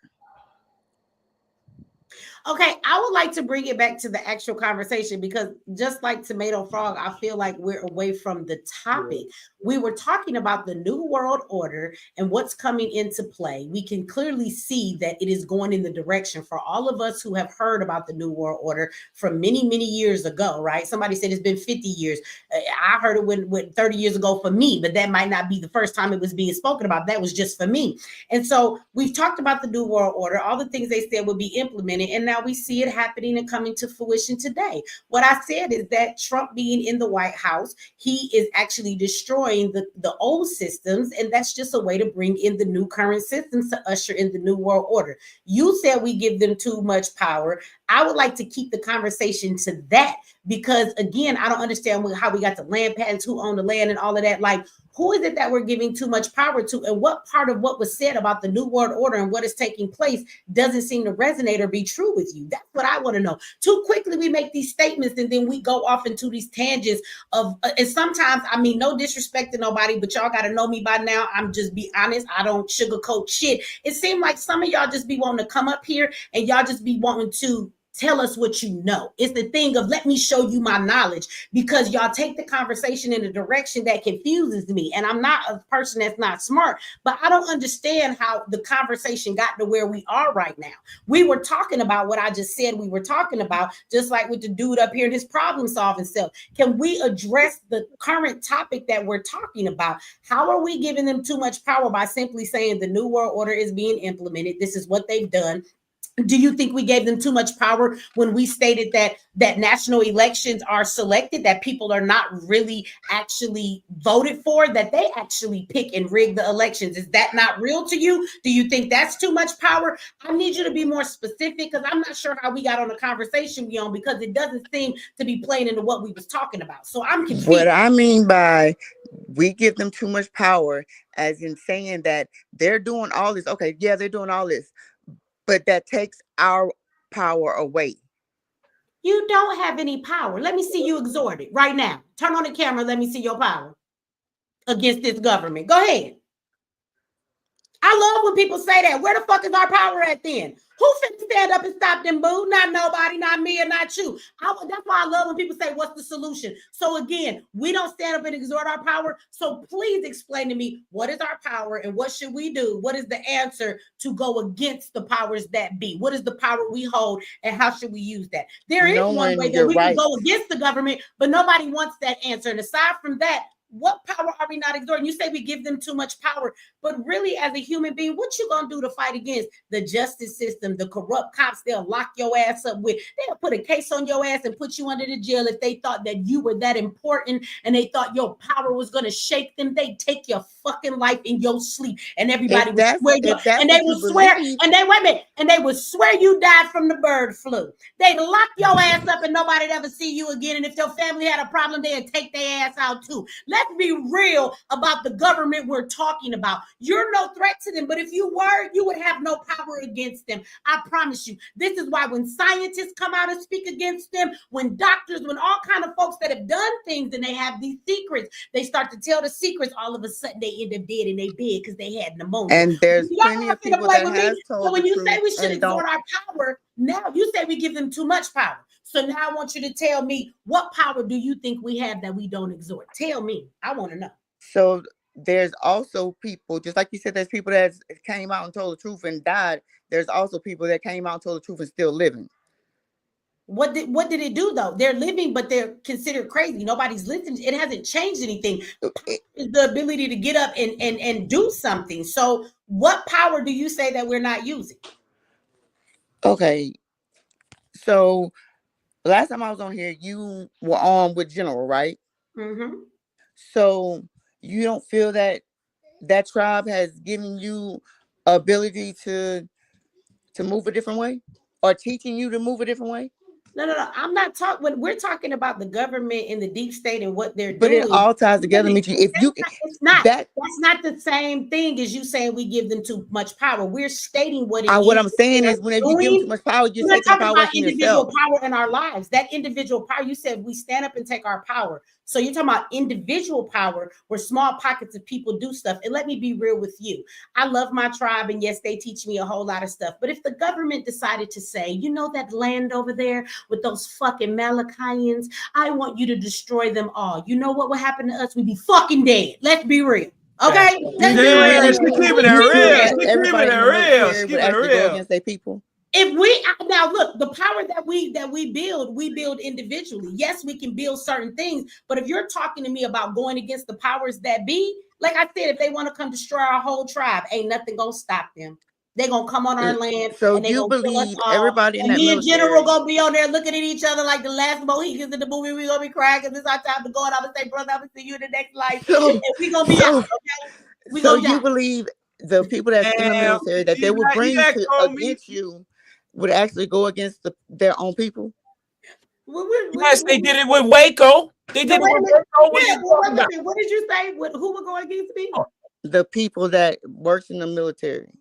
Okay, I would like to bring it back to the actual conversation because just like Tomato Frog, I feel like we're away from the topic. We were talking about the New World Order and what's coming into play. We can clearly see that it is going in the direction for all of us who have heard about the New World Order from many, many years ago, right? Somebody said it's been 50 years. I heard it when 30 years ago for me, but that might not be the first time it was being spoken about. That was just for me. And so we've talked about the New World Order, all the things they said would be implemented, and now we see it happening and coming to fruition today. What I said is that Trump being in the White House, he is actually destroying the old systems, and that's just a way to bring in the new current systems to usher in the New World Order. You said we give them too much power. I would like to keep the conversation to that because, again, I don't understand how we got the land patents, who own the land and all of that. Like, who is it that we're giving too much power to? And what part of what was said about the New World Order and what is taking place doesn't seem to resonate or be true with you? That's what I want to know. Too quickly we make these statements and then we go off into these tangents of, and sometimes, I mean, no disrespect to nobody, but y'all got to know me by now. I'm just be honest. I don't sugarcoat shit. It seemed like some of y'all just be wanting to come up here and y'all just be wanting to tell us what you know. It's the thing of let me show you my knowledge because y'all take the conversation in a direction that confuses me. And I'm not a person that's not smart, but I don't understand how the conversation got to where we are right now. We were talking about what I just said we were talking about, just like with the dude up here and his problem solving self. Can we address the current topic that we're talking about? How are we giving them too much power by simply saying the New World Order is being implemented? This is what they've done. Do you think we gave them too much power when we stated that national elections are selected, that people are not really actually voted for, that they actually pick and rig the elections? Is that not real to you? Do you think that's too much power? I need you to be more specific because I'm not sure how we got on the conversation we on because it doesn't seem to be playing into what we was talking about. So I'm confused. What I mean by we give them too much power, as in saying that they're doing all this. Okay, yeah, they're doing all this, but that takes our power away. You don't have any power. Let me see you exhort it right now. Turn on the camera. Let me see your power against this government. Go ahead. I love when people say that. Where the fuck is our power at then? Who finna stand up and stop them, boo? Not nobody, not me, or not you. That's why I love when people say, what's the solution? So again, we don't stand up and exhort our power. So please explain to me, what is our power and what should we do? What is the answer to go against the powers that be? What is the power we hold and how should we use that? There is one way Knowing that your we can rights. go against the government, but nobody wants that answer. And aside from that, what power are we not exerting? You say we give them too much power, but really as a human being, what you gonna do to fight against the justice system, the corrupt cops? They'll lock your ass up they'll put a case on your ass and put you under the jail if they thought that you were that important and they thought your power was gonna shake them. They take your fucking life in your sleep and everybody would swear you, and they would swear, and they wait a minute, and they would swear you died from the bird flu. They'd lock your ass up and nobody'd ever see you again. And if your family had a problem, they'd take their ass out too. Let's be real about the government we're talking about. You're no threat to them, but if you were, you would have no power against them. I promise you. This is why when scientists come out and speak against them, when doctors, when all kind of folks that have done things and they have these secrets, they start to tell the secrets, all of a sudden they end up dead in their bed because they had pneumonia. And there's Y'all plenty not of finna people play that with has me. told So when the you truth say we should and don't. exhort our power, now you say we give them too much power. So now I want you to tell me, what power do you think we have that we don't exhort? Tell me. I want to know. So there's also people, just like you said, there's people that came out and told the truth and died. There's also people that came out and told the truth and still living. What did it do though? They're living, but they're considered crazy. Nobody's listening. It hasn't changed anything. It's the ability to get up and do something. So what power do you say that we're not using? Okay. So last time I was on here, you were on with General, right? Mm-hmm. So you don't feel that that tribe has given you ability to move a different way, or teaching you to move a different way? No. I'm not talking when we're talking about the government and the deep state and what they're But doing. it all ties together, Michi. If you It's not. that That's not the same thing as you saying we give them too much power. We're stating what it is. what I'm saying they're is, whenever you give them too doing. much power, you're We're not taking talking power away about from individual yourself. power in our lives. That individual power, you said we stand up and take our power. So you're talking about individual power where small pockets of people do stuff. And let me be real with you. I love my tribe, and yes, they teach me a whole lot of stuff. But if the government decided to say, you know that land over there with those fucking Malachians, I want you to destroy them all. You know what would happen to us? We'd be fucking dead. Let's be real. Okay? Let's be real. Keeping it real. Everybody in the military would actually go against their people. If we now look, the power that we build individually. Yes, we can build certain things, but if you're talking to me about going against the powers that be, like I said, if they want to come destroy our whole tribe, ain't nothing gonna stop them. They're gonna come on our land, So and they you gonna kill us believe all. everybody in And that me and General military? gonna be on there looking at each other like the last Mohicans in the movie. We gonna be crying because it's our time to go, and I'm gonna say, brother, I'm gonna see you in the next life, and we gonna be out. Okay, we So gonna you die. believe the people that's in the military that they will bring to against you would actually go against their own people? Yes, they did it with Waco. They did it with Waco. What are you talking about? What did you say? Who would go against me? The people that works in the military.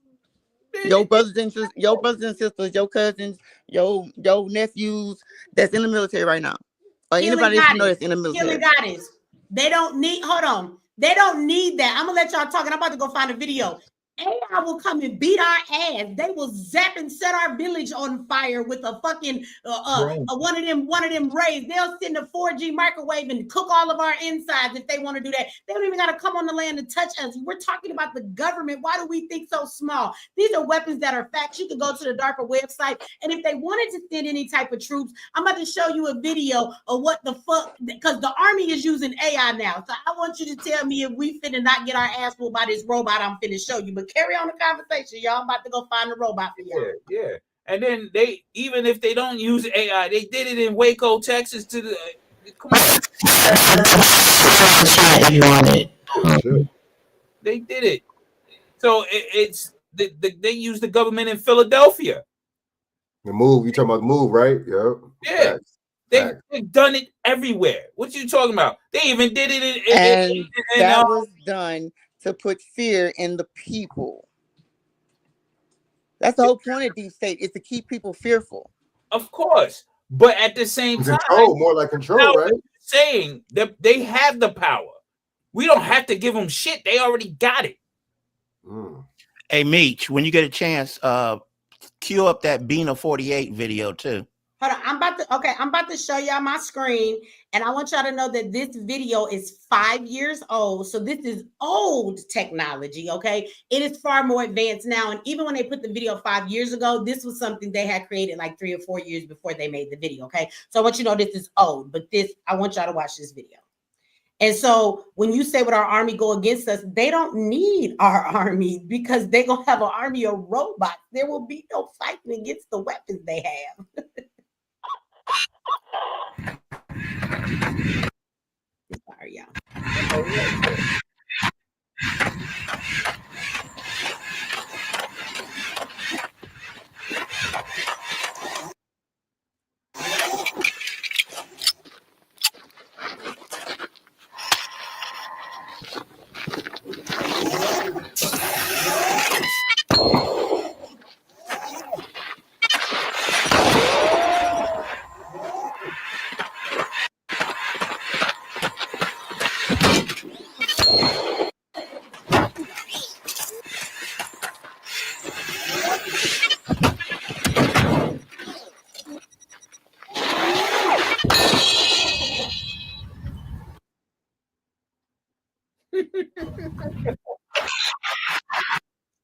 Your brothers and sisters, your cousins, your nephews that's in the military right now. Or anybody that you know that's in the military. Goddess. They don't need, hold on. They don't need that. I'm gonna let y'all talk, and I'm about to go find a video. AI will come and beat our ass. They will zap and set our village on fire with a fucking one of them rays. They'll send a 4G microwave and cook all of our insides if they want to do that. They don't even got to come on the land and touch us. We're talking about the government. Why do we think so small? These are weapons that are facts. You can go to the DARPA website, and if they wanted to send any type of troops, I'm about to show you a video of what the fuck, because the army is using AI now. So I want you to tell me if we finna not get our ass pulled by this robot I'm finna show you. But carry on the conversation, y'all. I'm about to go find the robot for y'all. Yeah. And then they, even if they don't use AI, they did it in Waco, Texas. To the come on. If you want it. They did it. So they use the government in Philadelphia. The move, you talking about the move, right? Yeah. They've done it everywhere. What you talking about? They even did it in that was done to put fear in the people. That's the whole point of deep state, is to keep people fearful. Of course. But at the same time, more like control, right? Saying that they have the power. We don't have to give them shit. They already got it. Hey, Meech, when you get a chance, cue up that Bina 48 video too. Hold on, I'm about to show y'all my screen, and I want y'all to know that this video is 5 years old. So this is old technology, okay? It is far more advanced now. And even when they put the video 5 years ago, this was something they had created like 3 or 4 years before they made the video, okay? So I want you to know this is old, but I want y'all to watch this video. And so when you say, would our army go against us? They don't need our army, because they're going to have an army of robots. There will be no fighting against the weapons they have. Sorry, y'all.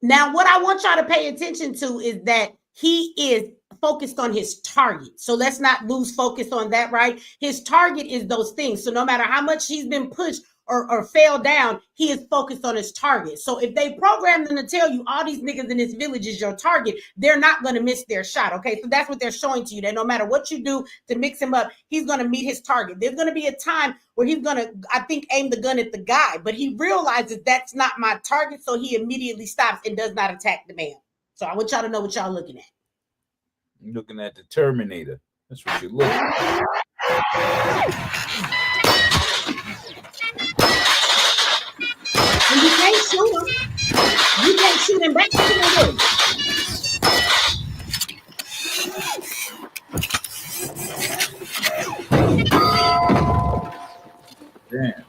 Now, what I want y'all to pay attention to is that he is focused on his target. So let's not lose focus on that, right? His target is those things. So no matter how much he's been pushed or fell down, he is focused on his target. So if they program them to tell you all these niggas in this village is your target, they're not going to miss their shot. Okay, so that's what they're showing to you, that no matter what you do to mix him up, he's going to meet his target. There's going to be a time where he's going to, I think, aim the gun at the guy, but he realizes that's not my target, so he immediately stops and does not attack the man. So I want y'all to know what y'all looking at. You're looking at the Terminator. That's what you're looking at. And you can't shoot him. You can't shoot him back. Damn.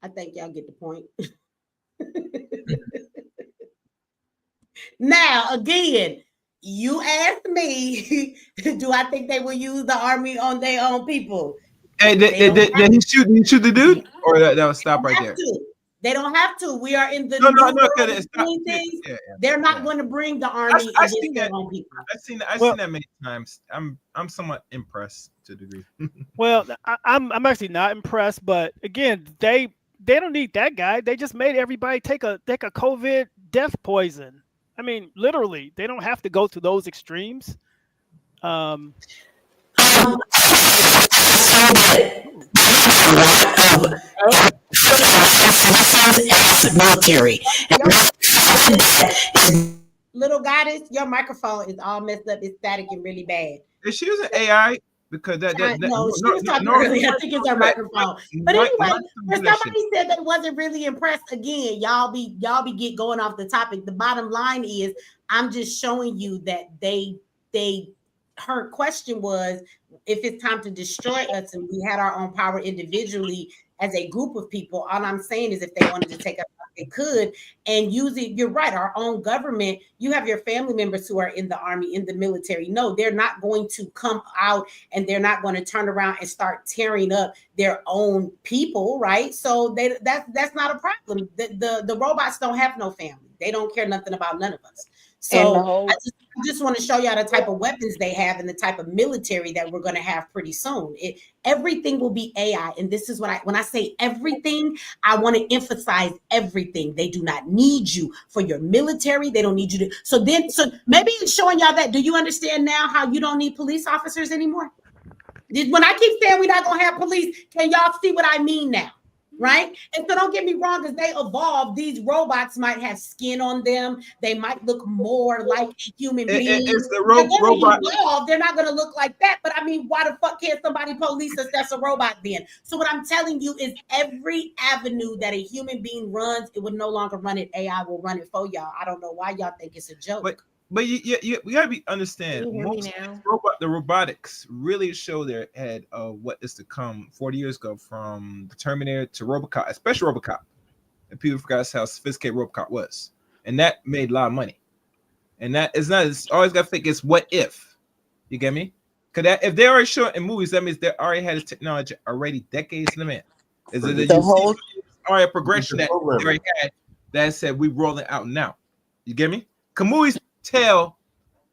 I think y'all get the point. Now, again, you asked me, do I think they will use the army on their own people? Hey, did he shoot the dude, or that was stop right there? They don't have to. We are in the things. Yeah, they're not going to bring the army against their own people. I've seen that many times. I'm somewhat impressed to a degree. Well, I'm actually not impressed, but again, they don't need that guy. They just made everybody take a COVID death poison. I mean, literally, they don't have to go to those extremes. Military. Little goddess, your microphone is all messed up. It's static and really bad. Is she using AI? Because no, she was talking earlier. I think it's her microphone. But anyway, when somebody said they wasn't really impressed, again, y'all be going off the topic. The bottom line is, I'm just showing you that her question was, if it's time to destroy us and we had our own power individually as a group of people, all I'm saying is if they wanted to take us, they could, and use it. You're right, our own government. You have your family members who are in the army, in the military. No, they're not going to come out and they're not going to turn around and start tearing up their own people, right? So that's not a problem. The robots don't have no family. They don't care nothing about none of us. So I just want to show y'all the type of weapons they have and the type of military that we're going to have pretty soon. Everything will be AI. And this is what when I say everything, I want to emphasize everything. They do not need you for your military. They don't need you to. So maybe it's showing y'all that. Do you understand now how you don't need police officers anymore? When I keep saying we're not going to have police, can y'all see what I mean now? Right? And so don't get me wrong, as they evolve, these robots might have skin on them. They might look more like a human being. It's the robot. They're not going to look like that. But I mean, why the fuck can't somebody police us that's a robot then? So what I'm telling you is every avenue that a human being runs, it would no longer run it. AI will run it for y'all. I don't know why y'all think it's a joke. But we gotta understand. The robotics really show their head of what is to come 40 years ago, from the Terminator to RoboCop, especially RoboCop. And people forgot how sophisticated RoboCop was, and that made a lot of money. And that is not. It's always got to think. It's what if. You get me? Because if they already show it in movies, that means they already had this technology already decades in advance. Is it that already a progression that they already had that said we rolling out now? You get me? Because movies tell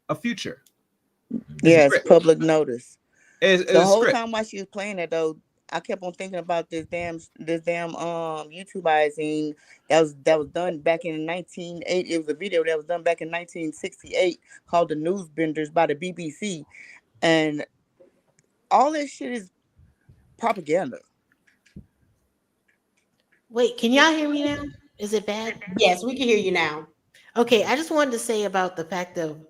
a future. Yes, public notice. It's the whole script. time while she was playing it, though, I kept on thinking about this damn YouTubeizing that was done back in 1980. It was a video that was done back in 1968 called The Newsbenders by the BBC, and all this shit is propaganda. Wait, can y'all hear me now? Is it bad? Yes, we can hear you now. Okay, I just wanted to say about the fact of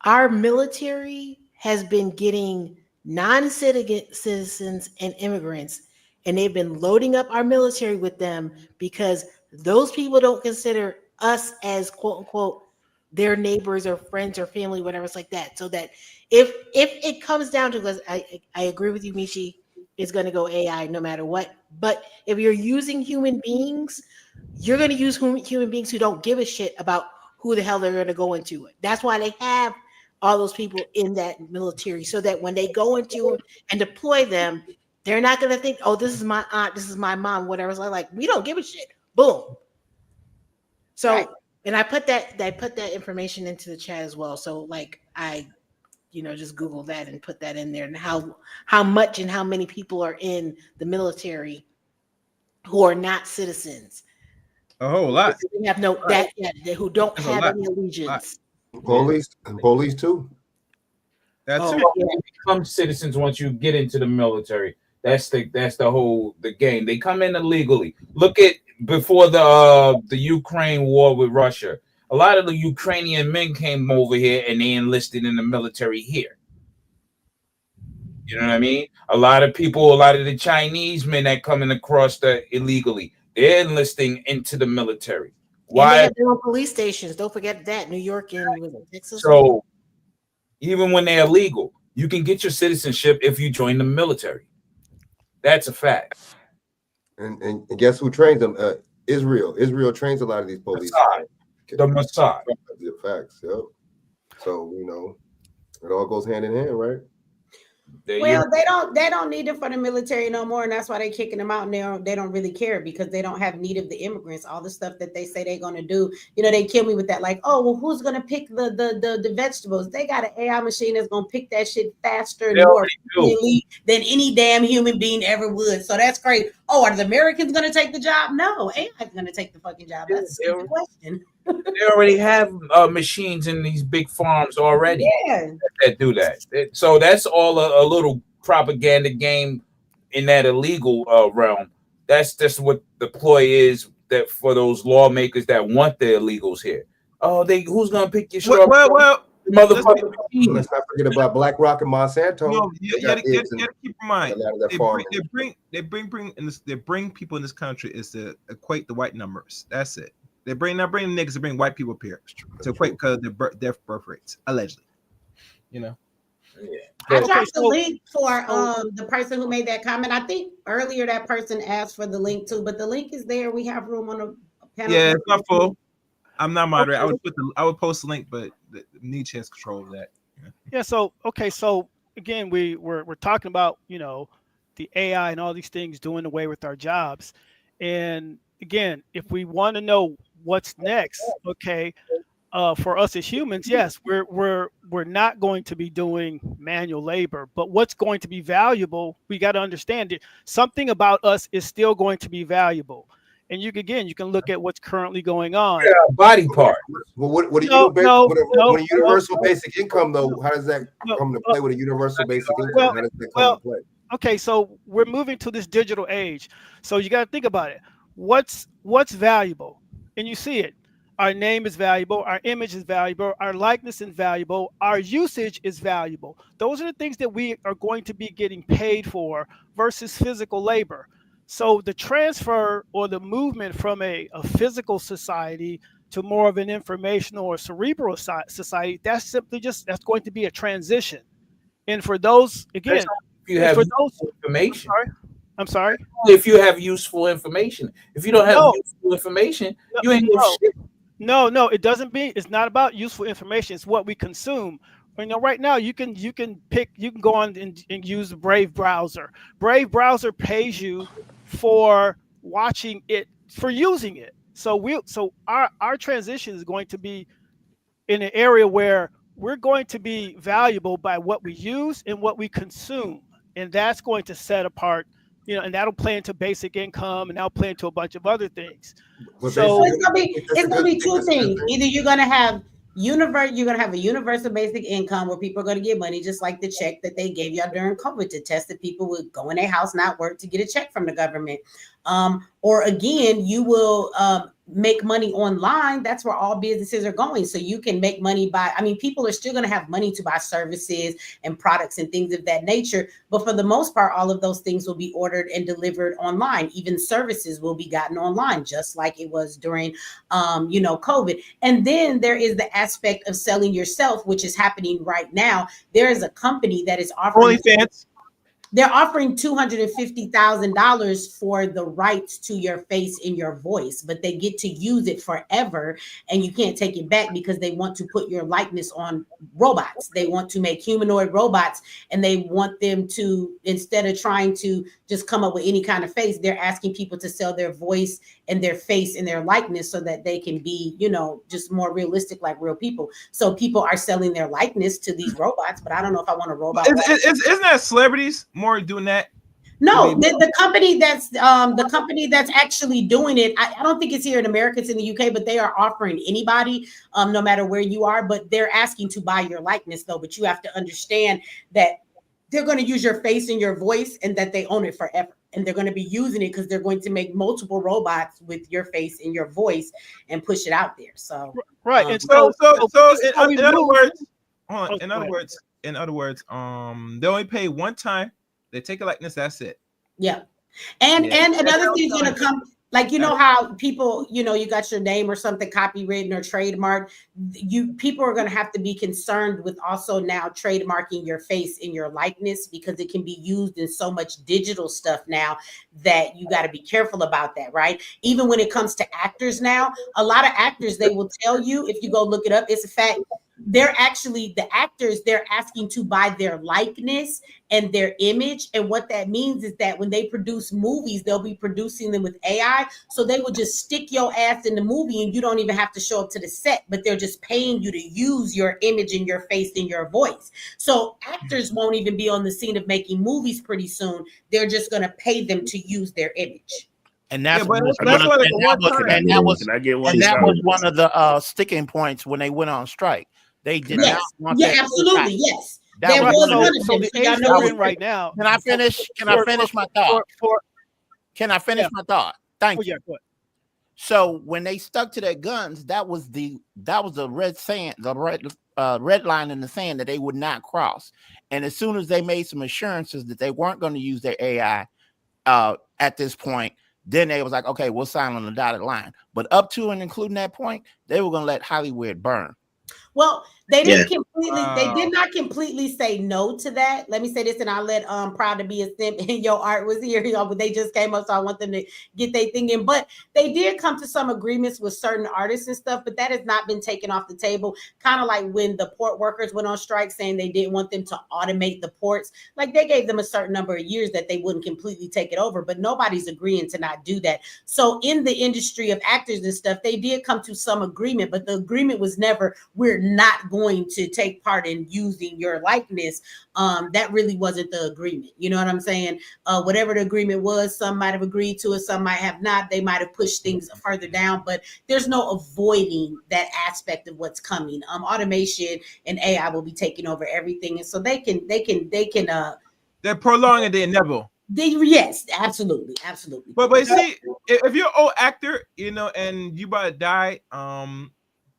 our military has been getting non-citizens and immigrants, and they've been loading up our military with them because those people don't consider us as quote unquote their neighbors or friends or family, whatever it's like that. So that if it comes down to, because I agree with you, Mishi, it's going to go AI no matter what. But if you're using human beings, you're going to use human beings who don't give a shit about who the hell they're going to go into it. That's why they have all those people in that military, so that when they go into and deploy them, they're not going to think, oh, this is my aunt, this is my mom, whatever. So like, we don't give a shit. Boom. So, Right. and I put that information into the chat as well. So like I, just Google that and put that in there, and how much and how many people are in the military who are not citizens. A whole lot. They have no who don't There's a have lot. any allegiance. Police too. That's Oh, it. yeah. You become citizens once you get into the military. That's the whole game. They come in illegally. Look at before the Ukraine war with Russia. A lot of the Ukrainian men came over here and they enlisted in the military here. You know what I mean? A lot of the Chinese men that coming across the illegally, they're enlisting into the military. And they Why? have their own police stations. Don't forget that. New York and was it Texas? So even when they're illegal, you can get your citizenship if you join the military. That's a fact. And guess who trains them? Israel. Israel trains a lot of these police. The Mossad. The facts. Yep. So it all goes hand in hand, right? Well, they don't need it for the military no more, and that's why they're kicking them out. And they don't really care because they don't have need of the immigrants. All the stuff that they say they're gonna do, they kill me with that. Like, oh well, who's gonna pick the vegetables? They got an AI machine that's gonna pick that shit faster and more efficiently than any damn human being ever would. So that's great. Oh, are the Americans gonna take the job? No, AI is gonna take the fucking job. That's a stupid question. They already have machines in these big farms already that do that. So that's all a little propaganda game in that illegal realm. That's just what the ploy is, that for those lawmakers that want the illegals here. Oh, who's gonna pick your strawberry? Motherfucker. Let's not forget about BlackRock and Monsanto. You gotta keep in mind. They bring people in this country is to equate the white numbers. That's it. They're not bringing niggas to bring white people up here to equate because of their birth rates, allegedly. I dropped the link for the person who made that comment. I think earlier that person asked for the link too, but the link is there. We have room on the panel. Yeah, it's not full. I'm not moderator. I would post the link, but Nietzsche has control of that. Yeah. So again, we're talking about the AI and all these things doing away with our jobs, and again, if we want to know what's next, for us as humans, yes, we're not going to be doing manual labor, but what's going to be valuable, we got to understand it. Something about us is still going to be valuable. And you can look at what's currently going on. Yeah, body part. Well, what do you do? With a universal basic income, though, how does that come to play with a universal basic income? How does that come to play? Okay, so we're moving to this digital age. So you got to think about it. What's valuable? And you see it. Our name is valuable. Our image is valuable. Our likeness is valuable. Our usage is valuable. Those are the things that we are going to be getting paid for versus physical labor. So the transfer or the movement from a physical society to more of an informational or cerebral society, that's going to be a transition. And for those, again, information. I'm sorry. If you have useful information, if you don't have useful information, you ain't no shit. No, it doesn't be. It's not about useful information. It's what we consume. Right now you can go on and use the Brave browser. Brave browser pays you for watching it, for using it. So our transition is going to be in an area where we're going to be valuable by what we use and what we consume, and that's going to set apart and that'll play into basic income, and that'll play into a bunch of other things. But So it's gonna be two things. Either you're gonna have a universal basic income where people are going to get money, just like the check that they gave y'all during COVID to test that people would go in their house, not work, to get a check from the government. Or again, you will make money online. That's where all businesses are going. So you can make money people are still going to have money to buy services and products and things of that nature. But for the most part, all of those things will be ordered and delivered online. Even services will be gotten online, just like it was during, COVID. And then there is the aspect of selling yourself, which is happening right now. There is a company that is offering OnlyFans. They're offering $250,000 for the rights to your face and your voice, but they get to use it forever and you can't take it back because they want to put your likeness on robots. They want to make humanoid robots, and they want them to, instead of trying to just come up with any kind of face, they're asking people to sell their voice and their face and their likeness so that they can be, just more realistic like real people. So people are selling their likeness to these robots, but I don't know if I want a robot. Isn't that celebrities more doing that? No, the company that's actually doing it, I don't think it's here in America, it's in the UK, but they are offering anybody, no matter where you are, but they're asking to buy your likeness though. But you have to understand that they're going to use your face and your voice, and that they own it forever. And they're going to be using it because they're going to make multiple robots with your face and your voice and push it out there. So right. In other words, they only pay one time. They take a likeness. That's it. Yeah. And another thing's going to come, like, how people, you got your name or something copywritten or trademarked. People are going to have to be concerned with also now trademarking your face and your likeness, because it can be used in so much digital stuff now that you got to be careful about that, right? Even when it comes to actors now, a lot of actors, they will tell you, if you go look it up, it's a fact. They're actually, the actors, they're asking to buy their likeness and their image. And what that means is that when they produce movies, they'll be producing them with AI. So they will just stick your ass in the movie and you don't even have to show up to the set, but they're just paying you to use your image and your face and your voice. So actors won't even be on the scene of making movies pretty soon. They're just going to pay them to use their image. And that was one of the sticking points when they went on strike. They did not want that. Absolutely, yes. That was one of them. The age we're in right now. Can I finish? Can I finish my thought? Can I finish my thought? Thank you. Go ahead. So when they stuck to their guns, that was the red sand, red line in the sand that they would not cross. And as soon as they made some assurances that they weren't going to use their AI at this point, then they was like, okay, we'll sign on the dotted line. But up to and including that point, they were going to let Hollywood burn. Well, they didn't completely. They did not completely say no to that. Let me say this, and I'll let Proud to Be a Simp and Your Art was here, but they just came up, so I want them to get their thing in. But they did come to some agreements with certain artists and stuff, but that has not been taken off the table. Kind of like when the port workers went on strike, saying they didn't want them to automate the ports. Like, they gave them a certain number of years that they wouldn't completely take it over, but nobody's agreeing to not do that. So in the industry of actors and stuff, they did come to some agreement, but the agreement was never, we're not going to take part in using your likeness. That really wasn't the agreement. You know what I'm saying? Whatever the agreement was, some might have agreed to it, some might have not. They might have pushed things further down, but there's no avoiding that aspect of what's coming. Automation and AI will be taking over everything, and so they can they're prolonging the inevitable. Yes, absolutely. But see, if you're an old actor, and you about to die,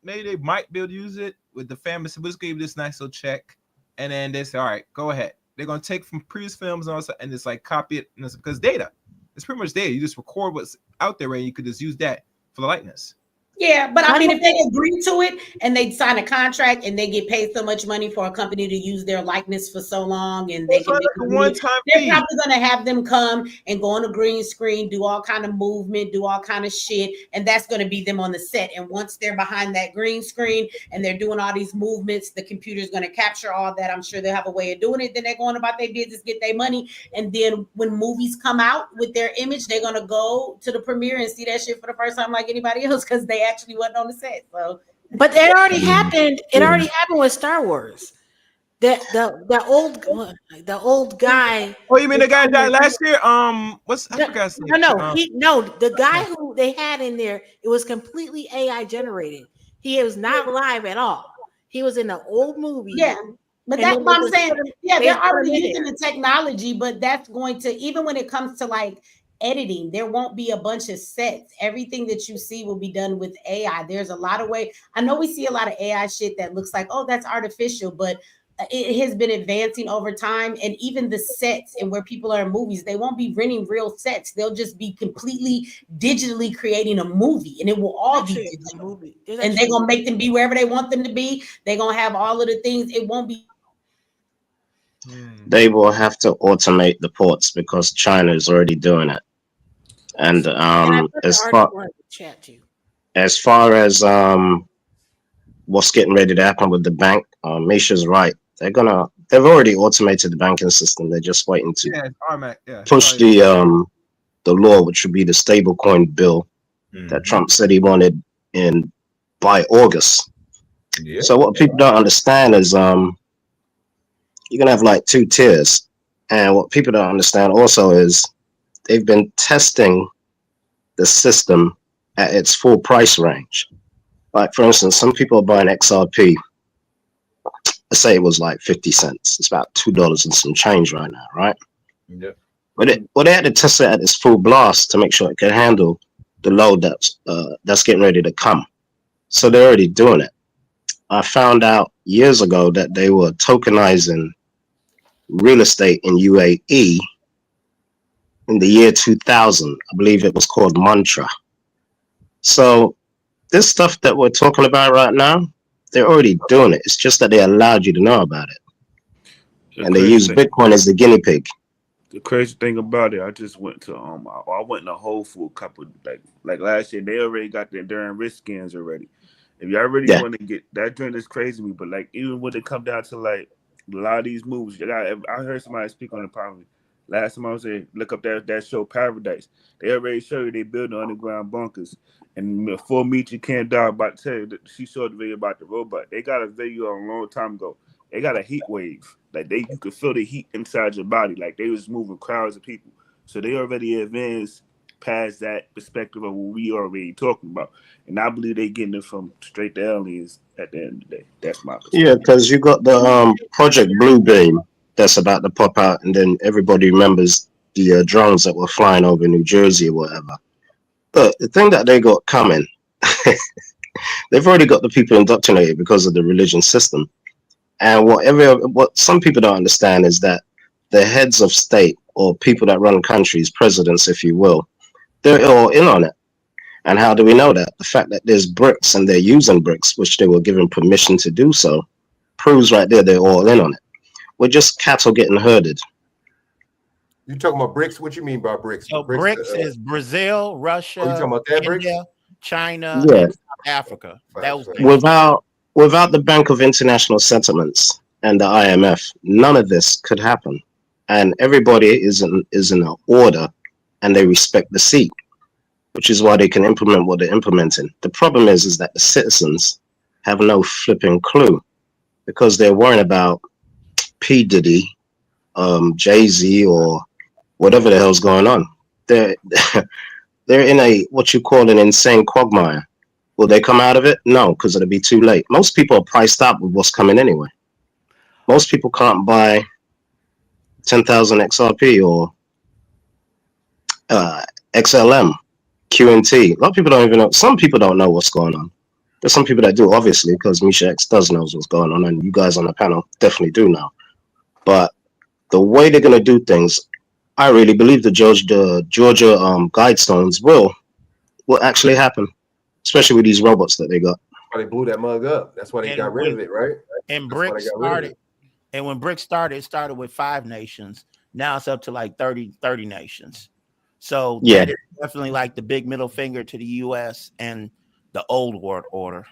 maybe they might be able to use it with the family. So let's give you this nice little check, and then they say, all right, go ahead. They're gonna take from previous films and also, and it's like copy it, and it's because data. It's pretty much data. You just record what's out there, and you could just use that for the likeness. Yeah, but I mean, if they agree to it and they sign a contract and they get paid so much money for a company to use their likeness for so long, and they can they're probably going to have them come and go on a green screen, do all kind of movement, do all kind of shit, and that's going to be them on the set. And once they're behind that green screen and they're doing all these movements, the computer's going to capture all that. I'm sure they'll have a way of doing it. Then they're going about their business, get their money, and then when movies come out with their image, they're going to go to the premiere and see that shit for the first time like anybody else, because they actually wasn't on the set. So, but it already happened. It already happened with Star Wars. The old guy. Oh, you mean the was guy on died the- last year? What's I No, forgot his name. the guy who they had in there, it was completely AI generated. He was not live at all. He was in an old movie. Yeah. But and that's then what they I'm just saying. put him, Yeah, they they're just put him already in using there. the technology, but that's going to, even when it comes to like editing, there won't be a bunch of sets. Everything that you see will be done with AI. There's a lot of way. I know we see a lot of AI shit that looks like, oh, that's artificial, but it has been advancing over time. And even the sets and where people are in movies, they won't be renting real sets. They'll just be completely digitally creating a movie, and it will all be digital. And they're gonna make them be wherever they want them to be. They're gonna have all of the things. It won't be. They will have to automate the ports because China is already doing it. And And I put the as article in the chat too. far as what's getting ready to happen with the bank, Misha's right. They've already automated the banking system. They're just waiting to Yeah, RMAC. Yeah. push the law, which would be the stablecoin bill that Trump said he wanted in by August. Yeah. So what people don't understand is you're gonna have like two tiers. And what people don't understand also is they've been testing the system at its full price range. Like for instance, some people are buying XRP. Let's say it was like 50 cents. It's about $2 and some change right now, right? Yeah. But they had to test it at its full blast to make sure it can handle the load that's getting ready to come. So they're already doing it. I found out years ago that they were tokenizing real estate in UAE in the year 2000. I believe it was called Mantra. So this stuff that we're talking about right now, they're already doing it. It's just that they allowed you to know about it. And they use Bitcoin as the guinea pig. The crazy thing about it, I just went to I went to Whole Foods couple like last year. They already got their darn wrist scans already. If y'all really want to get that joint is crazy to me, but like even when it come down to like a lot of these movies, I heard somebody speak on it probably last time I was there. Look up that show Paradise. They already show you they building underground bunkers. And before Meet You Can't Die, about to tell you that she showed the video about the robot. They got a video a long time ago. They got a heat wave. Like you could feel the heat inside your body. Like they was moving crowds of people. So they already advanced past that perspective of what we already talking about. And I believe they getting it from straight to aliens at the end of the day. That's my perspective. Yeah, because you got the Project Bluebeam that's about to pop out, and then everybody remembers the drones that were flying over New Jersey or whatever. But the thing that they got coming, they've already got the people indoctrinated because of the religion system. And what some people don't understand is that the heads of state or people that run countries, presidents, if you will, they're all in on it. And how do we know that? The fact that there's bricks and they're using bricks, which they were given permission to do so, proves right there they're all in on it. We're just cattle getting herded. You talking about BRICS? What you mean by BRICS? So BRICS is Brazil, Russia, you talking about that India, BRICS? China, Yeah. and South Africa. That was Without the Bank of International Settlements and the IMF, none of this could happen. And everybody is in an order, and they respect the seat, which is why they can implement what they're implementing. The problem is that the citizens have no flipping clue because they're worrying about P. Diddy, Jay-Z, or whatever the hell's going on. They're in a what you call an insane quagmire. Will they come out of it? No, because it'll be too late. Most people are priced out with what's coming anyway. Most people can't buy 10,000 XRP or XLM, QNT. A lot of people don't even know. Some people don't know what's going on. There's some people that do, obviously, because Misha X does knows what's going on, and you guys on the panel definitely do know. But the way they're going to do things, I really believe the Georgia Guidestones will actually happen, especially with these robots that they got. That's why they blew that mug up. That's why they got rid of it, right? And BRICS started. And when BRICS started, it started with 5 nations. Now it's up to like 30 nations. So that is definitely like the big middle finger to the U.S. and the old world order.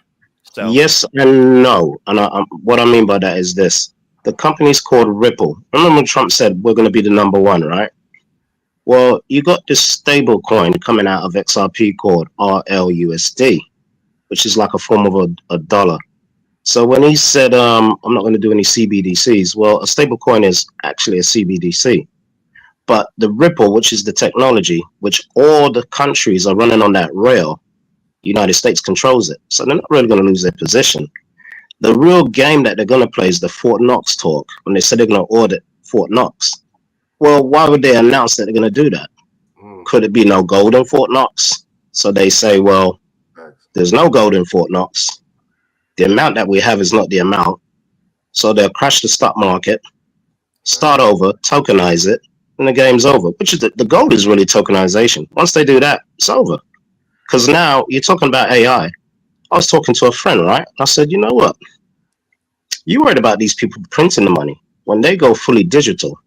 So yes and no. And what I mean by that is this. The company's called Ripple. Remember when Trump said we're going to be the number one, right? Well, you got this stable coin coming out of XRP called RLUSD, which is like a form of a dollar. So when he said, I'm not going to do any CBDCs, well, a stable coin is actually a CBDC. But the Ripple, which is the technology, which all the countries are running on that rail, United States controls it. So they're not really going to lose their position. The real game that they're going to play is the Fort Knox talk, when they said they're going to audit Fort Knox. Well, why would they announce that they're going to do that? Could it be no gold in Fort Knox? So they say, well, there's no gold in Fort Knox. The amount that we have is not the amount. So they'll crash the stock market, start over, tokenize it, and the game's over. Which is the goal is really tokenization. Once they do that, it's over. Because now you're talking about AI. I was talking to a friend, right? I said, you know what? You worried about these people printing the money. When they go fully digital,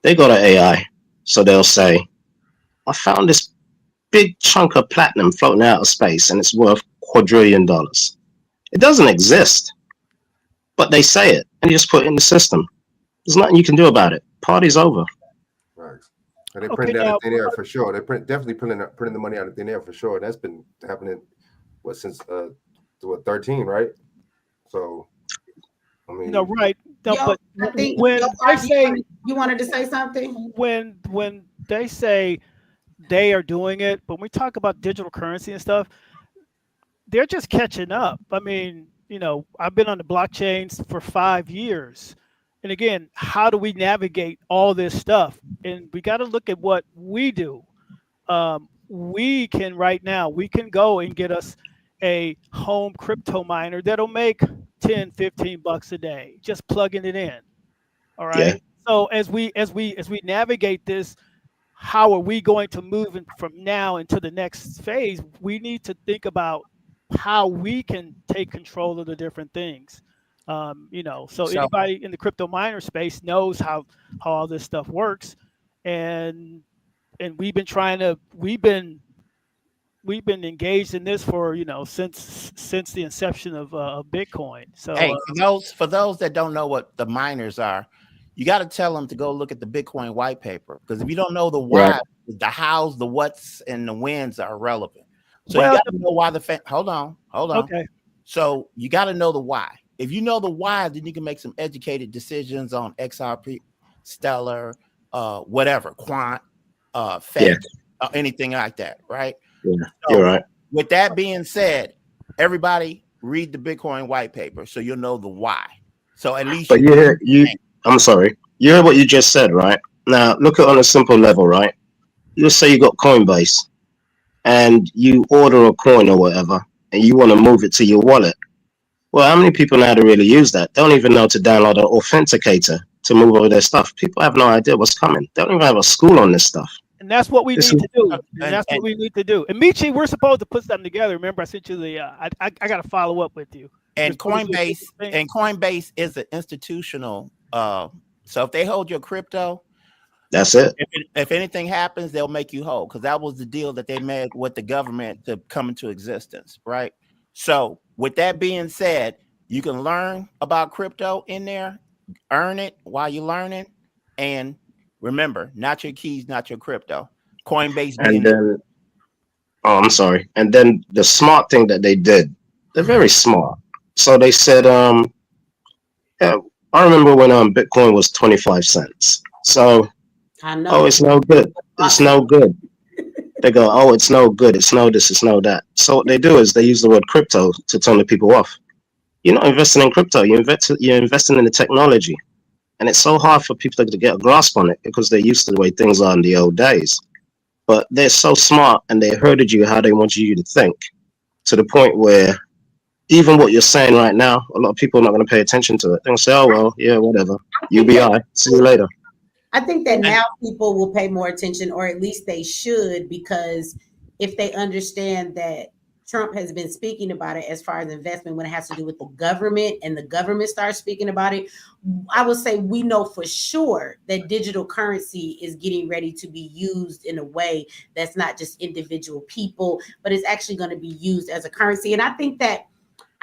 they go to AI. So they'll say, I found this big chunk of platinum floating out of space and it's worth $250,000,000,000. It doesn't exist, but they say it and you just put it in the system. There's nothing you can do about it. Party's over. Right. So they print it out of thin air for sure. They definitely printing the money out of thin air for sure. That's been happening since 13, right? So I mean, no, right. No, Yo, but I think when I say you wanted to say something, when they say they are doing it, but when we talk about digital currency and stuff, they're just catching up. I mean, I've been on the blockchains for 5 years. And again, how do we navigate all this stuff? And we got to look at what we do. We can go and get us a home crypto miner that'll make 10, 15 bucks a day, just plugging it in. All right. Yeah. So as we navigate this, how are we going to move from now into the next phase? We need to think about how we can take control of the different things. So anybody in the crypto miner space knows how all this stuff works, and we've been engaged in this for since the inception of Bitcoin. So Hey, for those that don't know what the miners are, you got to tell them to go look at the Bitcoin white paper, because if you don't know the why, Right. the hows, the whats, and the whens are irrelevant. So Well, you got to know why hold on. Okay. So you got to know the why. If you know the why, then you can make some educated decisions on XRP, Stellar, whatever, Quant, Fetch, anything like that, right? Yeah, So, you're right. with that being said, everybody read the Bitcoin white paper so you'll know the why. So at least But I'm sorry. You heard what you just said, right? Now look at it on a simple level, right? Let's say you got Coinbase and you order a coin or whatever and you want to move it to your wallet. Well, how many people know how to really use that? They don't even know to download an authenticator to move over their stuff. People have no idea what's coming. They don't even have a school on this stuff. And that's what we need to do. What we need to do. And Michi, we're supposed to put something together. Remember, I sent you the. I got to follow up with you. And Coinbase is an institutional. So if they hold your crypto, that's it. If anything happens, they'll make you whole, because that was the deal that they made with the government to come into existence, right? So with that being said, you can learn about crypto in there, earn it while you're learning, and remember, not your keys, not your crypto. Coinbase. And then, I'm sorry. And then the smart thing that they did, they're very smart. So they said, yeah, I remember when Bitcoin was 25 cents. So, I know. Oh, it's no good. It's no good. They go, oh, it's no good. It's no this, it's no that. So what they do is they use the word crypto to turn the people off. You're not investing in crypto. You're investing in the technology. And it's so hard for people to get a grasp on it because they're used to the way things are in the old days. But they're so smart and they herded you how they wanted you to think, to the point where even what you're saying right now, a lot of people are not going to pay attention to it. They'll say, oh, well, yeah, whatever. UBI. See you later. I think that now people will pay more attention, or at least they should, because if they understand that Trump has been speaking about it as far as investment when it has to do with the government, and the government starts speaking about it, I would say we know for sure that digital currency is getting ready to be used in a way that's not just individual people, but it's actually going to be used as a currency. And I think that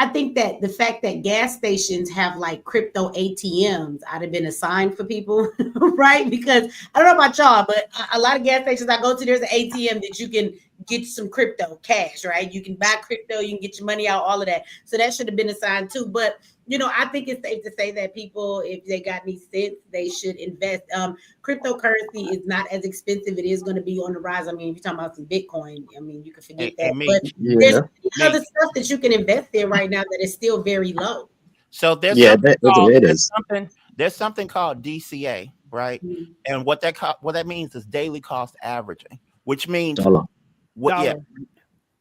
I think that the fact that gas stations have like crypto ATMs, I'd have been a sign for people, right? Because I don't know about y'all, but a lot of gas stations I go to, there's an ATM that you can get some crypto cash, right? You can buy crypto, you can get your money out, all of that. So that should have been a sign too. But I think it's safe to say that people, if they got any sense, they should invest. Cryptocurrency is not as expensive. It is going to be on the rise. I mean, if you're talking about some Bitcoin, I mean, you can forget that. But there's other stuff that you can invest in right now that is still very low. So there's something called DCA, right? Mm-hmm. And what that means is daily cost averaging, which means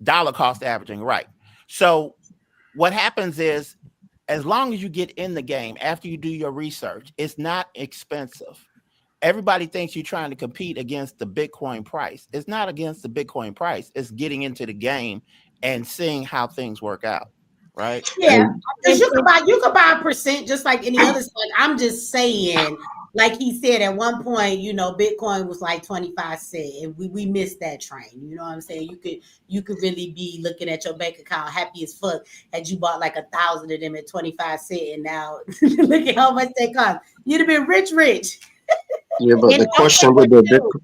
dollar cost averaging, right? So what happens is, as long as you get in the game after you do your research, it's not expensive. Everybody thinks you're trying to compete against the Bitcoin price. It's not against the Bitcoin price. It's getting into the game and seeing how things work out, right? Yeah, because you could buy a percent just like any other stock. I'm just saying, like he said at one point, Bitcoin was like 25 cents, and we missed that train. You know what I'm saying? You could really be looking at your bank account happy as fuck had you bought like 1,000 of them at 25 cents, and now look at how much they cost. You'd have been rich. Yeah, but the question with the Bitcoin.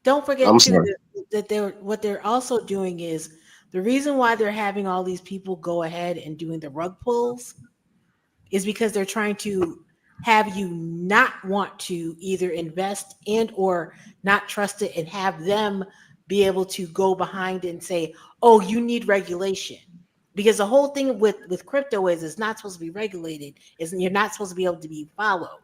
Don't forget too that what they're also doing is the reason why they're having all these people go ahead and doing the rug pulls is because they're trying to have you not want to either invest and or not trust it, and have them be able to go behind and say, oh, you need regulation. Because the whole thing with crypto is it's not supposed to be regulated, you're not supposed to be able to be followed.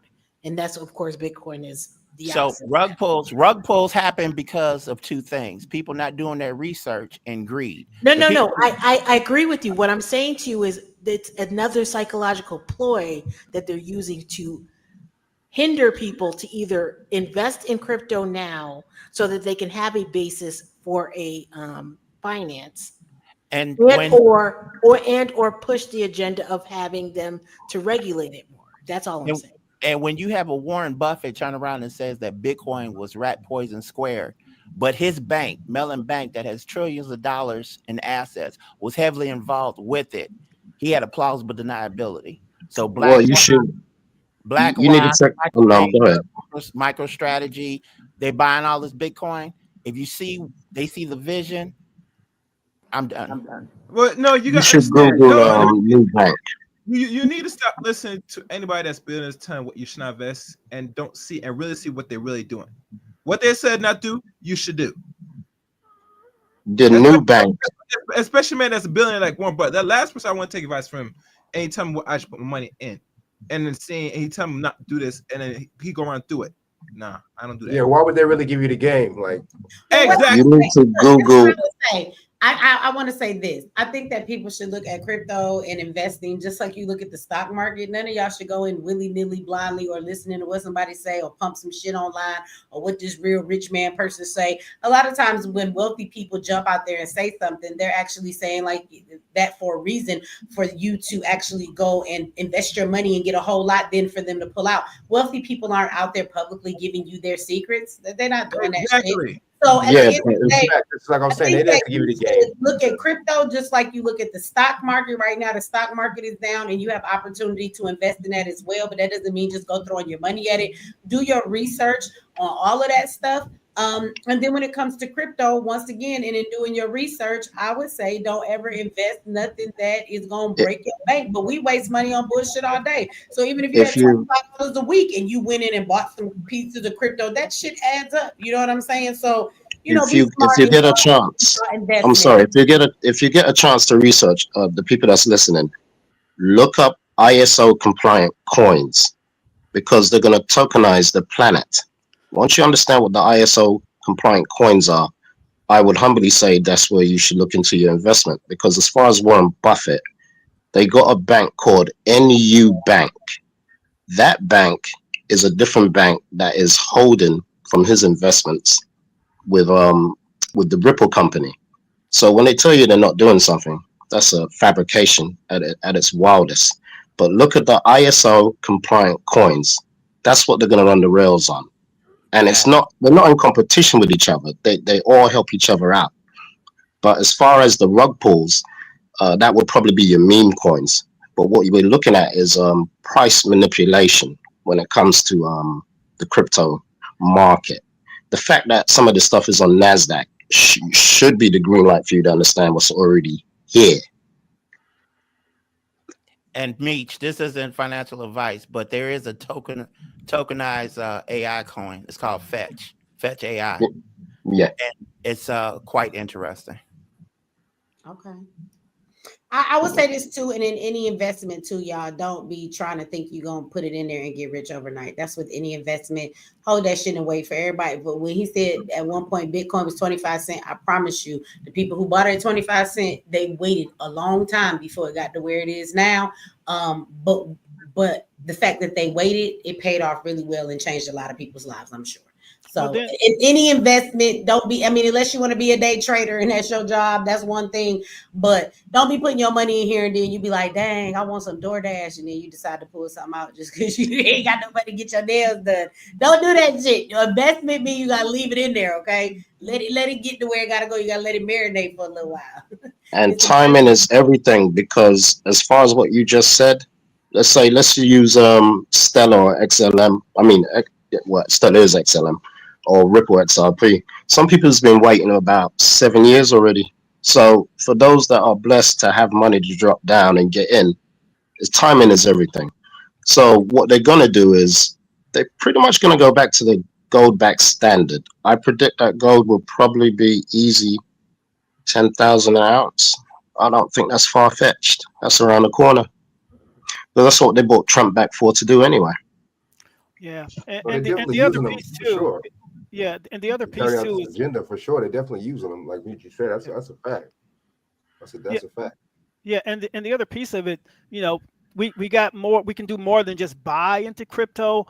And that's, of course, Bitcoin is the opposite. Rug pulls happen because of two things: people not doing their research and greed. No. I agree with you. What I'm saying to you is it's another psychological ploy that they're using to hinder people to either invest in crypto now so that they can have a basis for a finance, or push the agenda of having them to regulate it more. That's all I'm saying. And when you have a Warren Buffett turn around and says that Bitcoin was rat poison squared, but his bank, Mellon Bank, that has trillions of dollars in assets, was heavily involved with it, he had a plausible deniability. So MicroStrategy, they're buying all this Bitcoin. If they see the vision, I'm done. Well, no, you should Google new bank. You need to stop listening to anybody that's building this telling what you should not invest, and don't see and really see what they're really doing. What they said not do, you should do. The new bank, especially man that's a billionaire like Warren Buffett. That last person I want to take advice from him, and he tell me what I should put my money in, and then he tell me not to do this, and then he go around through it. Nah, I don't do that. Yeah, why would they really give you the game? Like, exactly. You need to Google. I want to say this. I think that people should look at crypto and investing just like you look at the stock market. None of y'all should go in willy-nilly, blindly, or listening to what somebody say, or pump some shit online, or what this real rich man person say. A lot of times when wealthy people jump out there and say something, they're actually saying like that for a reason, for you to actually go and invest your money and get a whole lot, then for them to pull out. Wealthy people aren't out there publicly giving you their secrets. They're not doing that shit. So at the end of the day, it's like I'm saying, they didn't give you the game. Look at crypto just like you look at the stock market right now. The stock market is down, and you have opportunity to invest in that as well. But that doesn't mean just go throwing your money at it. Do your research on all of that stuff. And then when it comes to crypto, once again, and in doing your research, I would say don't ever invest nothing that is going to break your bank. But we waste money on bullshit all day. So even if you had $25 a week and you went in and bought some pieces of crypto, that shit adds up. You know what I'm saying? So, if you get a chance, if you get a chance to research, the people that's listening, look up ISO compliant coins, because they're going to tokenize the planet. Once you understand what the ISO compliant coins are, I would humbly say that's where you should look into your investment. Because as far as Warren Buffett, they got a bank called NU Bank. That bank is a different bank that is holding from his investments with the Ripple company. So when they tell you they're not doing something, that's a fabrication at its wildest. But look at the ISO compliant coins. That's what they're going to run the rails on. And they're not in competition with each other. They all help each other out. But as far as the rug pulls, that would probably be your meme coins. But what we're looking at is price manipulation when it comes to the crypto market. The fact that some of the stuff is on NASDAQ should be the green light for you to understand what's already here. And Meech, this isn't financial advice, but there is a tokenized AI coin. It's called Fetch AI. Yeah. And it's quite interesting. Okay. I would say this too, and in any investment too, y'all, don't be trying to think you're gonna put it in there and get rich overnight. That's with any investment. Hold that shit and wait for everybody. But when he said at one point Bitcoin was 25 cents, I promise you, the people who bought it at 25 cents, they waited a long time before it got to where it is now. But the fact that they waited, it paid off really well and changed a lot of people's lives, I'm sure. So in any investment, don't be, I mean, unless you want to be a day trader and that's your job, that's one thing. But don't be putting your money in here and then you be like, dang, I want some DoorDash. And then you decide to pull something out just because you ain't got no money to get your nails done. Don't do that shit. Your investment means you got to leave it in there, okay? Let it get to where it got to go. You got to let it marinate for a little while. And timing is everything, because as far as what you just said, let's use Stellar or XLM. I mean, what Stellar is XLM or Ripple XRP. Some people's been waiting about 7 years already. So for those that are blessed to have money to drop down and get in, timing is everything. So what they're gonna do is they're pretty much gonna go back to the gold back standard. I predict that gold will probably be easy 10,000 an ounce. I don't think that's far fetched. That's around the corner. But that's what they bought Trump back for to do anyway. Yeah, But they're definitely the other using them piece for too. sure. Yeah, and the other To carry piece out too this is agenda for sure. They're definitely using them, like you said. That's a fact. That's a fact. Yeah, and the other piece of it, you know, we got more. We can do more than just buy into crypto.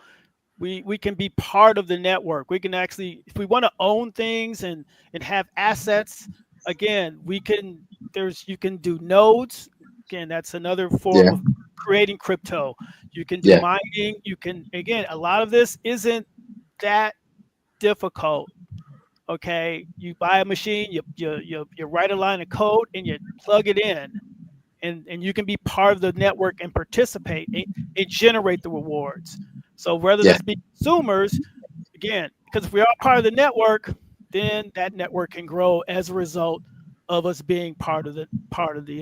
We can be part of the network. We can actually, if we want to own things and have assets, again, we can. You can do nodes. Again, that's another form of creating crypto. You can do mining. You can, again, a lot of this isn't that difficult. Okay, you buy a machine, you write a line of code and you plug it in, and you can be part of the network and participate and generate the rewards. So rather than us be consumers, again, because if we are part of the network, then that network can grow as a result of us being part of the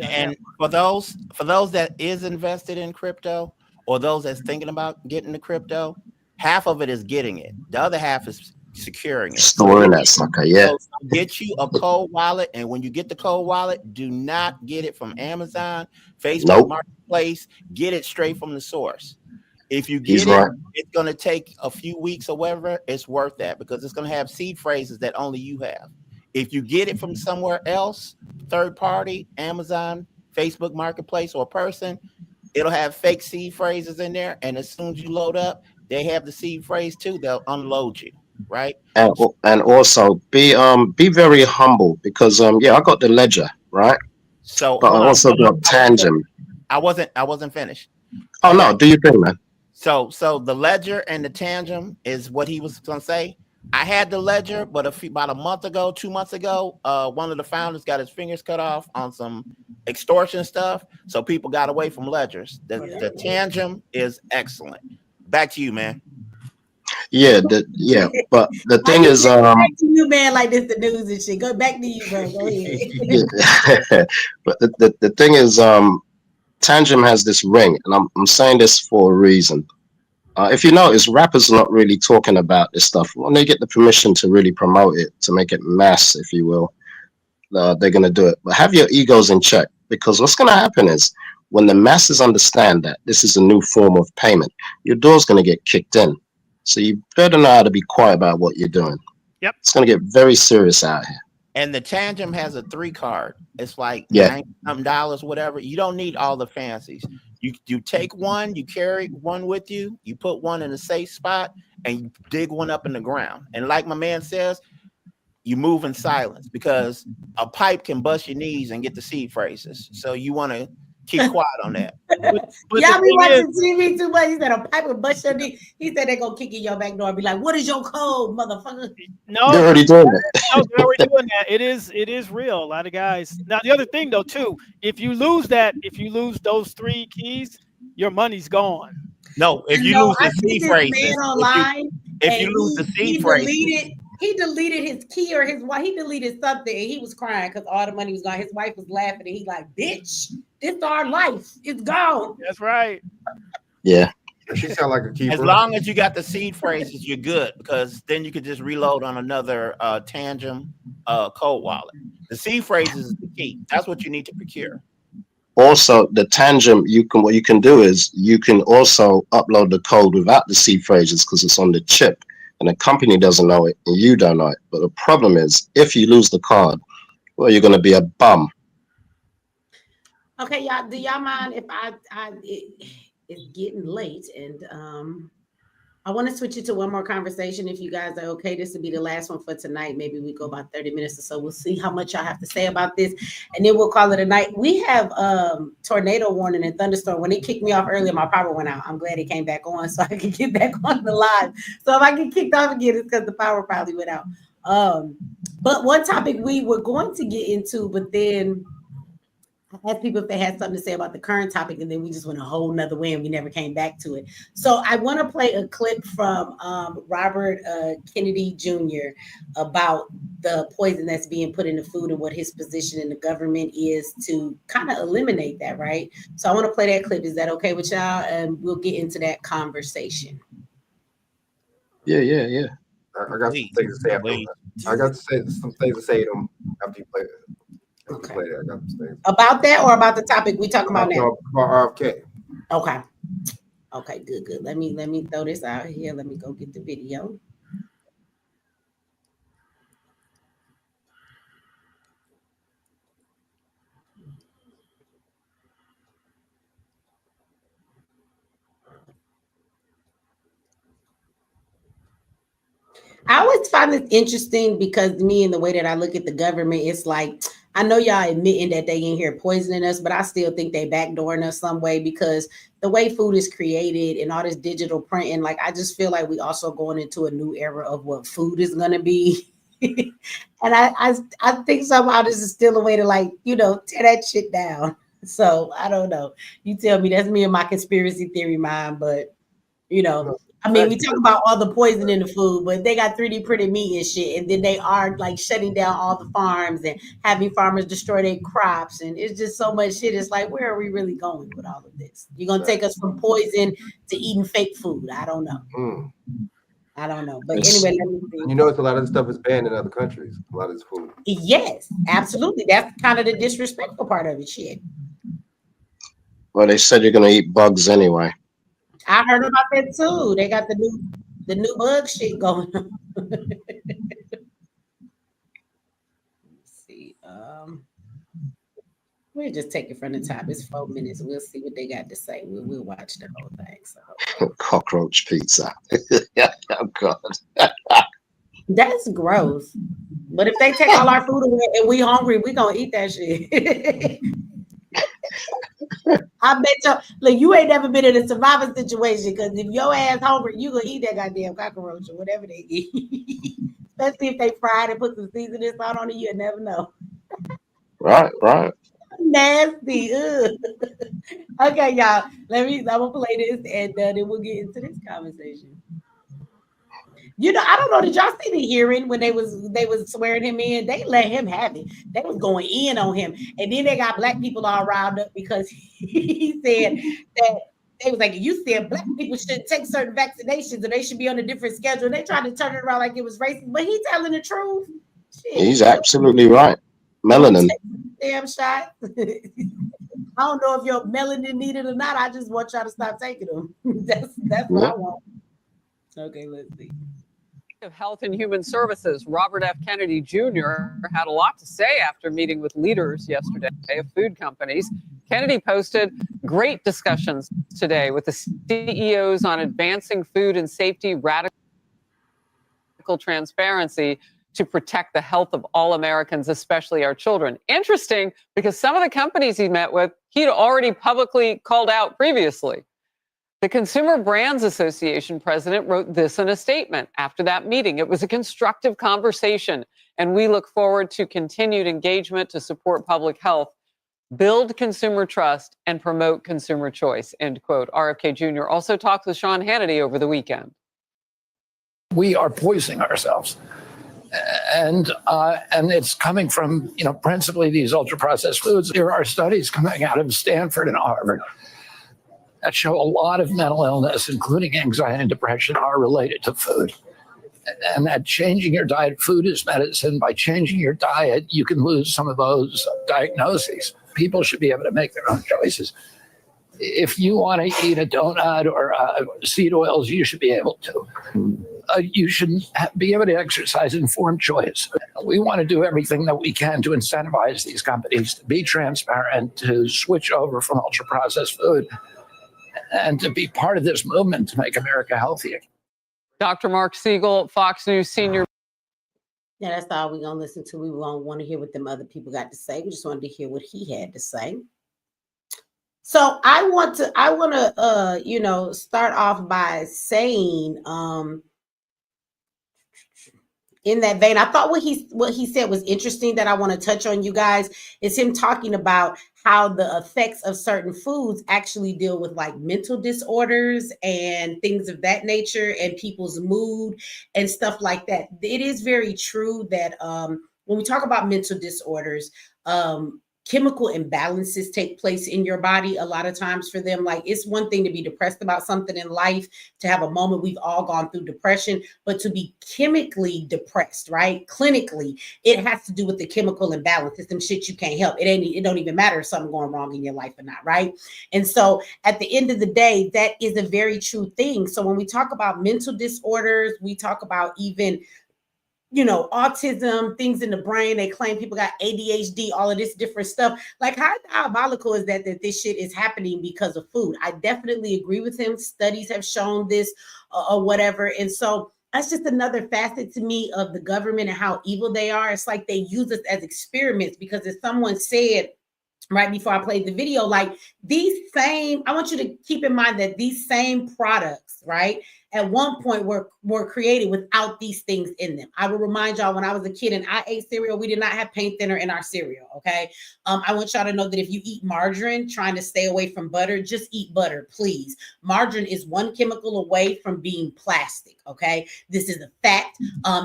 And network. for those that is invested in crypto, or those that's thinking about getting the crypto, half of it is getting it. The other half is securing it. Storing that sucker, yeah. So get you a cold wallet, and when you get the cold wallet, do not get it from Amazon, Facebook Marketplace. Get it straight from the source. If you get it, it's going to take a few weeks or whatever. It's worth that because it's going to have seed phrases that only you have. If you get it from somewhere else, third party, Amazon, Facebook Marketplace, or person, it'll have fake seed phrases in there. And as soon as you load up, they have the seed phrase too. They'll unload you, right? And also be very humble, because I got the ledger, right? So but I also got Tangent. I wasn't finished. Oh no, do you think, man? So the ledger and the tangent is what he was gonna say. I had the ledger, but about a month ago, 2 months ago, one of the founders got his fingers cut off on some extortion stuff. So people got away from ledgers. The tangent is excellent. Back to you, man. Yeah, but the thing is, back to you, man, like this the news and shit. Go back to you, bro. Go ahead. But the thing is, Tangent has this ring, and I'm saying this for a reason. If you notice, rappers are not really talking about this stuff. When they get the permission to really promote it, to make it mass, if you will, they're going to do it. But have your egos in check, because what's going to happen is when the masses understand that this is a new form of payment, your door's going to get kicked in. So you better know how to be quiet about what you're doing. Yep. It's going to get very serious out here. And the Tangent has a 3 card. It's like $90 whatever. You don't need all the fancies. You take one, you carry one with you, you put one in a safe spot, and you dig one up in the ground. And like my man says, you move in silence, because a pipe can bust your knees and get the seed phrases. So you want to keep quiet on that. But Y'all the be thing is, watching TV too much. He said a pipe and bust your knee. He said they gonna kick in your back door and be like, "What is your code, motherfucker?" They're no, already doing that. no, they're already doing that. It is real. A lot of guys. Now the other thing though too, if you lose those 3 keys, your money's gone. No, if I you know. lose I the see C this man phrases, online, if you and lose the C phrases, he deleted his key or his wife. He deleted something, and he was crying because all the money was gone. His wife was laughing, and he like, "Bitch, this our life. It's gone." That's right. Yeah. She sound like a keeper. as long as you got the seed phrases, you're good, because then you could just reload on another Tangent code wallet. The seed phrases is the key. That's what you need to procure. Also, the tangent, what you can do is you can also upload the code without the C phrases because it's on the chip, and the company doesn't know it and you don't know it. But the problem is, if you lose the card, well, you're going to be a bum. Okay, y'all. Do y'all mind if it's getting late, and I want to switch it to one more conversation. If you guys are okay, this will be the last one for tonight. Maybe we go about 30 minutes or so. We'll see how much y'all have to say about this, and then we'll call it a night. We have tornado warning and thunderstorm. When it kicked me off earlier, my power went out. I'm glad it came back on so I could get back on the live. So if I get kicked off again, it's because the power probably went out. But one topic we were going to get into, but then I asked people if they had something to say about the current topic, and then we just went a whole nother way and we never came back to it. So I want to play a clip from Robert Kennedy Jr. about the poison that's being put in the food and what his position in the government is to kind of eliminate that, right? So I want to play that clip. Is that okay with y'all? And we'll get into that conversation. Yeah. I got some things to say after. I got some things to say to them after you play it. Okay. Play that. I got some things. About that or about the topic we talking about now? About RFK. Okay. Okay, good. Let me throw this out here. Let me go get the video. I always find it interesting because me and the way that I look at the government, it's like, I know y'all admitting that they in here poisoning us, but I still think they backdooring us some way because the way food is created and all this digital printing, like I just feel like we also going into a new era of what food is gonna be. And I think somehow this is still a way to like, tear that shit down. So I don't know. You tell me, that's me and my conspiracy theory mind, but I mean, we talk about all the poison in the food, but they got 3D printed meat and shit, and then they are like shutting down all the farms and having farmers destroy their crops, and it's just so much shit. It's like, where are we really going with all of this? You're gonna take us from poison to eating fake food? I don't know. I don't know, but anyway, let me see. You notice a lot of this stuff is banned in other countries. A lot of this food. Yes, absolutely. That's kind of the disrespectful part of it. Shit. Well, they said you're going to eat bugs anyway. I heard about that too. They got the new bug shit going on. Let's see. We'll just take it from the top. It's 4 minutes. We'll see what they got to say. We'll watch the whole thing. So cockroach pizza. Oh God. That's gross. But if they take all our food away and we hungry, we gonna eat that shit. I bet you. Look, you ain't never been in a survivor situation because if your ass hungry, you gonna eat that goddamn cockroach or whatever they eat. Especially if they fried and put some seasoning salt on it, you'll never know. Right. Nasty. Okay, y'all. I'm gonna play this and then we'll get into this conversation. I don't know. Did y'all see the hearing when they was swearing him in? They let him have it. They was going in on him, and then they got black people all riled up because he said that they was like, "You said black people should take certain vaccinations and they should be on a different schedule." They tried to turn it around like it was racist, but he's telling the truth. Shit. He's absolutely right. Melanin. Damn shot. I don't know if your melanin needed or not. I just want y'all to stop taking them. That's what I want. Okay, let's see. Of Health and Human Services, Robert F. Kennedy Jr. had a lot to say after meeting with leaders yesterday of food companies. Kennedy posted great discussions today with the CEOs on advancing food and safety, radical transparency to protect the health of all Americans, especially our children. Interesting, because some of the companies he met with, he'd already publicly called out previously. The Consumer Brands Association president wrote this in a statement after that meeting. It was a constructive conversation, and we look forward to continued engagement to support public health, build consumer trust, and promote consumer choice, end quote. RFK Jr. also talked with Sean Hannity over the weekend. We are poisoning ourselves. And it's coming from, principally these ultra-processed foods. There are studies coming out of Stanford and Harvard that show a lot of mental illness, including anxiety and depression, are related to food. And that changing your diet, food is medicine. By changing your diet, you can lose some of those diagnoses. People should be able to make their own choices. If you want to eat a donut or seed oils, you should be able to. You should be able to exercise informed choice. We want to do everything that we can to incentivize these companies to be transparent, to switch over from ultra-processed food, and to be part of this movement to make America healthier. Dr. Mark Siegel, Fox News senior. Yeah, that's all we're going to listen to. We won't want to hear what them other people got to say. We just wanted to hear what he had to say. So I want to, start off by saying, in that vein, I thought what he said was interesting that I want to touch on, you guys, is him talking about how the effects of certain foods actually deal with like mental disorders and things of that nature and people's mood and stuff like that. It is very true that when we talk about mental disorders, chemical imbalances take place in your body a lot of times for them. Like, it's one thing to be depressed about something in life, to have a moment. We've all gone through depression, but to be chemically depressed, right? Clinically, it has to do with the chemical imbalance. It's some shit you can't help. It don't even matter if something going wrong in your life or not, right? And so at the end of the day, that is a very true thing. So when we talk about mental disorders, we talk about even autism, things in the brain. They claim people got ADHD, all of this different stuff. Like, how diabolical is that this shit is happening because of food? I definitely agree with him. Studies have shown this or whatever. And so that's just another facet to me of the government and how evil they are. It's like they use us as experiments, because as someone said right before I played the video, like I want you to keep in mind that these same products, right, at one point were created without these things in them. I will remind y'all, when I was a kid and I ate cereal, we did not have paint thinner in our cereal, okay? I want y'all to know that if you eat margarine, trying to stay away from butter, just eat butter, please. Margarine is one chemical away from being plastic, okay? This is a fact.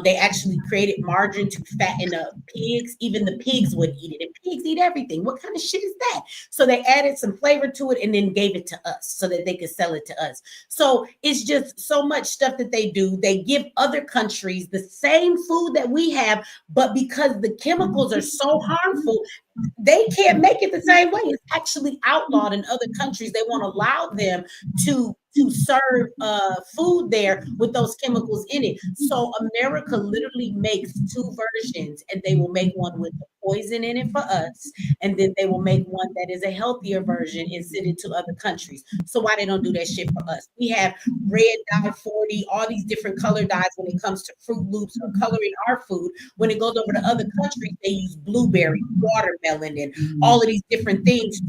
They actually created margarine to fatten up pigs. Even the pigs would eat it, and pigs eat everything. What kind of shit is that? So they added some flavor to it and then gave it to us so that they could sell it to us. So it's just so much stuff that they do. They give other countries the same food that we have, but because the chemicals are so harmful, they can't make it the same way. It's actually outlawed in other countries. They won't allow them to serve food there with those chemicals in it. So America literally makes two versions, and they will make one with the poison in it for us, and then they will make one that is a healthier version and send it to other countries. So why they don't do that shit for us? We have red dye 40, all these different color dyes when it comes to Fruit Loops or coloring our food. When it goes over to other countries, they use blueberry, watermelon, and all of these different things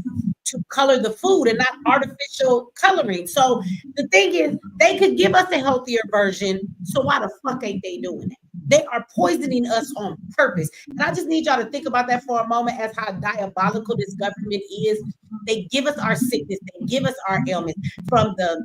to color the food, and not artificial coloring. So the thing is, they could give us a healthier version. So why the fuck ain't they doing it? They are poisoning us on purpose. And I just need y'all to think about that for a moment, as how diabolical this government is. They give us our sickness. They give us our ailments, from the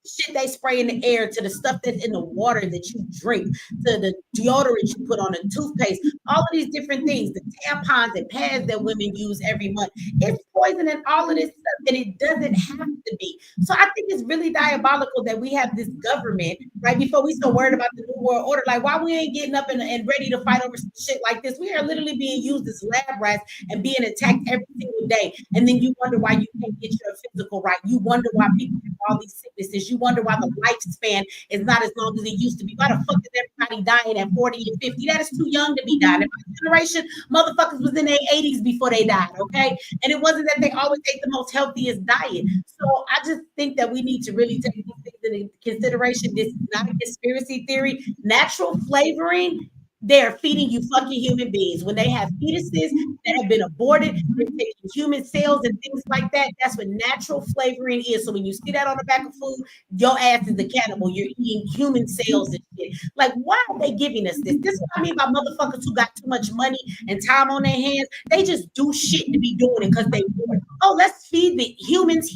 shit they spray in the air to the stuff that's in the water that you drink, to the deodorant you put on, a toothpaste, all of these different things, the tampons and pads that women use every month. It's poisoning all of this stuff, and it doesn't have to be. So I think it's really diabolical that we have this government, right, before we so worried about the New World Order. Like, why we ain't getting up and ready to fight over some shit like this? We are literally being used as lab rats and being attacked every single day. And then you wonder why you can't get your physical right. You wonder why people have all these sicknesses. You wonder why the lifespan is not as long as it used to be. Why the fuck is everybody dying at 40 and 50? That is too young to be dying. In my generation, motherfuckers was in their 80s before they died, okay? And it wasn't that they always ate the most healthiest diet. So I just think that we need to really take these things into consideration. This is not a conspiracy theory. Natural flavoring they're feeding you fucking human beings. When they have fetuses that have been aborted, they're taking human cells and things like that. That's what natural flavoring is. So when you see that on the back of food, your ass is a cannibal. You're eating human cells and shit. Like, why are they giving us this? This is what I mean by motherfuckers who got too much money and time on their hands. They just do shit to be doing it because they bored. Oh, let's feed the humans.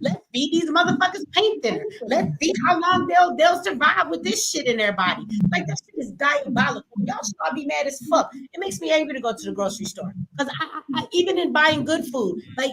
Let's feed these motherfuckers paint thinner. Let's see how long they'll survive with this shit in their body. Like, that shit is diabolical. Y'all should all be mad as fuck. It makes me angry to go to the grocery store because I even in buying good food, like,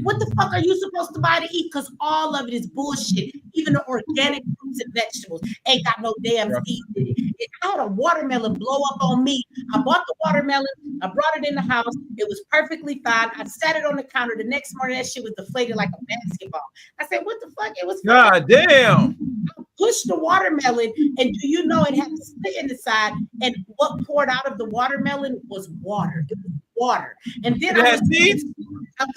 what the fuck are you supposed to buy to eat? Because all of it is bullshit. Even the organic fruits and vegetables ain't got no damn seeds in it. I had a watermelon blow up on me. I bought the watermelon. I brought it in the house. It was perfectly fine. I sat it on the counter. The next morning, that shit was deflated like a basketball. I said, what the fuck? It was God damn. I pushed the watermelon, and do you know it had a slit in the side? And what poured out of the watermelon was water. It was water. And then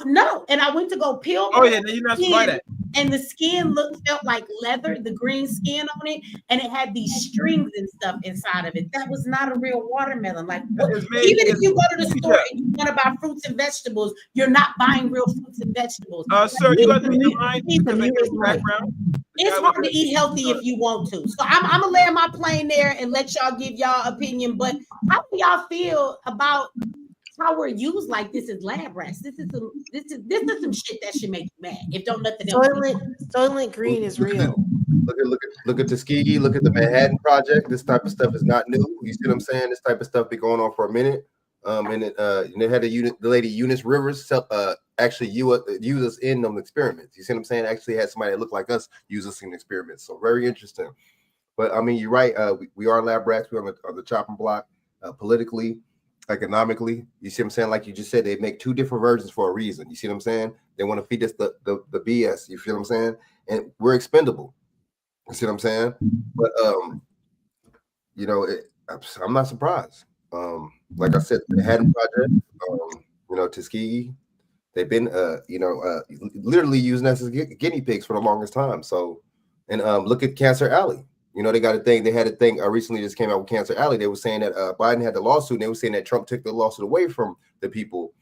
no, and I went to go peel. Oh yeah, you're not supposed to buy that. And the skin felt like leather, the green skin on it, and it had these strings and stuff inside of it. That was not a real watermelon. Like, even if you go to the store and you want to buy fruits and vegetables, you're not buying real fruits and vegetables. Sir, you got to be mind because of his background. It's hard to eat healthy if you want to. So I'm gonna land my plane there and let y'all give y'all opinion. But how do y'all feel about how we're used like this as lab rats? This is some shit that should make you mad. If don't nothing else. Soylent Green is real. Look at Tuskegee. Look at the Manhattan Project. This type of stuff is not new. You see what I'm saying? This type of stuff been going on for a minute. And they had the lady Eunice Rivers actually use us in them experiments. You see what I'm saying? Actually had somebody that looked like us use us in experiments. So very interesting. But I mean, you're right. We are lab rats. We're on the chopping block politically, economically. You see what I'm saying? Like you just said, they make two different versions for a reason. You see what I'm saying? They want to feed us the BS. You feel what I'm saying? And we're expendable. You see what I'm saying? But I'm not surprised. Like I said, the Manhattan Project, Tuskegee, they've been literally using us as guinea pigs for the longest time. So, and look at Cancer Alley. They got a thing. They had a thing recently just came out with Cancer Alley. They were saying that Biden had the lawsuit, and they were saying that Trump took the lawsuit away from the people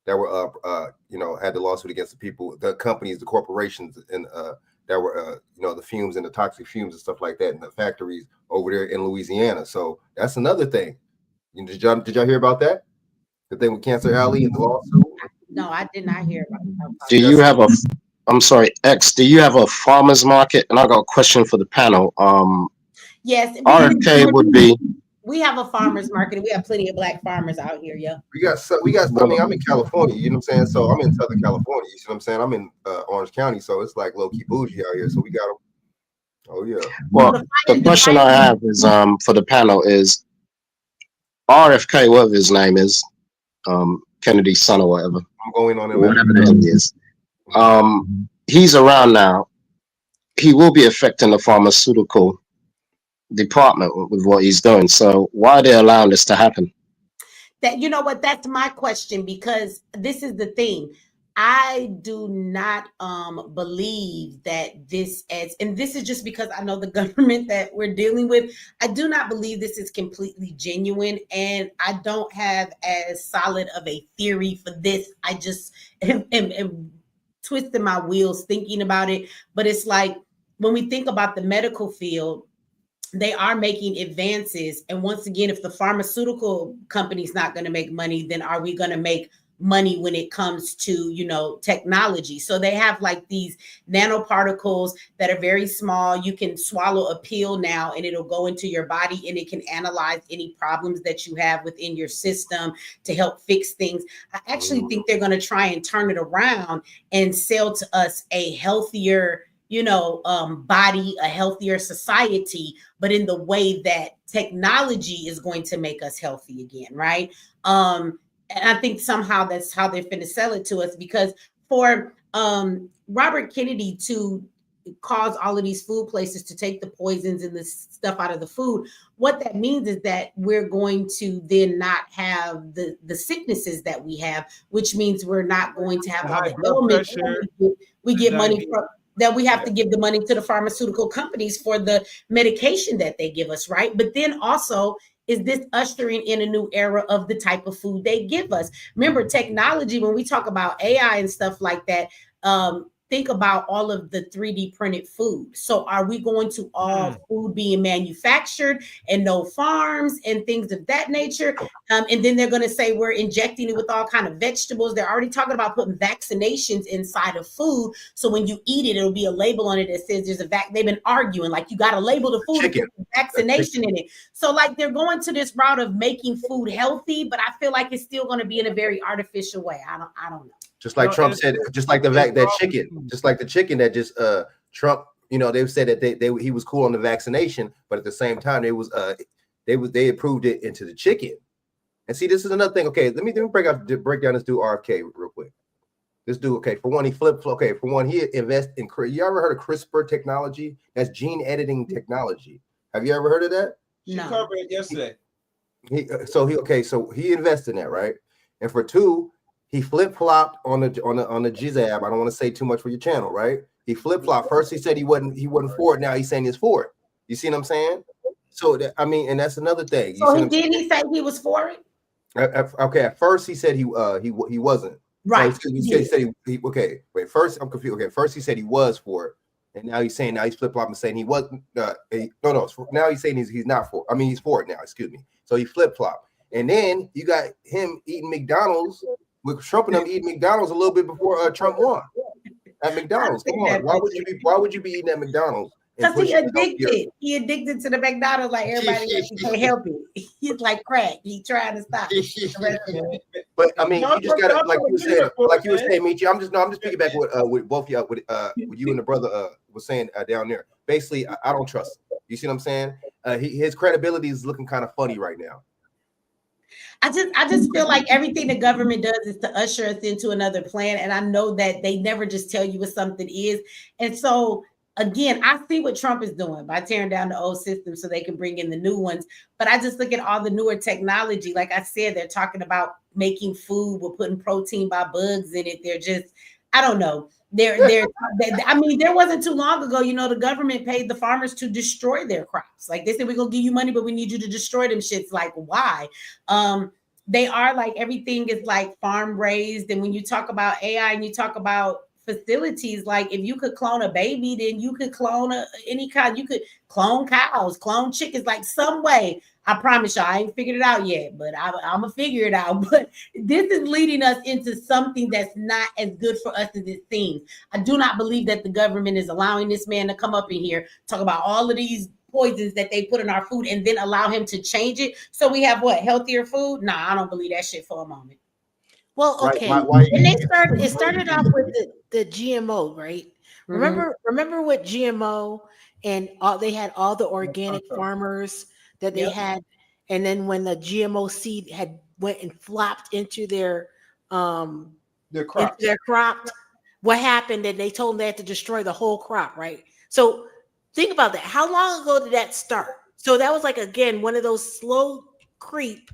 that were had the lawsuit against the people, the companies, the corporations, and that were the fumes and the toxic fumes and stuff like that in the factories over there in Louisiana. So that's another thing. Did y'all hear about that? The thing with Cancer Alley and the lawsuit? No, I did not hear about that. Do you have I'm sorry, X, do you have a farmer's market? And I got a question for the panel. Yes. RFK would be. We have a farmer's market. We have plenty of black farmers out here, yeah. We got. I mean, I'm in California. You know what I'm saying? So I'm in Southern California. You see what I'm saying? I'm in Orange County, so it's like low key bougie out here. So we got them. Oh yeah. Well, the question I have is for the panel is RFK, whatever his name is, Kennedy's son or whatever. I'm going on it. Whatever the hell he is. He's around now. He will be affecting the pharmaceutical department with what he's doing. So why are they allowing this to happen? That's my question, because this is the thing. I do not believe that this is just because I know the government that we're dealing with. I do not believe this is completely genuine, and I don't have as solid of a theory for this. I just am twisting my wheels thinking about it. But it's like, when we think about the medical field, they are making advances. And once again, if the pharmaceutical company's not going to make money, then are we going to make money when it comes to, technology? So they have like these nanoparticles that are very small. You can swallow a pill now and it'll go into your body and it can analyze any problems that you have within your system to help fix things. I actually think they're going to try and turn it around and sell to us a healthier body, a healthier society, but in the way that technology is going to make us healthy again, right? And I think somehow that's how they're going to sell it to us, because for Robert Kennedy to cause all of these food places to take the poisons and the stuff out of the food, what that means is that we're going to then not have the sicknesses that we have, which means we're not going to have all the ailments we get money from. That we have to give the money to the pharmaceutical companies for the medication that they give us, right? But then also, is this ushering in a new era of the type of food they give us? Remember, technology, when we talk about AI and stuff like that, think about all of the 3D printed food. So are we going to all food being manufactured and no farms and things of that nature? And then they're going to say we're injecting it with all kind of vegetables. They're already talking about putting vaccinations inside of food. So when you eat it, it'll be a label on it that says there's a they've been arguing, like, you got to label the food and put the vaccination in it. So like they're going to this route of making food healthy, but I feel like it's still going to be in a very artificial way. I don't know. Just like Trump said, just like that chicken, just like the chicken that just Trump, they said that he was cool on the vaccination, but at the same time they approved it into the chicken. And see, this is another thing. Okay, let me break down this dude RFK real quick. This dude, okay, for one, he invest in. You ever heard of CRISPR technology? That's gene editing technology. Have you ever heard of that? She covered it yesterday. So he invested in that, right? And for two, he flip-flopped on the Jizab. I don't want to say too much for your channel, right? He flip-flopped. First he said he wasn't for it. Now he's saying he's for it. You see what I'm saying? So and that's another thing. So he say he was for it? Okay, at first he said he wasn't. Right. So he said he okay. Wait, first I'm confused. Okay, first he said he was for it. And now he's flip-flopping saying he wasn't. Now he's saying he's not for it. I mean, he's for it now, excuse me. So he flip-flopped. And then you got him eating McDonald's with Trump and them eating McDonald's a little bit before Trump won at McDonald's. Come on, why would you be eating at McDonald's? Because he addicted. He addicted to the McDonald's like everybody else. He can't help it. He's like crack. He trying to stop. But I mean, you just gotta, like you were saying, Michi. I'm just piggybacking with both of y'all, with you and the brother was saying down there. Basically, I don't trust him. You see what I'm saying? His credibility is looking kind of funny right now. I just feel like everything the government does is to usher us into another plan. And I know that they never just tell you what something is. And so again, I see what Trump is doing by tearing down the old system so they can bring in the new ones. But I just look at all the newer technology. Like I said, they're talking about making food. We're putting protein by bugs in it. They're just, I don't know. I mean, there wasn't too long ago, the government paid the farmers to destroy their crops. Like they said, we're going to give you money, but we need you to destroy them shits. Like, why? They are like, everything is like farm raised. And when you talk about AI and you talk about facilities, like if you could clone a baby, then you could clone any kind. You could clone cows, clone chickens, like some way. I promise y'all, I ain't figured it out yet, but I'm gonna figure it out. But this is leading us into something that's not as good for us as it seems. I do not believe that the government is allowing this man to come up in here, talk about all of these poisons that they put in our food, and then allow him to change it. So we have healthier food? Nah, I don't believe that shit for a moment. Well, okay. It started off with the GMO, right? Mm-hmm. Remember what GMO and they had all the organic farmers that they had, and then when the GMO seed had went and flopped into their crop, what happened? And they told them they had to destroy the whole crop, right? So think about that. How long ago did that start? So that was like, again, one of those slow creep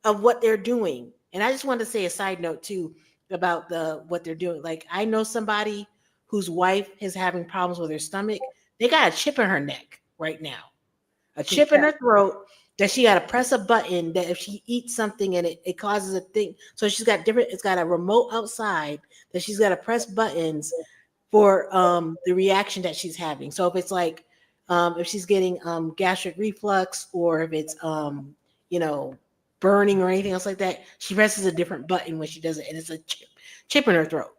of what they're doing. And I just want to say a side note too about what they're doing. Like, I know somebody whose wife is having problems with her stomach. They got a chip in her neck right now, a chip in her throat that she got to press a button that if she eats something and it causes a thing. So she's got it's got a remote outside that she's got to press buttons for the reaction that she's having. So if it's like, if she's getting gastric reflux, or if it's, burning or anything else like that, she presses a different button when she does it, and it's a chip in her throat.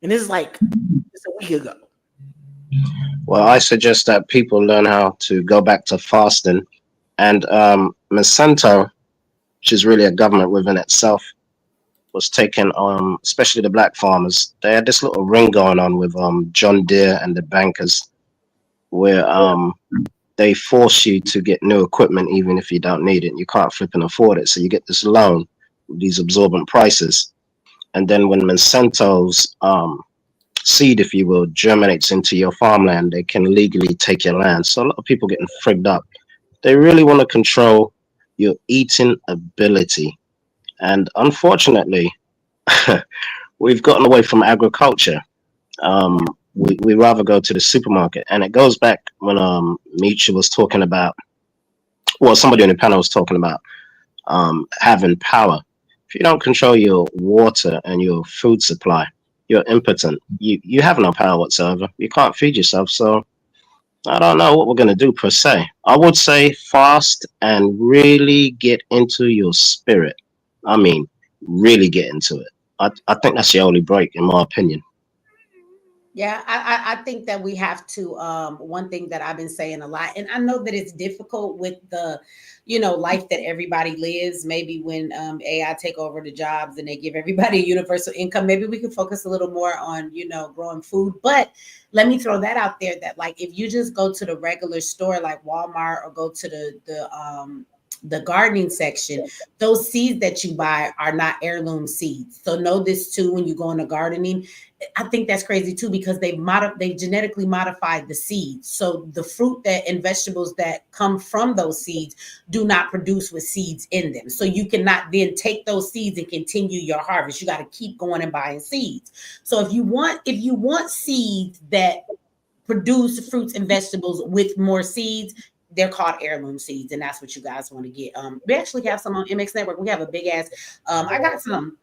And this is like just a week ago. Well, I suggest that people learn how to go back to fasting. And Monsanto, which is really a government within itself, was taking especially the black farmers. They had this little ring going on with John Deere and the bankers, where they force you to get new equipment even if you don't need it. You can't flip and afford it. So you get this loan with these absorbent prices. And then when Monsanto's seed, if you will, germinates into your farmland, they can legally take your land. So a lot of people getting frigged up. They really want to control your eating ability. And unfortunately, we've gotten away from agriculture. We rather go to the supermarket. And it goes back when Michi was talking about, well, somebody on the panel was talking about having power. If you don't control your water and your food supply, you're impotent. You have no power whatsoever. You can't feed yourself. So I don't know what we're going to do per se. I would say fast and really get into your spirit. I mean, really get into it. I think that's the only break, in my opinion. Yeah, I think that we have to one thing that I've been saying a lot, and I know that it's difficult with the, life that everybody lives. Maybe when AI take over the jobs and they give everybody a universal income, maybe we can focus a little more on, growing food. But let me throw that out there that like if you just go to the regular store like Walmart or go to the gardening section, those seeds that you buy are not heirloom seeds. So know this too when you go into gardening. I think that's crazy too because they genetically modified the seeds. So the fruit and vegetables that come from those seeds do not produce with seeds in them. So you cannot then take those seeds and continue your harvest. You got to keep going and buying seeds. So if you want seeds that produce fruits and vegetables with more seeds, they're called heirloom seeds, and that's what you guys want to get. We actually have some on MX Network. We have a big ass. I got some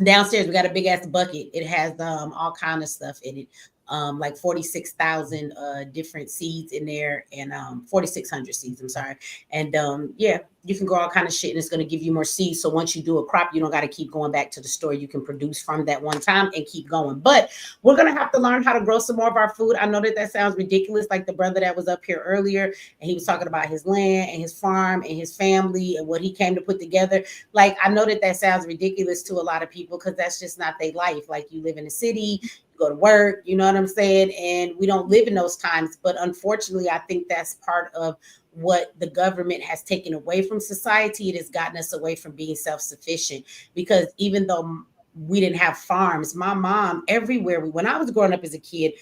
downstairs. We got a big ass bucket. It has all kind of stuff in it. Like 46,000 different seeds in there, and 4,600 seeds. I'm sorry, and yeah, you can grow all kind of shit, and it's going to give you more seeds. So once you do a crop, you don't got to keep going back to the store. You can produce from that one time and keep going. But we're going to have to learn how to grow some more of our food. I know that sounds ridiculous, like the brother that was up here earlier, and he was talking about his land and his farm and his family and what he came to put together. Like I know that sounds ridiculous to a lot of people because that's just not their life. Like you live in a city, go to work, you know what I'm saying? And we don't live in those times. But unfortunately, I think that's part of what the government has taken away from society. It has gotten us away from being self-sufficient because even though we didn't have farms, my mom, everywhere when I was growing up as a kid,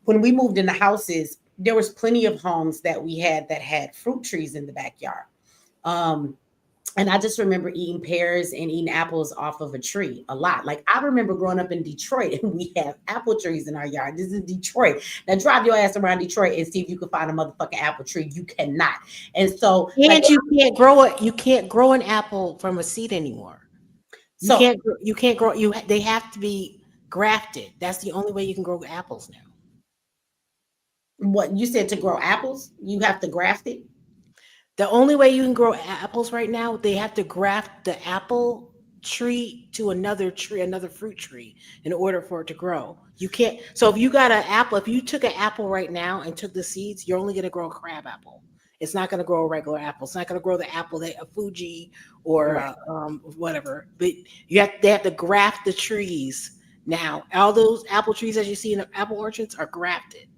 when we moved into houses, there was plenty of homes that we had that had fruit trees in the backyard. And I just remember eating pears and eating apples off of a tree a lot. Like I remember growing up in Detroit and we have apple trees in our yard. This is Detroit. Now drive your ass around Detroit and see if you can find a motherfucking apple tree. You cannot. And so And you can't grow it. You can't grow an apple from a seed anymore. You can't grow. They have to be grafted. That's the only way you can grow apples now. What you said, to grow apples, you have to graft it? The only way you can grow apples right now, they have to graft the apple tree to another tree, another fruit tree, in order for it to grow. You can't. So if you got an apple, if you took an apple right now and took the seeds, you're only going to grow a crab apple. It's not going to grow a regular apple. It's not going to grow the apple that a Fuji or whatever. But they have to graft the trees now. All those apple trees that you see in the apple orchards are grafted.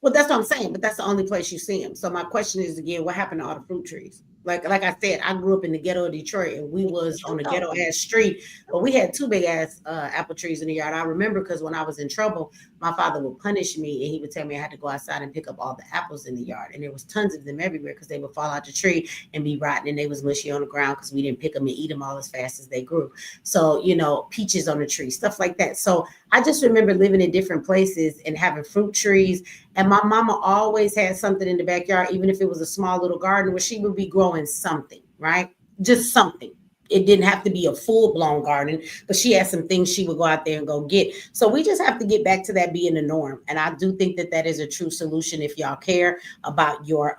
Well, that's what I'm saying, but that's the only place you see them. So my question is again, what happened to all the fruit trees? Like I said, I grew up in the ghetto of Detroit, and we was on a ghetto ass street, but we had two big ass apple trees in the yard. I remember because when I was in trouble, my father would punish me, and he would tell me I had to go outside and pick up all the apples in the yard, and there was tons of them everywhere because they would fall out the tree and be rotten, and they was mushy on the ground because we didn't pick them and eat them all as fast as they grew. So peaches on the tree, stuff like that. So I just remember living in different places and having fruit trees. And my mama always had something in the backyard, even if it was a small little garden where she would be growing something, right? Just something. It didn't have to be a full-blown garden, but she had some things she would go out there and go get. So we just have to get back to that being the norm. And I do think that is a true solution if y'all care about your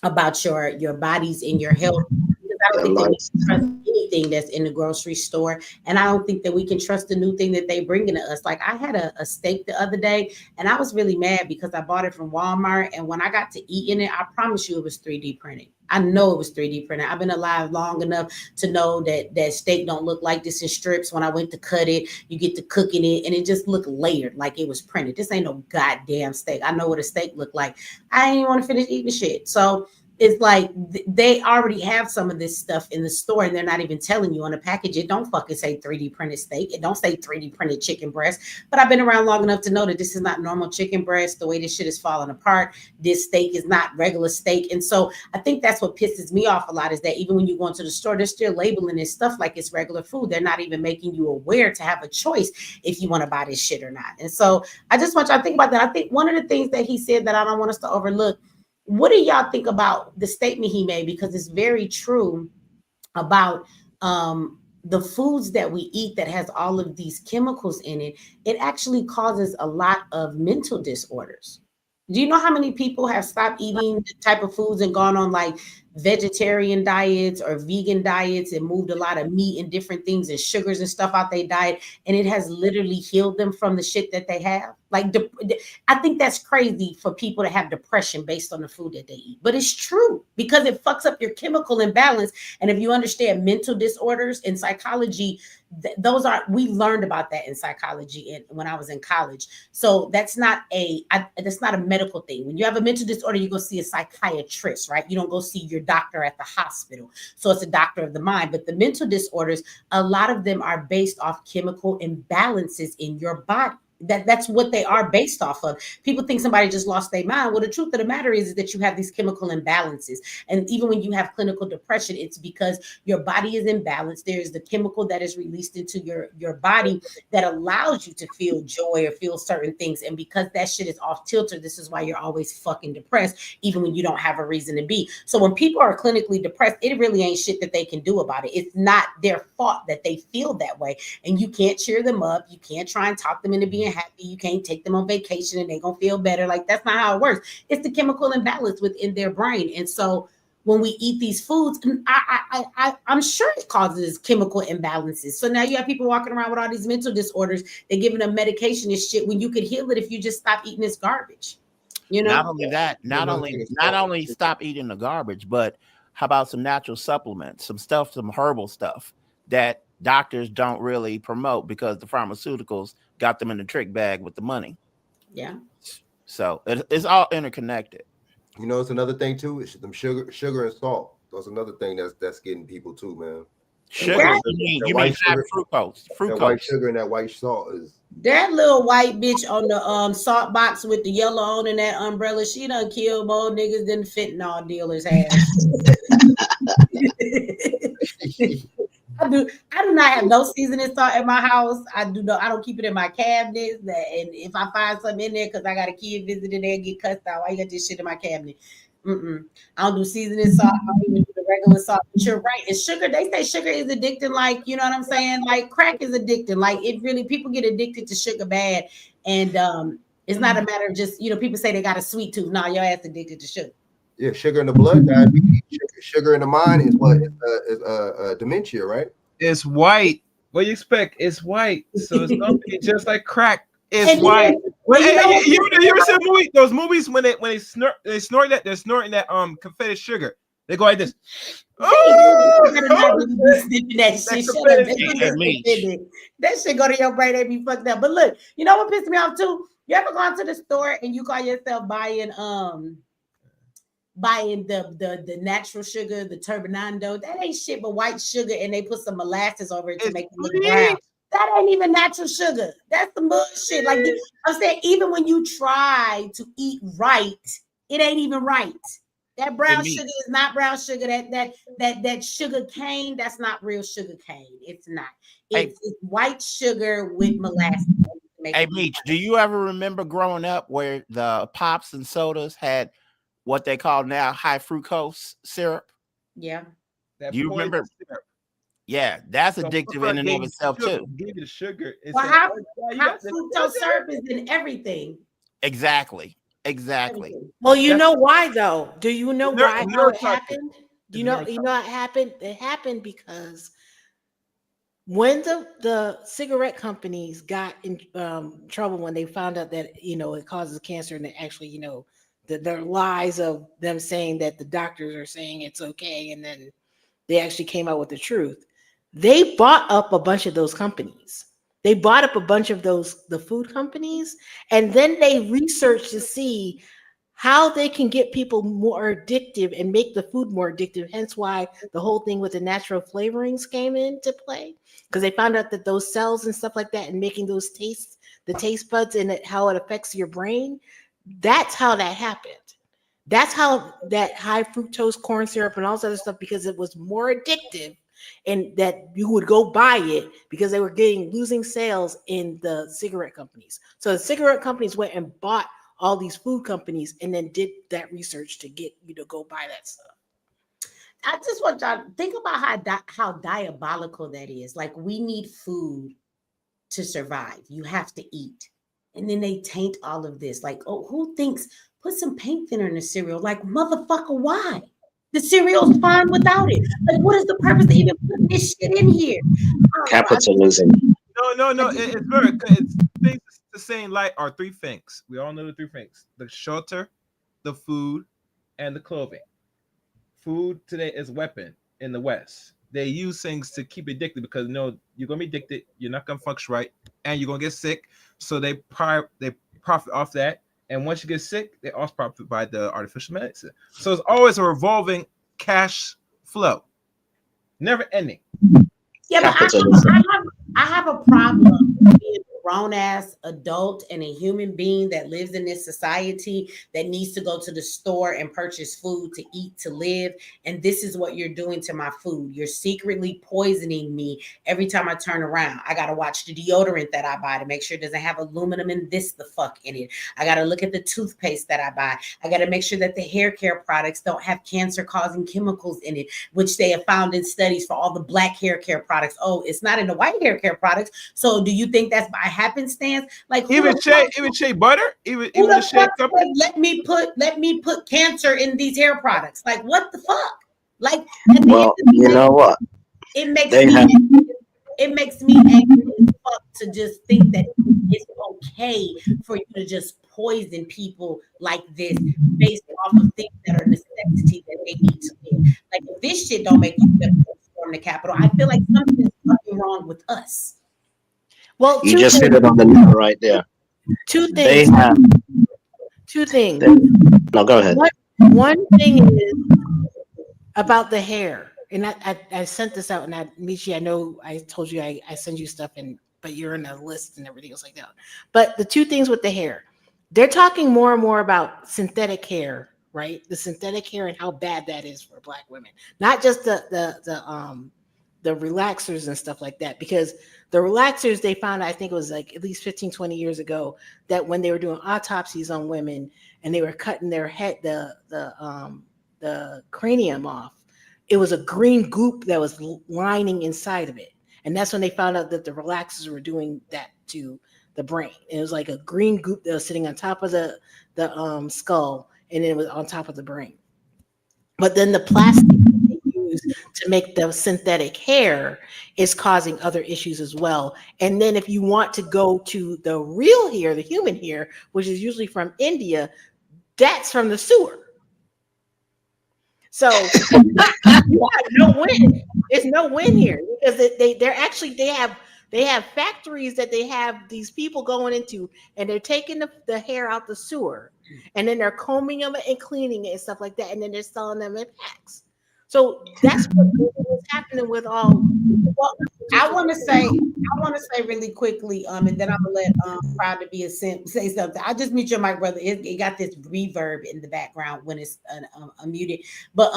bodies and your health. I don't think that we can trust anything that's in the grocery store. And I don't think that we can trust the new thing that they bringing to us. Like I had a steak the other day and I was really mad because I bought it from Walmart. And when I got to eat in it, I promise you it was 3D printed. I know it was 3D printed. I've been alive long enough to know that steak don't look like this in strips. When I went to cut it, you get to cooking it and it just looked layered like it was printed. This ain't no goddamn steak. I know what a steak looked like. I didn't even want to finish eating shit. So it's like they already have some of this stuff in the store and they're not even telling you on the package. It don't fucking say 3D printed steak. It don't say 3D printed chicken breast. But I've been around long enough to know that this is not normal chicken breast. The way this shit is falling apart, this steak is not regular steak. And so I think that's what pisses me off a lot is that even when you go into the store, they're still labeling this stuff like it's regular food. They're not even making you aware to have a choice if you want to buy this shit or not. And so I just want y'all to think about that. I think one of the things that he said that I don't want us to overlook, what do y'all think about the statement he made? Because it's very true about the foods that we eat that has all of these chemicals in it, it actually causes a lot of mental disorders. Do you know how many people have stopped eating the type of foods and gone on like vegetarian diets or vegan diets and moved a lot of meat and different things and sugars and stuff out their diet, and it has literally healed them from the shit that they have? Like, I think that's crazy for people to have depression based on the food that they eat, but it's true because it fucks up your chemical imbalance. And if you understand mental disorders in psychology, those are, we learned about that in psychology when I was in college. So that's not that's not a medical thing. When you have a mental disorder, you go see a psychiatrist, right? You don't go see your doctor at the hospital. So it's a doctor of the mind. But the mental disorders, a lot of them are based off chemical imbalances in your body. That's what they are based off of. People think somebody just lost their mind. Well, the truth of the matter is that you have these chemical imbalances. And even when you have clinical depression, it's because your body is imbalanced. There's the chemical that is released into your body that allows you to feel joy or feel certain things. And because that shit is off tilter, this is why you're always fucking depressed, even when you don't have a reason to be. So when people are clinically depressed, it really ain't shit that they can do about it. It's not their fault that they feel that way. And you can't cheer them up. You can't try and talk them into being happy. You can't take them on vacation and they're gonna feel better. Like, that's not how it works. It's the chemical imbalance within their brain. And so when we eat these foods, I'm sure it causes chemical imbalances. So now you have people walking around with all these mental disorders. They're giving them medication and shit when you could heal it if you just stop eating this garbage. You know, not only that, not only stop eating the garbage, but how about some natural supplements, some stuff, some herbal stuff that doctors don't really promote because the pharmaceuticals got them in the trick bag with the money. Yeah. So it's all interconnected. You know, it's another thing too. It's them sugar and salt. That's another thing that's getting people too, man. Sugar. You mean fructose? That white sugar and that white salt is. That little white bitch on the salt box with the yellow on and that umbrella, she done killed more niggas than fentanyl dealers have. I do not have no seasoning salt in my house. I don't keep it in my cabinet. And if I find something in there, because I got a kid visiting there and get cussed out, why you got this shit in my cabinet? I don't do seasoning salt. I don't even do the regular salt. But you're right. And sugar, they say sugar is addicting. Like, you know what I'm saying? Like, crack is addicting. Like, it really, people get addicted to sugar bad. And it's not a matter of just, people say they got a sweet tooth. No, your ass addicted to sugar. Yeah, sugar in the blood, diabetes. Sugar in the mind is what is dementia, right? It's white. What do you expect? It's white, so it's gonna be just like crack. It's white. You ever see a movie? Those movies when they snort that, they're snorting that confetti sugar. They go like this. That shit go to your brain, they be fucked up. But look, you know what pissed me off too? You ever gone to the store and you call yourself buying the natural sugar, the turbinado? That ain't shit but white sugar, and they put some molasses over it to make it look brown. That ain't even natural sugar. That's the bullshit. Like, I'm saying, even when you try to eat right, it ain't even right. That brown sugar is not brown sugar. That sugar cane, that's not real sugar cane. It's not. It's white sugar with molasses. Hey, Meech, do you ever remember growing up where the pops and sodas had what they call now high fructose syrup? Yeah. Do you remember? Syrup. Yeah, that's addictive in and of itself too. Give you the sugar. Well, high fructose syrup is in everything. Exactly. Well, you know why though? Do you know why how it happened? Do you know how it happened? It happened because when the cigarette companies got in trouble when they found out that it causes cancer, and actually their lies of them saying that the doctors are saying it's okay, and then they actually came out with the truth. They bought up a bunch of those companies. They bought up a bunch of the food companies, and then they researched to see how they can get people more addictive and make the food more addictive. Hence why the whole thing with the natural flavorings came into play, because they found out that those cells and stuff like that, and making those the taste buds and how it affects your brain. That's how that happened. That's how that high fructose corn syrup and all this other stuff, because it was more addictive, and that you would go buy it because they were losing sales in the cigarette companies. So the cigarette companies went and bought all these food companies and then did that research to get you to go buy that stuff. I just want y'all to think about how diabolical that is. Like, we need food to survive. You have to eat. And then they taint all of this. Like, oh, who thinks put some paint thinner in the cereal? Like, motherfucker, why? The cereal's fine without it. Like, what is the purpose of even putting this shit in here? Capitalism. No. It's very good. It's things the same light are three things. We all know the three things: the shelter, the food, and the clothing. Food today is a weapon in the West. They use things to keep addicted because you're gonna be addicted, you're not gonna function right, and you're gonna get sick. So they profit off that. And once you get sick, they also profit by the artificial medicine. So it's always a revolving cash flow, never ending. Yeah, but I have a problem being a grown-ass adult and a human being that lives in this society that needs to go to the store and purchase food to eat, to live. And this is what you're doing to my food. You're secretly poisoning me every time I turn around. I got to watch the deodorant that I buy to make sure it doesn't have aluminum and this the fuck in it. I got to look at the toothpaste that I buy. I got to make sure that the hair care products don't have cancer-causing chemicals in it, which they have found in studies for all the black hair care products. Oh, it's not in the white hair care products. So do you think that's by happenstance? Like, even shea butter, even the shea company. Let me put cancer in these hair products. Like, what the fuck? Like, well, you know what? It makes me angry as fuck to just think that it's okay for you to just poison people like this based off of things that are necessities that they need to live. Like, if this shit don't make you storm the Capitol, I feel like something is fucking wrong with us. Well, you just hit it on the nail right there. Two things. No, go ahead. One thing is about the hair, and I sent this out, and Michi, I know I told you I send you stuff, but you're in a list and everything else like that. But the two things with the hair, they're talking more and more about synthetic hair, right? The synthetic hair and how bad that is for Black women, not just the relaxers and stuff like that, because the relaxers, they found, I think it was like at least 15, 20 years ago, that when they were doing autopsies on women and they were cutting their head, the cranium off, it was a green goop that was lining inside of it. And that's when they found out that the relaxers were doing that to the brain. And it was like a green goop that was sitting on top of the skull, and it was on top of the brain. But then the plastic that they use to make the synthetic hair is causing other issues as well. And then if you want to go to the real hair, the human hair, which is usually from India, that's from the sewer. So you have no win. There's no win here because they have factories that they have these people going into, and they're taking the hair out the sewer, and then they're combing them and cleaning it and stuff like that, and then they're selling them in packs. So that's what's happening with all. Well, I want to say really quickly, and then I'm gonna let Proud to be a simp say something. I just mute your mic, brother. It got this reverb in the background when it's unmuted. But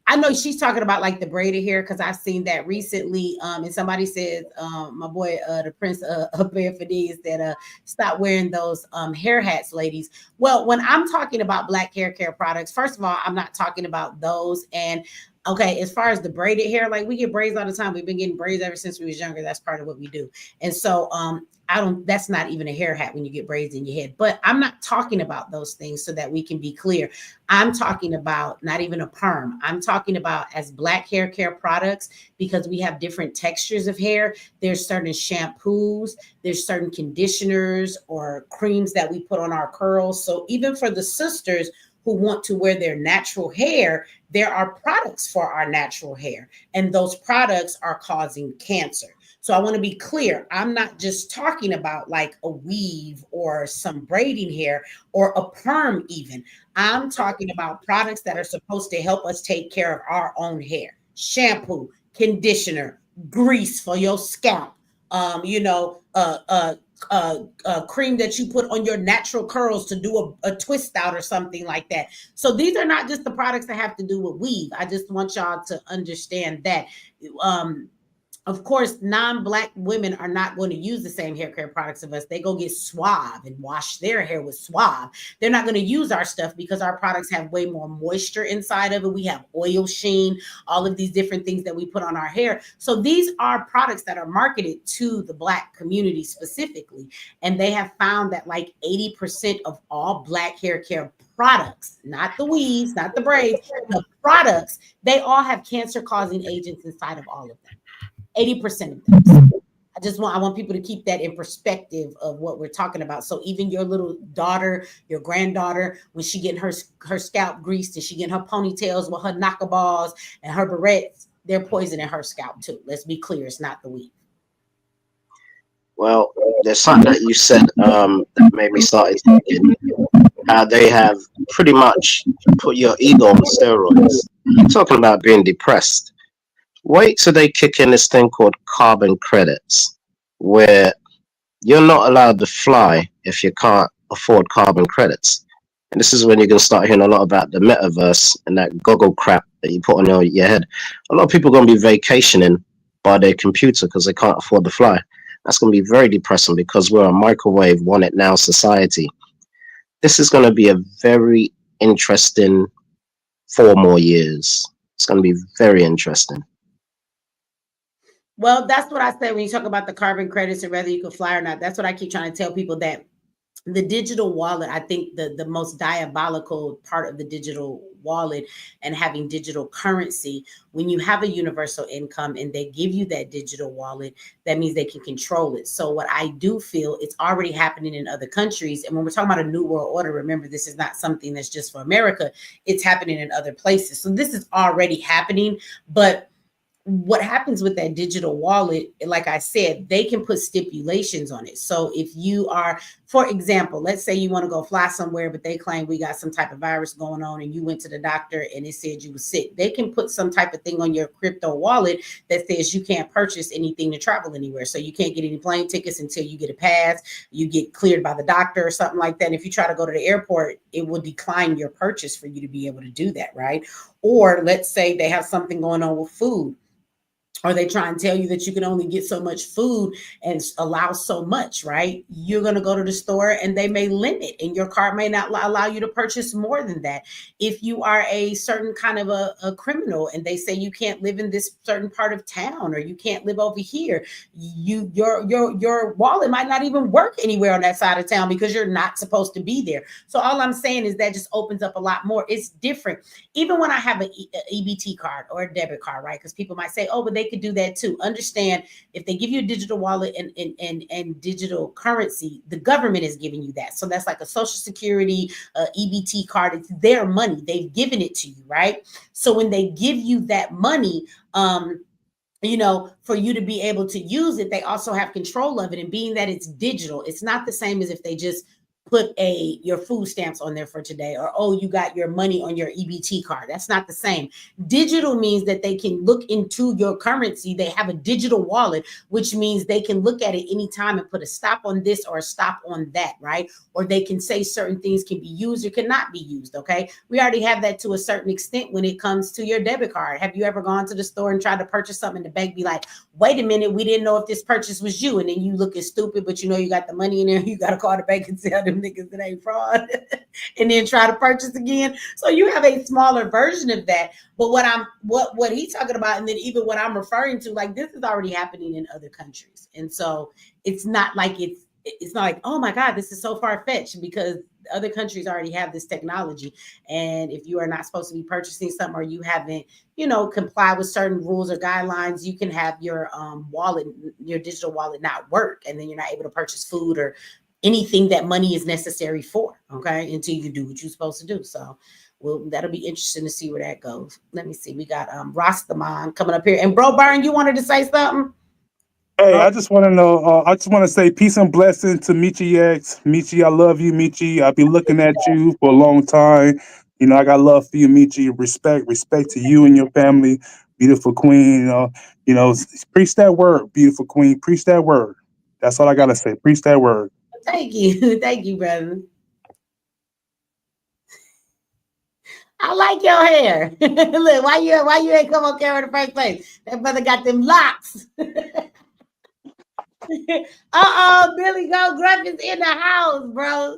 I know she's talking about like the braided hair because I've seen that recently. And somebody said, my boy, the Prince of Bear Fadiz, that stop wearing those hair hats, ladies. Well, when I'm talking about black hair care products, first of all, I'm not talking about those. And okay, as far as the braided hair, like we get braids all the time. We've been getting braids ever since we was younger. That's part of what we do. And so that's not even a hair hat when you get braids in your head. But I'm not talking about those things, so that we can be clear. I'm talking about not even a perm. I'm talking about as black hair care products, because we have different textures of hair. There's certain shampoos, there's certain conditioners or creams that we put on our curls. So even for the sisters who want to wear their natural hair, there are products for our natural hair, and those products are causing cancer. So I want to be clear. I'm not just talking about like a weave or some braiding hair or a perm even. I'm talking about products that are supposed to help us take care of our own hair. Shampoo, conditioner, grease for your scalp, cream that you put on your natural curls to do a twist out or something like that. So these are not just the products that have to do with weave. I just want y'all to understand that. Of course, non-black women are not going to use the same hair care products of us. They go get Suave and wash their hair with Suave. They're not going to use our stuff because our products have way more moisture inside of it. We have oil sheen, all of these different things that we put on our hair. So these are products that are marketed to the black community specifically. And they have found that like 80% of all black hair care products, not the weaves, not the braids, the products, they all have cancer-causing agents inside of all of them. 80% of them. I want people to keep that in perspective of what we're talking about. So even your little daughter, your granddaughter, when she getting her scalp greased and she getting her ponytails with her knockaballs and her barrettes, they're poisoning her scalp too. Let's be clear, it's not the weave. Well, there's something that you said that made me start thinking how they have pretty much put your ego on steroids. You're talking about being depressed. Wait till they kick in this thing called carbon credits, where you're not allowed to fly if you can't afford carbon credits. And this is when you're going to start hearing a lot about the metaverse and that goggle crap that you put on your head. A lot of people are going to be vacationing by their computer because they can't afford to fly. That's going to be very depressing because we're a microwave, want it now society. This is going to be a very interesting 4 more years. It's going to be very interesting. Well, that's what I said when you talk about the carbon credits and whether you can fly or not. That's what I keep trying to tell people, that the digital wallet, I think the most diabolical part of the digital wallet and having digital currency, when you have a universal income and they give you that digital wallet, that means they can control it. So what I do feel, it's already happening in other countries. And when we're talking about a new world order, remember, this is not something that's just for America. It's happening in other places. So this is already happening. But what happens with that digital wallet, like I said, they can put stipulations on it. So if you are, for example, let's say you want to go fly somewhere, but they claim we got some type of virus going on and you went to the doctor and it said you were sick. They can put some type of thing on your crypto wallet that says you can't purchase anything to travel anywhere. So you can't get any plane tickets until you get a pass, you get cleared by the doctor or something like that. And if you try to go to the airport, it will decline your purchase for you to be able to do that, right? Or let's say they have something going on with food. Or they try and tell you that you can only get so much food and allow so much, right? You're going to go to the store and they may limit, and your card may not allow you to purchase more than that. If you are a certain kind of a criminal and they say you can't live in this certain part of town or you can't live over here, your wallet might not even work anywhere on that side of town because you're not supposed to be there. So all I'm saying is that just opens up a lot more. It's different. Even when I have an EBT card or a debit card, right? Because people might say, oh, but they could do that too. Understand, if they give you a digital wallet and digital currency, the government is giving you that. So that's like a Social Security, EBT card. It's their money. They've given it to you, right? So when they give you that money, you know, for you to be able to use it, they also have control of it. And being that it's digital, it's not the same as if they just put your food stamps on there for today, or, oh, you got your money on your EBT card. That's not the same. Digital means that they can look into your currency. They have a digital wallet, which means they can look at it anytime and put a stop on this or a stop on that, right? Or they can say certain things can be used or cannot be used, okay? We already have that to a certain extent when it comes to your debit card. Have you ever gone to the store and tried to purchase something and the bank be like, wait a minute, we didn't know if this purchase was you, and then you looking stupid, but you know you got the money in there, you got to call the bank and tell them niggas it ain't fraud and then try to purchase again. So you have a smaller version of that. But what he's talking about, and then even what I'm referring to, like, this is already happening in other countries. And so it's not like it's not like, oh my God, this is so far-fetched, because other countries already have this technology. And if you are not supposed to be purchasing something, or you haven't, you know, comply with certain rules or guidelines, you can have your wallet, your digital wallet not work. And then you're not able to purchase food or anything that money is necessary for, okay, until you do what you're supposed to do. So, well, that'll be interesting to see where that goes. Let me see. We got Rastaman coming up here. And Bro Burn, you wanted to say something? Hey, I just want to know, I just want to say peace and blessing to Michi X. Michi, I love you, Michi. I've been looking at you for a long time. You know, I got love for you, Michi. Respect to you and your family. Beautiful queen. You know, preach that word, beautiful queen. Preach that word. That's all I got to say. Preach that word. Thank you. Thank you, brother. I like your hair. Look, why you ain't come on camera in the first place? That brother got them locks. Billy Go Gruff is in the house, bro.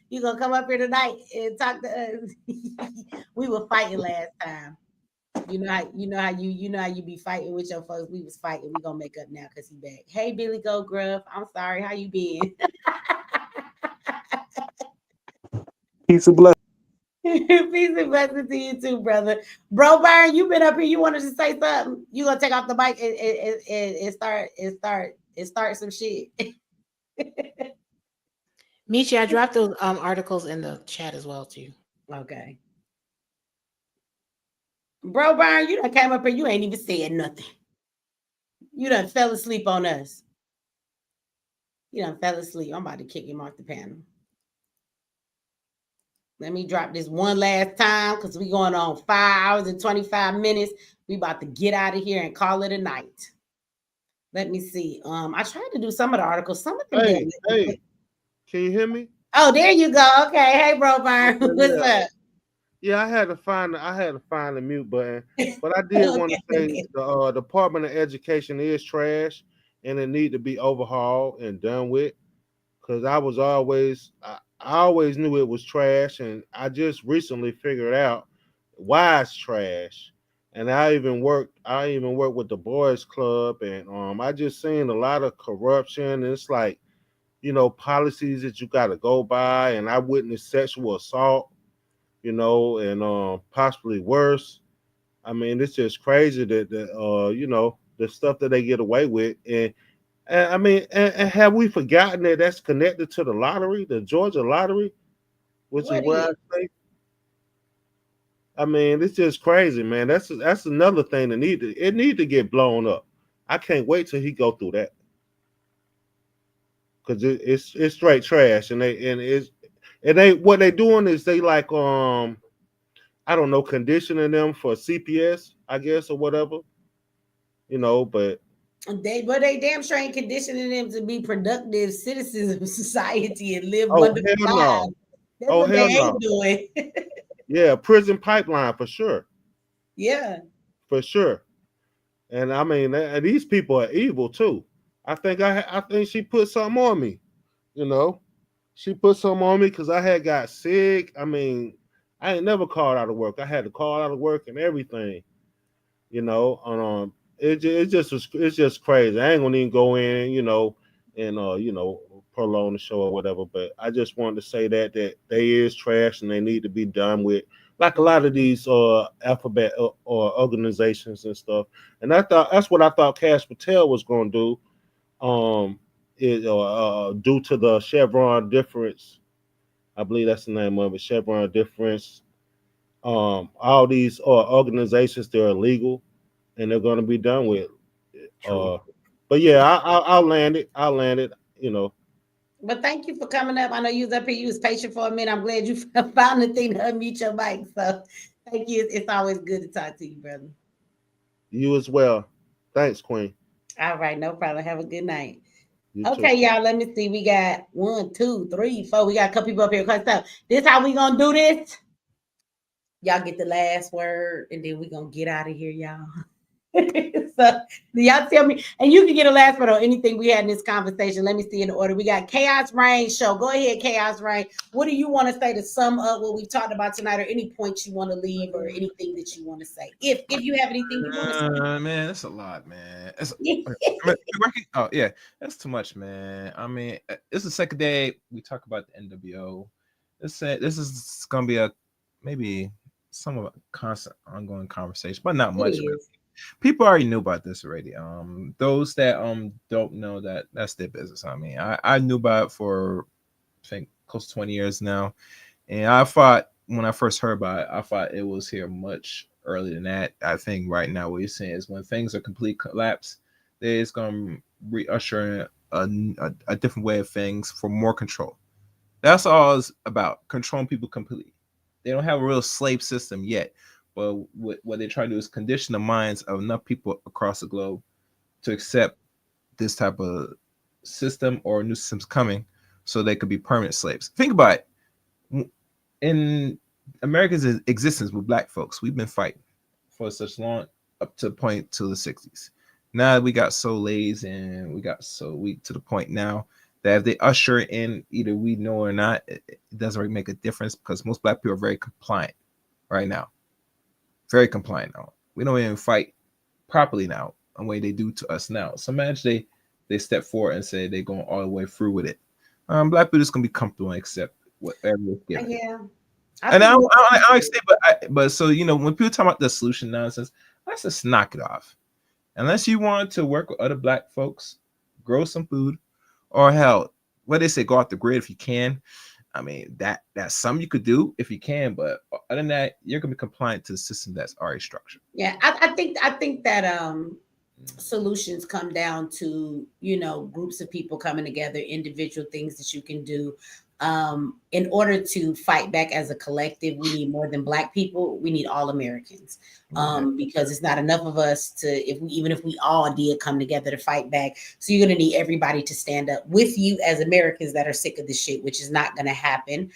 You gonna come up here tonight and talk to us? We were fighting last time. You know how you be fighting with your folks. We was fighting. We gonna make up now because he back. Hey, Billy Go Gruff. I'm sorry. How you been? Peace and blessings. Peace and blessings to you too, brother. Bro Byron, you been up here. You wanted to say something? You gonna take off the mic and start some shit. Michi, I dropped those articles in the chat as well too. Okay. Bro Byron, you done came up here. You ain't even said nothing. You done fell asleep on us. You done fell asleep. I'm about to kick him off the panel. Let me drop this one last time because we going on 5 hours and 25 minutes. We about to get out of here and call it a night. Let me see. I tried to do some of the articles. Some of them. Hey, can you hear me? Oh, there you go. Okay. Hey, bro, Byron. What's up? Yeah, I had to find the mute button, but I did want to say the Department of Education is trash and it need to be overhauled and done with. Because I always knew it was trash, and I just recently figured out why it's trash. And I even worked with the boys club, and I just seen a lot of corruption. And it's like, policies that you got to go by, and I witnessed sexual assault, and possibly worse. I mean, it's just crazy that the stuff that they get away with. And I mean, and have we forgotten that that's connected to the lottery, the Georgia lottery, which is where I say. I mean, it's just crazy, man. That's another thing that need to get blown up. I can't wait till he go through that because it's straight trash, and they what they doing is they like I don't know, conditioning them for CPS, I guess, or whatever, but. They damn sure ain't conditioning them to be productive citizens of society and live Oh, wonderful hell lives. no. That's what they ain't doing. Yeah, prison pipeline for sure. Yeah. For sure. And I mean, these people are evil too. I think she put something on me. She put something on me because I had got sick. I mean, I ain't never called out of work. I had to call out of work and everything. It's just crazy. I ain't gonna even go in, and prolong the show or whatever. But I just wanted to say that they is trash and they need to be done with, like a lot of these alphabet or organizations and stuff. And that's what I thought Cash Patel was gonna do. Due to the Chevron difference, I believe that's the name of it. Chevron difference. All these organizations, they're illegal and they're going to be done with. But yeah, I'll land it. But thank you for coming up. I know you was up here. You was patient for a minute. I'm glad you found the thing to unmute your mic. So thank you. It's always good to talk to you, brother. You as well. Thanks, Queen. All right, no problem. Have a good night. You Okay, too. y'all. Let me see. We got 1, 2, 3, 4. We got a couple people up here. This how we gonna do this? Y'all get the last word, and then we gonna get out of here, y'all. So y'all tell me, and you can get a last word on anything we had in this conversation. Let me see in the order. We got Chaos Rain Show. Go ahead, Chaos Rain. What do you want to say to sum up what we've talked about tonight, or any points you want to leave, or anything that you want to say? If you have anything you want to say. Man, that's a lot, man. Oh yeah, that's too much, man. I mean, it's the second day we talk about the NWO. This is gonna be maybe some of a constant ongoing conversation, but not much. People already knew about this already. Those that don't know, that's their business. I mean, I knew about it for I think close to 20 years now, and I thought when I first heard about it, I thought it was here much earlier than that. I think right now what you're saying is when things are complete collapse, there's going to reusher a different way of things for more control. That's all it's about, controlling people completely. They don't have a real slave system yet, but what they try to do is condition the minds of enough people across the globe to accept this type of system or new systems coming so they could be permanent slaves. Think about it. In America's existence with black folks. We've been fighting for such long, up to the point to the 60s. Now we got so lazy and we got so weak to the point now that if they usher in, either we know or not, it doesn't really make a difference because most black people are very compliant right now. Very compliant now. We don't even fight properly now the way they do to us now. So imagine they step forward and say they're going all the way through with it. Black people just gonna be comfortable and accept whatever is given. Yeah. And I don't say, but so when people talk about the solution nonsense, let's just knock it off. Unless you want to work with other black folks, grow some food, or hell, what they say, go off the grid if you can. I mean, that's something you could do if you can, but other than that, you're gonna be compliant to the system that's already structured. Yeah, I think that solutions come down to groups of people coming together, individual things that you can do. In order to fight back as a collective, we need more than black people. We need all Americans, because it's not enough of us to, even if we all did come together to fight back. So you're going to need everybody to stand up with you as Americans that are sick of this shit, which is not going to happen.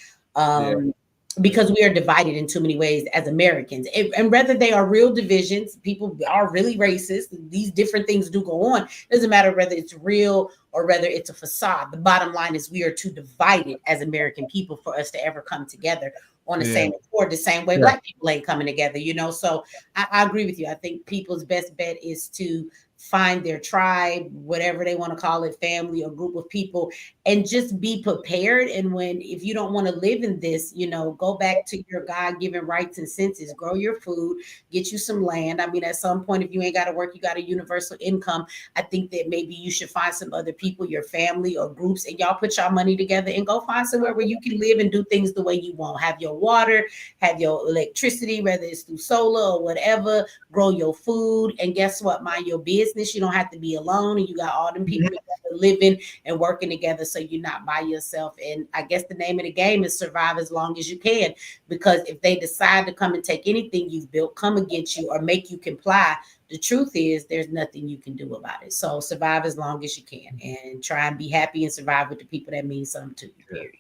Because we are divided in too many ways as Americans. And whether they are real divisions, people are really racist. These different things do go on. It doesn't matter whether it's real or whether it's a facade. The bottom line is we are too divided as American people for us to ever come together on the same accord, the same way black people ain't coming together, So I agree with you. I think people's best bet is to find their tribe, whatever they want to call it, family or group of people, and just be prepared. And if you don't want to live in this, go back to your God-given rights and senses, grow your food, get you some land. I mean, at some point, if you ain't got to work, you got a universal income. I think that maybe you should find some other people, your family or groups, and y'all put y'all money together and go find somewhere where you can live and do things the way you want. Have your water, have your electricity, whether it's through solar or whatever, grow your food. And guess what? Mind your business. You don't have to be alone, and you got all them people living and working together, so you're not by yourself. And I guess the name of the game is survive as long as you can, because if they decide to come and take anything you've built, come against you or make you comply, the truth is there's nothing you can do about it. So survive as long as you can and try and be happy and survive with the people that mean something to you. Period.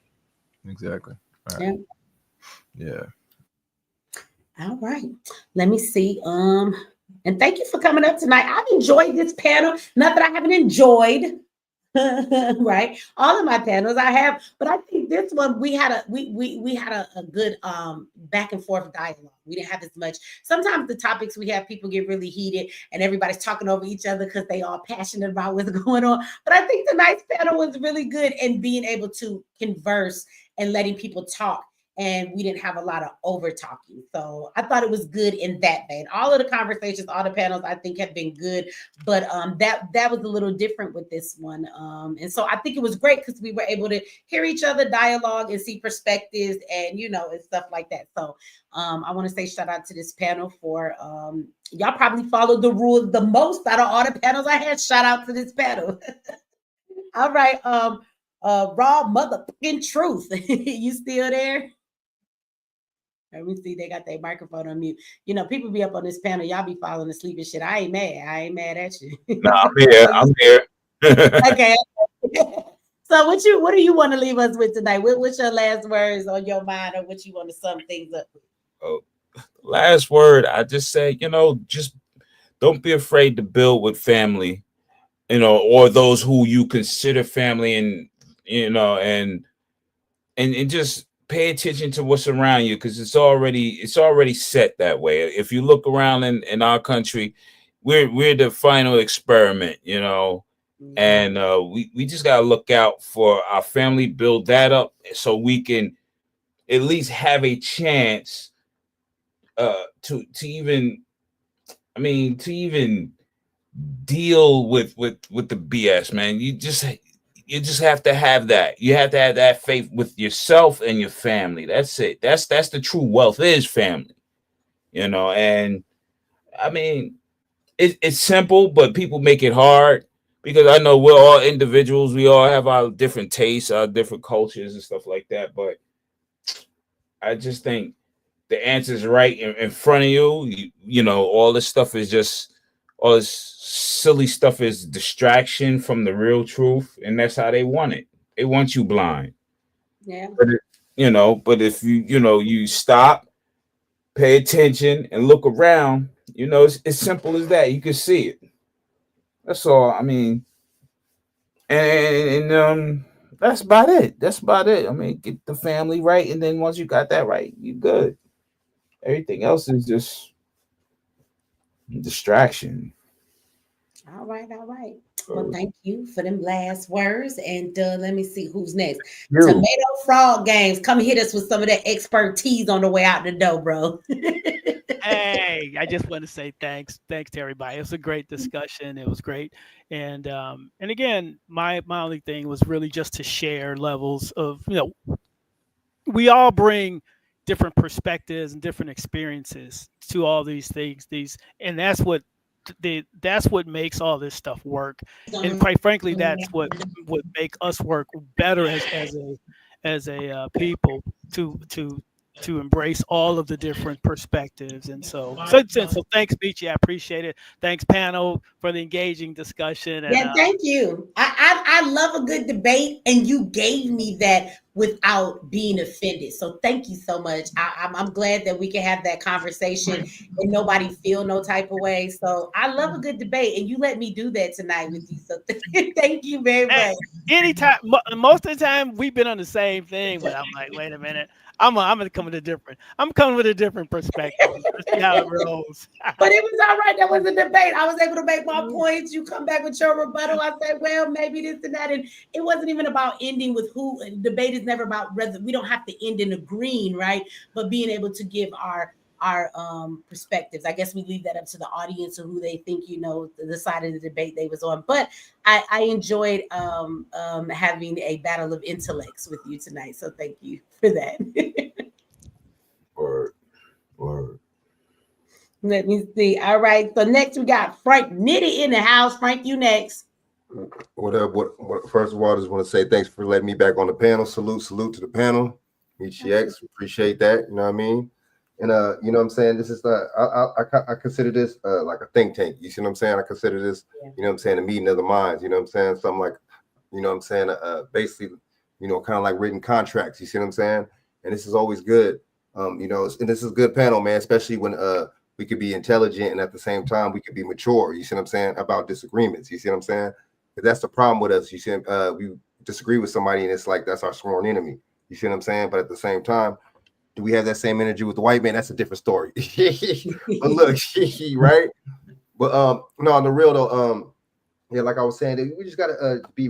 Exactly. All right. Yeah. All right. Let me see. And thank you for coming up tonight. I've enjoyed this panel. Not that I haven't enjoyed, right? All of my panels I have, but I think this one we had a good back and forth dialogue. We didn't have as much. Sometimes the topics we have, people get really heated and everybody's talking over each other because they all passionate about what's going on. But I think tonight's panel was really good in being able to converse and letting people talk. And we didn't have a lot of over talking. So I thought it was good in that vein. All of the conversations, all the panels, I think have been good, but that was a little different with this one. And so I think it was great because we were able to hear each other dialogue and see perspectives and, and stuff like that. So I want to say shout out to this panel for, y'all probably followed the rules the most out of all the panels I had. Shout out to this panel. All right. Raw motherfucking truth. You still there? Let me see. They got their microphone on mute. People be up on this panel. Y'all be falling asleep and shit. I ain't mad at you. No, I'm here. I'm here. Okay. So what do you want to leave us with tonight? What's your last words on your mind, or what you want to sum things up with? Oh, last word. I just say, just don't be afraid to build with family, or those who you consider family, and and just pay attention to what's around you, because it's already set that way. If you look around in our country, we're the final experiment, and we just gotta look out for our family, build that up so we can at least have a chance to even deal with the BS, man. You just have to have that. You have to have that faith with yourself and your family. That's it. That's the true wealth is family, and I mean, it's simple, but people make it hard because I know we're all individuals. We all have our different tastes, our different cultures and stuff like that. But I just think the answer is right in front of you. All this stuff is just, all this silly stuff is distraction from the real truth, and that's how they want it. They want you blind. Yeah. But But if you stop, pay attention, and look around, it's as simple as that. You can see it. That's all. I mean, and that's about it. That's about it. I mean, get the family right, and then once you got that right, you good. Everything else is just distraction. All right, all right. Well, thank you for them last words. And let me see who's next. You. Tomato Frog Games. Come hit us with some of that expertise on the way out the door, bro. Hey, I just want to say thanks to everybody. It was a great discussion. It was great, and again, my only thing was really just to share levels of we all bring different perspectives and different experiences to all these things. And that's what makes all this stuff work. And quite frankly, that's what would make us work better as a people to embrace all of the different perspectives. And so thanks, Michi. I appreciate it. Thanks, panel, for the engaging discussion. And, yeah, thank you. I love a good debate, and you gave me that without being offended. So thank you so much. I'm glad that we can have that conversation and nobody feel no type of way. So I love a good debate, and you let me do that tonight with you. So thank you very much. Anytime, most of the time, we've been on the same thing, but I'm like, wait a minute. I'm coming with a different perspective. Let's see how it rolls. But it was all right. That was a debate. I was able to make my points. You come back with your rebuttal. I said, well, maybe this and that. And it wasn't even about ending with who. Debate is never about whether. We don't have to end in agreeing, right? But being able to give our perspectives. I guess we leave that up to the audience or who they think, the side of the debate they was on. But I enjoyed having a battle of intellects with you tonight. So thank you for that. Word. Let me see. All right. So next we got Frank Nitty in the house. Frank, you next. What up? What? First of all, I just want to say thanks for letting me back on the panel. Salute to the panel. Michi X, appreciate that. You know what I mean? And you know what I'm saying? This is I consider this like a think tank. You see what I'm saying? I consider this, you know what I'm saying, a meeting of the minds. You know what I'm saying? Something like, you know what I'm saying, basically, kind of like written contracts. You see what I'm saying? And this is always good. And this is a good panel, man, especially when we could be intelligent and at the same time we could be mature. You see what I'm saying? About disagreements. You see what I'm saying? Because that's the problem with us. You see, we disagree with somebody and it's like that's our sworn enemy. You see what I'm saying? But at the same time, do we have that same energy with the white man? That's a different story. But look, right? But no, on the real though, yeah, like I was saying, we just gotta be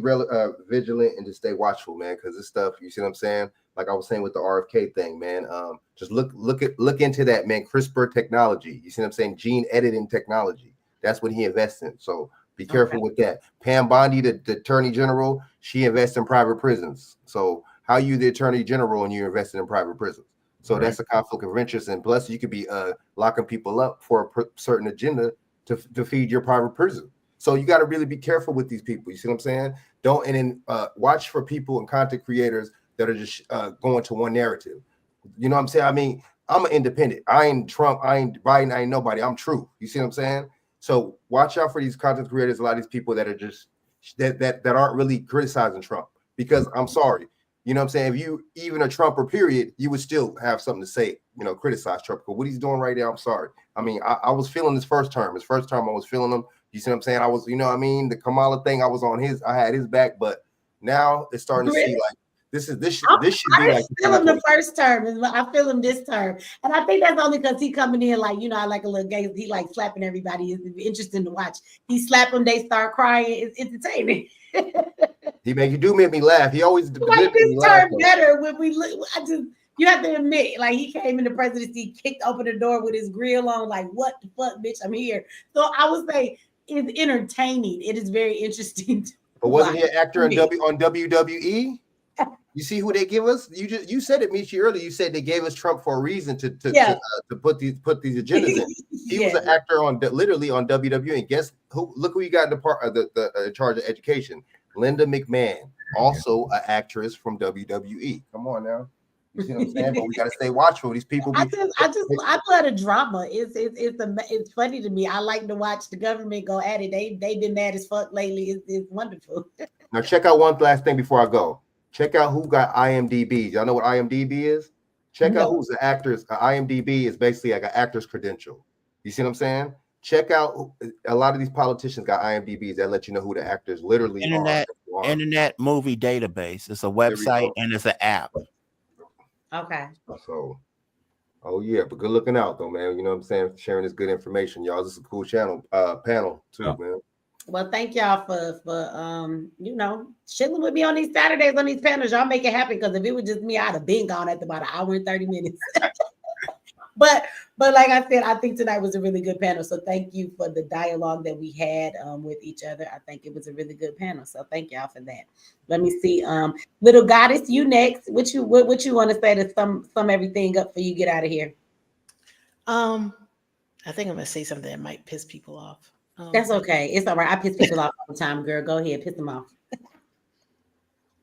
vigilant and just stay watchful, man. Because this stuff, you see what I'm saying? Like I was saying with the RFK thing, man. Just look into that, man. CRISPR technology. You see what I'm saying? Gene editing technology. That's what he invests in. So be careful with that. Pam Bondi, the Attorney General, she invests in private prisons. So how you the Attorney General and you're investing in private prisons? So that's a conflict of interest, and plus you could be locking people up for a certain agenda to feed your private prison. So you got to really be careful with these people. You see what I'm saying? Watch for people and content creators that are just going to one narrative. You know what I'm saying? I mean, I'm an independent. I ain't Trump. I ain't Biden. I ain't nobody. I'm true. You see what I'm saying? So watch out for these content creators. A lot of these people that are just that aren't really criticizing Trump, because I'm sorry. You know what I'm saying? If you even a Trumper, period, you would still have something to say, criticize Trump. But what he's doing right now, I'm sorry. I mean, I was feeling his first term. I was feeling him. You see what I'm saying? I was, the Kamala thing, I had his back, but now it's starting to see like this should be like feel him the first term. I feel him this term. And I think that's only because he coming in like, I like a little gay. He like slapping everybody. It's interesting to watch. He slap them, they start crying. It's entertaining. He make me laugh. He always like this term better when we look. You have to admit, like he came in the presidency, kicked open the door with his grill on, like, what the fuck, bitch, I'm here. So I would say it's entertaining. It is very interesting. But wasn't he an actor on WWE? You see who they give us? You said it, Michi, earlier. You said they gave us Trump for a reason to put these agendas in. He was an actor literally on WWE. And guess who? Look who you got in the charge of education. Linda McMahon, also an actress from WWE. Come on now. You see what I'm saying? But we got to stay watchful. These people. I love the drama. It's funny to me. I like to watch the government go at it. They've been mad as fuck lately. It's wonderful. Now check out one last thing before I go. Check out who got IMDb. Y'all know what IMDb is? Check out No. who's the actors. IMDb is basically like an actor's credential. You see what I'm saying? Check out a lot of these politicians got IMDb's that let you know who the actors literally are. Internet movie database. It's a There we website go. and it's an app. Okay. So, oh yeah, but good looking out though, man. You know what I'm saying? Sharing this good information, y'all. This is a cool panel too, man. Well, thank y'all for chilling with me on these Saturdays on these panels. Y'all make it happen, because if it was just me, I'd have been gone at about an hour and 30 minutes. But like I said, I think tonight was a really good panel. So thank you for the dialogue that we had with each other. I think it was a really good panel. So thank y'all for that. Let me see. Little Goddess, you next. What you want to say to sum everything up before you get out of here? I think I'm gonna say something that might piss people off. That's okay. It's all right. I piss people off all the time, girl. Go ahead, piss them off.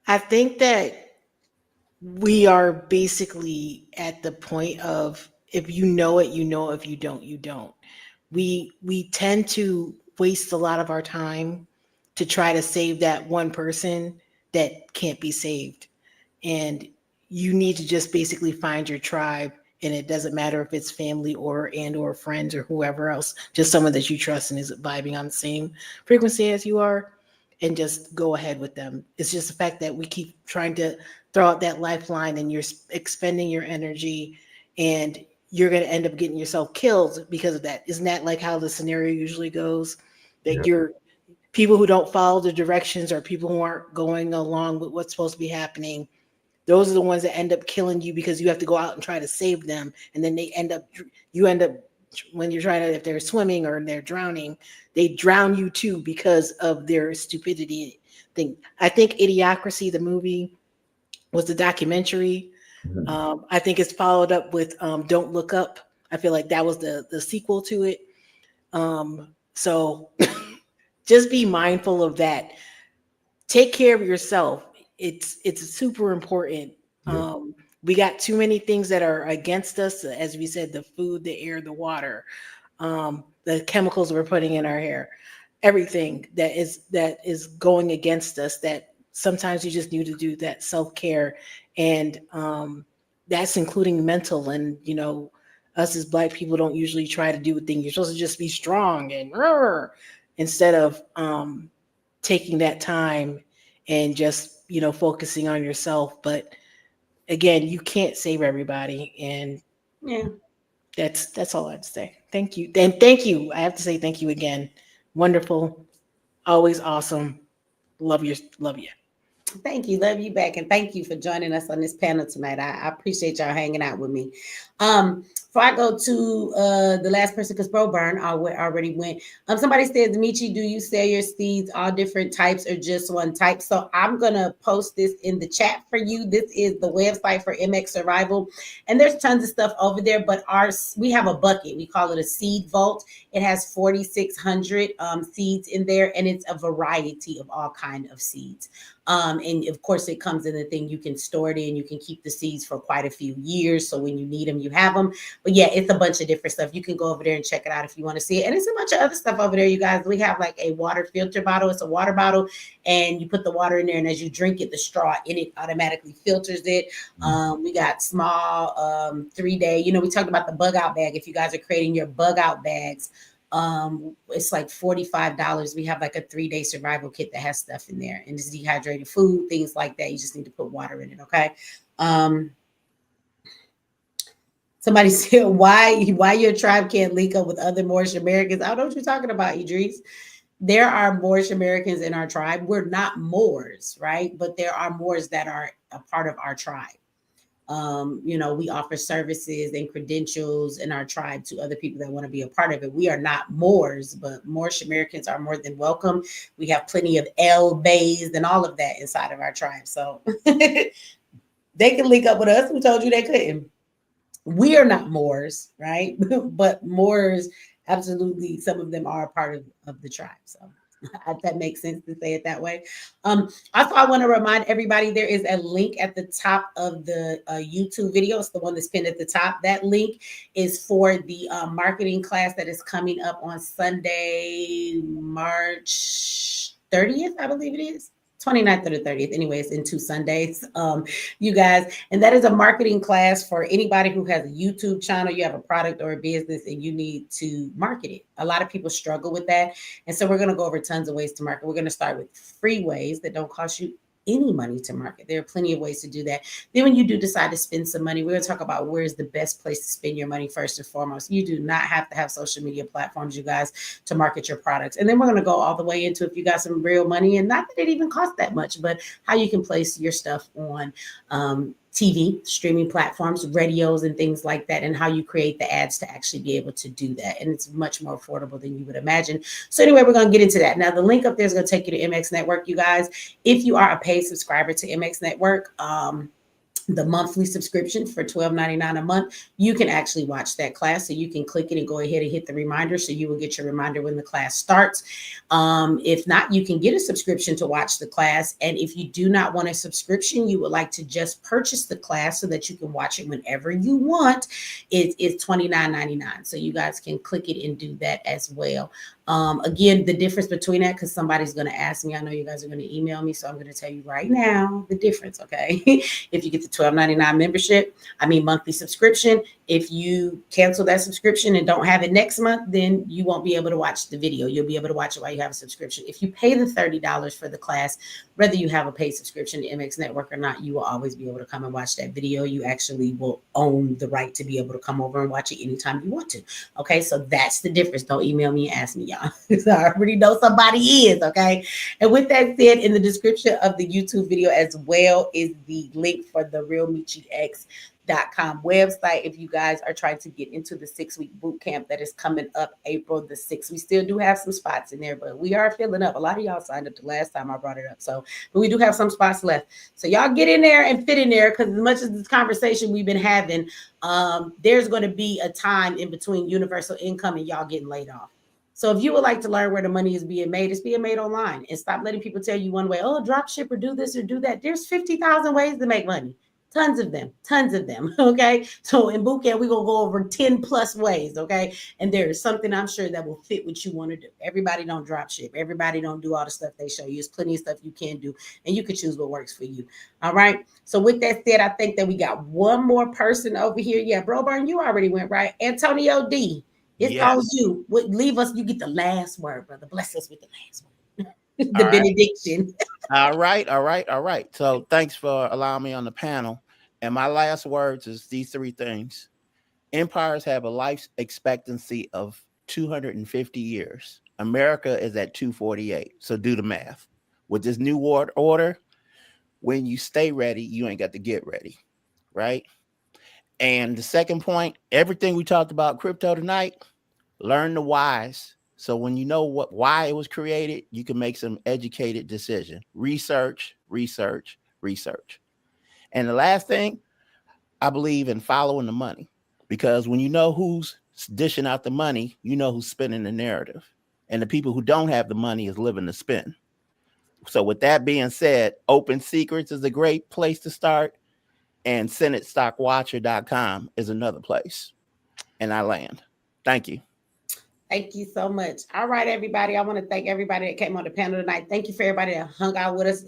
I think that we are basically at the point of, if you know it, you know. If you don't, you don't. We tend to waste a lot of our time to try to save that one person that can't be saved. And you need to just basically find your tribe. And it doesn't matter if it's family or friends or whoever else, just someone that you trust and is vibing on the same frequency as you are, and just go ahead with them. It's just the fact that we keep trying to throw out that lifeline, and you're expending your energy, and you're going to end up getting yourself killed because of that. Isn't that like how the scenario usually goes? That you're people who don't follow the directions, or people who aren't going along with what's supposed to be happening. Those are the ones that end up killing you, because you have to go out and try to save them. And then you end up, when you're trying to, if they're swimming or they're drowning, they drown you too because of their stupidity thing. I think Idiocracy, the movie, was the documentary. I think it's followed up with Don't Look Up. I feel like that was the sequel to it. So just be mindful of that. Take care of yourself. It's super important. We got too many things that are against us, as we said, the food, the air, the water, the chemicals we're putting in our hair, everything that is going against us, that sometimes you just need to do that self-care. And that's including mental. And us as Black people don't usually try to do things. You're supposed to just be strong and instead of taking that time and just focusing on yourself. But again, you can't save everybody, and that's all I have to say. Thank you. And thank you. I have to say thank you again. Wonderful, always awesome. Love you. Thank you. Love you back. And thank you for joining us on this panel tonight. I appreciate y'all hanging out with me. Before I go to the last person, because Bro Burn already went. Somebody says, Michi, do you sell your seeds all different types or just one type? So I'm going to post this in the chat for you. This is the website for MX Survival. And there's tons of stuff over there, but we have a bucket. We call it a seed vault. It has 4,600 seeds in there, and it's a variety of all kind of seeds. And of course, it comes in the thing you can store it in. You can keep the seeds for quite a few years. So when you need them, you have them. But yeah, it's a bunch of different stuff. You can go over there and check it out if you want to see it. And it's a bunch of other stuff over there, you guys. We have like a water filter bottle. It's a water bottle, and you put the water in there, and as you drink it, the straw in it automatically filters it. We got small 3-day, we talked about the bug out bag. If you guys are creating your bug out bags, it's like $45. We have like a 3-day survival kit that has stuff in there, and it's dehydrated food, things like that. You just need to put water in it. Okay. Somebody said, why your tribe can't link up with other Moorish Americans? I don't know what you're talking about, Idris. There are Moorish Americans in our tribe. We're not Moors, right? But there are Moors that are a part of our tribe. We offer services and credentials in our tribe to other people that want to be a part of it. We are not Moors, but Moorish Americans are more than welcome. We have plenty of bays and all of that inside of our tribe. So they can link up with us. Who told you they couldn't? We are not Moors, right? But Moors, absolutely, some of them are a part of the tribe. So that makes sense to say it that way. Also, I want to remind everybody there is a link at the top of the YouTube video. It's the one that's pinned at the top. That link is for the marketing class that is coming up on Sunday, March 30th, I believe it is. 29th or the 30th. Anyways, in 2 Sundays, you guys. And that is a marketing class for anybody who has a YouTube channel, you have a product or a business, and you need to market it. A lot of people struggle with that. And so we're going to go over tons of ways to market. We're going to start with free ways that don't cost you any money to market. There are plenty of ways to do that. Then when you do decide to spend some money, we're going to talk about where's the best place to spend your money first and foremost. You do not have to have social media platforms, you guys, to market your products. And then we're going to go all the way into if you got some real money, and not that it even costs that much, but how you can place your stuff on TV, streaming platforms, radios, and things like that, and how you create the ads to actually be able to do that. And it's much more affordable than you would imagine. So anyway, we're going to get into that. Now, the link up there is going to take you to MX Network, you guys. If you are a paid subscriber to MX Network, the monthly subscription for $12.99 a month, you can actually watch that class. So you can click it and go ahead and hit the reminder. So you will get your reminder when the class starts. If not, you can get a subscription to watch the class. And if you do not want a subscription, you would like to just purchase the class so that you can watch it whenever you want, it's $29.99. So you guys can click it and do that as well. Again, the difference between that, because somebody's going to ask me, I know you guys are going to email me, so I'm going to tell you right now the difference, okay? If you get the $12.99 membership, monthly subscription, if you cancel that subscription and don't have it next month, then you won't be able to watch the video. You'll be able to watch it while you have a subscription. If you pay the $30 for the class, whether you have a paid subscription to MX Network or not, you will always be able to come and watch that video. You actually will own the right to be able to come over and watch it anytime you want to. Okay, so that's the difference. Don't email me and ask me, y'all. So I already know somebody is, okay? And with that said, in the description of the YouTube video as well is the link for the realmichiX.com website if you guys are trying to get into the 6-week boot camp that is coming up April the 6th. We still do have some spots in there, but we are filling up. A lot of y'all signed up the last time I brought it up. So, but we do have some spots left. So y'all get in there and fit in there, because as much as this conversation we've been having, there's going to be a time in between universal income and y'all getting laid off. So if you would like to learn where the money is being made, it's being made online. And stop letting people tell you one way, oh, drop ship or do this or do that. There's 50,000 ways to make money. Tons of them, okay? So in boot camp, we're going to go over 10 plus ways, okay? And there is something I'm sure that will fit what you want to do. Everybody don't drop ship. Everybody don't do all the stuff they show you. There's plenty of stuff you can do, and you can choose what works for you, all right? So with that said, I think that we got one more person over here. Yeah, Bro Burn, you already went, right? Antonio D. It's on you. Leave us. You get the last word, brother. Bless us with the last word. The All benediction. Right. All right. So thanks for allowing me on the panel. And my last words is these 3 things. Empires have a life expectancy of 250 years. America is at 248. So do the math. With this new world order, when you stay ready, you ain't got to get ready, right? And the second point, everything we talked about crypto tonight, learn the whys. So when you know why it was created, you can make some educated decision. Research. And the last thing, I believe in following the money, because when you know who's dishing out the money, you know who's spinning the narrative. And the people who don't have the money is living the spin. So with that being said, Open Secrets is a great place to start. And SenateStockWatcher.com is another place. And I land. Thank you. Thank you so much. All right, everybody. I want to thank everybody that came on the panel tonight. Thank you for everybody that hung out with us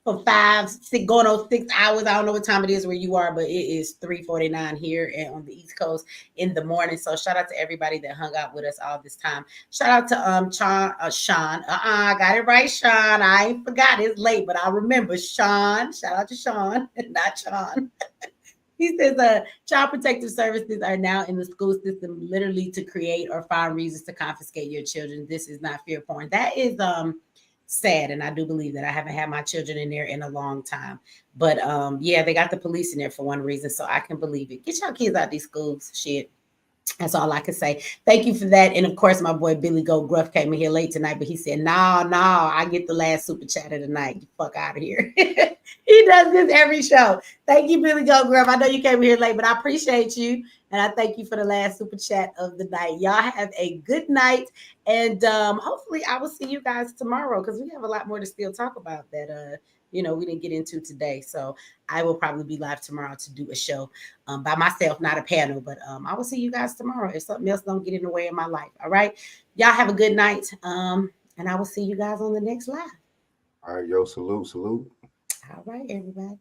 for 5, 6, going on 6 hours. I don't know what time it is where you are, but it is 3:49 here and on the East Coast in the morning. So shout out to everybody that hung out with us all this time. Shout out to Sean. I got it right, Sean. I ain't forgot. It's late, but I remember Sean. Shout out to Sean, not Sean. He says, child protective services are now in the school system literally to create or find reasons to confiscate your children. This is not fear porn. That is sad, and I do believe that. I haven't had my children in there in a long time. But yeah, they got the police in there for one reason, so I can believe it. Get your kids out these schools, shit. That's all I can say. Thank you for that. And of course, my boy Billy Goat Gruff came in here late tonight, but he said, no, I get the last super chat of the night. You fuck out of here. He does this every show. Thank you, Billy Goat Gruff. I know you came in here late, but I appreciate you. And I thank you for the last super chat of the night. Y'all have a good night. And hopefully I will see you guys tomorrow, because we have a lot more to still talk about that we didn't get into today. So I will probably be live tomorrow to do a show by myself, not a panel, but I will see you guys tomorrow if something else don't get in the way of my life. All right. Y'all have a good night. And I will see you guys on the next live. All right, yo, salute. All right, everybody.